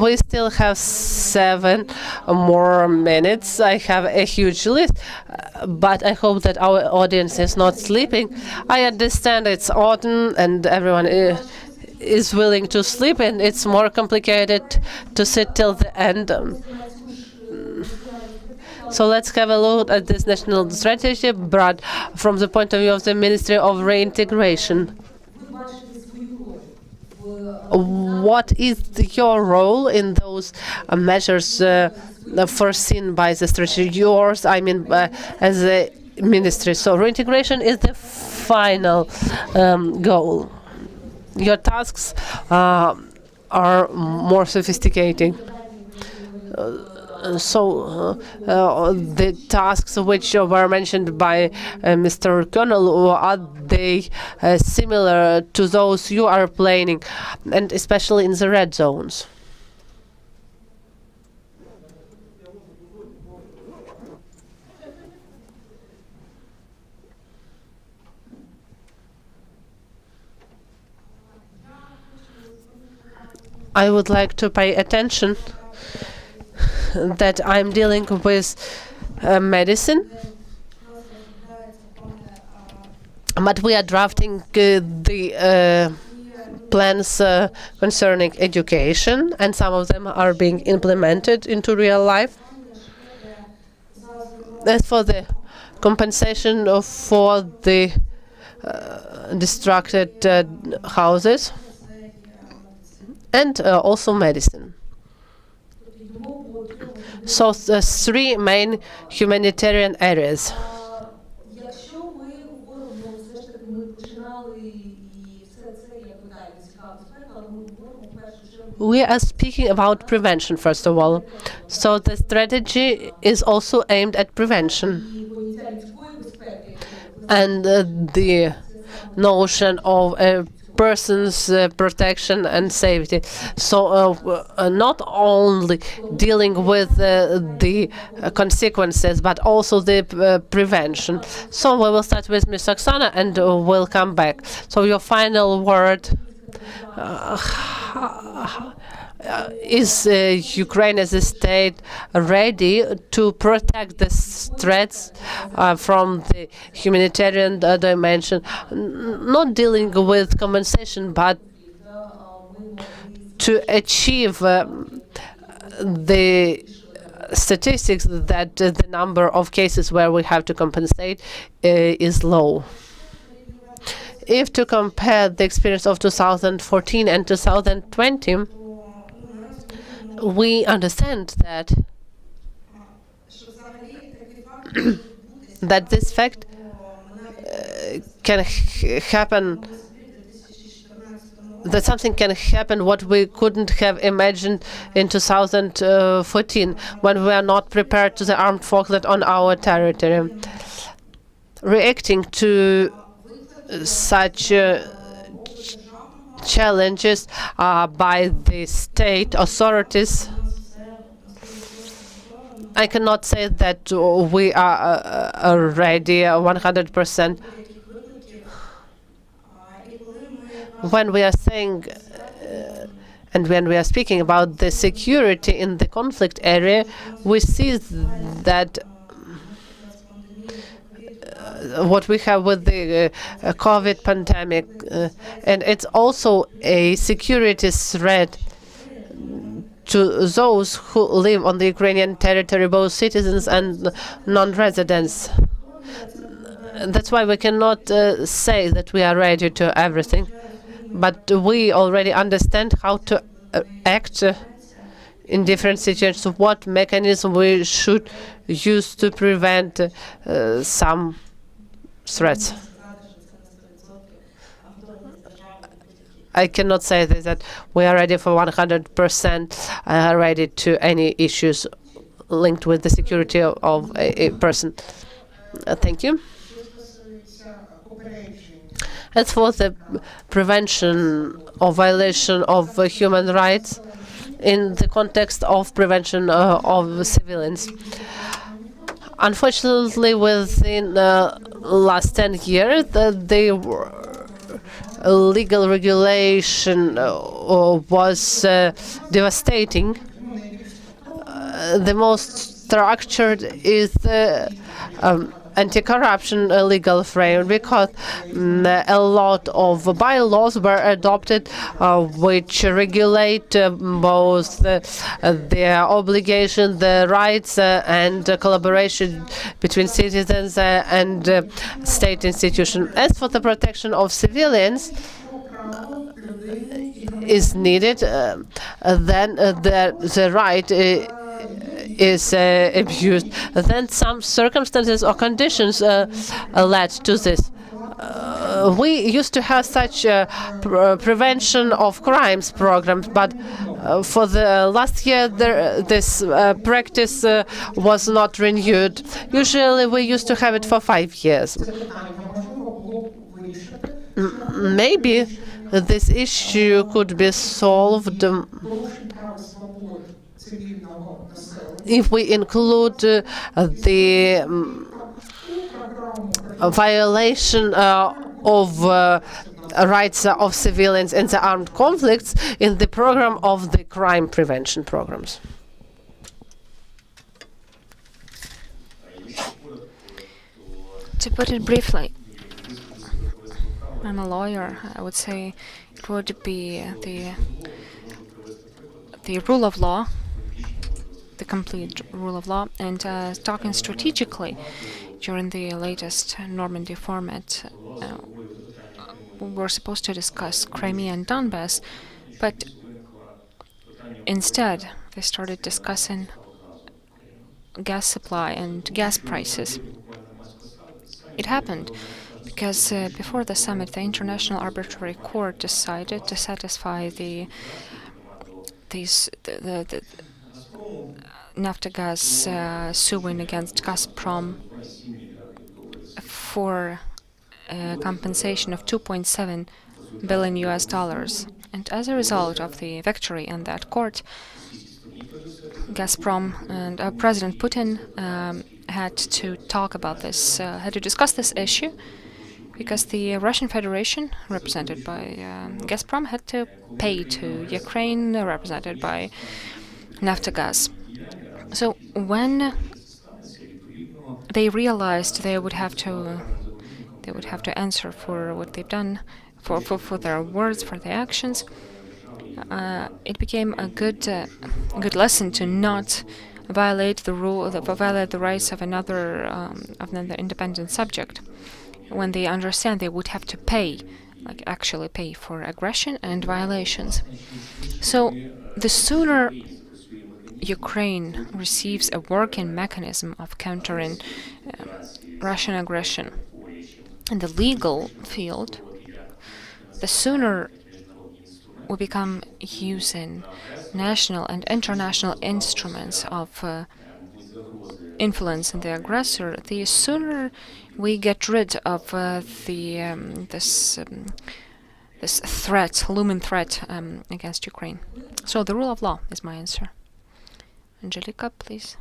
We still have 7 more minutes. I have a huge list, but I hope that our audience is not sleeping. I understand it's autumn and everyone is willing to sleep, and it's more complicated to sit till the end. So let's have a look at this national strategy, but from the point of view of the Ministry of Reintegration. What is your role in those measures foreseen by the strategy? Yours, I mean, as a ministry. So reintegration is the final goal. Your tasks are more sophisticated. The tasks which were mentioned by Mr. Colonel, are they similar to those you are planning, and especially in the red zones? I would like to pay attention that I'm dealing with medicine, but we are drafting the plans concerning education, and some of them are being implemented into real life. As for the compensation for the destructed houses, and also medicine. So the three main humanitarian areas. We are speaking about prevention, first of all. So the strategy is also aimed at prevention. And the notion of a person's protection and safety. So not only dealing with the consequences, but also the prevention. So we will start with Ms. Oksana and we'll come back. So your final word. Is Ukraine as a state ready to protect the threats from the humanitarian dimension, not dealing with compensation, but to achieve the statistics that the number of cases where we have to compensate is low? If to compare the experience of 2014 and 2020, we understand that that this fact can happen, that something can happen what we couldn't have imagined in 2014 when we are not prepared to the armed forces that on our territory. Reacting to such challenges by the state authorities, I cannot say that we are ready 100%. When we are saying and when we are speaking about the security in the conflict area, we see that what we have with the COVID pandemic, and it's also a security threat to those who live on the Ukrainian territory, both citizens and non-residents. That's why we cannot say that we are ready to everything, but we already understand how to act in different situations, what mechanism we should use to prevent some threats. I cannot say that we are ready for 100% ready to any issues linked with the security of a person. Thank you. As for the prevention of violation of human rights in the context of prevention of civilians, unfortunately, within the last 10 years, the legal regulation was devastating. The most structured is the anti-corruption legal framework, because a lot of bylaws were adopted which regulate both their obligations, the rights and collaboration between citizens and state institutions. As for the protection of civilians is needed, then the right is abused, then some circumstances or conditions led to this. We used to have such prevention of crimes programs, but For the last year, this practice was not renewed. Usually, we used to have it for 5 years. Maybe this issue could be solved if we include the violation of rights of civilians in the armed conflicts in the program of the crime prevention programs. To put it briefly, I'm a lawyer. I would say it would be the rule of law, the complete rule of law, and talking strategically during the latest Normandy format. We were supposed to discuss Crimea and Donbass, but instead they started discussing gas supply and gas prices. It happened because before the summit, the International Arbitrary Court decided to satisfy the Naftogaz suing against Gazprom for compensation of $2.7 billion. And as a result of the victory in that court, Gazprom and President Putin had to talk about this, had to discuss this issue, because the Russian Federation, represented by Gazprom, had to pay to Ukraine, represented by Naftogaz. So when they realized they would have to answer for what they've done, for their words, for their actions, it became a good lesson to not violate the rights of another independent subject. When they understand they would have to pay, like actually pay for aggression and violations. So the sooner Ukraine receives a working mechanism of countering Russian aggression in the legal field, the sooner we become using national and international instruments of influence in the aggressor, the sooner we get rid of this threat, looming threat against Ukraine. So the rule of law is my answer. Angelika, please.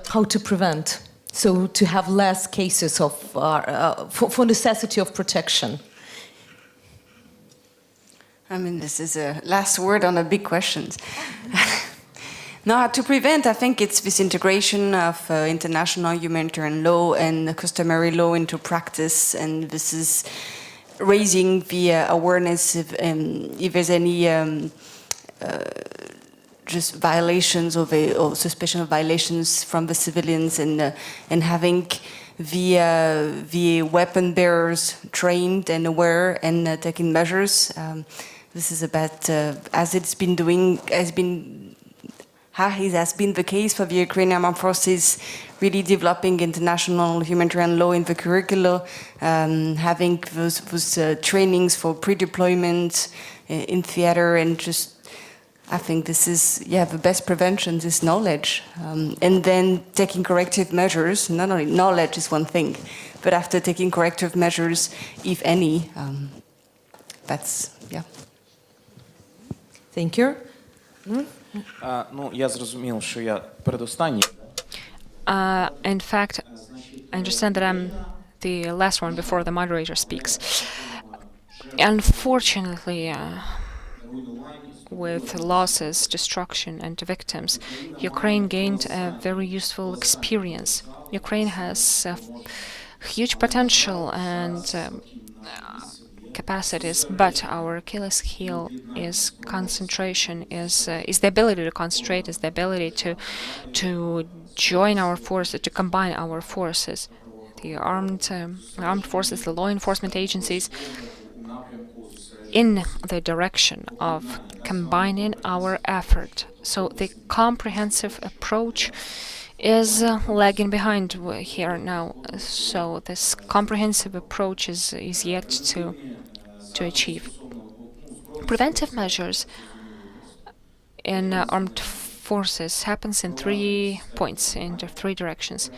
How to prevent? So to have less cases of for necessity of protection. I mean, this is a last word on a big questions. No, to prevent, I think it's this integration of international humanitarian law and customary law into practice, and this is raising the awareness if there's any just violations or suspicion of violations from the civilians, and having the weapon bearers trained and aware and taking measures. This is about as it has been the case for the Ukrainian armed forces, really developing international humanitarian law in the curricula, having those trainings for pre-deployment in theater, and just I think this is the best prevention is knowledge, and then taking corrective measures. Not only knowledge is one thing, but after taking corrective measures, if any, that's Thank you. Ну, я зрозумів, що я передостанній. In fact, I understand that I'm the last one before the moderator speaks. Unfortunately, with losses, destruction, and victims, Ukraine gained a very useful experience. Ukraine has huge potential and capacities, but our Achilles heel is concentration, is the ability to concentrate, is the ability to join our forces, to combine our forces, the armed forces, the law enforcement agencies, in the direction of combining our effort. So the comprehensive approach is lagging behind here now. So this comprehensive approach is yet to achieve. Preventive measures in armed forces happens in 3 points, in 3 directions.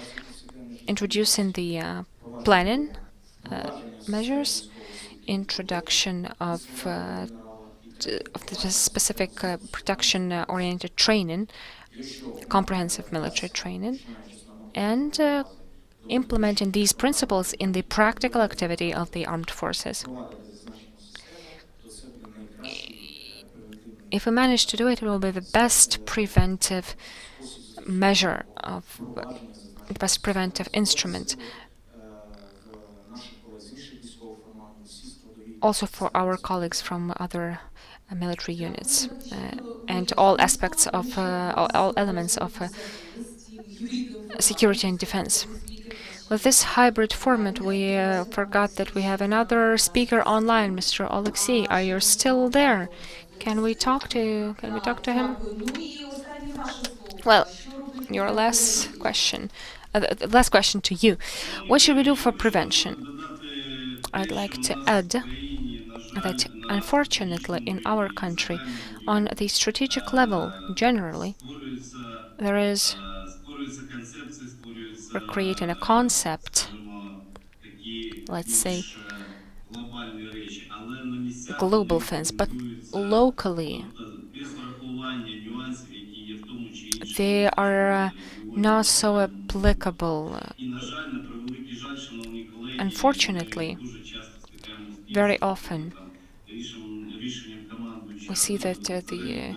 Introducing the planning measures, introduction of the specific production-oriented training, comprehensive military training, and implementing these principles in the practical activity of the armed forces. If we manage to do it, it will be the best preventive measure, the best preventive instrument, also for our colleagues from other military units, and all aspects of all elements of security and defense. With this hybrid format, we forgot that we have another speaker online, Mr. Alexei. Are you still there? Can we talk to him? Well, your last question. The last question to you. What should we do for prevention? I'd like to add that, unfortunately, in our country, on the strategic level, generally, we're creating a concept, let's say, global things, but locally, they are not so applicable. Unfortunately, very often we see that the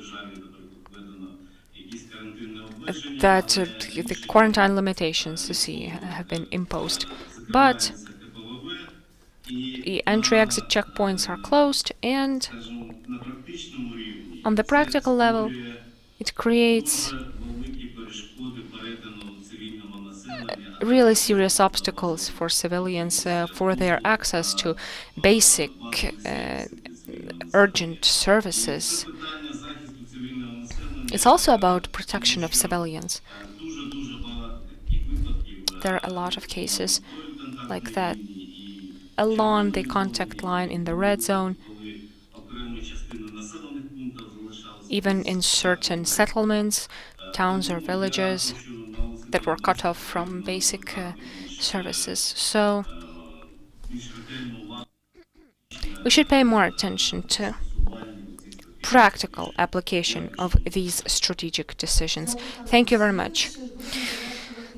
quarantine limitations have been imposed, but the entry-exit checkpoints are closed, and on the practical level, it creates really serious obstacles for civilians for their access to basic urgent services. It's also about protection of civilians. There are a lot of cases like that along the contact line in the red zone, even in certain settlements, towns or villages that were cut off from basic services. So we should pay more attention to practical application of these strategic decisions. Thank you very much.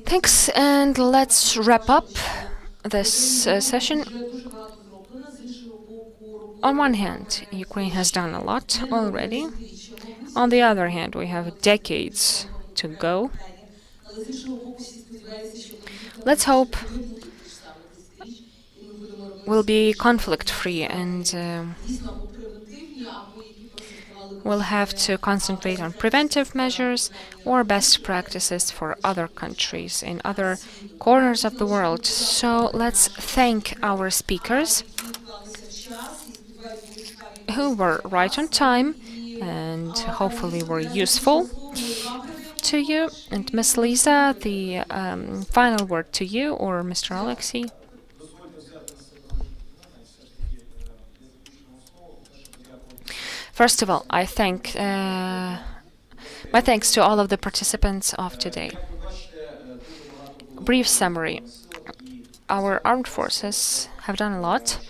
Thanks, and let's wrap up this session. On one hand, Ukraine has done a lot already. On the other hand, we have decades to go. Let's hope we'll be conflict-free, and we'll have to concentrate on preventive measures or best practices for other countries in other corners of the world. So let's thank our speakers who were right on time and hopefully were useful to you. And Ms. Lisa, the final word to you, or Mr. Alexei. First of all, I thank my thanks to all of the participants of today. Brief summary. Our armed forces have done a lot.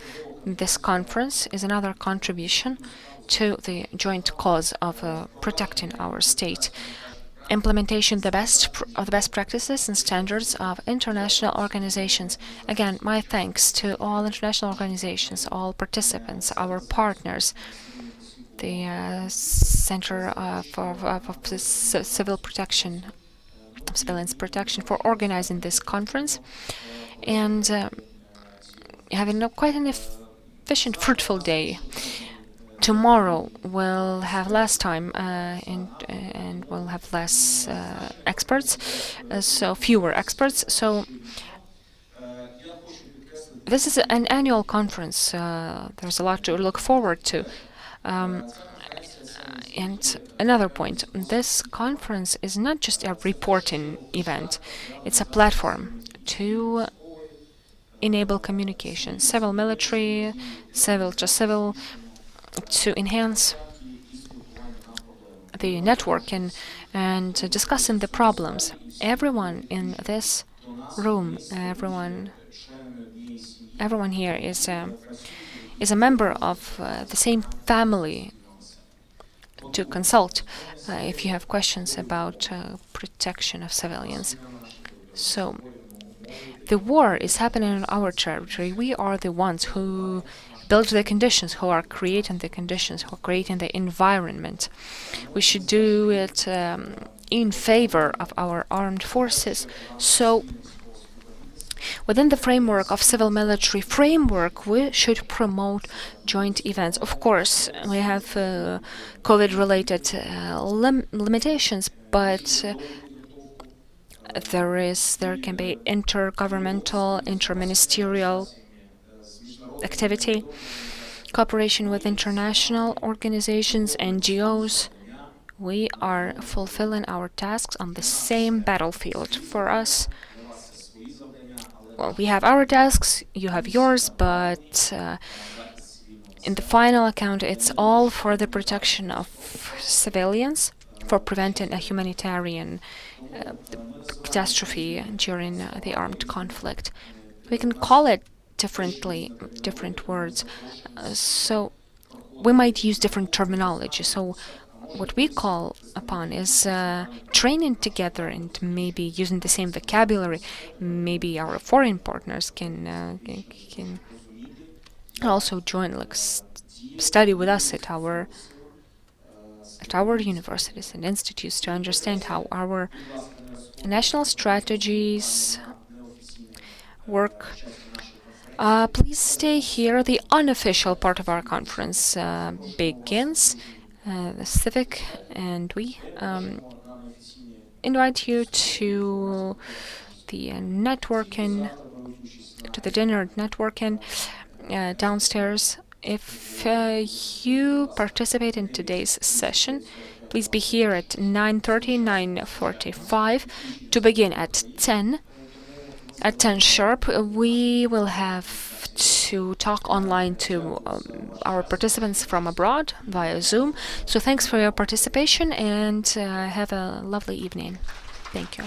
This conference is another contribution to the joint cause of protecting our state. Implementation of the best practices and standards of international organizations. Again, my thanks to all international organizations, all participants, our partners, the Center for Civil Protection, Civilians Protection, for organizing this conference and having quite an efficient, fruitful day. Tomorrow we'll have less time and we'll have less experts, so fewer experts. So this is an annual conference. There's a lot to look forward to. And another point, this conference is not just a reporting event, it's a platform to enable communication, civil, military, civil to civil, to enhance the networking and discussing the problems. Everyone in this room, everyone here is a member of the same family to consult if you have questions about protection of civilians. So the war is happening on our territory. We are the ones who build the conditions, who are creating the conditions, who are creating the environment. We should do it in favor of our armed forces. So within the framework of civil-military framework, we should promote joint events. Of course, we have COVID-related limitations, but there can be intergovernmental, interministerial activity, cooperation with international organizations, NGOs. We are fulfilling our tasks on the same battlefield. For us, well, we have our tasks, you have yours, but in the final account, it's all for the protection of civilians, for preventing a humanitarian catastrophe during the armed conflict. We can call it differently, different words, so we might use different terminology. So what we call upon is training together and maybe using the same vocabulary. Maybe our foreign partners can also join, like study with us at our universities and institutes to understand how our national strategies work. Please stay here. The unofficial part of our conference begins. The civic, and we invite you to the networking, to the dinner networking downstairs. If you participate in today's session, please be here at 9:30, 9:45 to begin at 10. At 10 sharp, we will have to talk online to our participants from abroad via Zoom. So thanks for your participation and have a lovely evening. Thank you.